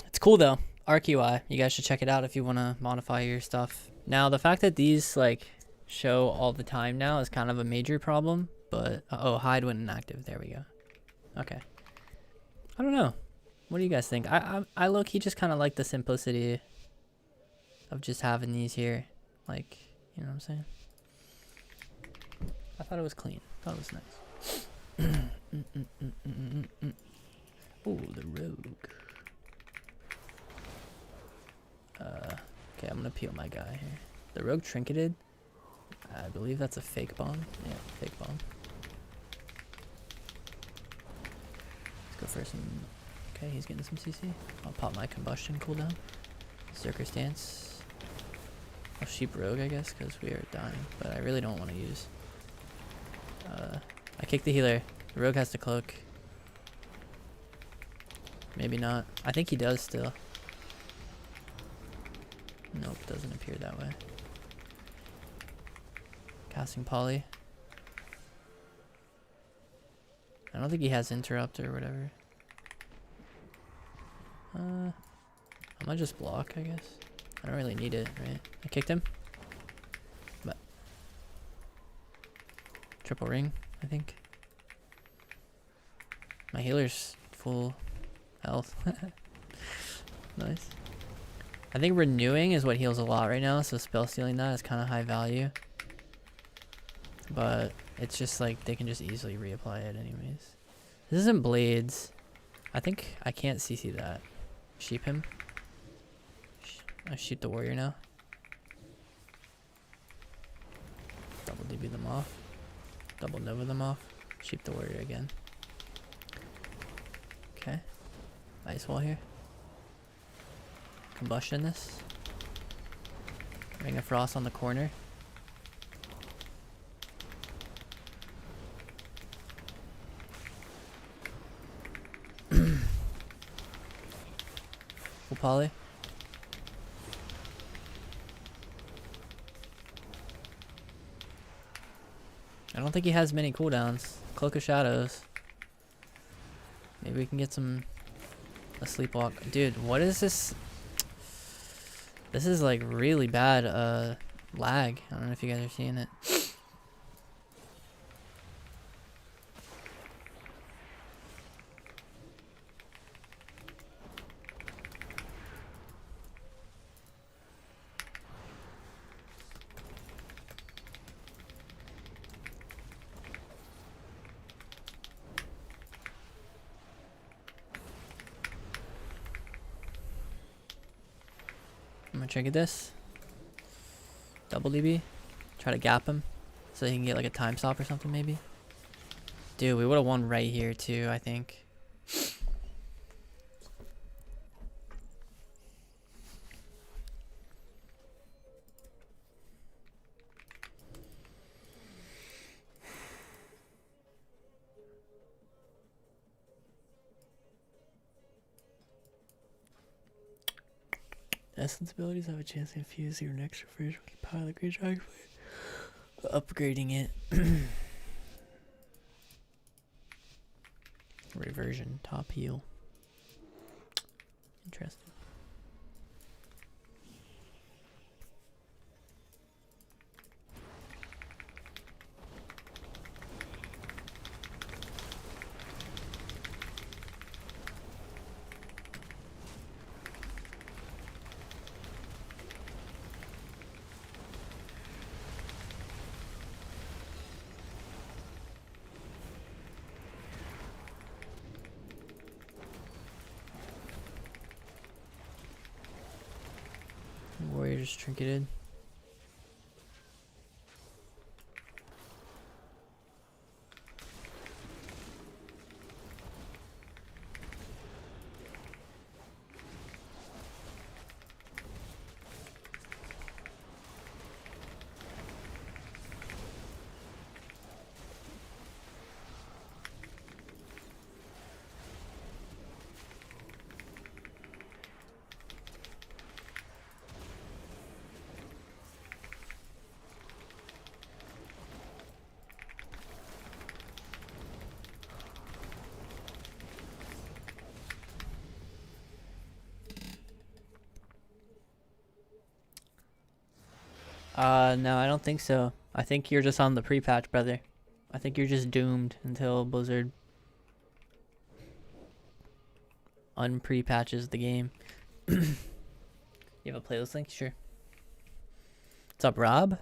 It's cool though. Arc UI. You guys should check it out if you want to modify your stuff. Now the fact that these like show all the time now is kind of a major problem, but oh, hide when inactive. There we go. Okay. I don't know. What do you guys think? I low-key just kind of like the simplicity of just having these here. Like, you know what I'm saying? I thought it was clean. I thought it was nice. Oh, the rogue. Okay, I'm gonna peel my guy here. The rogue trinketed. I believe that's a fake bomb. Yeah, fake bomb. Let's go for some. Okay, he's getting some CC. I'll pop my combustion cooldown. Zerker stance. I'll sheep rogue, I guess, because we are dying. But I really don't want to use. I kicked the healer. The rogue has to cloak. Maybe not. I think he does still. Nope, doesn't appear that way. Casting poly. I don't think he has interrupt or whatever. I'm gonna just block, I guess. I don't really need it, right? I kicked him. But triple ring, I think. My healer's full health. Nice. I think renewing is what heals a lot right now, so spell stealing that is kind of high value. But it's just like they can just easily reapply it anyways. This isn't blades. I think I can't CC that. Sheep him. I shoot the warrior now. Double DB them off. Double Nova them off. Sheep the warrior again. Okay. Ice wall here. Combustion this. Ring of Frost on the corner. Full poly. I don't think he has many cooldowns. Cloak of Shadows. Maybe we can get some a sleepwalk. Dude, what is this? This is like really bad lag. I don't know if you guys are seeing it. I'm gonna trinket this. Double DB. Try to gap him so he can get like a time stop or something maybe. Dude, we would have won right here too, I think. Essence abilities have a chance to infuse your next refresh when you pilot great dragon. Upgrading it. Reversion, top heal. Interesting. Warrior just trinketed. No, I don't think so. I think you're just on the pre-patch, brother. I think you're just doomed until Blizzard unpre-patches the game. You have a playlist link? Sure. What's up, Rob?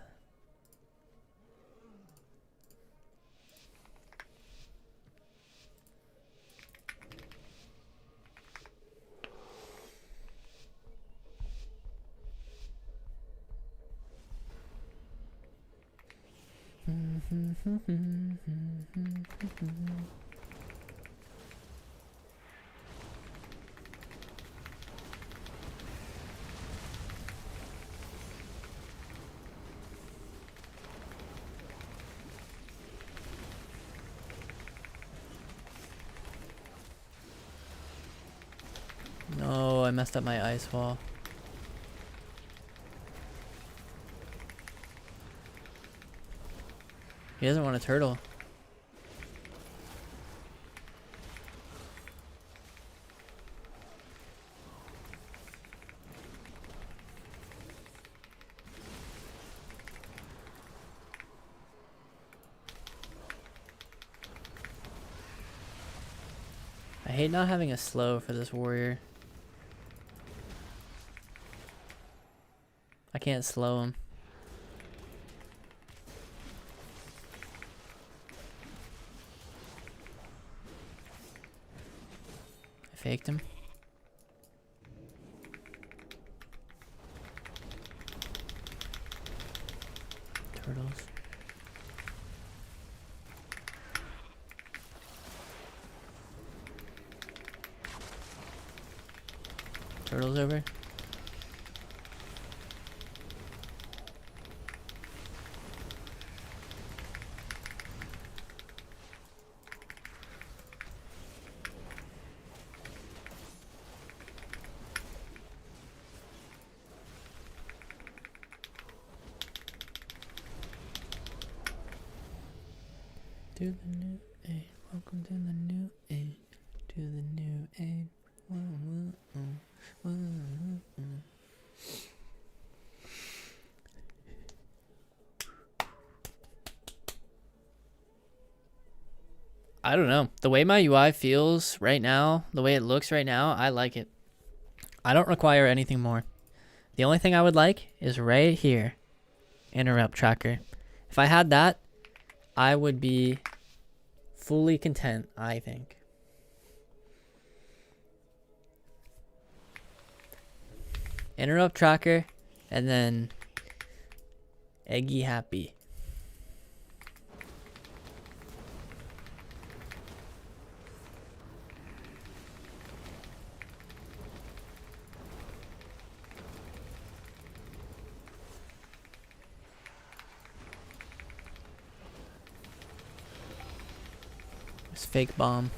No, I messed up my ice wall. He doesn't want a turtle. I hate not having a slow for this warrior. I can't slow him. I faked him. Turtles. Turtles over. To the new age, welcome to the new age, to the new age. I don't know. The way my UI feels right now, the way it looks right now, I like it. I don't require anything more. The only thing I would like is right here, interrupt tracker. If I had that, I would be fully content, I think. Interrupt tracker, and then Aeghis happy. It's fake bomb.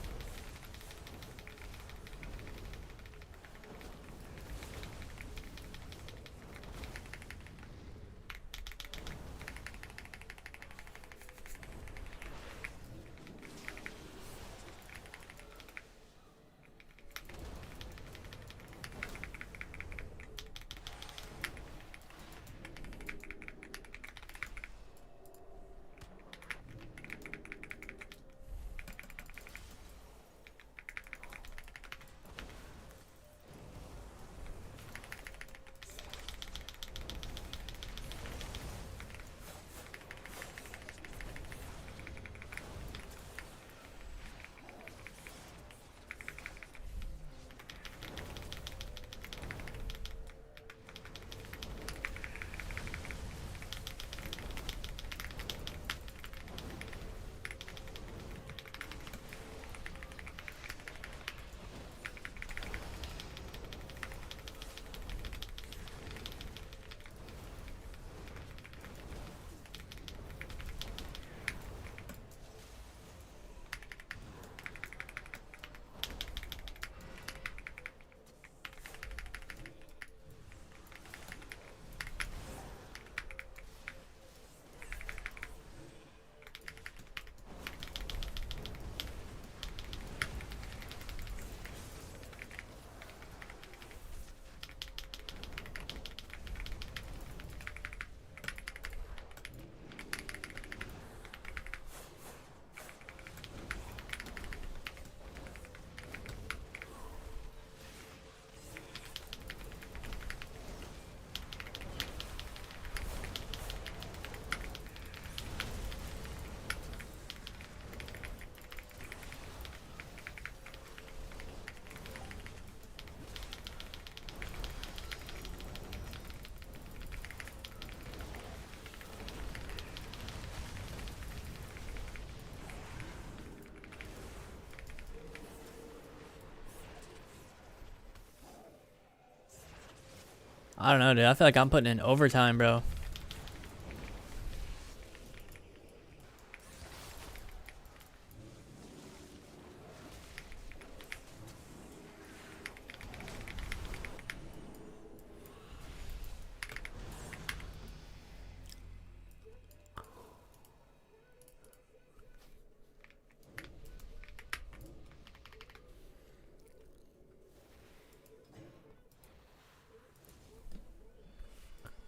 I don't know, dude. I feel like I'm putting in overtime, bro.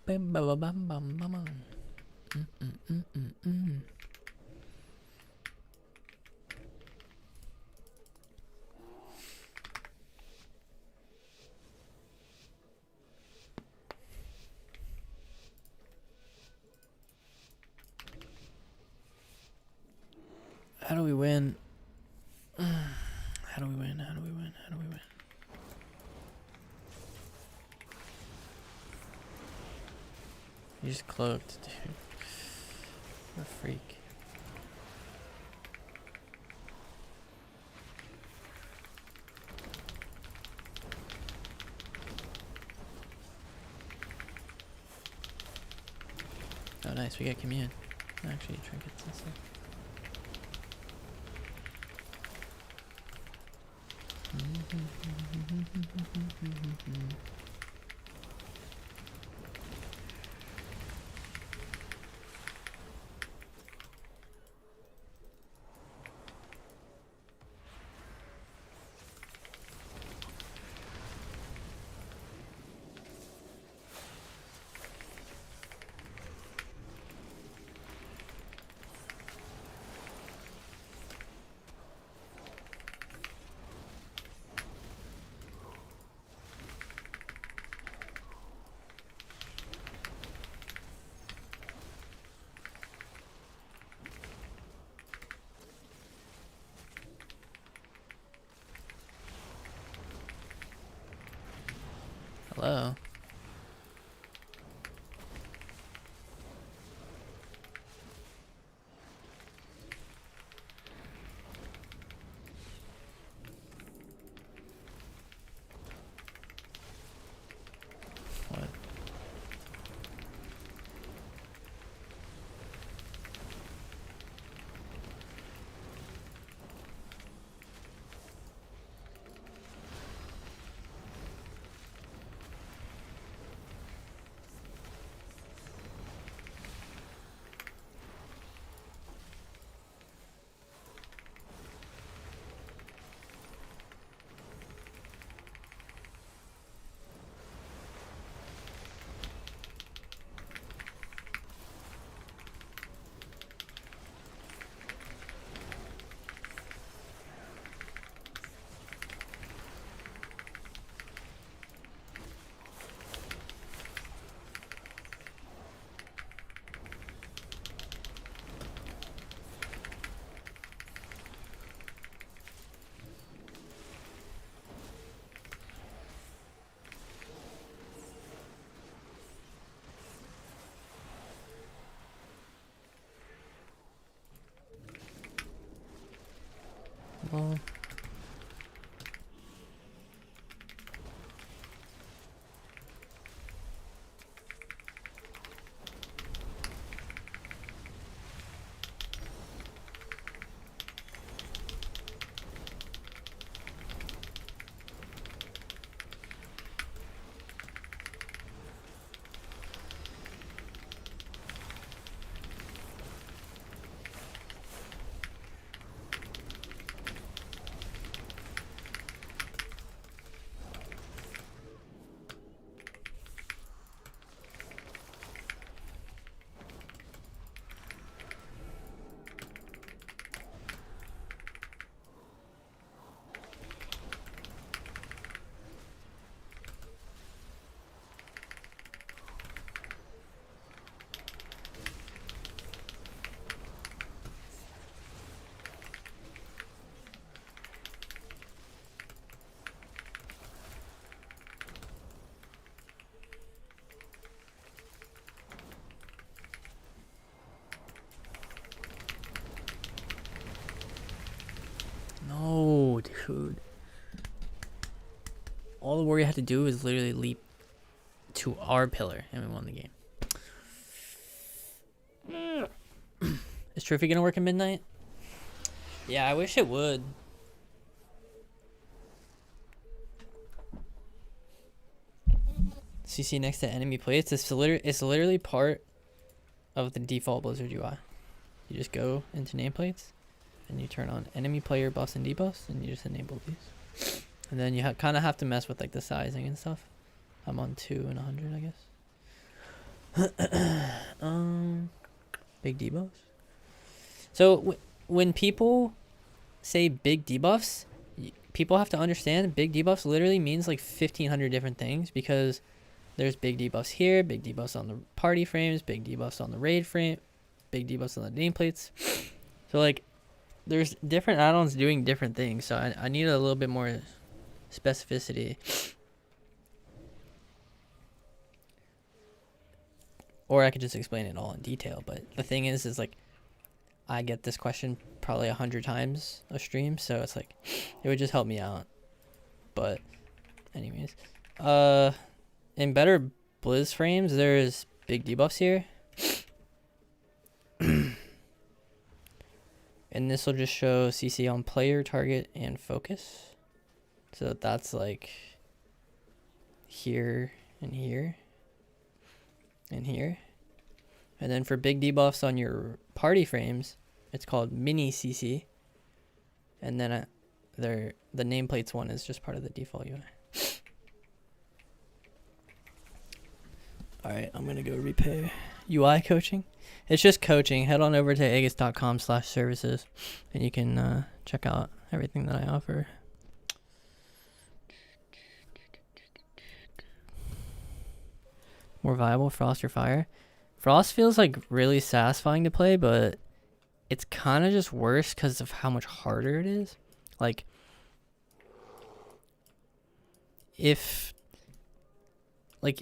Bam, bam, bam, bam, bam, bam. do we win? How do we win? How do we win? How do we win? You just cloaked, dude. What a freak. Oh, nice. We got commune. Actually, trinkets and stuff. Hello. What? Well, no, dude. All the warrior had to do is literally leap to our pillar, and we won the game. Is Trophy gonna work at midnight? Yeah, I wish it would. CC next to enemy plates. It's literally part of the default Blizzard UI. You just go into nameplates, and you turn on enemy player buffs and debuffs, and you just enable these. And then you kind of have to mess with like the sizing and stuff. I'm on 2 and 100, I guess. Big debuffs. So when people say big debuffs, people have to understand big debuffs literally means like 1,500 different things, because there's big debuffs here, big debuffs on the party frames, big debuffs on the raid frame, big debuffs on the nameplates. So like there's different add-ons doing different things, so I need a little bit more specificity. Or I could just explain it all in detail, but the thing is like, I get this question probably 100 times a stream, so it's like, it would just help me out. But anyways, in better Blizz frames, there's big debuffs here. And this will just show CC on player, target, and focus. So that's like here and here and here. And then for big debuffs on your party frames, it's called mini CC. And then the nameplates one is just part of the default UI. All right, I'm gonna go repair UI coaching. It's just coaching. Head on over to aeghis.com/services and you can check out everything that I offer. More viable, Frost or Fire. Frost feels like really satisfying to play, but it's kind of just worse because of how much harder it is. Like,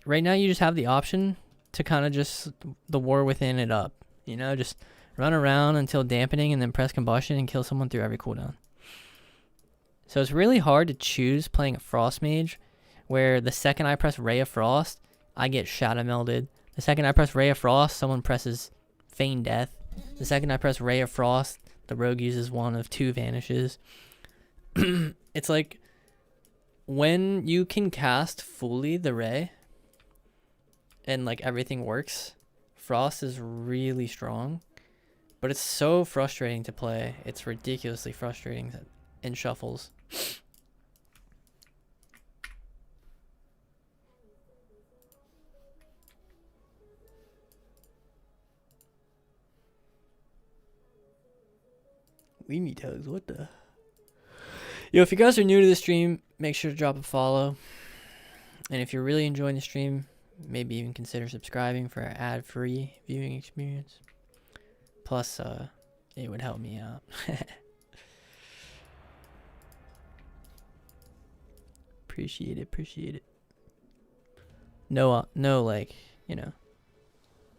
right now you just have the option to kind of just the war within it up, you know, just run around until dampening and then press combustion and kill someone through every cooldown. So it's really hard to choose playing a Frost Mage where the second I press Ray of Frost, I get Shadow Melded. The second I press Ray of Frost, someone presses Feign Death. The second I press Ray of Frost, the rogue uses one of 2 vanishes. It's like, when you can cast fully the Ray and like everything works, Frost is really strong, but it's so frustrating to play. It's ridiculously frustrating in shuffles. Weenie Tugs, what the? Yo, if you guys are new to the stream, make sure to drop a follow. And if you're really enjoying the stream, maybe even consider subscribing for an ad-free viewing experience. Plus, it would help me out. Appreciate it, appreciate it. No, like, you know,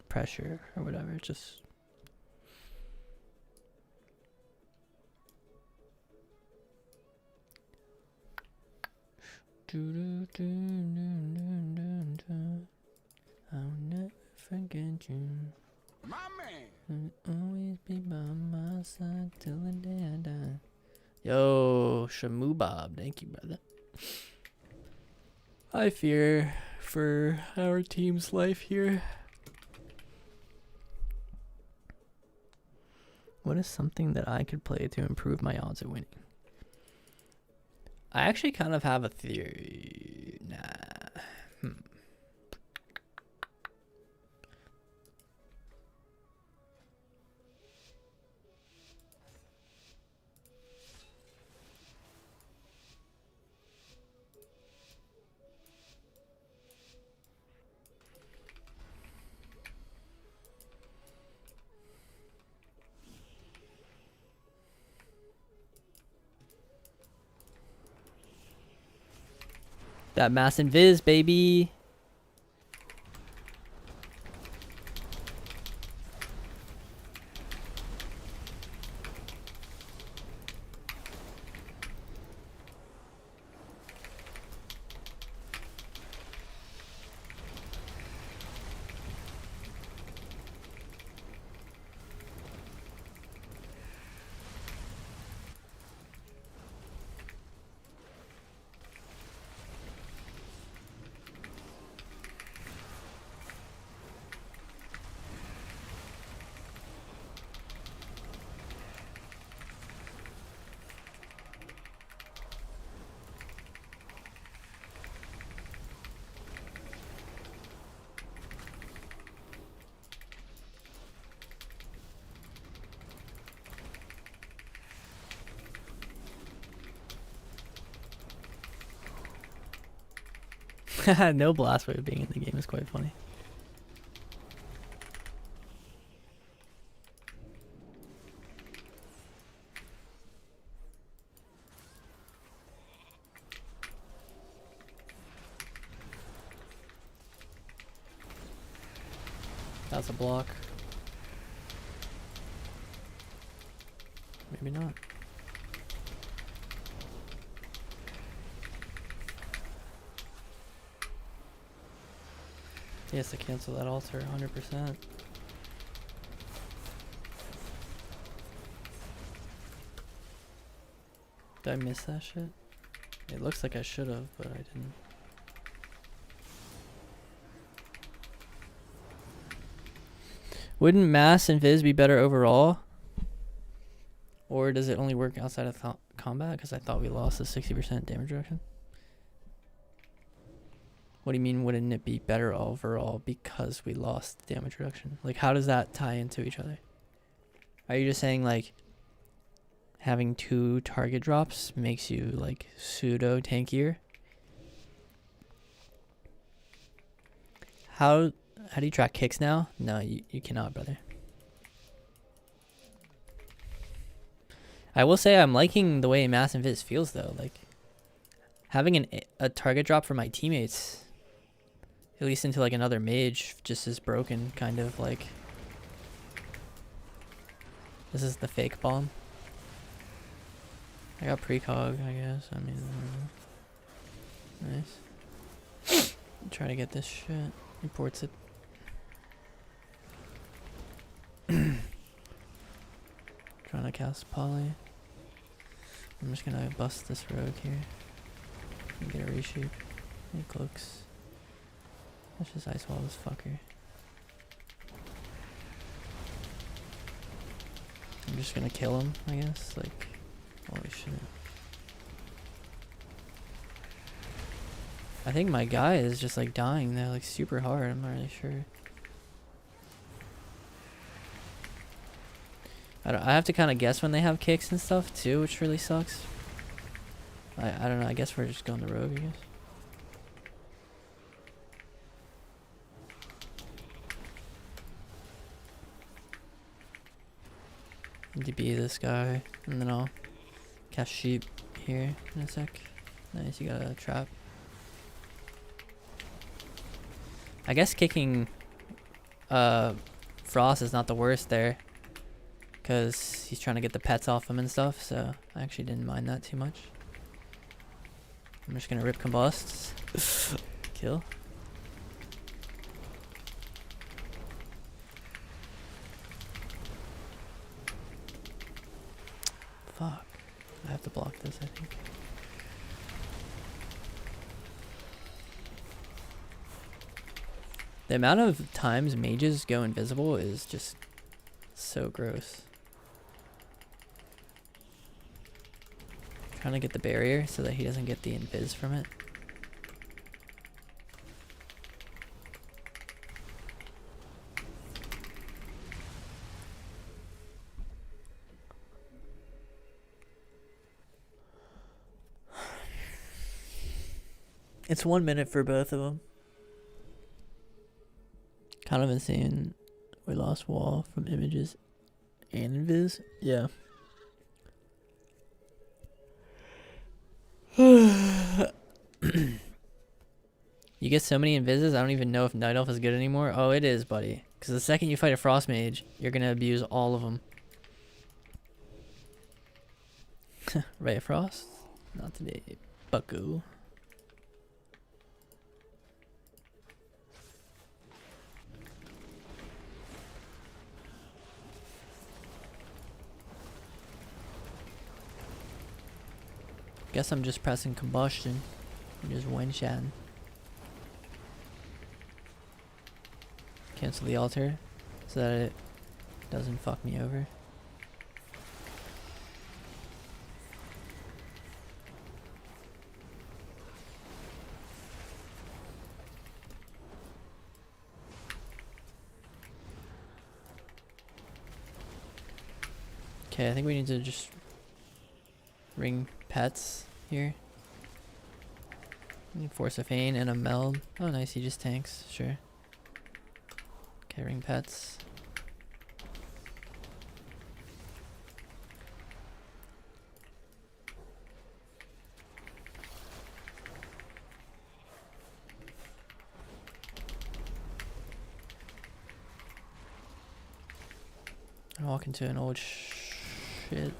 pressure or whatever. Just I'll never forget you. My man. I'll always be by my side till the day I die. Yo, Shamu Bob, thank you, brother. I fear for our team's life here. What is something that I could play to improve my odds of winning? I actually kind of have a theory. That mass invis, baby. No blast wave being in the game is quite funny. that's a block. Maybe not. He has to cancel that altar 100%. Did I miss that shit? It looks like I should have, but I didn't. Wouldn't mass and Viz be better overall? Or does it only work outside of combat? Because I thought we lost the 60% damage reduction. What do you mean wouldn't it be better overall because we lost damage reduction? Like, how does that tie into each other? Are you just saying, like, having 2 target drops makes you, like, pseudo tankier? How do you track kicks now? No, you cannot, brother. I will say I'm liking the way Mass and Viz feels, though. Like, having a target drop for my teammates, at least into, like, another mage, just is broken, kind of, like. This is the fake bomb. I got precog, I guess. I mean, nice. Try to get this shit. Imports it. Trying to cast poly. I'm just gonna bust this rogue here and get a reshape. It cloaks. Let's just ice wall this fucker. I'm just gonna kill him, I guess. Like, holy shit. I think my guy is just like dying there, like super hard. I'm not really sure. I have to kind of guess when they have kicks and stuff too, which really sucks. I don't know. I guess we're just going to rogue, I guess. DB this guy, and then I'll cast sheep here in a sec. Nice, you got a trap. I guess kicking Frost is not the worst there, because he's trying to get the pets off him and stuff, so I actually didn't mind that too much. I'm just gonna rip combusts. Kill. Fuck. I have to block this, I think. The amount of times mages go invisible is just so gross. Trying to get the barrier so that he doesn't get the invis from it. It's 1 minute for both of them. Kind of insane. We lost wall from images and invis. Yeah. You get so many invises, I don't even know if Night Elf is good anymore. Oh, it is, buddy. Because the second you fight a Frost Mage, you're going to abuse all of them. Ray of Frost? Not today, bucko. Guess I'm just pressing combustion and just one-shotting. Cancel the altar so that it doesn't fuck me over. Okay, I think we need to just ring pets here. Force a feign and a meld. Oh nice, he just tanks, sure. Okay, ring pets. Walk into an old shit.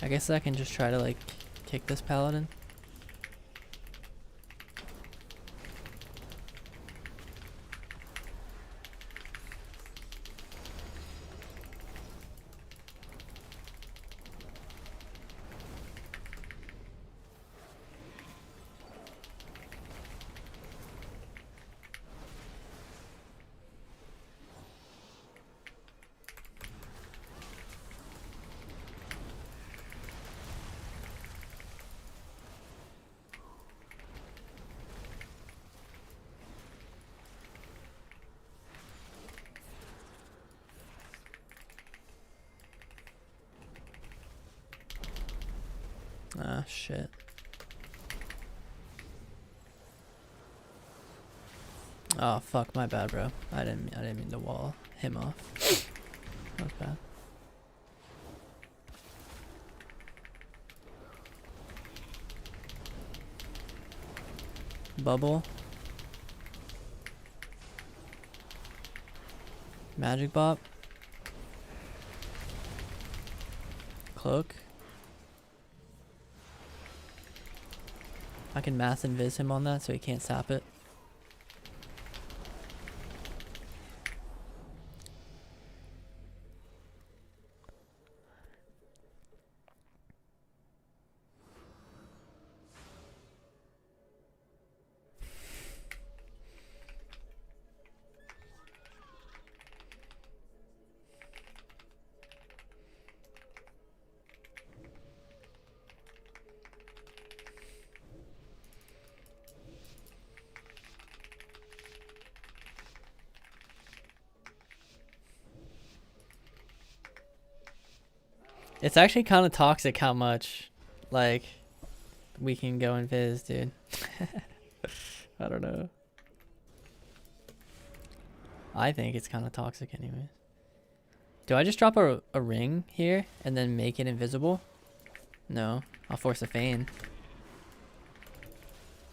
I guess I can just try to like kick this paladin. Ah, shit. Oh fuck, my bad, bro. I didn't mean to wall him off. That was bad. Bubble. Magic bop. Cloak. I can mass invis him on that so he can't sap it. It's actually kind of toxic how much, like, we can go in Viz, dude. I don't know. I think it's kind of toxic anyways. Do I just drop a ring here and then make it invisible? No, I'll force a feign.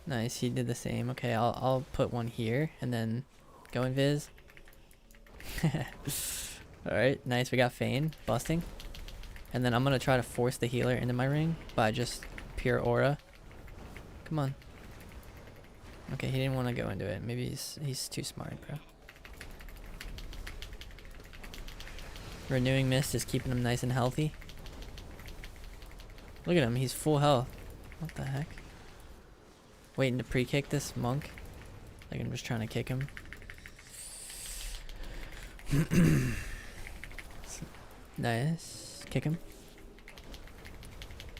Nice, he did the same. Okay, I'll put one here and then go in Viz. Alright, nice, we got feign, busting. And then I'm gonna try to force the healer into my ring by just pure aura. Come on. Okay, he didn't want to go into it. Maybe he's too smart, bro. Renewing Mist is keeping him nice and healthy. Look at him, he's full health. What the heck? Waiting to pre-kick this monk. Like I'm just trying to kick him. Nice. Kick him.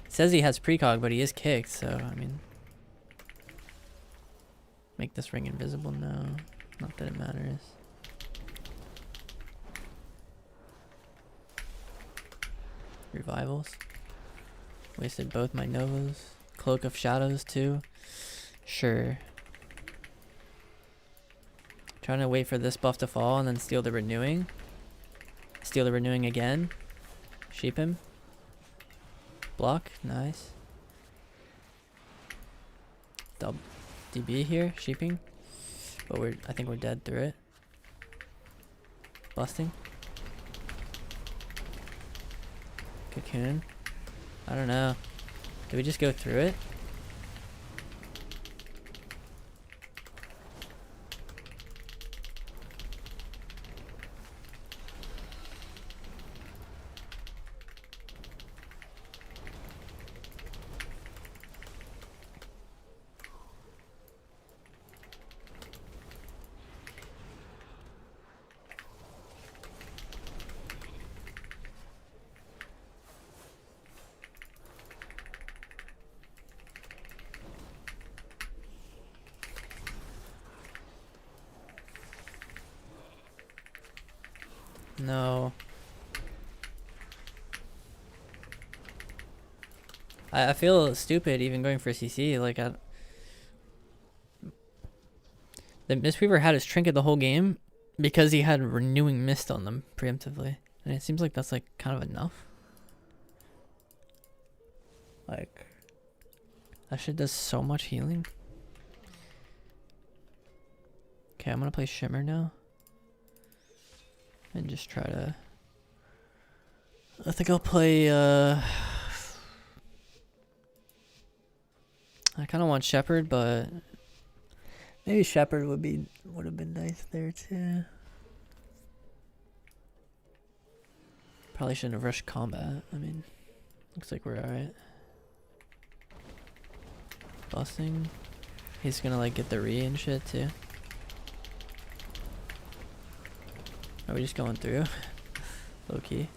It says he has precog, but he is kicked, so I mean, make this ring invisible. No, not that it matters. Revivals. Wasted both my novas. Cloak of Shadows too. Sure. Trying to wait for this buff to fall and then steal the renewing. Steal the renewing again. Sheep him. Block. Nice. Double DB here. Sheeping. But I think we're dead through it. Busting. Cocoon. I don't know. Did we just go through it? No. I feel stupid even going for CC. Like, the Mistweaver had his trinket the whole game because he had renewing mist on them preemptively. And it seems like that's like kind of enough. Like, that shit does so much healing. Okay, I'm gonna play Shimmer now. And just try to... I think I'll play, I kind of want Shepherd, but... Maybe Shepherd would have been nice there too. Probably shouldn't have rushed combat. I mean, looks like we're alright. Busting. He's gonna like get the re and shit too. Are we just going through? Low key.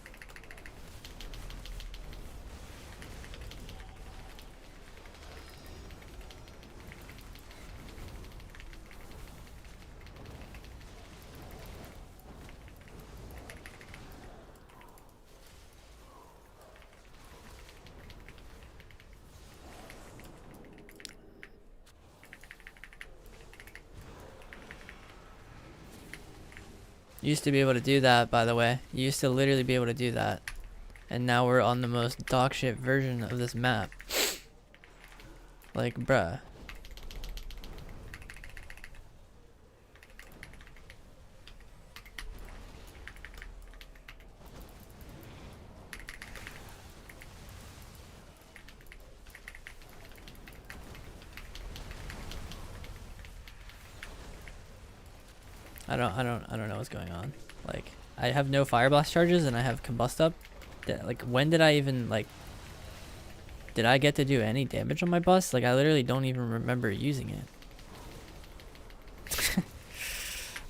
You used to be able to do that, by the way. You used to literally be able to do that. And now we're on the most dogshit version of this map. Like, bruh. I don't know what's going on. Like, I have no fire blast charges and I have combust up. Like, when did I even, like, did I get to do any damage on my bus? Like, I literally don't even remember using it.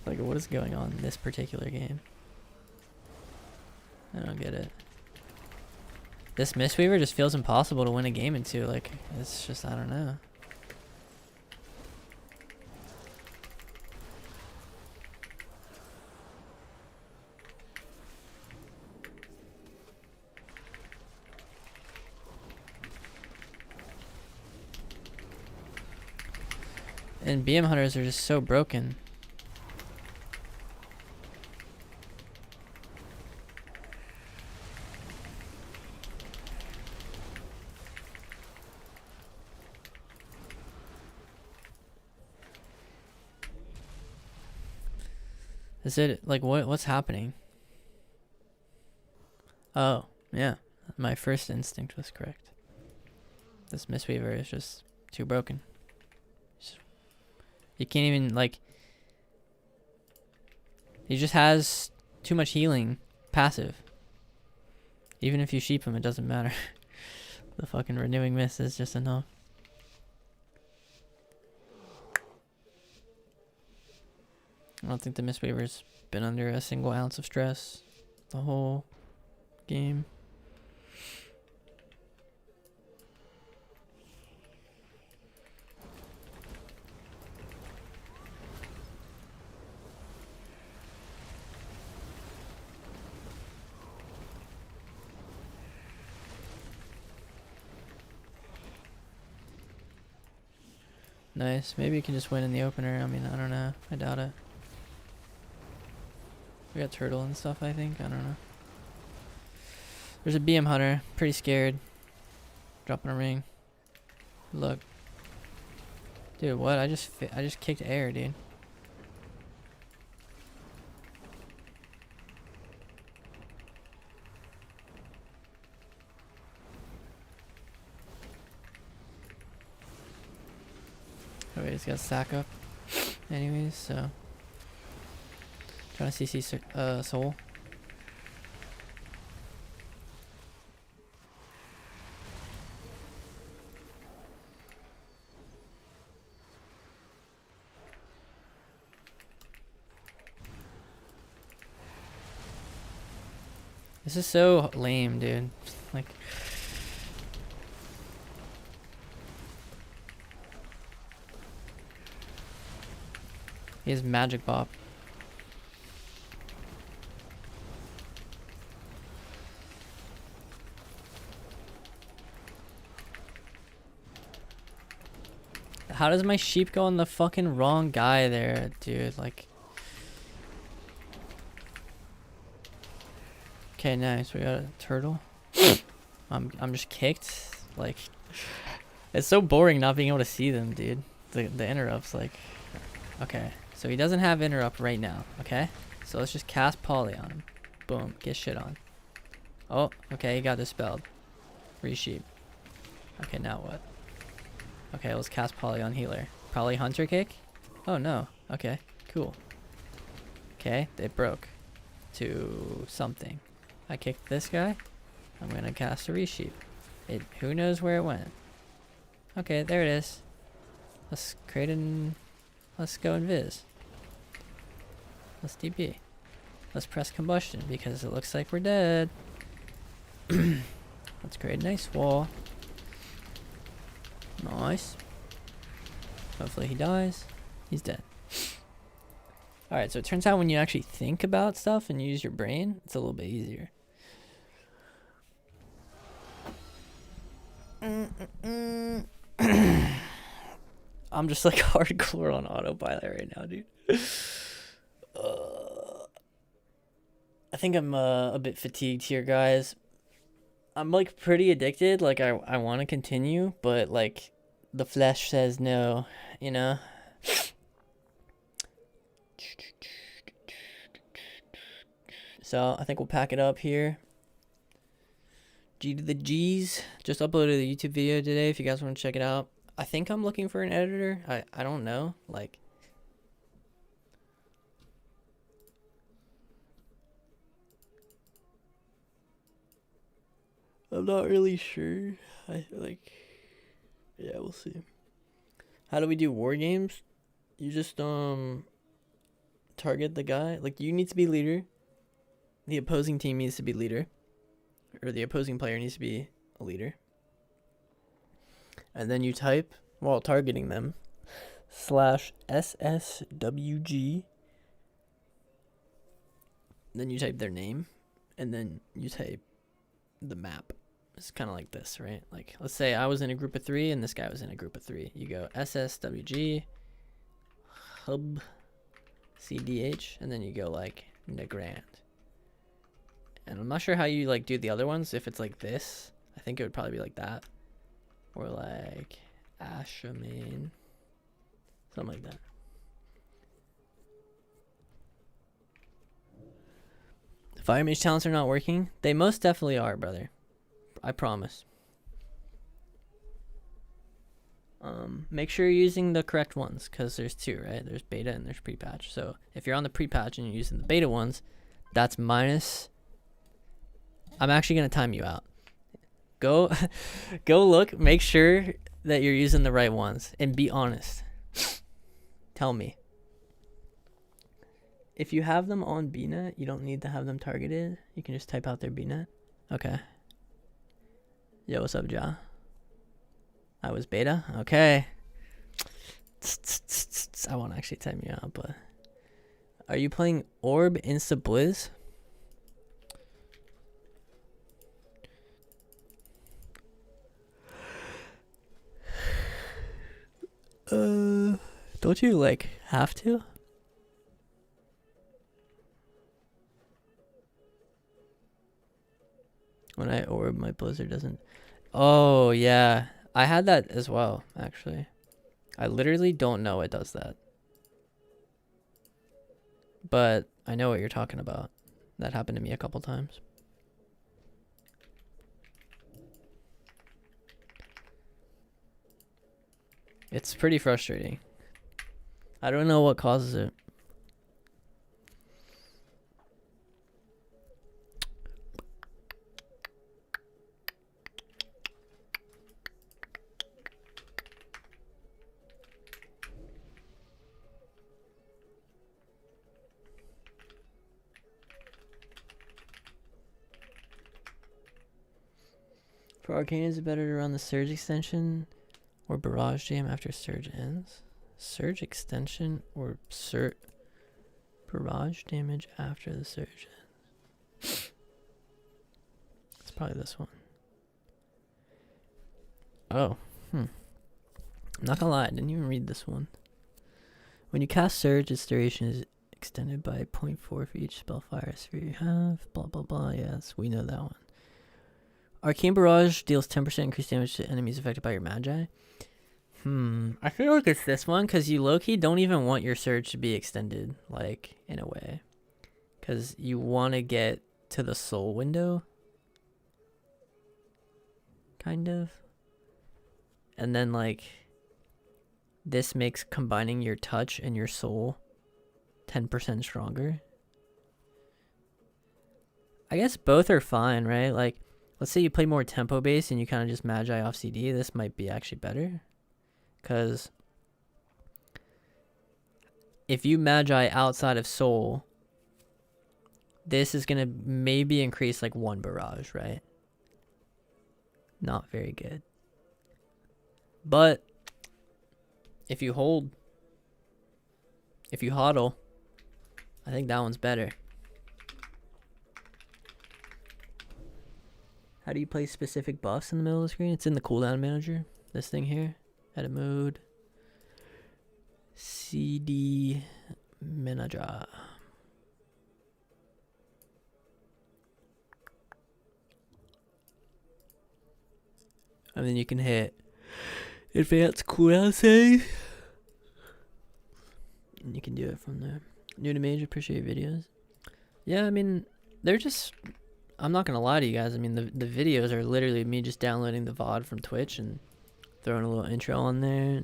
Like, what is going on in this particular game? I don't get it. This Mistweaver just feels impossible to win a game into. Like, it's just, I don't know. And BM hunters are just so broken. Is it like what's happening? Oh, yeah. My first instinct was correct. This Mistweaver is just too broken. You can't even, like... He just has too much healing. Passive. Even if you sheep him, it doesn't matter. The fucking renewing mist is just enough. I don't think the Mistweaver's been under a single ounce of stress the whole game. Nice. Maybe you can just win in the opener. I mean, I don't know. I doubt it. We got turtle and stuff, I think. I don't know. There's a BM hunter. Pretty scared. Dropping a ring. Look. Dude, what? I just kicked air, dude. Oh wait, he's got stack up. Anyways, so trying to CC soul. This is so lame, dude. Like, he has magic bop. How does my sheep go on the fucking wrong guy there, dude? Like, okay, nice. We got a turtle. I'm just kicked. Like, it's so boring not being able to see them, dude. The interrupts, like, okay. So he doesn't have interrupt right now, okay? So let's just cast Poly on him. Boom, get shit on. Oh, okay, he got dispelled. Resheep. Okay, now what? Okay, let's cast Poly on healer. Probably Hunter Kick? Oh no, okay, cool. Okay, it broke to something. I kicked this guy. I'm gonna cast a Resheep. Who knows where it went? Okay, there it is. Let's create an... Let's go invis. Let's DP. Let's press combustion because it looks like we're dead. Let's create a nice wall. Nice. Hopefully he dies. He's dead. Alright, so it turns out when you actually think about stuff and use your brain, it's a little bit easier. I'm just like hardcore on autopilot right now, dude. I think I'm a bit fatigued here, guys. I'm like pretty addicted. Like I want to continue, but like the flesh says no, you know? So I think we'll pack it up here. G to the G's. Just uploaded a YouTube video today if you guys want to check it out. I think I'm looking for an editor. I don't know. Like, I'm not really sure. Yeah, we'll see. How do we do war games? You just target the guy. Like, you need to be leader. The opposing team needs to be leader. Or the opposing player needs to be a leader. And then you type, while targeting them, /SSWG. Then you type their name. And then you type the map. It's kind of like this, right? Like, let's say I was in a group of 3 and this guy was in a group of 3. You go SSWG, hub, CDH, and then you go like Negrand. And I'm not sure how you like do the other ones. If it's like this, I think it would probably be like that. Or like Ashamane. Something like that. Fire Mage talents are not working. They most definitely are, brother. I promise. Make sure you're using the correct ones, because there's 2, right? There's beta and there's pre-patch. So if you're on the pre-patch and you're using the beta ones, that's minus. I'm actually going to time you out. Go look, make sure that you're using the right ones, and be honest. Tell me. If you have them on BNet, you don't need to have them targeted. You can just type out their BNet. Okay. Yo, what's up, Ja? I was beta? Okay. I won't actually time you out, but... Are you playing Orb Insta Blizz? Don't you, like, have to? When I orb, my Blizzard doesn't... Oh, yeah. I had that as well, actually. I literally don't know it does that. But I know what you're talking about. That happened to me a couple times. It's pretty frustrating. I don't know what causes it. For Arcane, is it better to run the Surge extension or Barrage Jam after Surge ends? Surge extension or Barrage damage after the Surge ends? It's probably this one. Oh, I'm not gonna lie, I didn't even read this one. When you cast Surge, its duration is extended by 0.4 for each spellfire sphere you have. Blah, blah, blah. Yes, we know that one. Arcane Barrage deals 10% increased damage to enemies affected by your Magi. I feel like it's this one because you low-key don't even want your surge to be extended, like, in a way. Because you want to get to the soul window. Kind of. And then, like, this makes combining your touch and your soul 10% stronger. I guess both are fine, right? Like, let's say you play more tempo based and you kind of just magi off CD. This might be actually better. Because if you magi outside of soul, this is going to maybe increase like 1 barrage, right? Not very good. But if you hold, if you hodl, I think that one's better. How do you place specific buffs in the middle of the screen? It's in the cooldown manager. This thing here. Edit mode. CD manager. And then you can hit advanced cooldown settings. And you can do it from there. New to Mage, appreciate videos. Yeah, I mean, they're just... I'm not gonna lie to you guys. I mean, the videos are literally me just downloading the VOD from Twitch and throwing a little intro on there,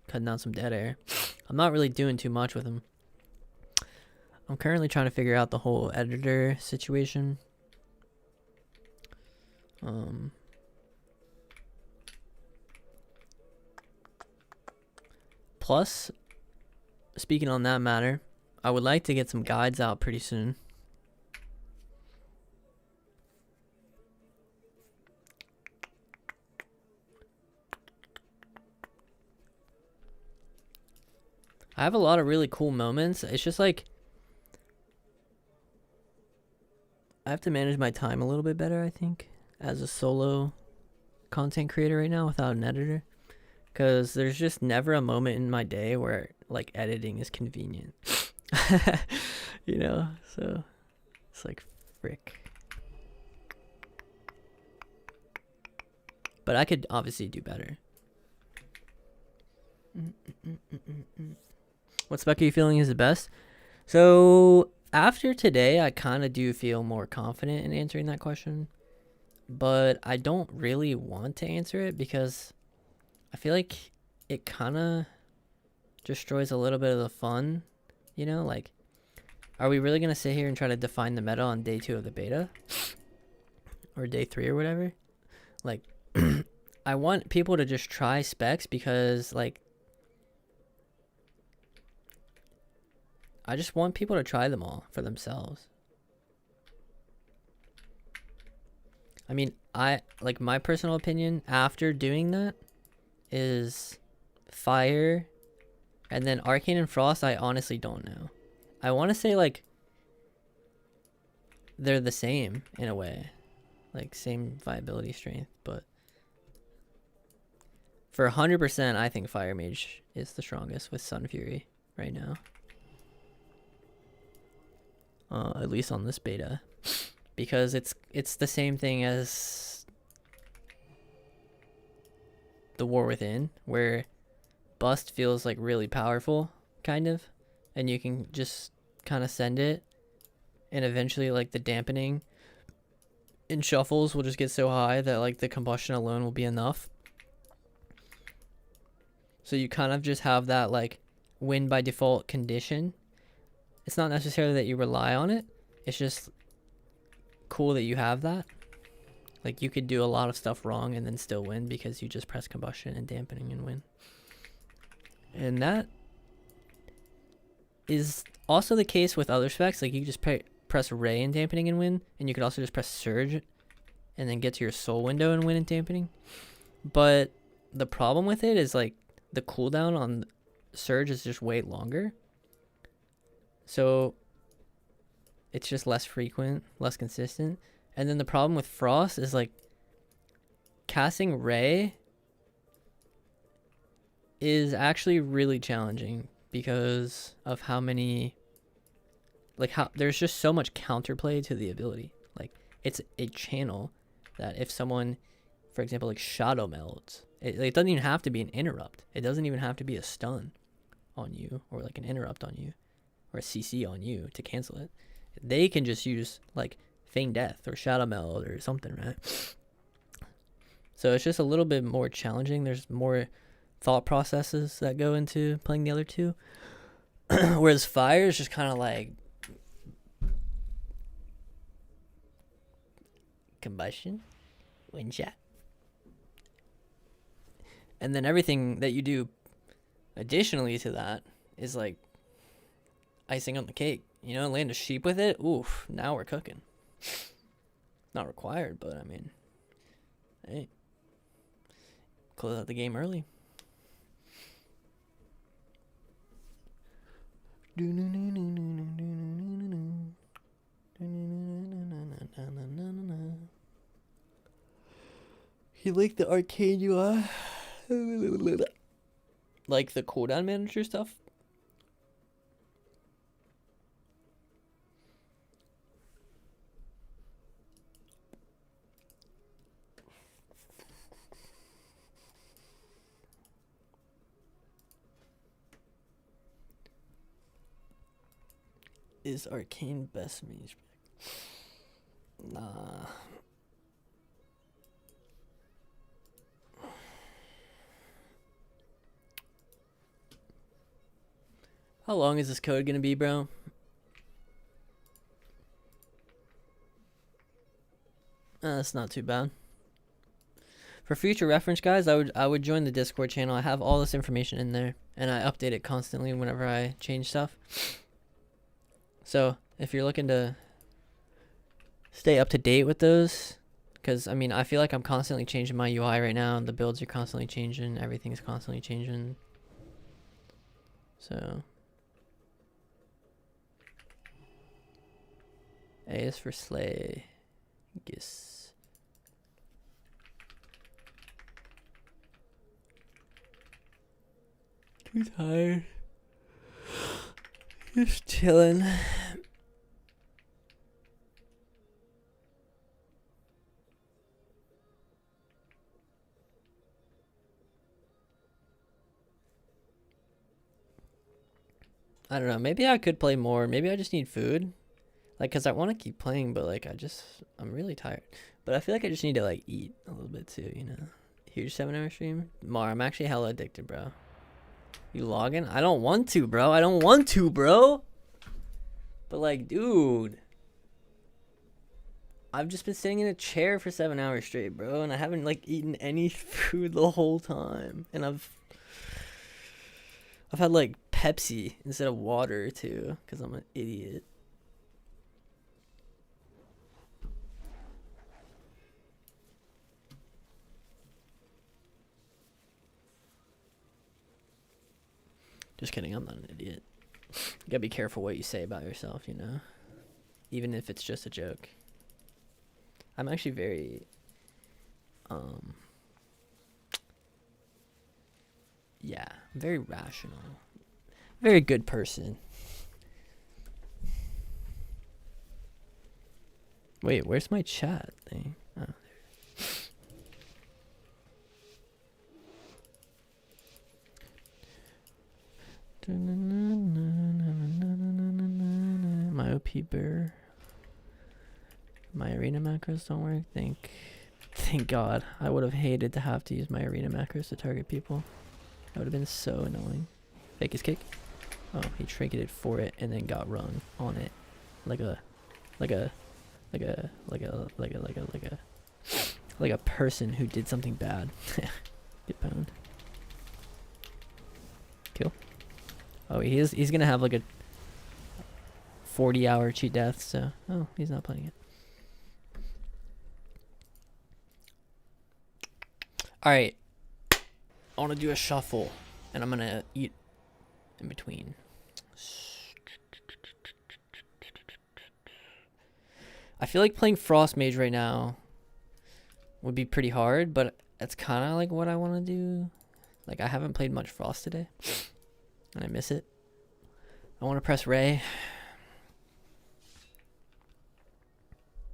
cutting down some dead air. I'm not really doing too much with them. I'm currently trying to figure out the whole editor situation. Plus, speaking on that matter, I would like to get some guides out pretty soon. I have a lot of really cool moments. It's just like I have to manage my time a little bit better, I think, as a solo content creator right now without an editor. Because there's just never a moment in my day where, like, editing is convenient. You know? So, it's like, frick. But I could obviously do better. What spec are you feeling is the best? So, after today, I kind of do feel more confident in answering that question. But I don't really want to answer it because I feel like it kind of destroys a little bit of the fun. You know, like, are we really going to sit here and try to define the meta on day 2 of the beta? Or day 3 or whatever? Like, I want people to just try specs because, like, I just want people to try them all for themselves. I mean, like, my personal opinion after doing that is Fire and then Arcane and Frost. I honestly don't know. I want to say, like, they're the same in a way, like same viability strength, but for 100% I think Fire Mage is the strongest with Sunfury right now. At least on this beta, because it's the same thing as the War Within, where Bust feels like really powerful, kind of, and you can just kind of send it, and eventually, like, the dampening in shuffles will just get so high that, like, the combustion alone will be enough. So you kind of just have that, like, win by default condition. It's not necessarily that you rely on it. It's just cool that you have that. Like, you could do a lot of stuff wrong and then still win because you just press combustion and dampening and win. And that is also the case with other specs. Like, you can just press Ray and dampening and win. And you could also just press Surge and then get to your soul window and win and dampening. But the problem with it is, like, the cooldown on Surge is just way longer. So it's just less frequent, less consistent. And then the problem with Frost is, like, casting Ray is actually really challenging because of how many, like, how there's just so much counterplay to the ability. Like, it's a channel that if someone for example, like shadow melds. It doesn't even have to be an interrupt. It doesn't even have to be a stun on you, or like an interrupt on you, or a CC on you to cancel it. They can just use like feign death or shadow meld or something, right? So it's just a little bit more challenging. There's more thought processes that go into playing the other two. Whereas fire is just kind of like combustion, wind shot. And then everything that you do additionally to that is like icing on the cake. You know, land a sheep with it. Oof, now we're cooking. Not required, but I mean, hey, close out the game early. He liked the arcade UI. Like the cooldown manager stuff. Is Arcane best mage? Nah. How long is this code gonna be, bro? That's not too bad. For future reference, guys, I would join the Discord channel. I have all this information in there, and I update it constantly whenever I change stuff. So if you're looking to stay up to date with those, because I mean, I feel like I'm constantly changing my UI right now, and the builds are constantly changing, everything's constantly changing. So A is for slay. Aeghis. Too tired. Just chilling. I don't know. Maybe I could play more. Maybe I just need food. Like, cause I want to keep playing, but like, I'm really tired. But I feel like I just need to like eat a little bit too, you know. Huge 7-hour stream. Mar, I'm actually hella addicted, bro. You logging? I don't want to, bro. I don't want to, bro. But like, dude, I've just been sitting in a chair for 7 hours straight, bro, and I haven't like eaten any food the whole time. And I've had like Pepsi instead of water too, cause I'm an idiot. Just kidding, I'm not an idiot. You gotta be careful what you say about yourself, you know? Even if it's just a joke. I'm actually very, yeah, I'm very rational. Very good person. Wait, where's my chat thing? Oh, there. My OP bear. My arena macros don't work. Thank God. I would have hated to have to use my arena macros to target people. That would have been so annoying. Fake his kick. Oh, he trinketed for it and then got run on it, like a person who did something bad. Get pwned. Kill. Oh, he's gonna have like a 40-hour cheat death. So, oh, he's not playing it. All right, I want to do a shuffle, and I'm gonna eat in between. I feel like playing Frost Mage right now would be pretty hard, but that's kind of like what I want to do. Like, I haven't played much Frost today, and I miss it. I want to press Ray,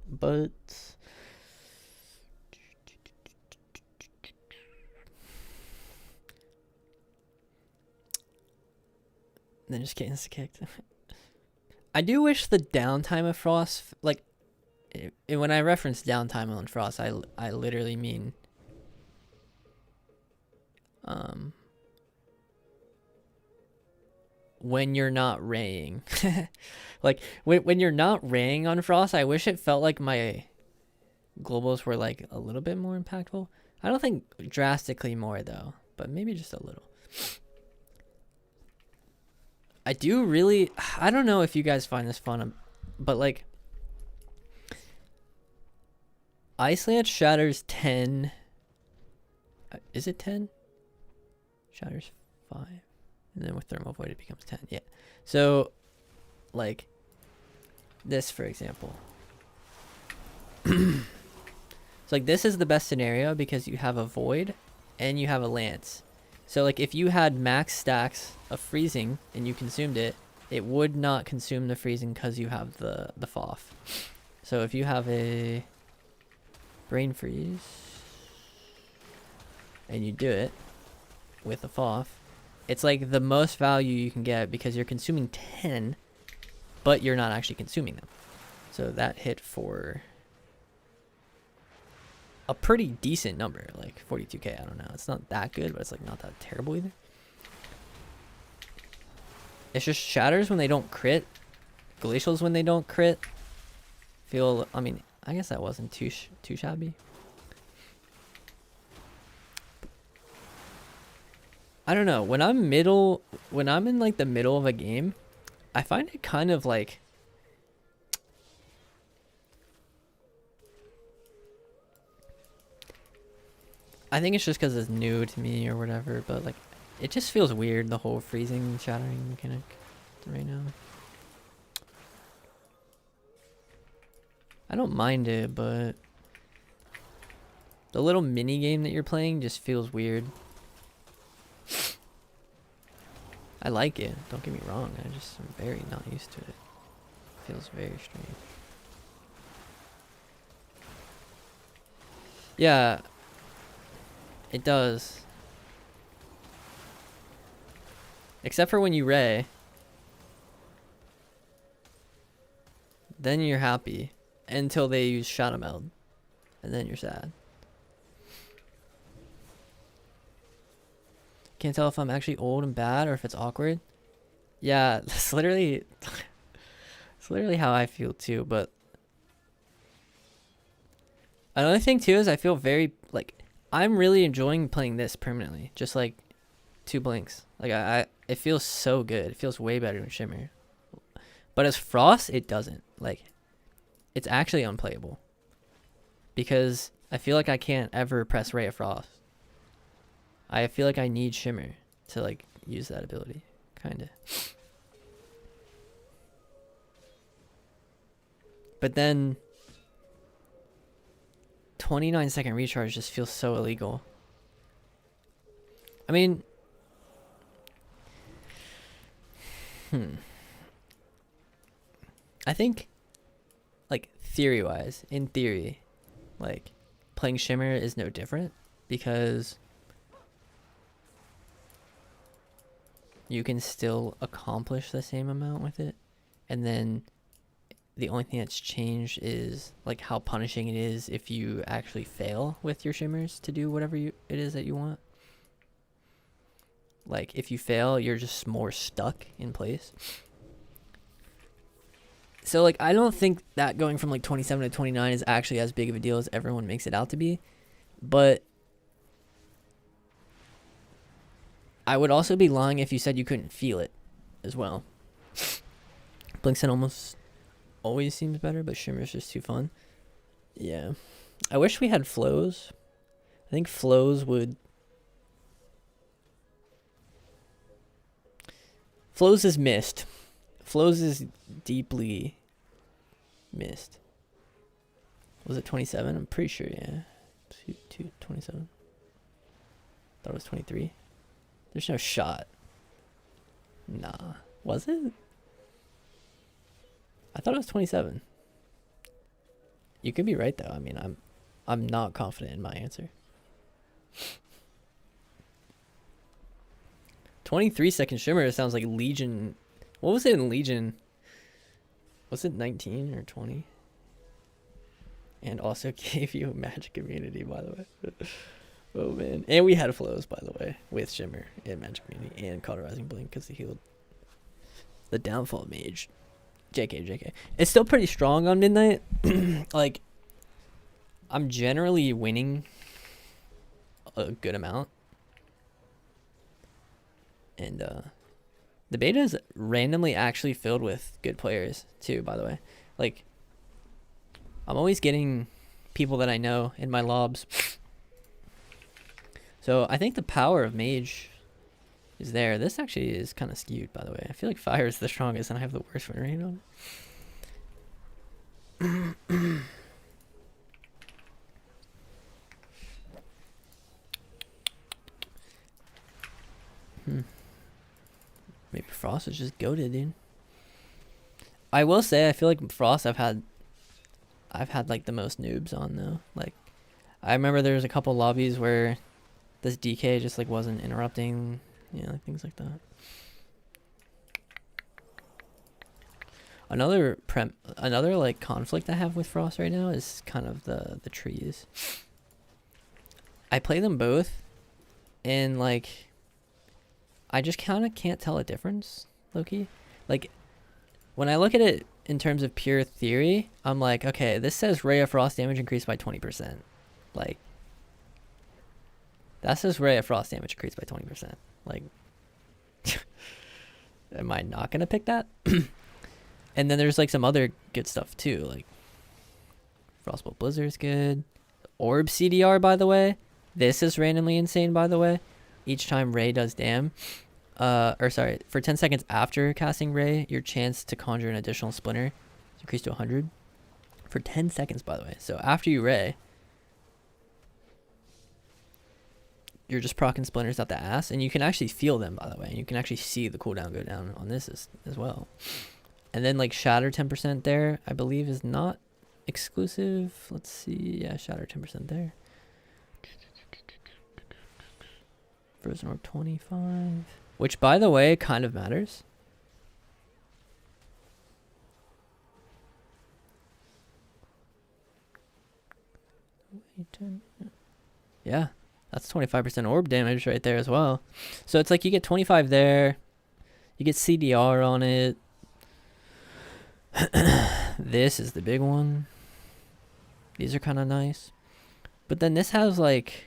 but then just get insta-kicked. I do wish the downtime of Frost, like, when I reference downtime on Frost, I literally mean when you're not raying. Like when you're not raying on Frost, I wish it felt like my globals were like a little bit more impactful. I don't think drastically more though, but maybe just a little. I do really, I don't know if you guys find this fun, but like Iceland shatters 10. Is it 10? Shatters 5. And then with thermal void it becomes 10. Yeah. So like this, for example. So like this is the best scenario because you have a void and you have a lance. So like if you had max stacks of freezing and you consumed it, it would not consume the freezing because you have the FOF. So if you have a brain freeze and you do it with a FOF, it's like the most value you can get because you're consuming 10, but you're not actually consuming them. So that hit for a pretty decent number, like 42k. I don't know. It's not that good, but it's like not that terrible either. It's just shatters when they don't crit. Glacials when they don't crit. Feel, I mean, I guess that wasn't too shabby. I don't know. When I'm in like the middle of a game, I find it kind of like I think it's just because it's new to me or whatever, but like it just feels weird, the whole freezing shattering mechanic right now. I don't mind it, but the little mini game that you're playing just feels weird. I like it, don't get me wrong, I just am very not used to it. It feels very strange. Yeah, it does. Except for when you ray. Then you're happy until they use Shadow Meld. And then you're sad. Can't tell if I'm actually old and bad or if it's awkward. Yeah, it's literally how I feel too, but another thing too is I feel very like I'm really enjoying playing this permanently. Just like 2 blinks. Like it feels so good. It feels way better than Shimmer. But as Frost, it doesn't. Like it's actually unplayable. Because I feel like I can't ever press Ray of Frost. I feel like I need Shimmer to like use that ability. Kinda. But then 29-second recharge just feels so illegal. I mean, I think, like, theory-wise, in theory, like, playing Shimmer is no different because you can still accomplish the same amount with it, and then the only thing that's changed is like how punishing it is if you actually fail with your shimmers to do whatever it is that you want. Like if you fail, you're just more stuck in place. So like I don't think that going from like 27 to 29 is actually as big of a deal as everyone makes it out to be, but I would also be lying if you said you couldn't feel it as well. Blinkson almost always seems better, but Shimmer's just too fun. Yeah. I wish we had flows. I think flows would... Flows is missed. Flows is deeply missed. Was it 27? I'm pretty sure, yeah. 27. Thought it was 23. There's no shot. Nah. Was it? I thought it was 27. You could be right though. I mean, I'm not confident in my answer. 23-second Shimmer sounds like Legion What was it in Legion? Was it 19 or 20? And also gave you a magic immunity, by the way. Oh man. And we had flows, by the way, with Shimmer and magic immunity and cauterizing blink because he healed the downfall mage. JK. It's still pretty strong on midnight. Like, I'm generally winning a good amount. And the beta is randomly actually filled with good players too, by the way. Like, I'm always getting people that I know in my lobs. So I think the power of Mage is there. This actually is kind of skewed, by the way. I feel like Fire is the strongest and I have the worst win rate on it. Maybe Frost is just goated, dude. I will say I feel like Frost I've had like the most noobs on though. Like, I remember there was a couple lobbies where this DK just like wasn't interrupting, like things like that. Another like conflict I have with Frost right now is kind of the trees. I play them both, and like, I just kind of can't tell a difference, low-key. Like, when I look at it in terms of pure theory, I'm like, okay, this says Ray of Frost damage increased by 20%. Like, that says Ray of Frost damage increased by 20%. Like, am I not going to pick that? And then there's like some other good stuff too, like Frostbolt Blizzard's good. Orb CDR, by the way. This is randomly insane, by the way. Each time Ray does dam. For 10 seconds after casting Ray, your chance to conjure an additional splinter is increased to 100. For 10 seconds, by the way. So after you Ray, you're just proccing splinters out the ass, and you can actually feel them, by the way. And you can actually see the cooldown go down on this as well. And then like Shatter 10% there, I believe is not exclusive. Let's see. Yeah, Shatter 10% there. Frozen Orb 25. Which, by the way, kind of matters. Yeah, that's 25% orb damage right there as well. So it's like you get 25 there. You get CDR on it. This is the big one. These are kind of nice. But then this has like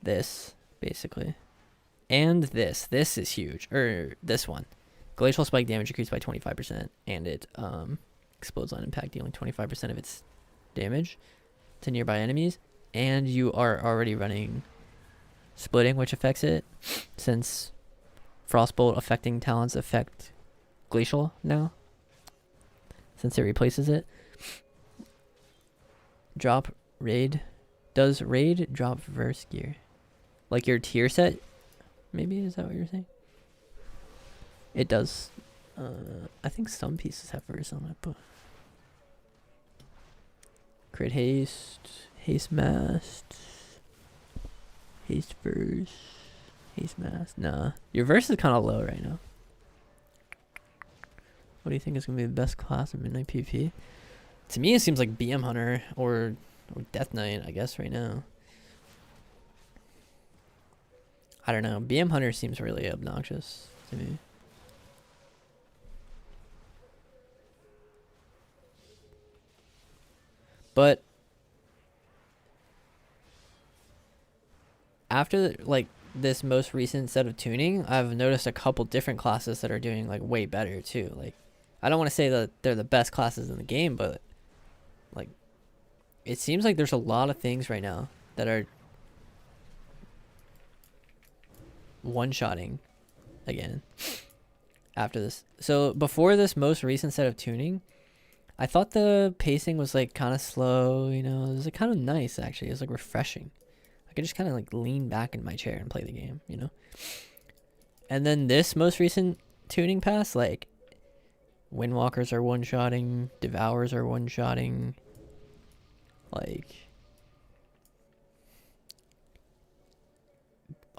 this, basically. And this is huge. Or this one. Glacial Spike damage increased by 25%. And it explodes on impact, dealing 25% of its damage to nearby enemies. And you are already running Splitting, which affects it. Since Frostbolt affecting talents affect Glacial now, since it replaces it. Drop raid. Does raid drop verse gear? Like your tier set? Maybe, is that what you're saying? It does. I think some pieces have verse on it, but Crit haste, haste mast, haste verse, haste mast. Nah, your verse is kind of low right now. What do you think is going to be the best class in Midnight PvP? To me, it seems like BM Hunter or Death Knight, I guess, right now. I don't know. BM Hunter seems really obnoxious to me. But after like this most recent set of tuning, I've noticed a couple different classes that are doing like way better too. Like, I don't want to say that they're the best classes in the game, but like, it seems like there's a lot of things right now that are one-shotting again after this. So before this most recent set of tuning, I thought the pacing was like kind of slow, it was like kind of nice actually. It was like refreshing. I could just kind of like lean back in my chair and play the game, And then this most recent tuning pass, like Windwalkers are one-shotting, Devours are one-shotting, like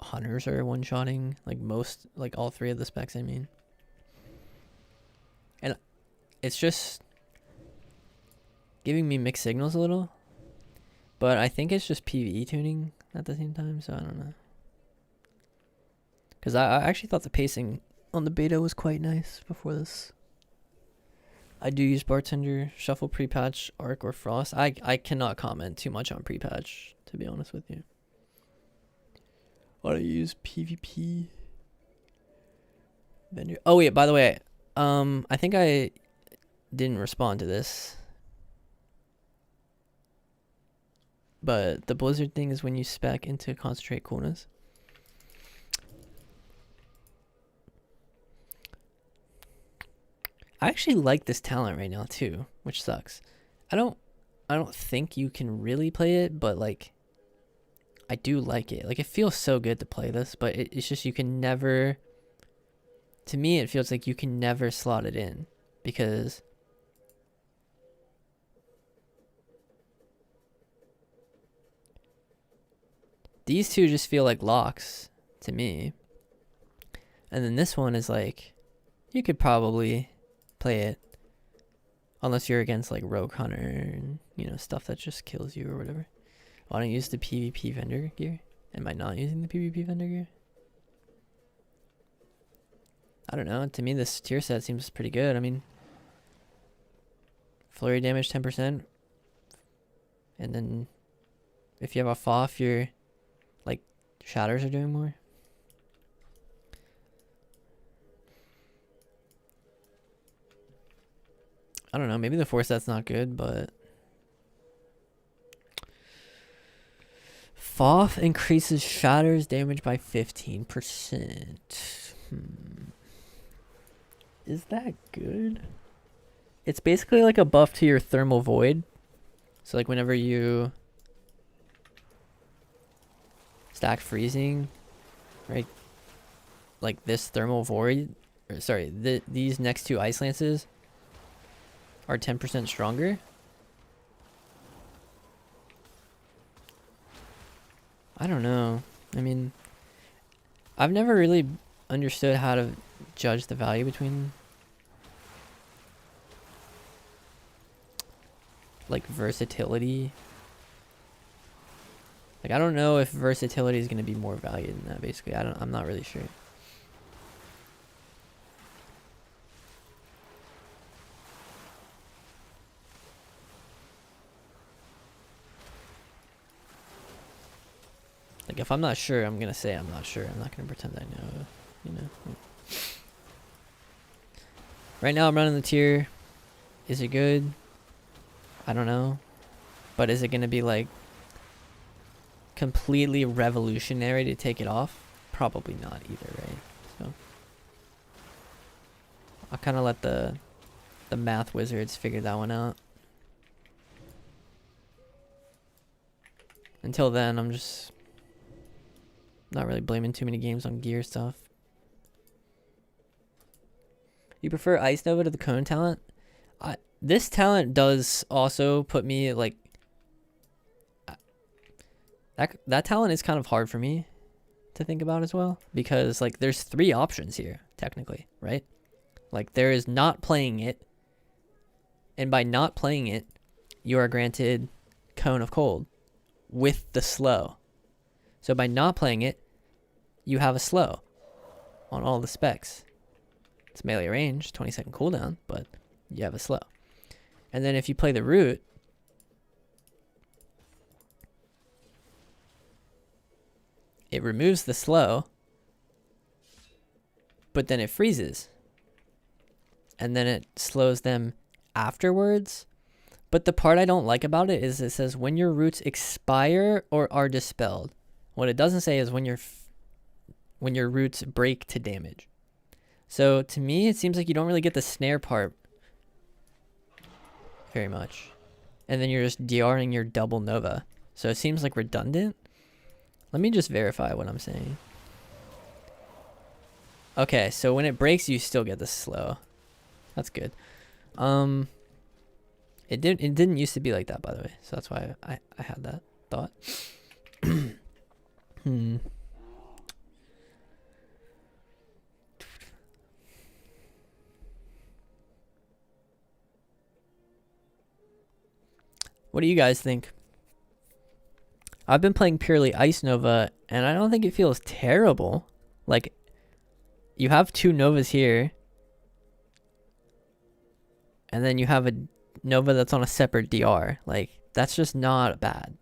hunters are one-shotting, like all 3 of the specs, I mean. And it's just giving me mixed signals a little. But I think it's just PvE tuning at the same time, so I don't know. Because I actually thought the pacing on the beta was quite nice before this. I do use Bartender, Shuffle, Pre-patch, Arc, or Frost. I cannot comment too much on Pre-patch, to be honest with you. I use PvP vendor. Oh wait, by the way, I think I didn't respond to this. But the Blizzard thing is when you spec into concentrate coolness. I actually like this talent right now too, which sucks. I don't think you can really play it, but like I do like it. Like it feels so good to play this, but it's just you can never, to me it feels like you can never slot it in because these two just feel like locks to me. And then this one is like, you could probably play it unless you're against like Rogue Hunter and, you know, stuff that just kills you or whatever. Why don't you use the PvP vendor gear? Am I not using the PvP vendor gear? I don't know. To me, this tier set seems pretty good. I mean, flurry damage 10%. And then if you have a FOF, your like shatters are doing more. I don't know. Maybe the 4 set's not good, but FOF increases shatters damage by 15%. Is that good? It's basically like a buff to your thermal void. So like whenever you stack freezing, right? Like this thermal void, or sorry, these next 2 ice lances are 10% stronger. I don't know. I mean, I've never really understood how to judge the value between like versatility. Like I don't know if versatility is going to be more valued than that basically. I'm not really sure. Like if I'm not sure, I'm going to say I'm not sure. I'm not going to pretend I know, you know. Right now I'm running the tier. Is it good? I don't know. But is it going to be like completely revolutionary to take it off? Probably not either, right? So I'll kind of let the math wizards figure that one out. Until then, I'm just not really blaming too many games on gear stuff. You prefer Ice Nova to the Cone talent? This talent does also put me like... That talent is kind of hard for me to think about as well. Because like there's 3 options here, technically, right? Like there is not playing it. And by not playing it, you are granted Cone of Cold with the slow. So by not playing it, you have a slow on all the specs. It's melee range, 20-second cooldown, but you have a slow. And then if you play the root, it removes the slow, but then it freezes. And then it slows them afterwards. But the part I don't like about it is it says when your roots expire or are dispelled. What it doesn't say is when your roots break to damage. So to me, it seems like you don't really get the snare part very much. And then you're just DRing your double Nova. So it seems like redundant. Let me just verify what I'm saying. Okay, so when it breaks, you still get the slow. That's good. It didn't used to be like that, by the way. So that's why I had that thought. What do you guys think? I've been playing purely Ice Nova, and I don't think it feels terrible. Like, you have 2 Novas here, and then you have a Nova that's on a separate DR. Like, that's just not bad.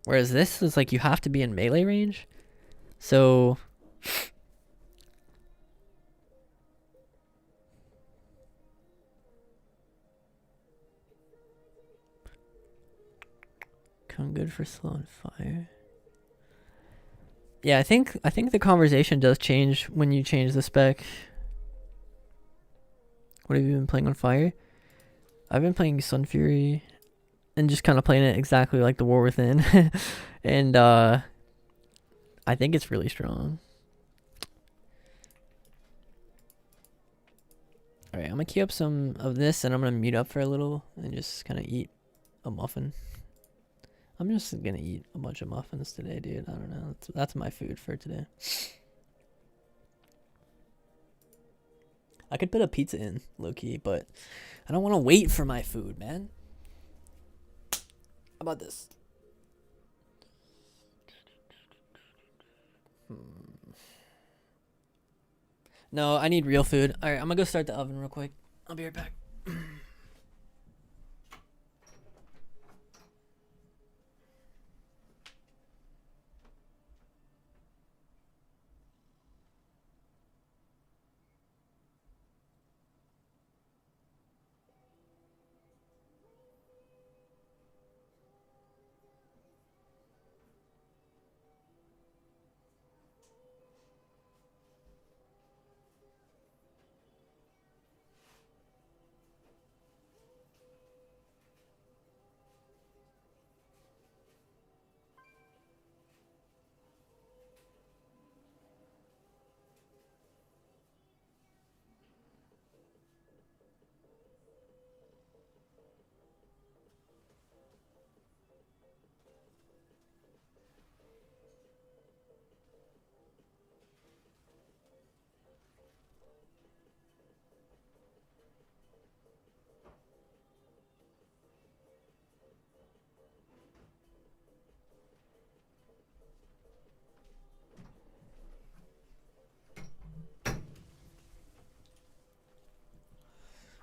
Whereas this is like, you have to be in melee range. So... come good for slow and fire. Yeah, I think the conversation does change when you change the spec. What have you been playing on fire? I've been playing Sunfury and just kind of playing it exactly like the War Within. And I think it's really strong. Alright, I'm gonna queue up some of this and I'm gonna mute up for a little and just kind of eat a muffin. I'm just gonna eat a bunch of muffins today, dude. I don't know. That's my food for today. I could put a pizza in, low-key, but I don't want to wait for my food, man. How about this? No, I need real food. Alright, I'm gonna go start the oven real quick. I'll be right back.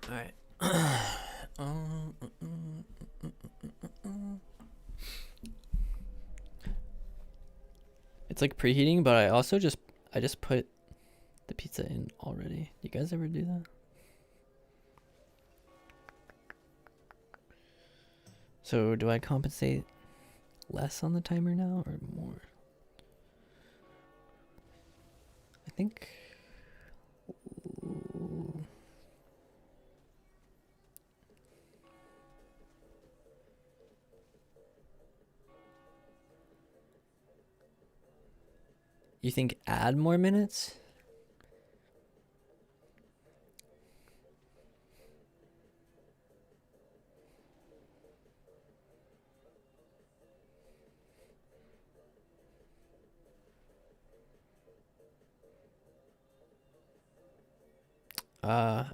Alright. It's like preheating, but I just put the pizza in already. You guys ever do that? So do I compensate less on the timer now or more? I think... Ooh. You think add more minutes?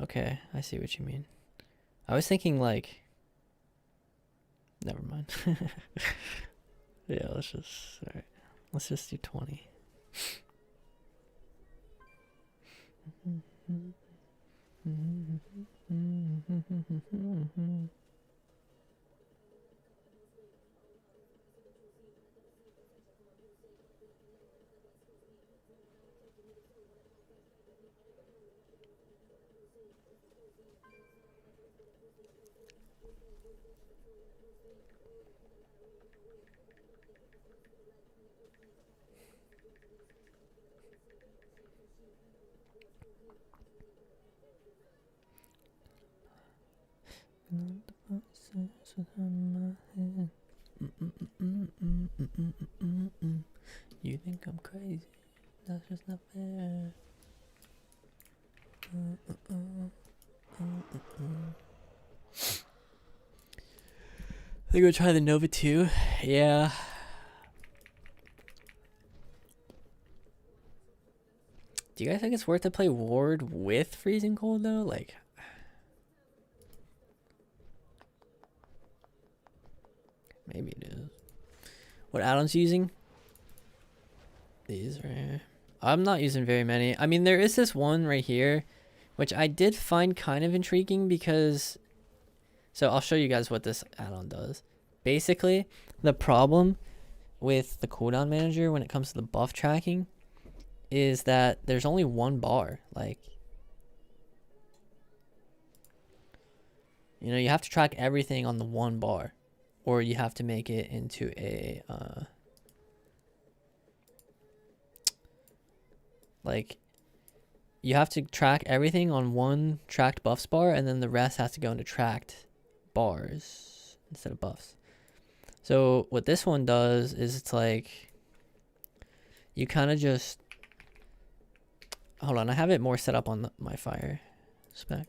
Okay, I see what you mean. I was thinking like, never mind. Yeah, let's just do 20. You think I'm crazy? That's just not fair. I think we'll try the Nova 2. Yeah. Do you guys think it's worth to play Ward with Freezing Cold though? Like, Maybe it is. What add-ons you using? These right here. I'm not using very many. I mean, there is this one right here, which I did find kind of intriguing because... So I'll show you guys what this add-on does. Basically, the problem with the cooldown manager when it comes to the buff tracking is that there's only one bar. Like, you know, you have to track everything on the one bar, or you have to make it into a like, you have to track everything on one tracked buffs bar, and then the rest has to go into tracked bars instead of buffs. So what this one does is it's like, you kind of just, hold on, I have it more set up on my fire spec.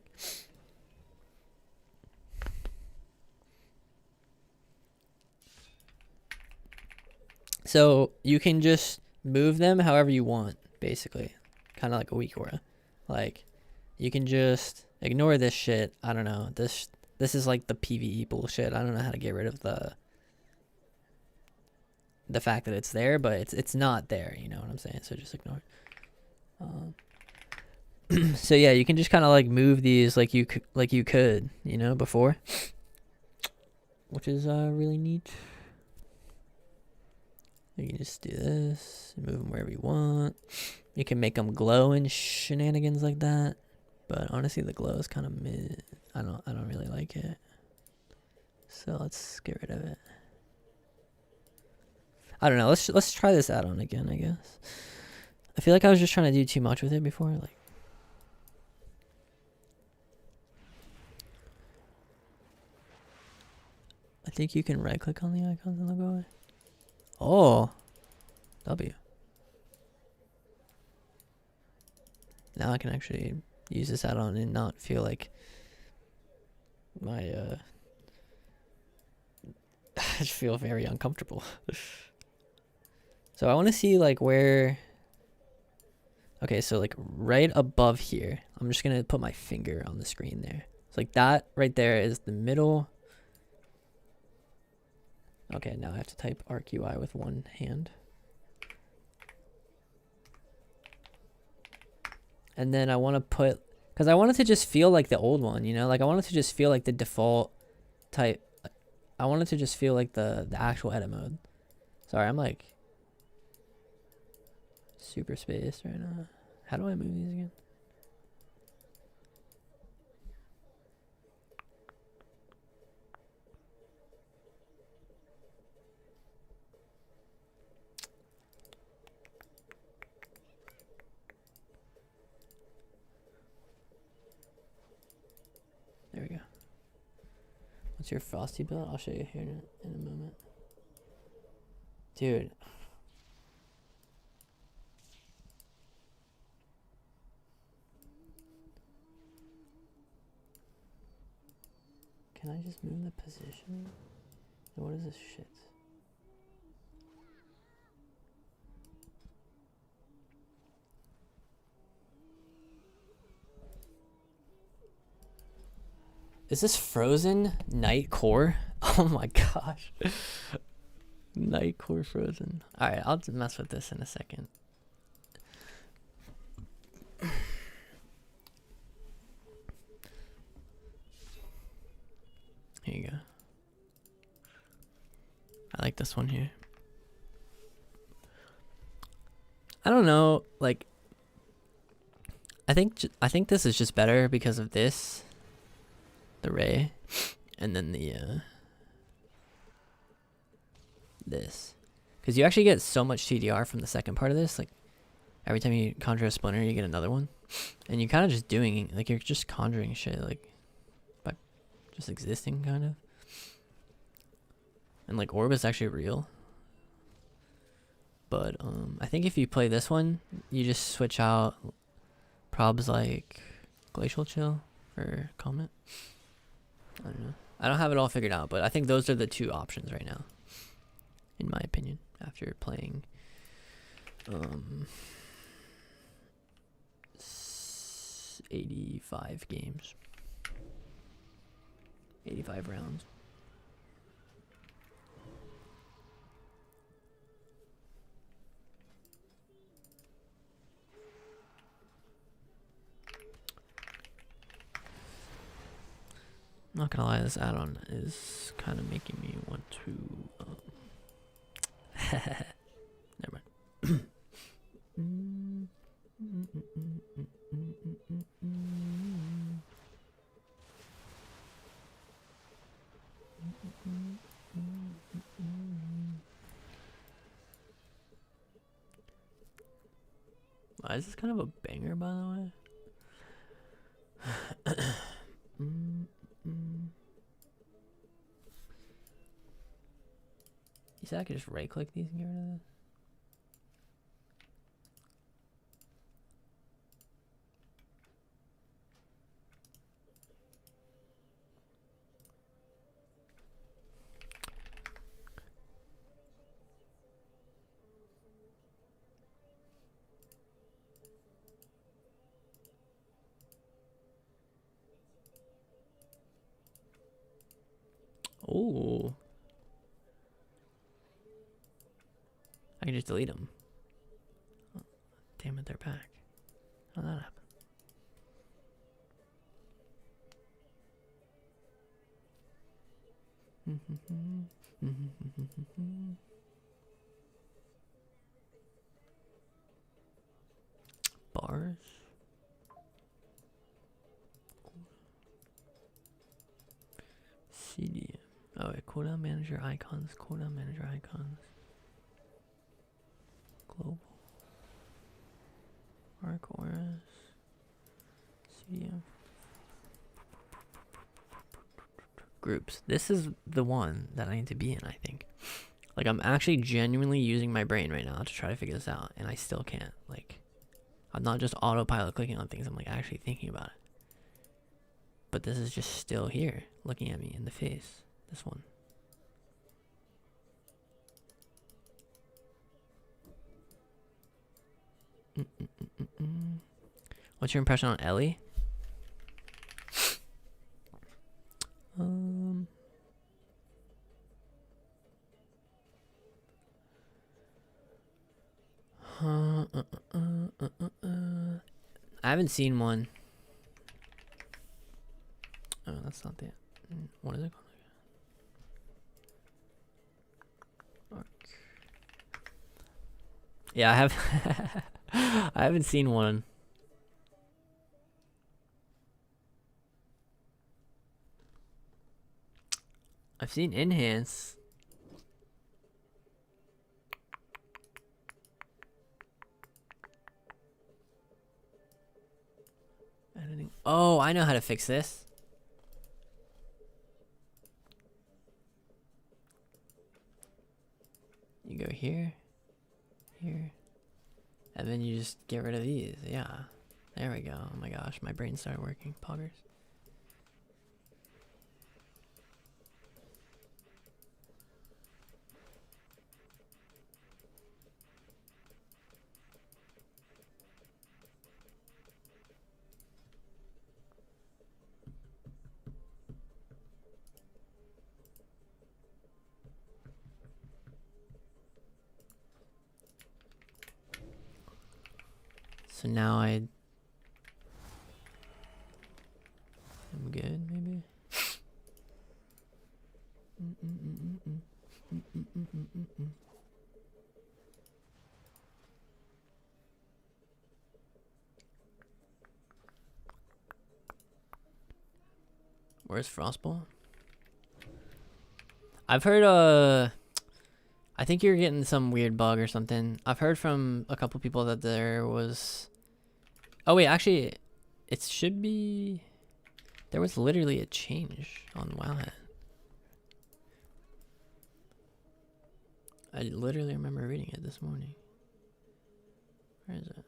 So you can just move them however you want, basically. Kind of like a weak aura. Like, you can just ignore this shit. I don't know. This is like the PvE bullshit. I don't know how to get rid of the fact that it's there, but it's not there, you know what I'm saying? So just ignore it. So yeah, you can just kind of like move these like you could, you know, before, which is really neat. You can just do this, move them wherever you want. You can make them glow and shenanigans like that, but honestly, the glow is kind of mid. I don't really like it. So let's get rid of it. I don't know. Let's try this add-on again, I guess. I feel like I was just trying to do too much with it before. Like, I think you can right-click on the icons and they'll go away. Oh, W. Now I can actually use this add-on and not feel like my I just feel very uncomfortable. So I want to see like where. Okay, so like right above here, I'm just gonna put my finger on the screen there. It's like that right there is the middle. Okay, now I have to type Arc UI with one hand. And then I want to put, because I want it to just feel like the old one, you know? Like I want it to just feel like the default type. I want it to just feel like the actual edit mode. Sorry, I'm like super spaced right now. How do I move these again? There we go. What's your frosty build? I'll show you here in a moment. Dude. Can I just move the position? What is this shit? Is this Frozen Night Core? Oh my gosh. Night Core Frozen. Alright, I'll mess with this in a second. Here you go. I like this one here. I don't know, like, I think this is just better because of this, the ray, and then the this, because you actually get so much TDR from the second part of this. Like every time you conjure a splinter, you get another one, and you're kind of just doing, like, you're just conjuring shit, like, by just existing, kind of. And like orb is actually real. But I think if you play this one, you just switch out probs like Glacial Chill for Comet. I don't know. I don't have it all figured out, but I think those are the two options right now, in my opinion, after playing 85 games. 85 rounds. Not gonna lie, this add-on is kind of making me want to. Never mind. This is kind of a banger, by the way. You said I could just right-click these and get rid of this? Oh. I can just delete them. Oh, damn it, they're back. How'd that happen? Bars. CD. Oh, wait, cooldown manager icons. Cooldown manager icons. Global. Arc auras. CDM. Groups. This is the one that I need to be in, I think. Like, I'm actually genuinely using my brain right now to try to figure this out, and I still can't. Like, I'm not just autopilot clicking on things, I'm like actually thinking about it. But this is just still here, looking at me in the face. This one. What's your impression on Ellie? I haven't seen one. Oh, that's not that. What is it called? Arc. Yeah, I have. I haven't seen one. I've seen enhance. Editing. Oh, I know how to fix this. You go here, here, and then you just get rid of these. Yeah, there we go. Oh my gosh, my brain started working. Poggers. So now I'm good, maybe. Where's Frostball? I've heard I think you're getting some weird bug or something. I've heard from a couple people that there was. Oh wait, actually, it should be. There was literally a change on Wowhead. I literally remember reading it this morning. Where is it?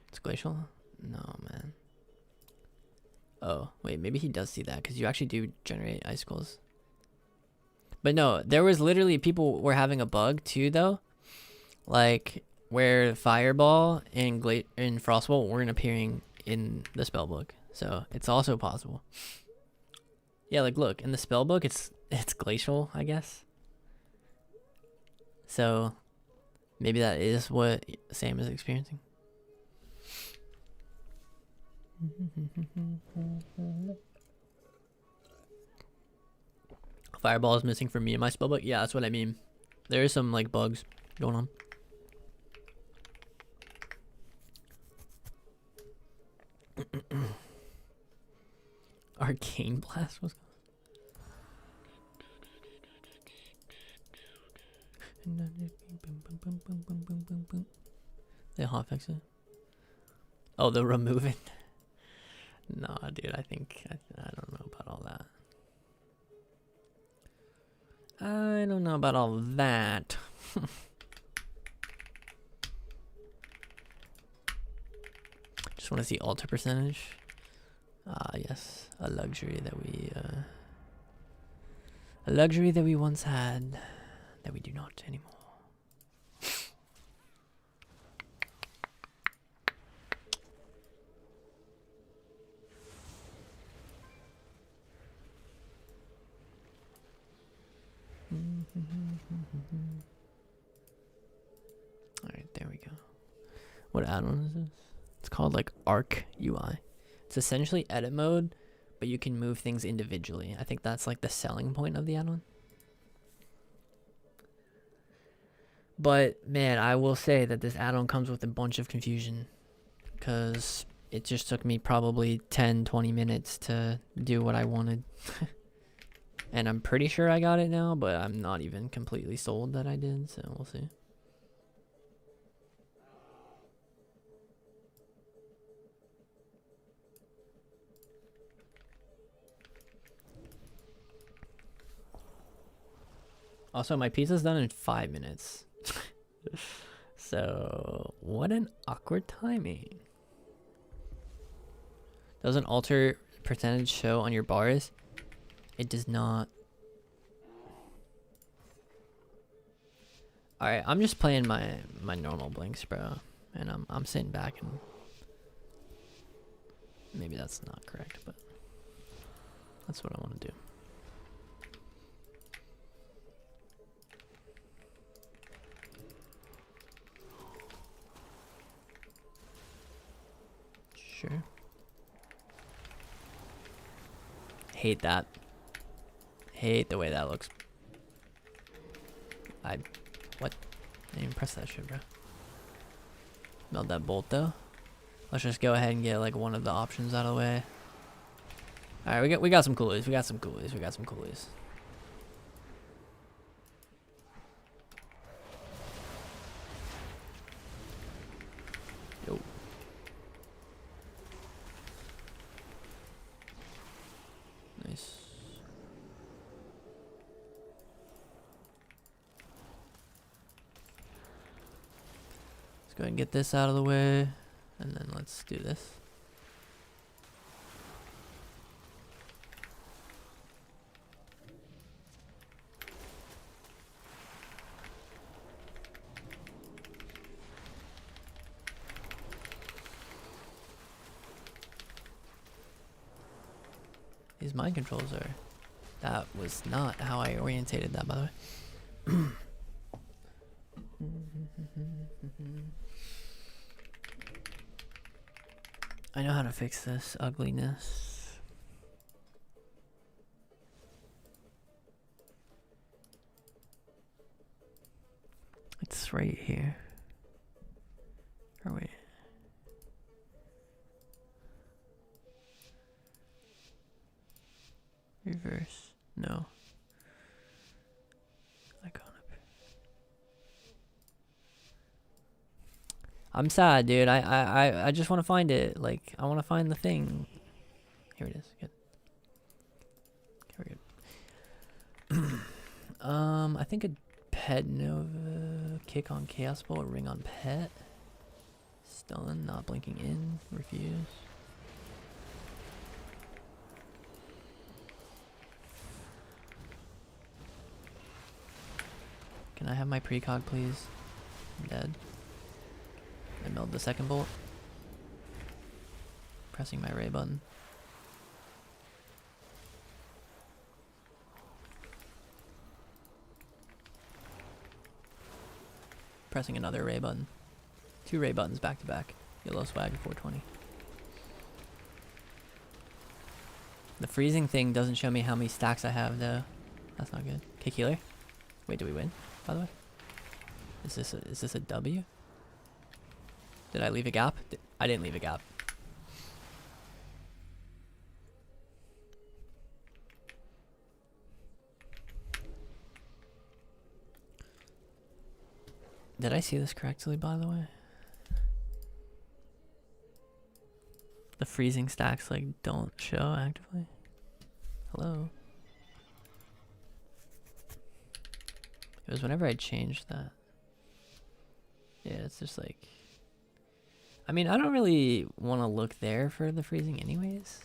It's glacial? No, man. Oh, wait, maybe he does see that because you actually do generate icicles. But no, there was literally people were having a bug too, though. Like, where Fireball and Frostbolt weren't appearing in the spellbook. So, it's also possible. Yeah, like, look, in the spellbook, it's glacial, I guess. So maybe that is what Sam is experiencing. Fireball is missing for me in my spellbook. Yeah, that's what I mean. There is some like bugs going on. Arcane Blast was. They hotfix it. Oh, they'll remove it. Nah, dude. I think I don't know about all that. I don't know about all that. Just want to see alter percentage. Ah, yes, a luxury that we once had that we do not anymore. All right, there we go. What add-on is this? It's called like Arc UI. It's essentially edit mode, but you can move things individually. I think that's like the selling point of the add-on. But man, I will say that this add-on comes with a bunch of confusion, because it just took me probably 10-20 minutes to do what I wanted. And I'm pretty sure I got it now, but I'm not even completely sold that I did, so we'll see. Also, my pizza's done in 5 minutes. So, what an awkward timing. Doesn't alter percentage show on your bars? It does not. Alright, I'm just playing my normal blinks, bro. And I'm sitting back and maybe that's not correct, but that's what I want to do. Sure. Hate that. Hate the way that looks. What? I didn't even press that shit, bro. Meld that bolt though. Let's just go ahead and get like one of the options out of the way. Alright, we got some coolies. We got some coolies. We got some coolies. Yo. Nice. Let's go ahead and get this out of the way, and then let's do this. These mind controls are... That was not how I orientated that, by the way. I know how to fix this ugliness. It's right here. Or wait. Reverse. No. Icon up. I'm sad, dude. I just want to find it. Like, I want to find the thing. Here it is. Good. Okay, we're good. I think a pet nova, kick on chaos ball, ring on pet. Stun, not blinking in, refuse. Can I have my precog, please? I'm dead. I milled the second bolt. Pressing my ray button. pressing another ray button. 2 ray buttons back to back. Yellow swag 420. The freezing thing doesn't show me how many stacks I have though. That's not good. Kick healer. Wait, do we win? By the way, is this a W? Did I leave a gap? I didn't leave a gap. Did I see this correctly, by the way? The freezing stacks like don't show actively. Hello. It was whenever I changed that. Yeah, it's just like, I mean, I don't really want to look there for the freezing anyways.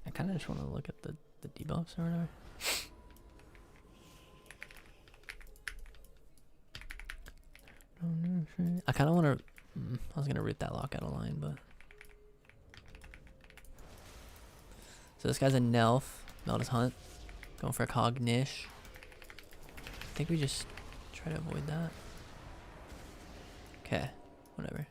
I kind of just want to look at the debuffs or whatever. I kind of want to, I was going to root that lock out of line, but. So this guy's a Nelf, Melda's Hunt, going for a Cognish. I think we just try to avoid that. Okay, whatever.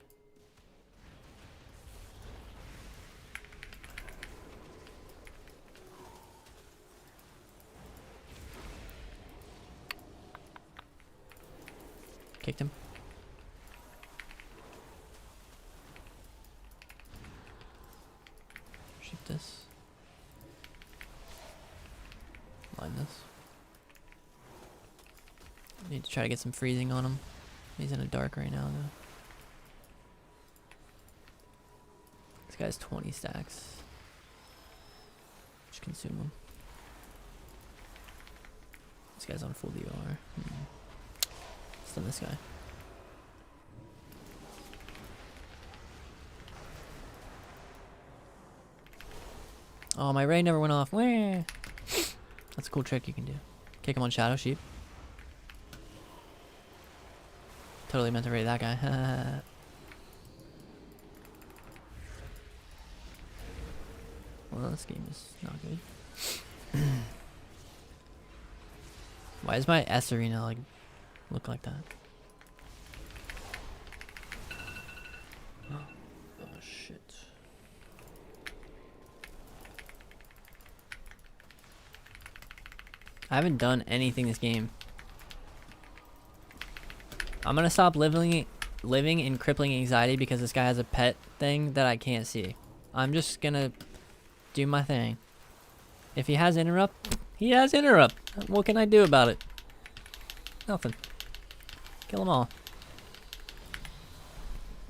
Kicked him. Shoot this. Line this. Need to try to get some freezing on him. He's in a dark right now though. This guy's 20 stacks. Just consume him. This guy's on full DOR. Stun this guy. Oh, my ray never went off. Wah! That's a cool trick you can do. Kick him on Shadow Sheep. Totally meant to raid that guy. Well, this game is not good. Why does my S arena like look like that? Oh shit. I haven't done anything this game. I'm gonna stop living in crippling anxiety because this guy has a pet thing that I can't see. I'm just gonna do my thing. If he has interrupt, he has interrupt. What can I do about it? Nothing. Kill them all.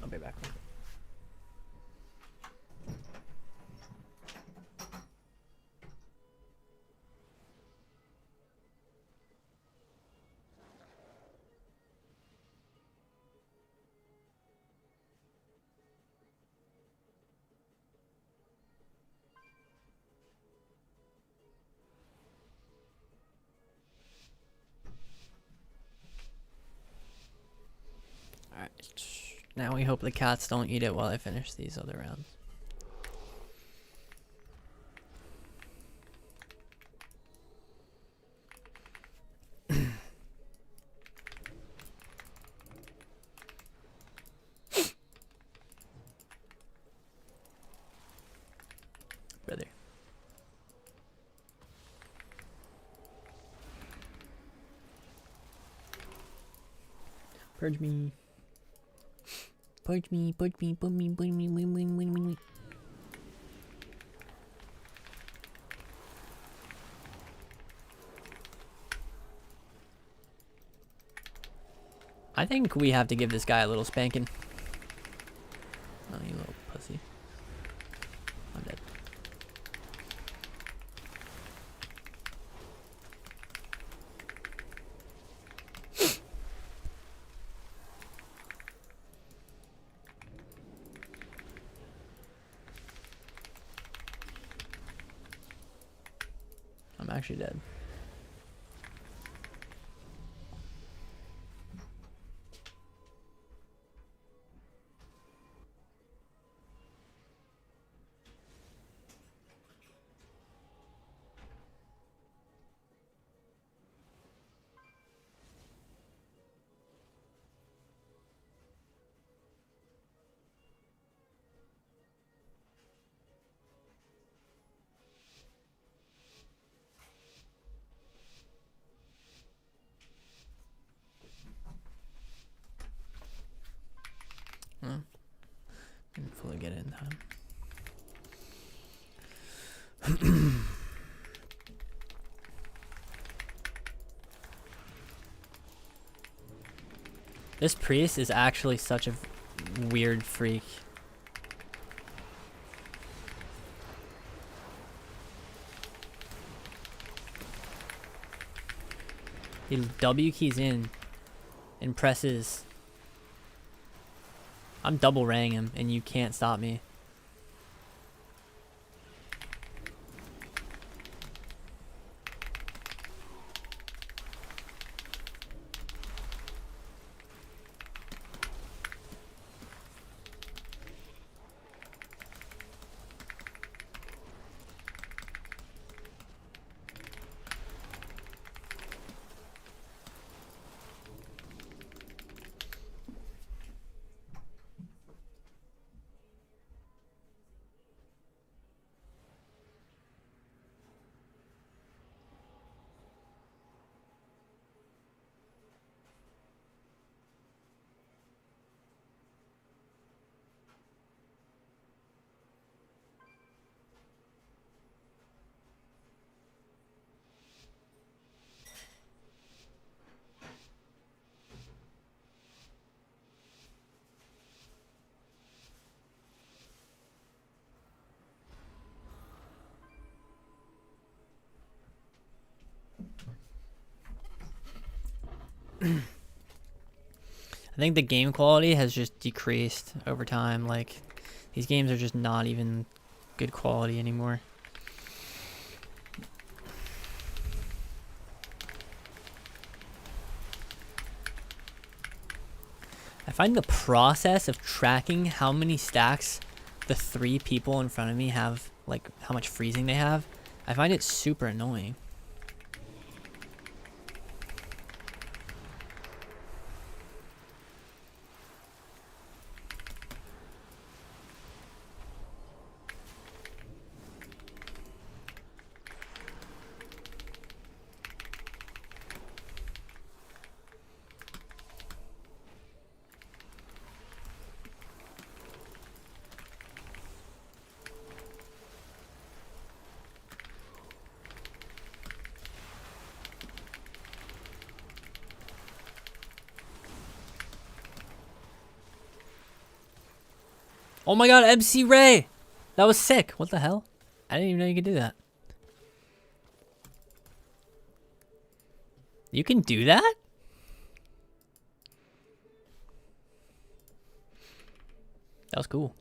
I'll be back. Now we hope the cats don't eat it while I finish these other rounds. Brother. Purge me. Purge me, purge me, put me, win. I think we have to give this guy a little spanking. Oh, you little pussy. I'm dead. I'm actually dead. time. This priest is actually such a weird freak. He W keys in and presses. I'm double raying him and you can't stop me. I think the game quality has just decreased over time. Like, these games are just not even good quality anymore. I find the process of tracking how many stacks the 3 people in front of me have, like how much freezing they have, I find it super annoying. Oh my god, MC Ray! That was sick. What the hell? I didn't even know you could do that. You can do that? That was cool.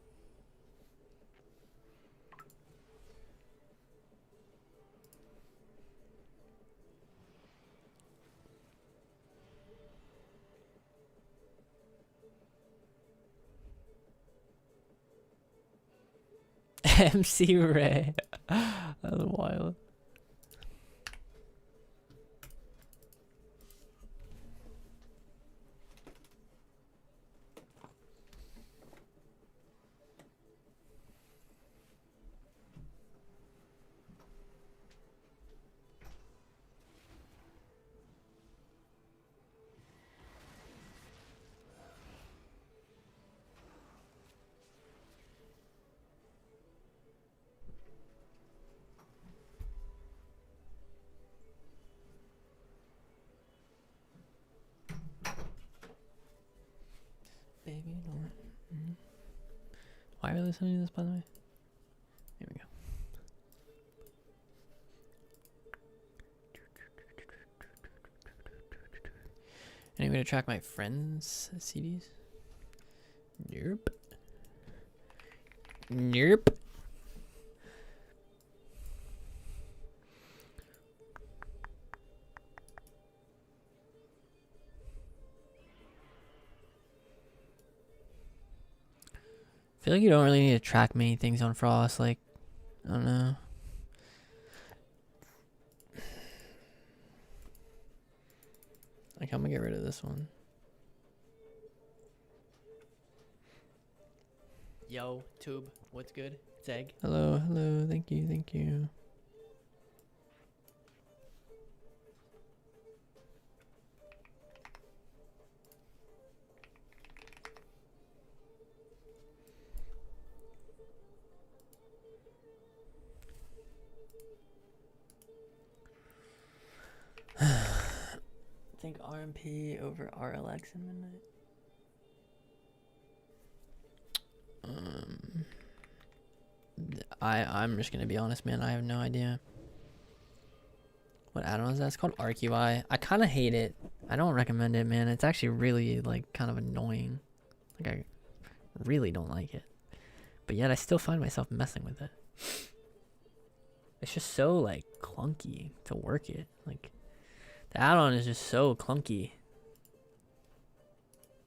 MC Ray. That was wild. Baby, no. Why are they listening to this, by the way? Here we go. Any way to track my friends' CDs? Nope. Nope. I feel like you don't really need to track many things on Frost. Like, I don't know. Like, I'm gonna get rid of this one. Yo, Tube, what's good? It's Egg. Hello, hello, thank you, thank you. RMP over RLX in midnight. I'm just gonna be honest, man. I have no idea. What add-on is that? It's called Arc UI. I kind of hate it. I don't recommend it, man. It's actually really like kind of annoying. Like I really don't like it. But yet I still find myself messing with it. It's just so like clunky to work it. Like the add-on is just so clunky.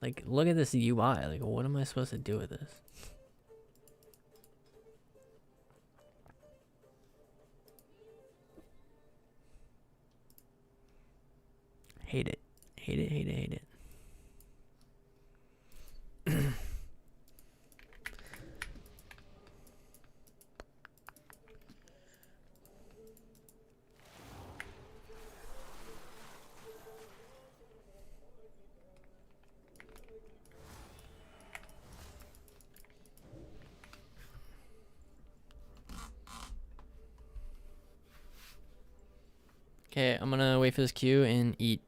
Like look at this UI. Like what am I supposed to do with this? Hate it. Hate it, hate it, hate it. Okay, I'm gonna wait for this queue and eat.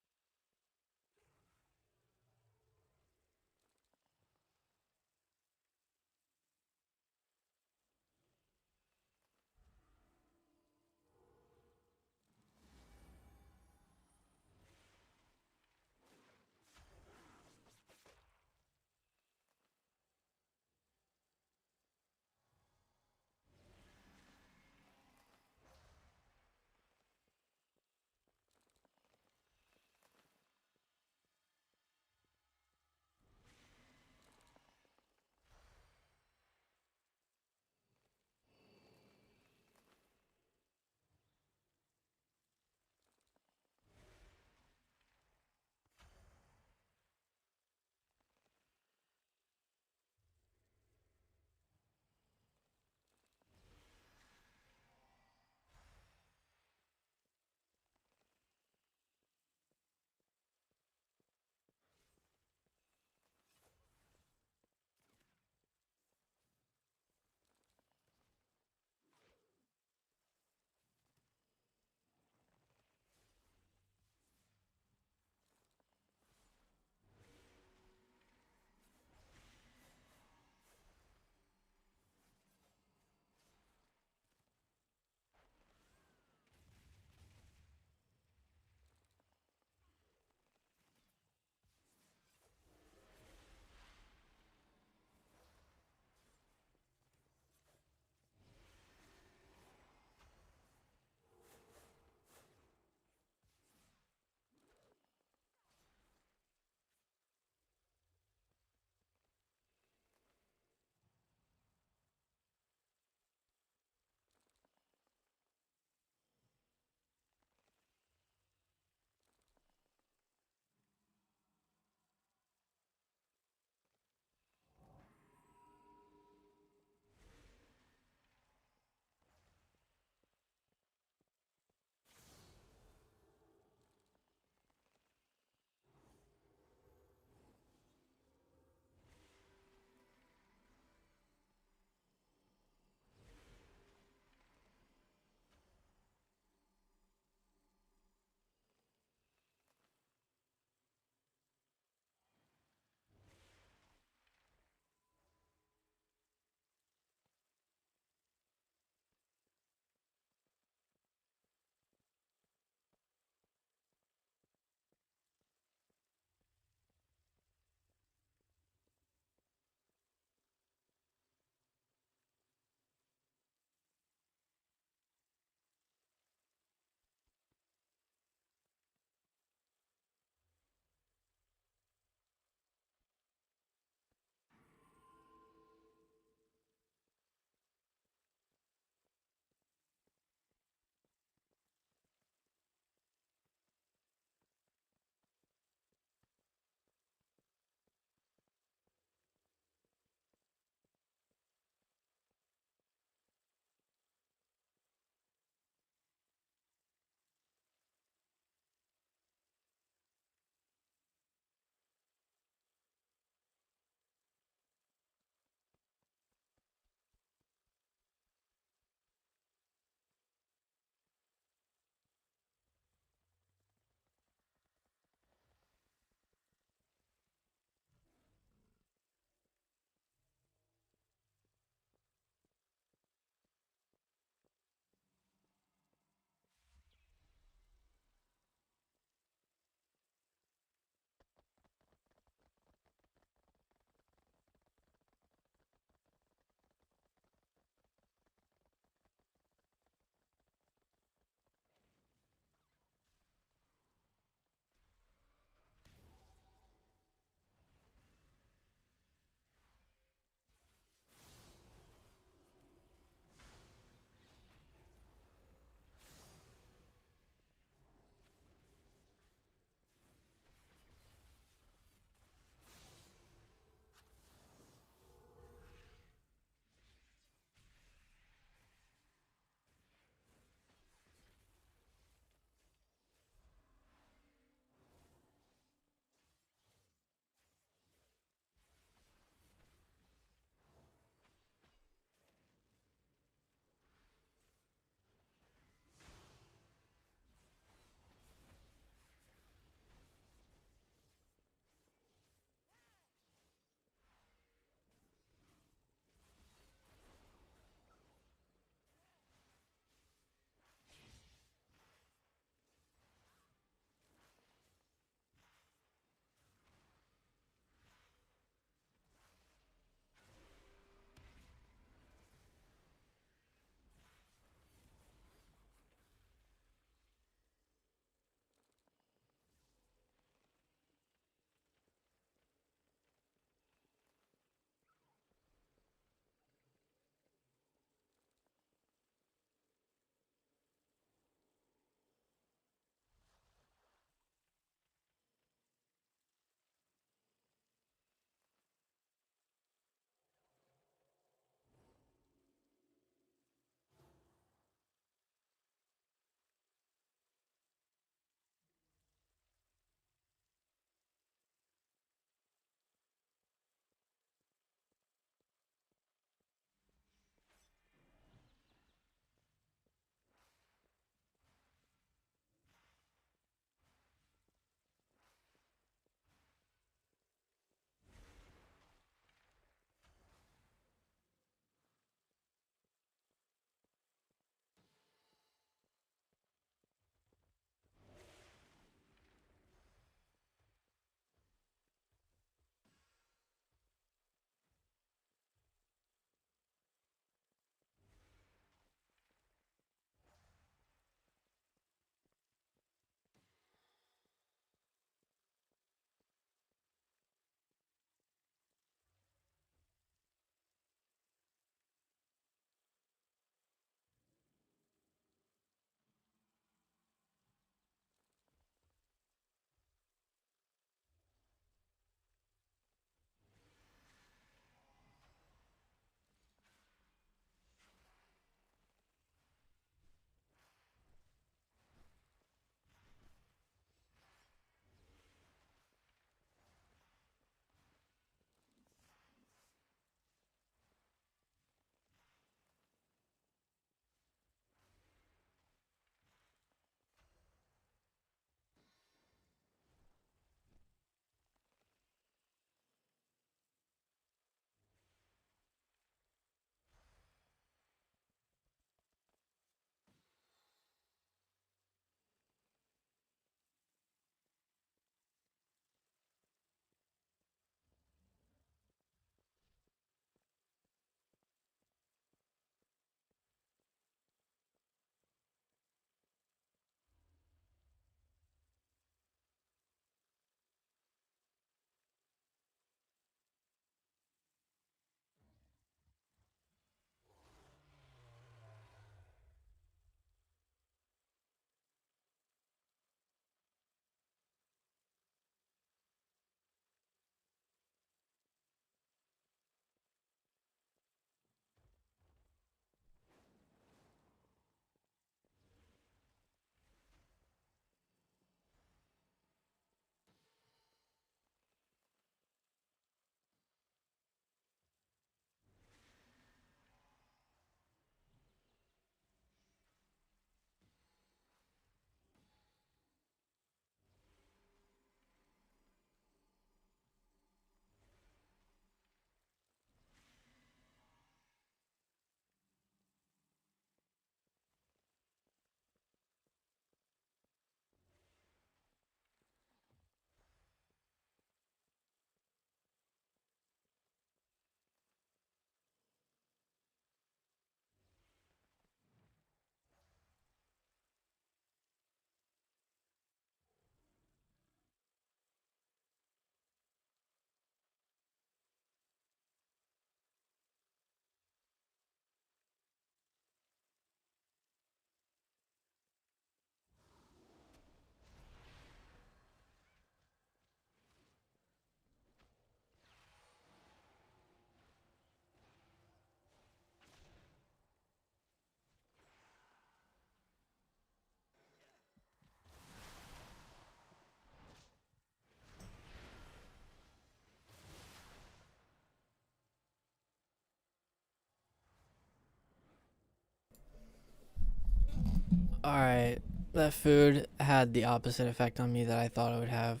Alright, that food had the opposite effect on me that I thought it would have.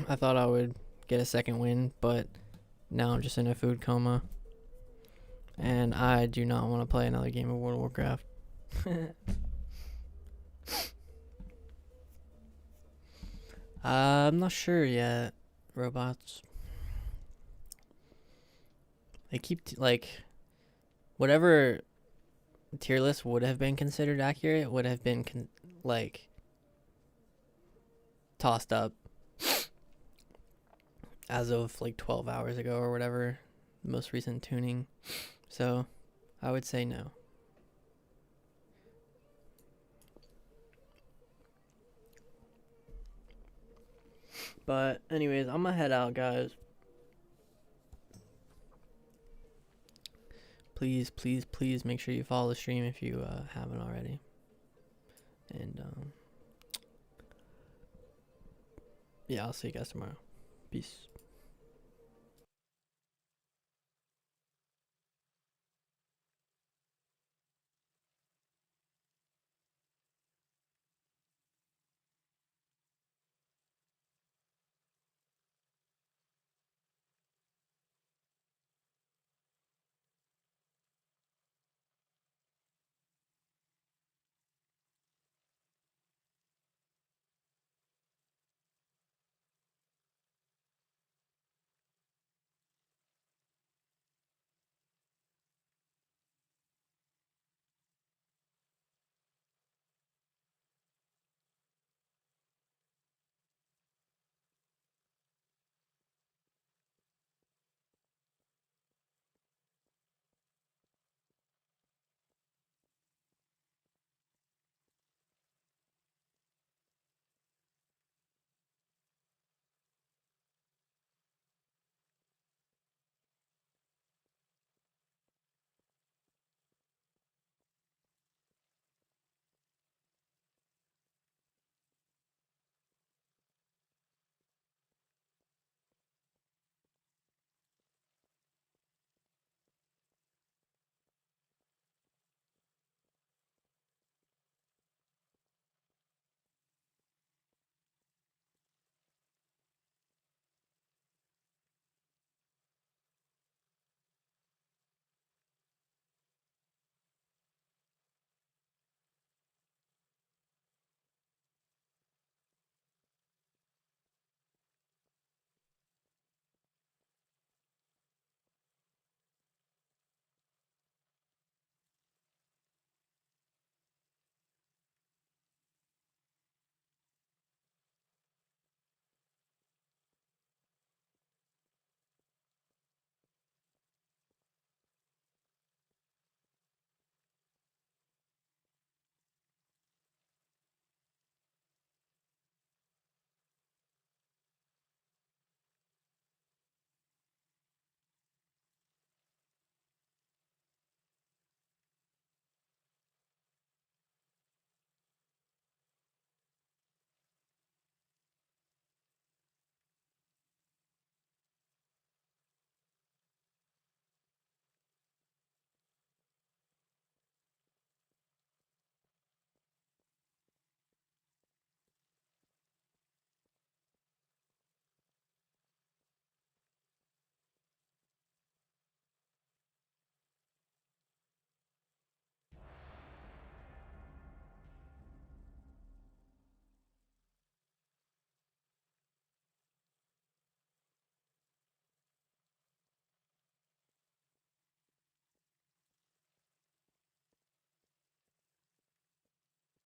I thought I would get a second win, but now I'm just in a food coma. And I do not want to play another game of World of Warcraft. I'm not sure yet. Robots. They keep, like, whatever tier list would have been considered accurate would have been, like, tossed up as of, like, 12 hours ago or whatever. Most recent tuning. So, I would say no. But, anyways, I'm gonna head out, guys. Please, please, please make sure you follow the stream if you haven't already. And, yeah, I'll see you guys tomorrow. Peace.